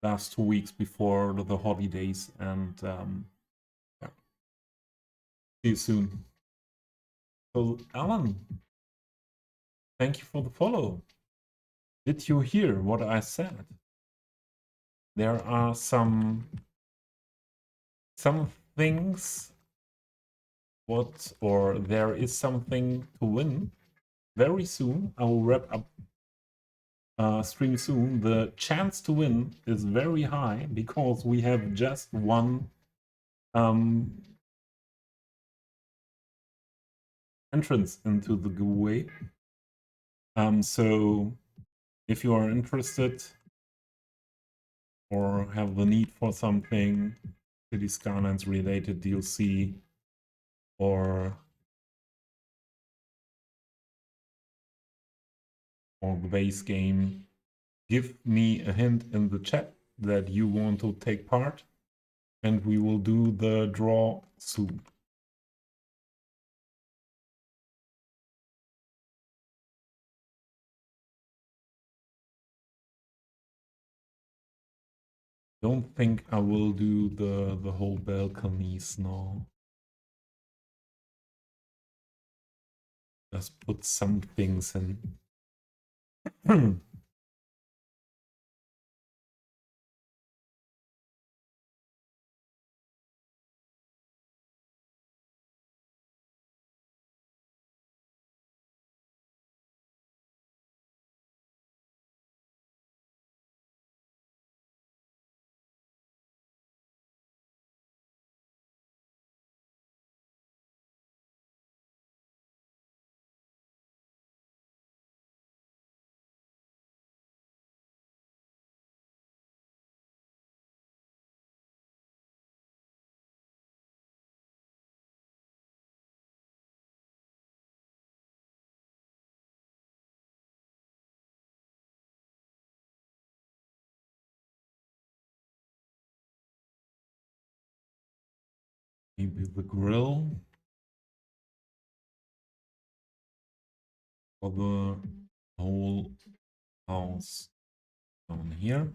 Speaker 1: last 2 weeks before the holidays, and yeah. See you soon. So Alan, thank you for the follow. Did you hear what I said? There are some things or there is something to win very soon. I will wrap up stream soon. The chance to win is very high because we have just one entrance into the giveaway. So if you are interested or have the need for something, Cities Skylines related DLC or the base game, give me a hint in the chat that you want to take part, and we will do the draw soon. Don't think I will do the whole balconies now. Just put some things in. Maybe the grill. for the whole house down here.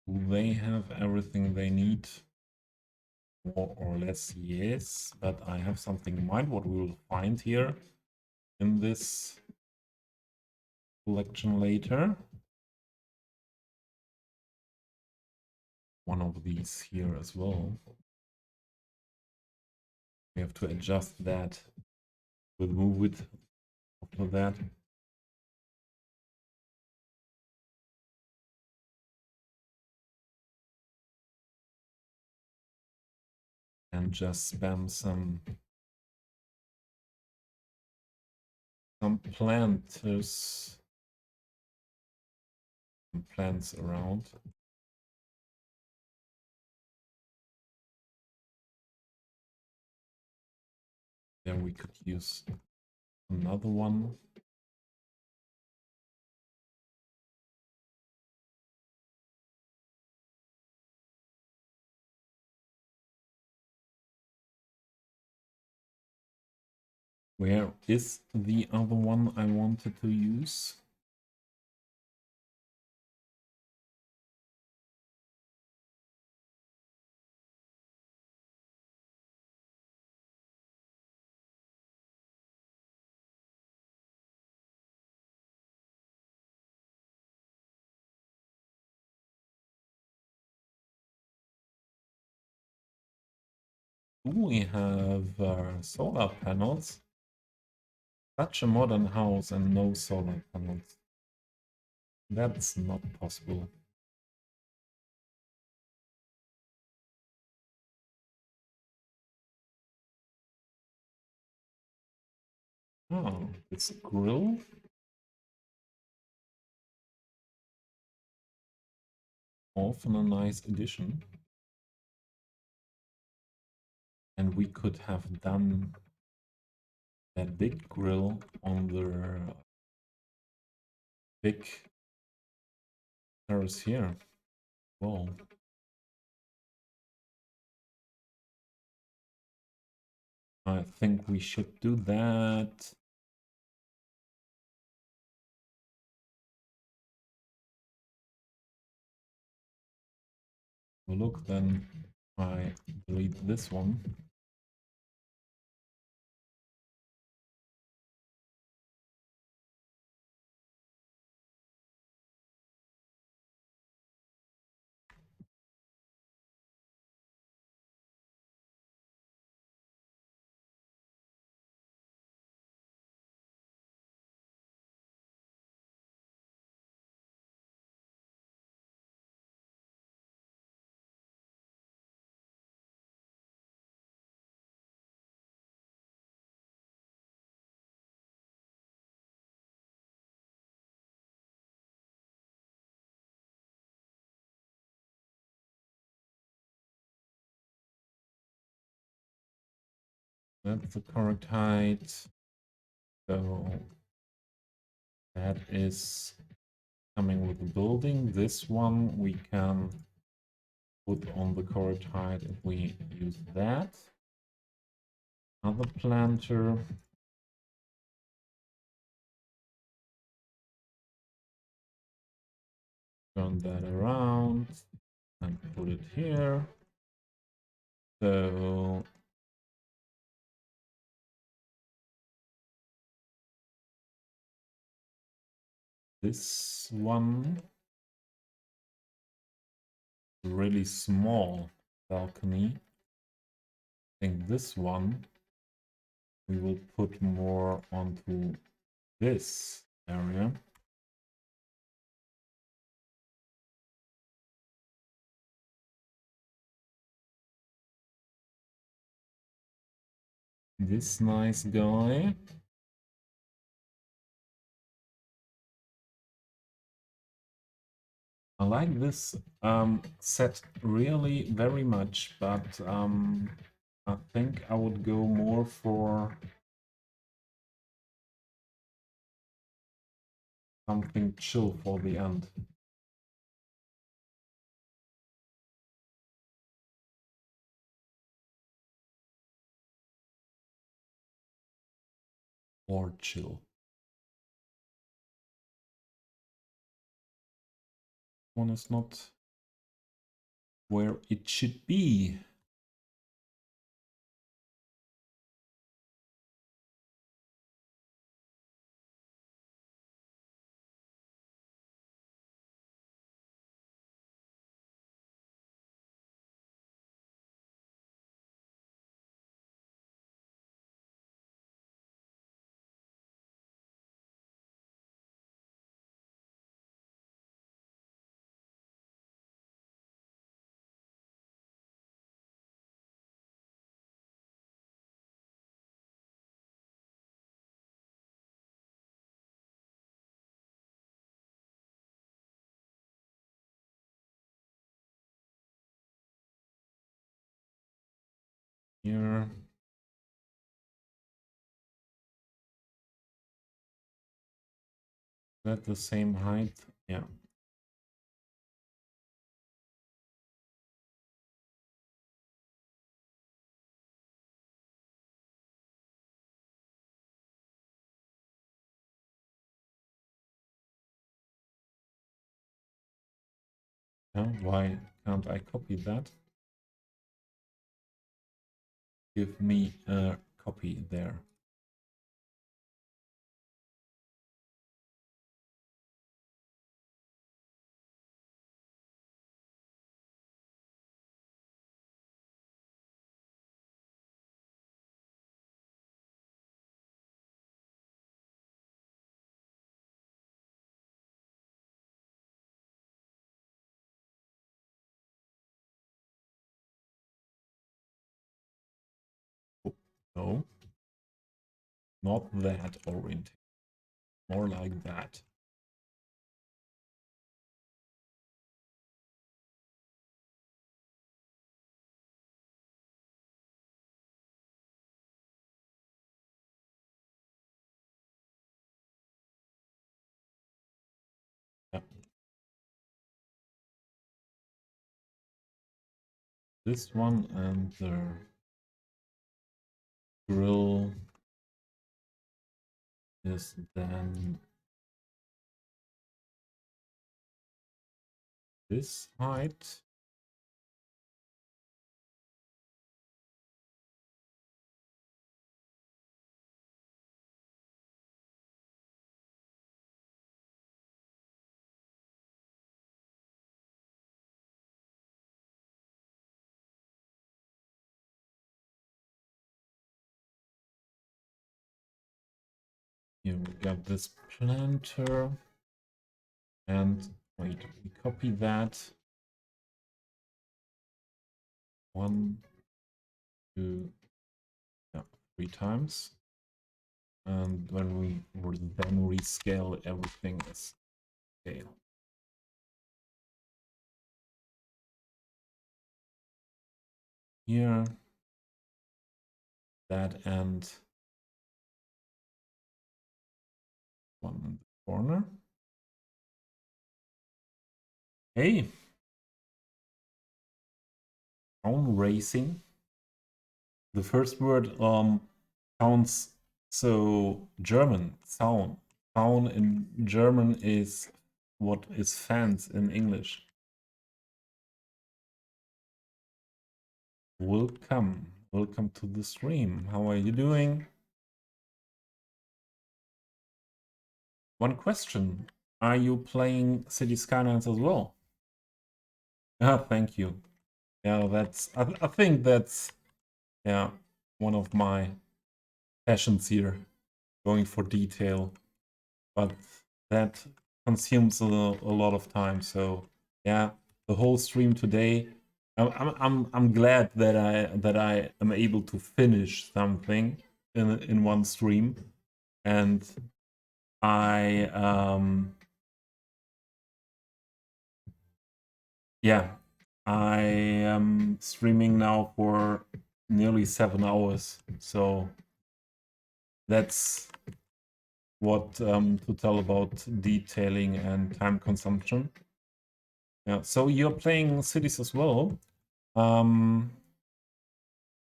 Speaker 1: Do they have everything they need? More or less, yes, but I have something in mind what we will find here in this collection later. One of these here as well. We have to adjust that. We'll move it after that. And just spam some planters, some plants around. Then we could use another one. Where is the other one I wanted to use? Do we have solar panels? Such a modern house and no solar panels. That's not possible. Oh, this grill? Often a nice addition. And we could have done that big grill on the big terrace here. Whoa. I think we should do that. Look, then I delete this one. That's the correct height. So that is coming with the building. This one we can put on the correct height if we use that. Another planter. Turn that around and put it here. So this one, really small balcony. I think this one we will put more onto this area. This nice guy. I like this set really very much, but I think I would go more for something chill for the end. or chill. One is not where it should be. Here. Is that the same height? Yeah. Why can't I copy that? Give me a copy there. Oh, no, not that orientation. More like that. Yeah. This one and the grill is then this height. Here we got this planter. And wait, we copy that. 1, 2, yeah, 3 times. And when we then rescale everything as scale. Here, that and one in the corner. Hey, town racing. The first word sounds so German. Town. Town in German is what is fans in English. Welcome. Welcome to the stream. How are you doing? One question. Are you playing Cities Skylines as well? Ah, thank you. Yeah, that's I think that's one of my passions here, going for detail. But that consumes a lot of time. So yeah, the whole stream today. I'm glad that I am able to finish something in one stream, and I I am streaming now for nearly 7 hours. So that's what to tell about detailing and time consumption. Yeah, so you're playing Cities as well. I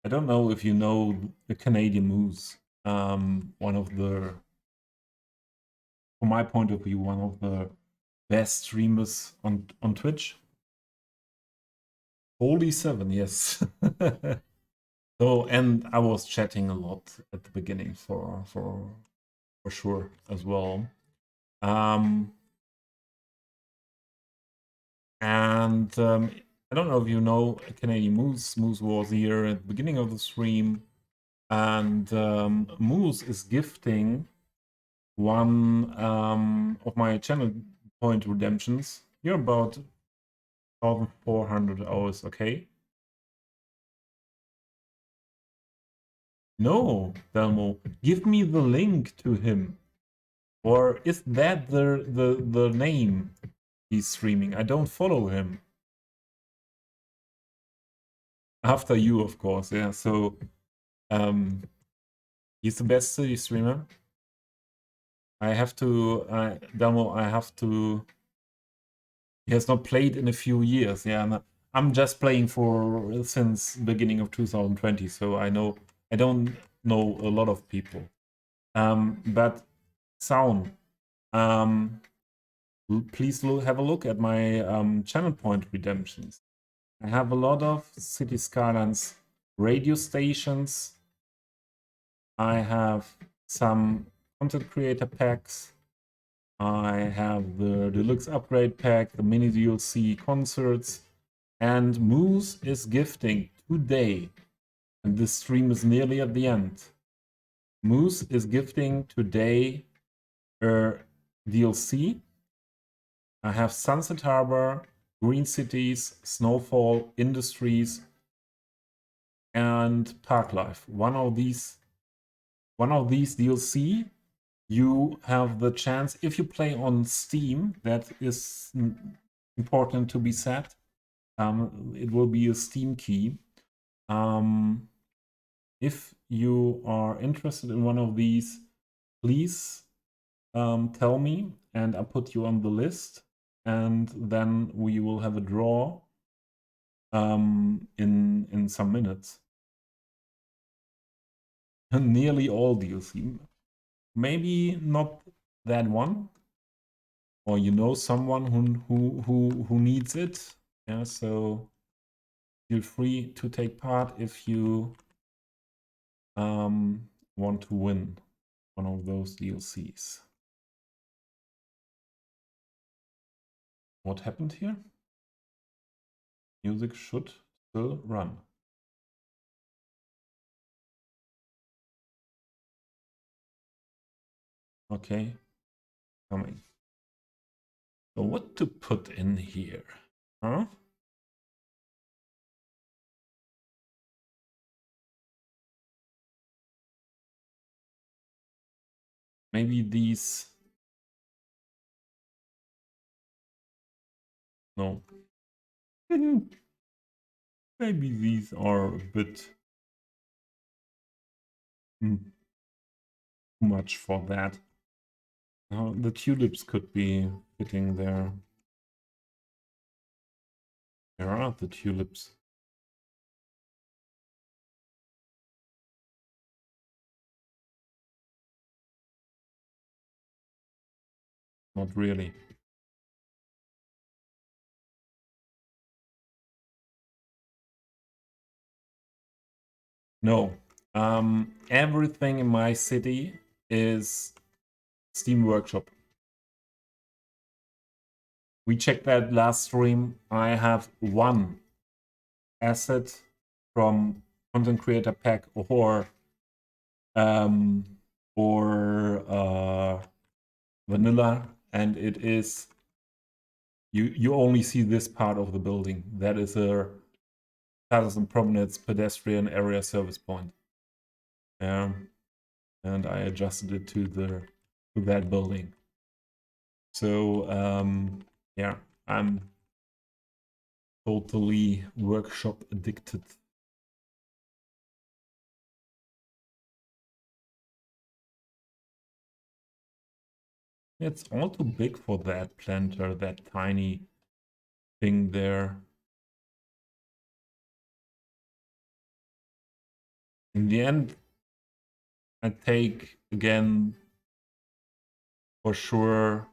Speaker 1: don't know if you know the Canadian Moose. One of the, from my point of view, one of the best streamers on Twitch. Holy 7, yes. So, and I was chatting a lot at the beginning for sure as well. And I don't know if you know Canadian Moose. Moose was here at the beginning of the stream, and Moose is gifting one of my channel point redemptions. You're about 1,400 hours, okay? No, Delmo, give me the link to him. Or is that the name he's streaming? I don't follow him. After you, of course, yeah. So he's the best city streamer. I have to, Delmo, I have to. He has not played in a few years. Yeah, I'm just playing for since beginning of 2020, so I don't know a lot of people. But Sound, please have a look at my channel point redemptions. I have a lot of Cities Skylines radio stations. I have some content creator packs. I have the deluxe upgrade pack, the mini DLC concerts, and Moose is gifting today, and this stream is nearly at the end. Moose is gifting today a DLC. I have Sunset Harbor, Green Cities, Snowfall, Industries, and Park Life. One of these DLC, you have the chance, if you play on Steam, that is important to be said. It will be a Steam key. If you are interested in one of these, please tell me, and I'll put you on the list, and then we will have a draw in some minutes. Nearly all DLC. Maybe not that one, or you know someone who needs it. Yeah, so feel free to take part if you want to win one of those DLCs. What happened here? Music should still run. Okay, coming. So what to put in here? Huh? Maybe these. No. Maybe these are a bit too much for that. The tulips could be fitting there. Where are the tulips? Not really. No. Everything in my city is Steam Workshop. We checked that last stream. I have one asset from content creator pack or vanilla, and it is you only see this part of the building. That is a Tazos and Promenades pedestrian area service point. And I adjusted it to that building. So yeah, I'm totally workshop addicted. It's all too big for that planter, that tiny thing there. In the end, I take again for sure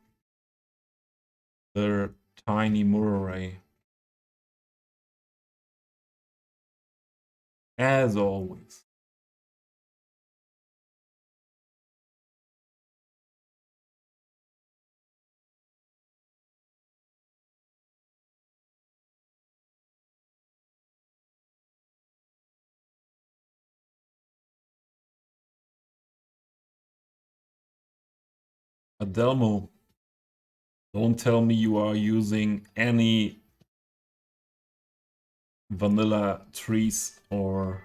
Speaker 1: the tiny Murray. As always. Adelmo, don't tell me you are using any vanilla trees or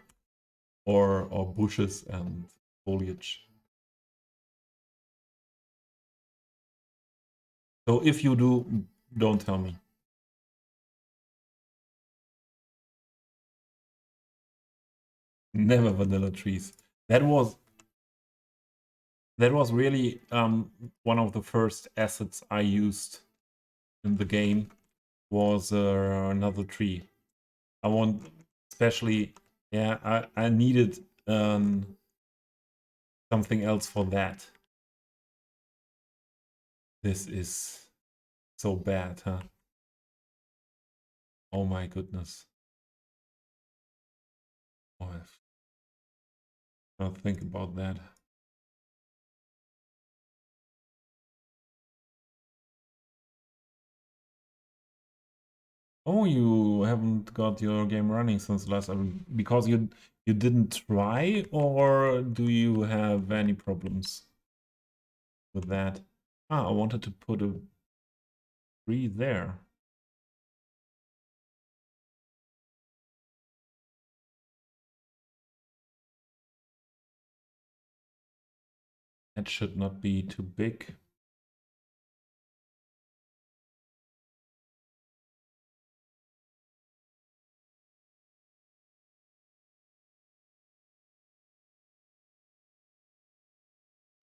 Speaker 1: bushes and foliage. So if you do, don't tell me. Never vanilla trees. That was really one of the first assets I used in the game was another tree. I want, especially, yeah, I needed something else for that. This is so bad, huh? Oh my goodness. Oh, I'll think about that. Oh, you haven't got your game running since last because you didn't try, or do you have any problems with that? Ah, I wanted to put a tree there. That should not be too big.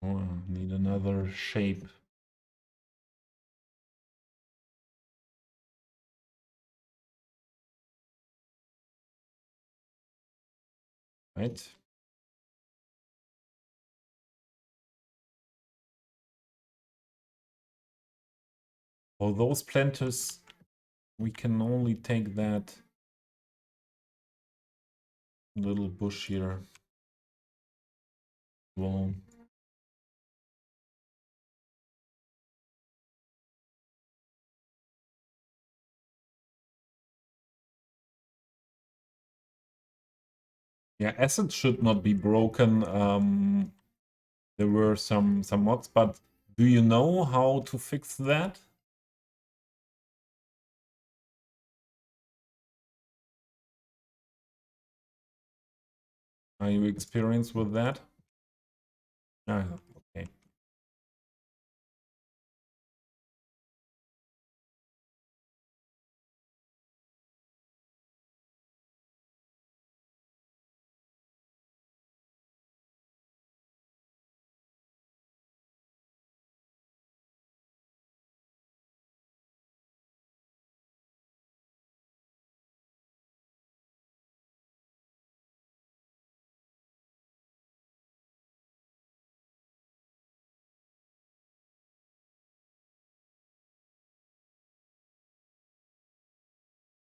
Speaker 1: Oh, I need another shape. Right? For those planters, we can only take that little bush here. Well, yeah, assets should not be broken. There were some mods, but do you know how to fix that? Are you experienced with that? Ah, okay.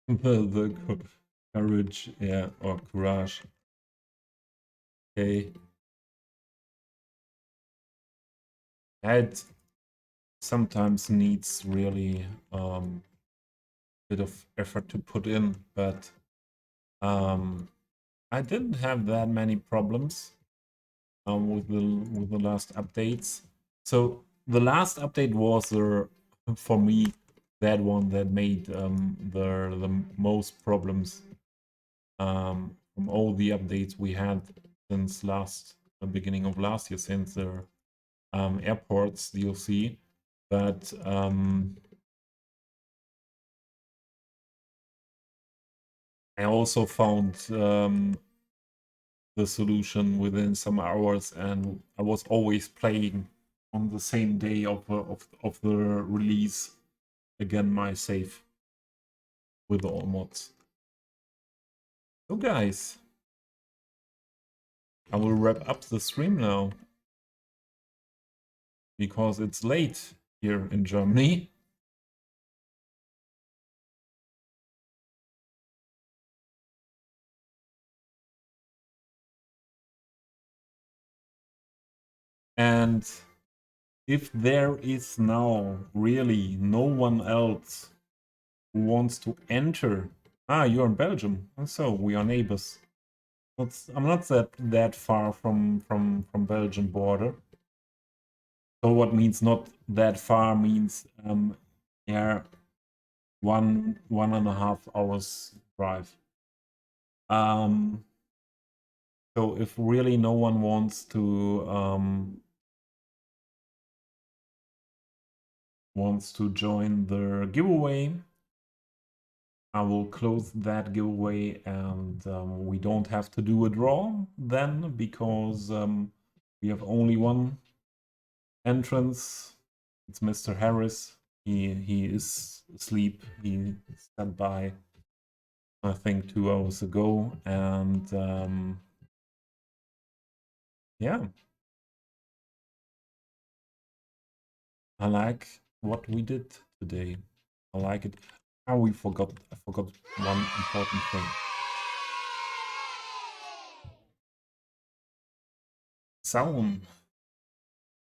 Speaker 1: The courage, yeah, or courage. Okay. It sometimes needs really bit of effort to put in, but I didn't have that many problems with the last updates. So the last update was for me that one that made the most problems from all the updates we had since the beginning of last year, since the airports DLC. But I also found the solution within some hours, and I was always playing on the same day of the release again my save with all mods. So guys, I will wrap up the stream now because it's late here in Germany. And if there is now really no one else who wants to enter... Ah, you're in Belgium. So we are neighbors. I'm not that far from Belgian border. So what means not that far means yeah, 1.5 hours drive. So if really no one wants to join the giveaway, I will close that giveaway, and we don't have to do a draw then, because we have only one entrance. It's Mr. Harris. He is asleep. He stepped by, I think, 2 hours ago, and yeah, I like what we did today. I like it. Oh, I forgot one important thing. Sound.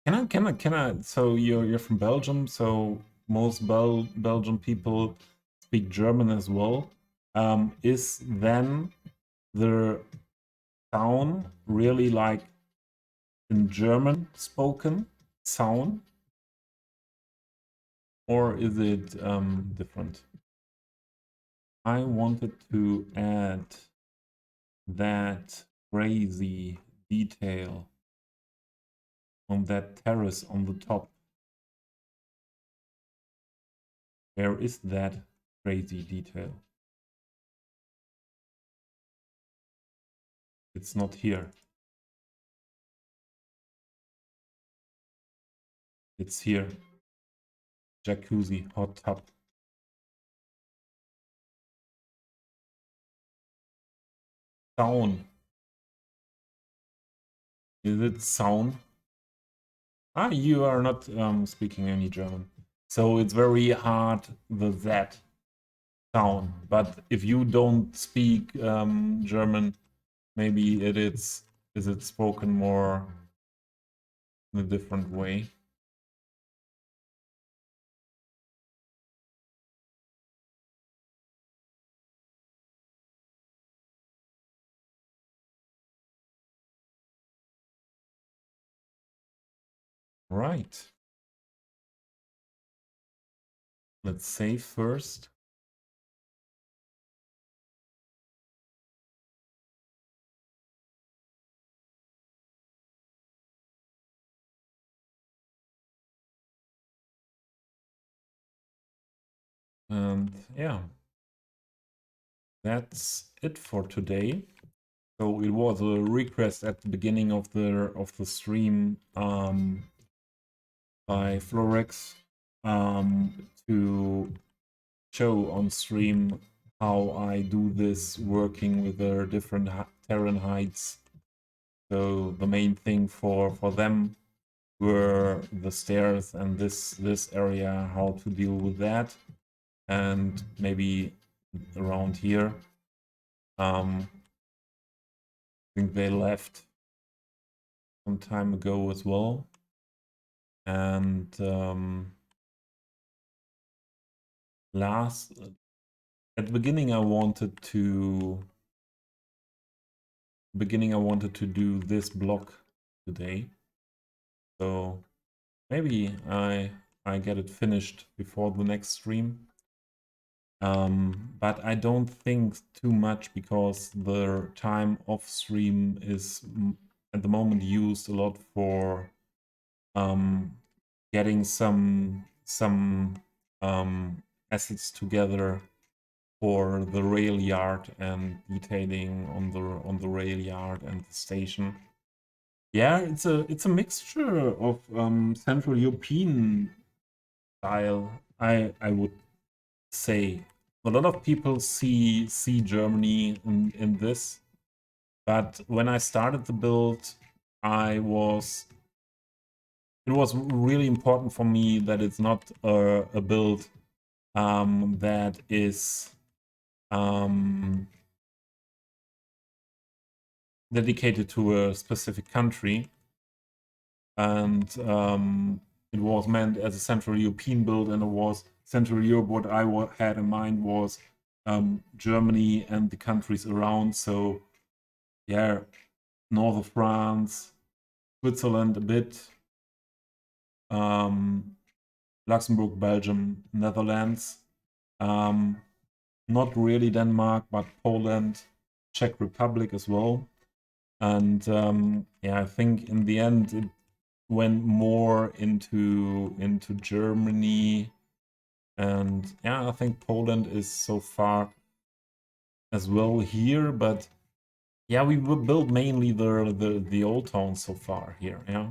Speaker 1: Can I? So you're from Belgium, so most Belgian people speak German as well. Is then the sound really like in German spoken sound, or is it different? I wanted to add that crazy detail on that terrace on the top. Where is that crazy detail? It's not here. It's here. Jacuzzi, hot tub. Sound. Is it sound? Ah, you are not speaking any German. So it's very hard, the Z sound. But if you don't speak German, maybe is it spoken more in a different way? Right. Let's save first. And yeah, that's it for today. So it was a request at the beginning of the stream by Florex to show on stream how I do this working with the different terrain heights. So the main thing for them were the stairs and this area, how to deal with that, and maybe around here. I think they left some time ago as well, and at the beginning I wanted to do this block today, so maybe I get it finished before the next stream. But I don't think too much, because the time off stream is at the moment used a lot for getting some assets together for the rail yard and detailing on the rail yard and the station. Yeah, it's a mixture of Central European style. I would say a lot of people see Germany in this, But when I started the build, it was really important for me that it's not a build that is dedicated to a specific country. And it was meant as a Central European build, and it was Central Europe. What I had in mind was Germany and the countries around. So yeah, north of France, Switzerland a bit, Luxembourg, Belgium, Netherlands, not really Denmark, but Poland, Czech Republic as well. And yeah, I think in the end it went more into Germany, and yeah, I think Poland is so far as well here, but yeah, we will build mainly the old town so far here, yeah,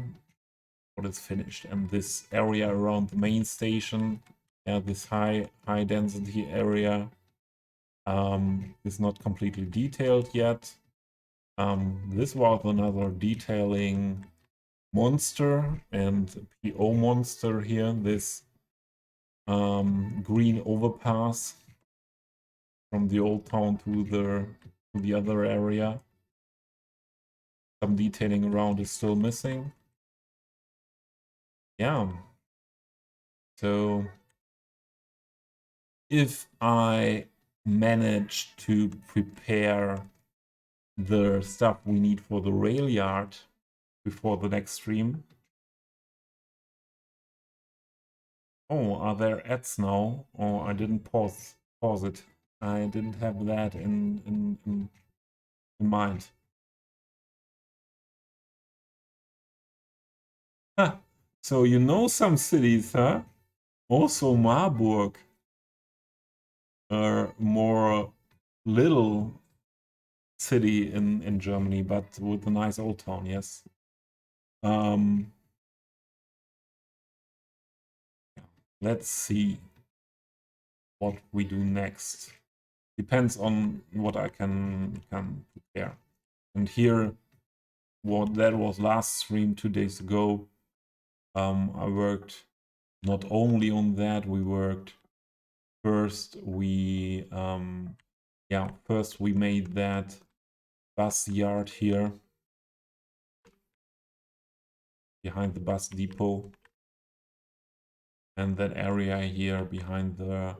Speaker 1: what is finished, and this area around the main station, yeah, this high density area is not completely detailed yet. This was another detailing monster and PO monster here, this green overpass from the old town to the other area. Some detailing around is still missing. Yeah. So if I manage to prepare the stuff we need for the rail yard before the next stream. Oh, are there ads now? Oh, I didn't pause it. I didn't have that in mind. Huh. So you know some cities, huh? Also Marburg, are more little city in Germany, but with a nice old town, yes. Let's see what we do next. Depends on what I can prepare. And here, what that was last stream 2 days ago, I worked not only on that, we worked first, first we made that bus yard here behind the bus depot, and that area here behind the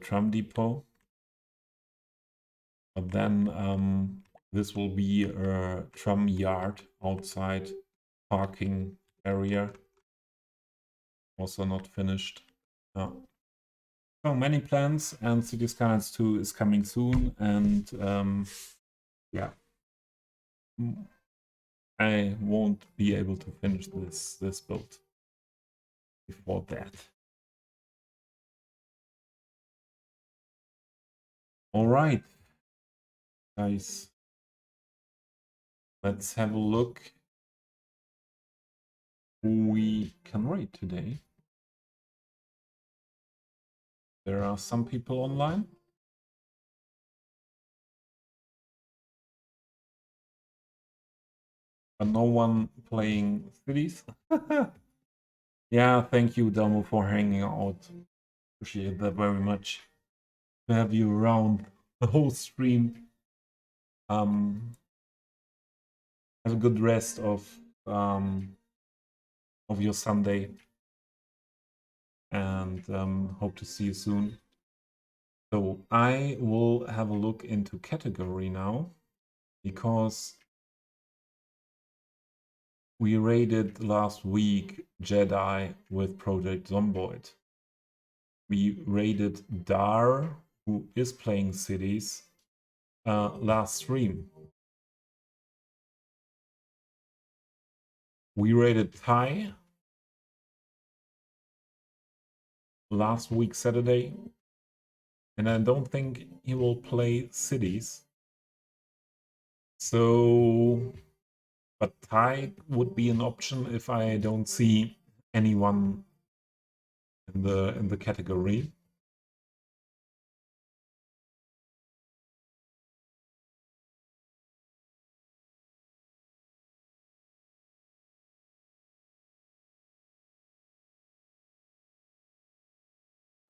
Speaker 1: tram depot. But then this will be a tram yard outside parking area. Also not finished. So many plans, and Cities Skylines 2 is coming soon, and yeah, I won't be able to finish this build before that. All right, guys, let's have a look who we can rate today. There are some people online. But no one playing Cities. Yeah, thank you, Damo, for hanging out. Appreciate that very much. To have you around the whole stream. Have a good rest of your Sunday, and hope to see you soon. So I will have a look into category now, because we raided last week Jedi with Project Zomboid. We raided Dar, who is playing Cities, last stream. We raided Thai last week Saturday, and I don't think he will play Cities. So, but Thai would be an option if I don't see anyone in the category.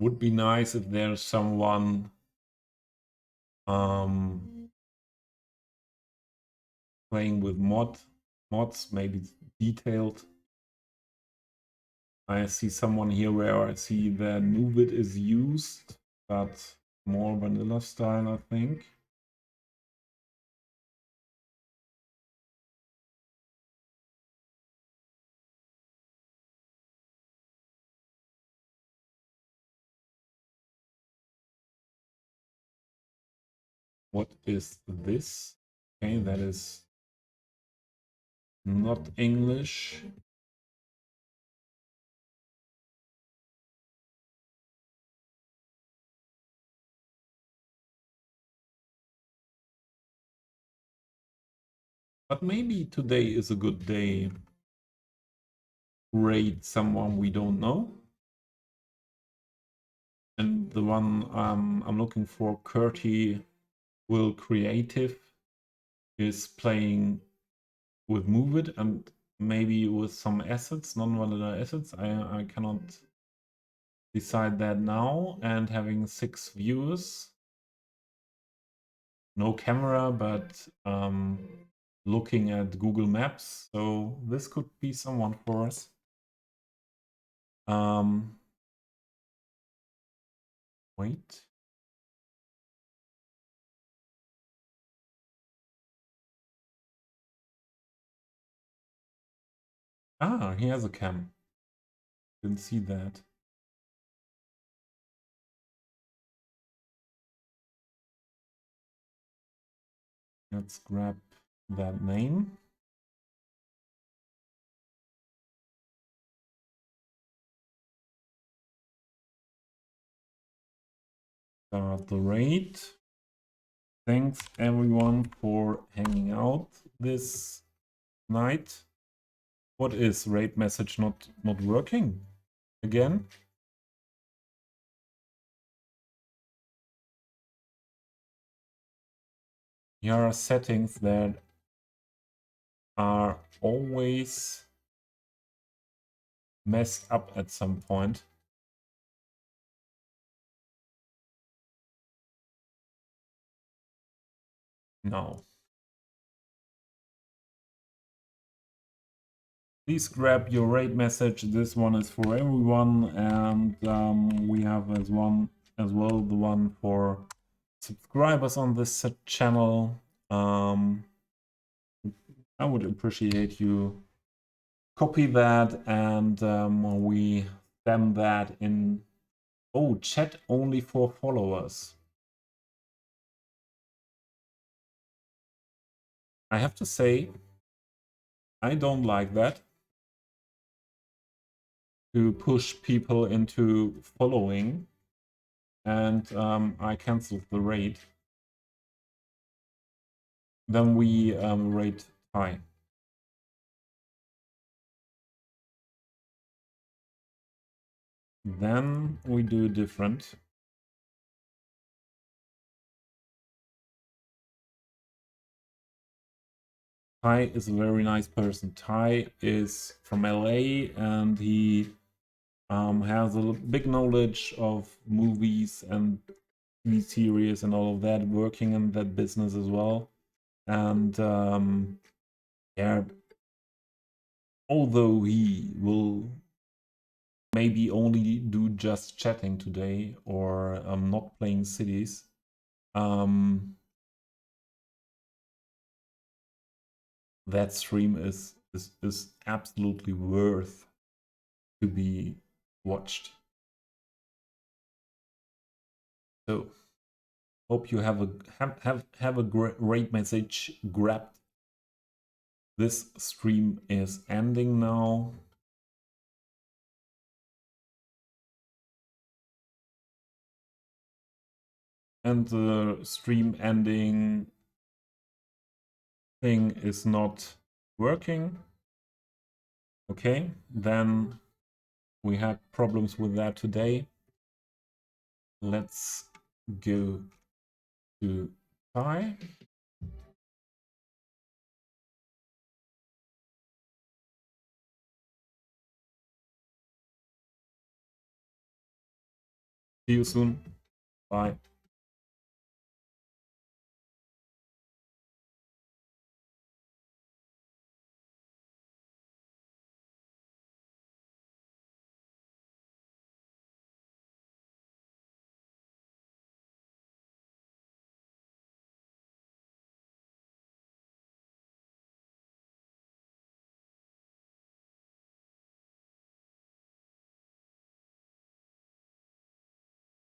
Speaker 1: would be nice if there's someone playing with mods, maybe detailed. I see someone here where I see that Move It is used, but more vanilla style, I think. What is this? Okay, that is not English. But maybe today is a good day to raid someone we don't know. And the one I'm looking for, Curti Will Creative, is playing with Move It and maybe with some assets, non-vanilla assets. I cannot decide that now. And having 6 viewers. No camera, but looking at Google Maps. So this could be someone for us. Wait. Ah, he has a cam. Didn't see that. Let's grab that name. Start the raid. Thanks everyone for hanging out this night. What is raid message not working again? Here are settings that are always messed up at some point. No. Please grab your raid message. This one is for everyone, and we have as well the one for subscribers on this channel. I would appreciate you copy that and we send that in. Oh, chat only for followers. I have to say, I don't like that. To push people into following, and I canceled the raid. Then we raid Thai. Then we do different. Thai is a very nice person. Thai is from LA and he has a big knowledge of movies and TV series and all of that, working in that business as well. And yeah, although he will maybe only do just chatting today or not playing cities, that stream is absolutely worth to be watched. So hope you have a great message grabbed. This stream is ending now. And the stream ending thing is not working. Okay, then we had problems with that today. Let's go to Thai. See you soon. Bye.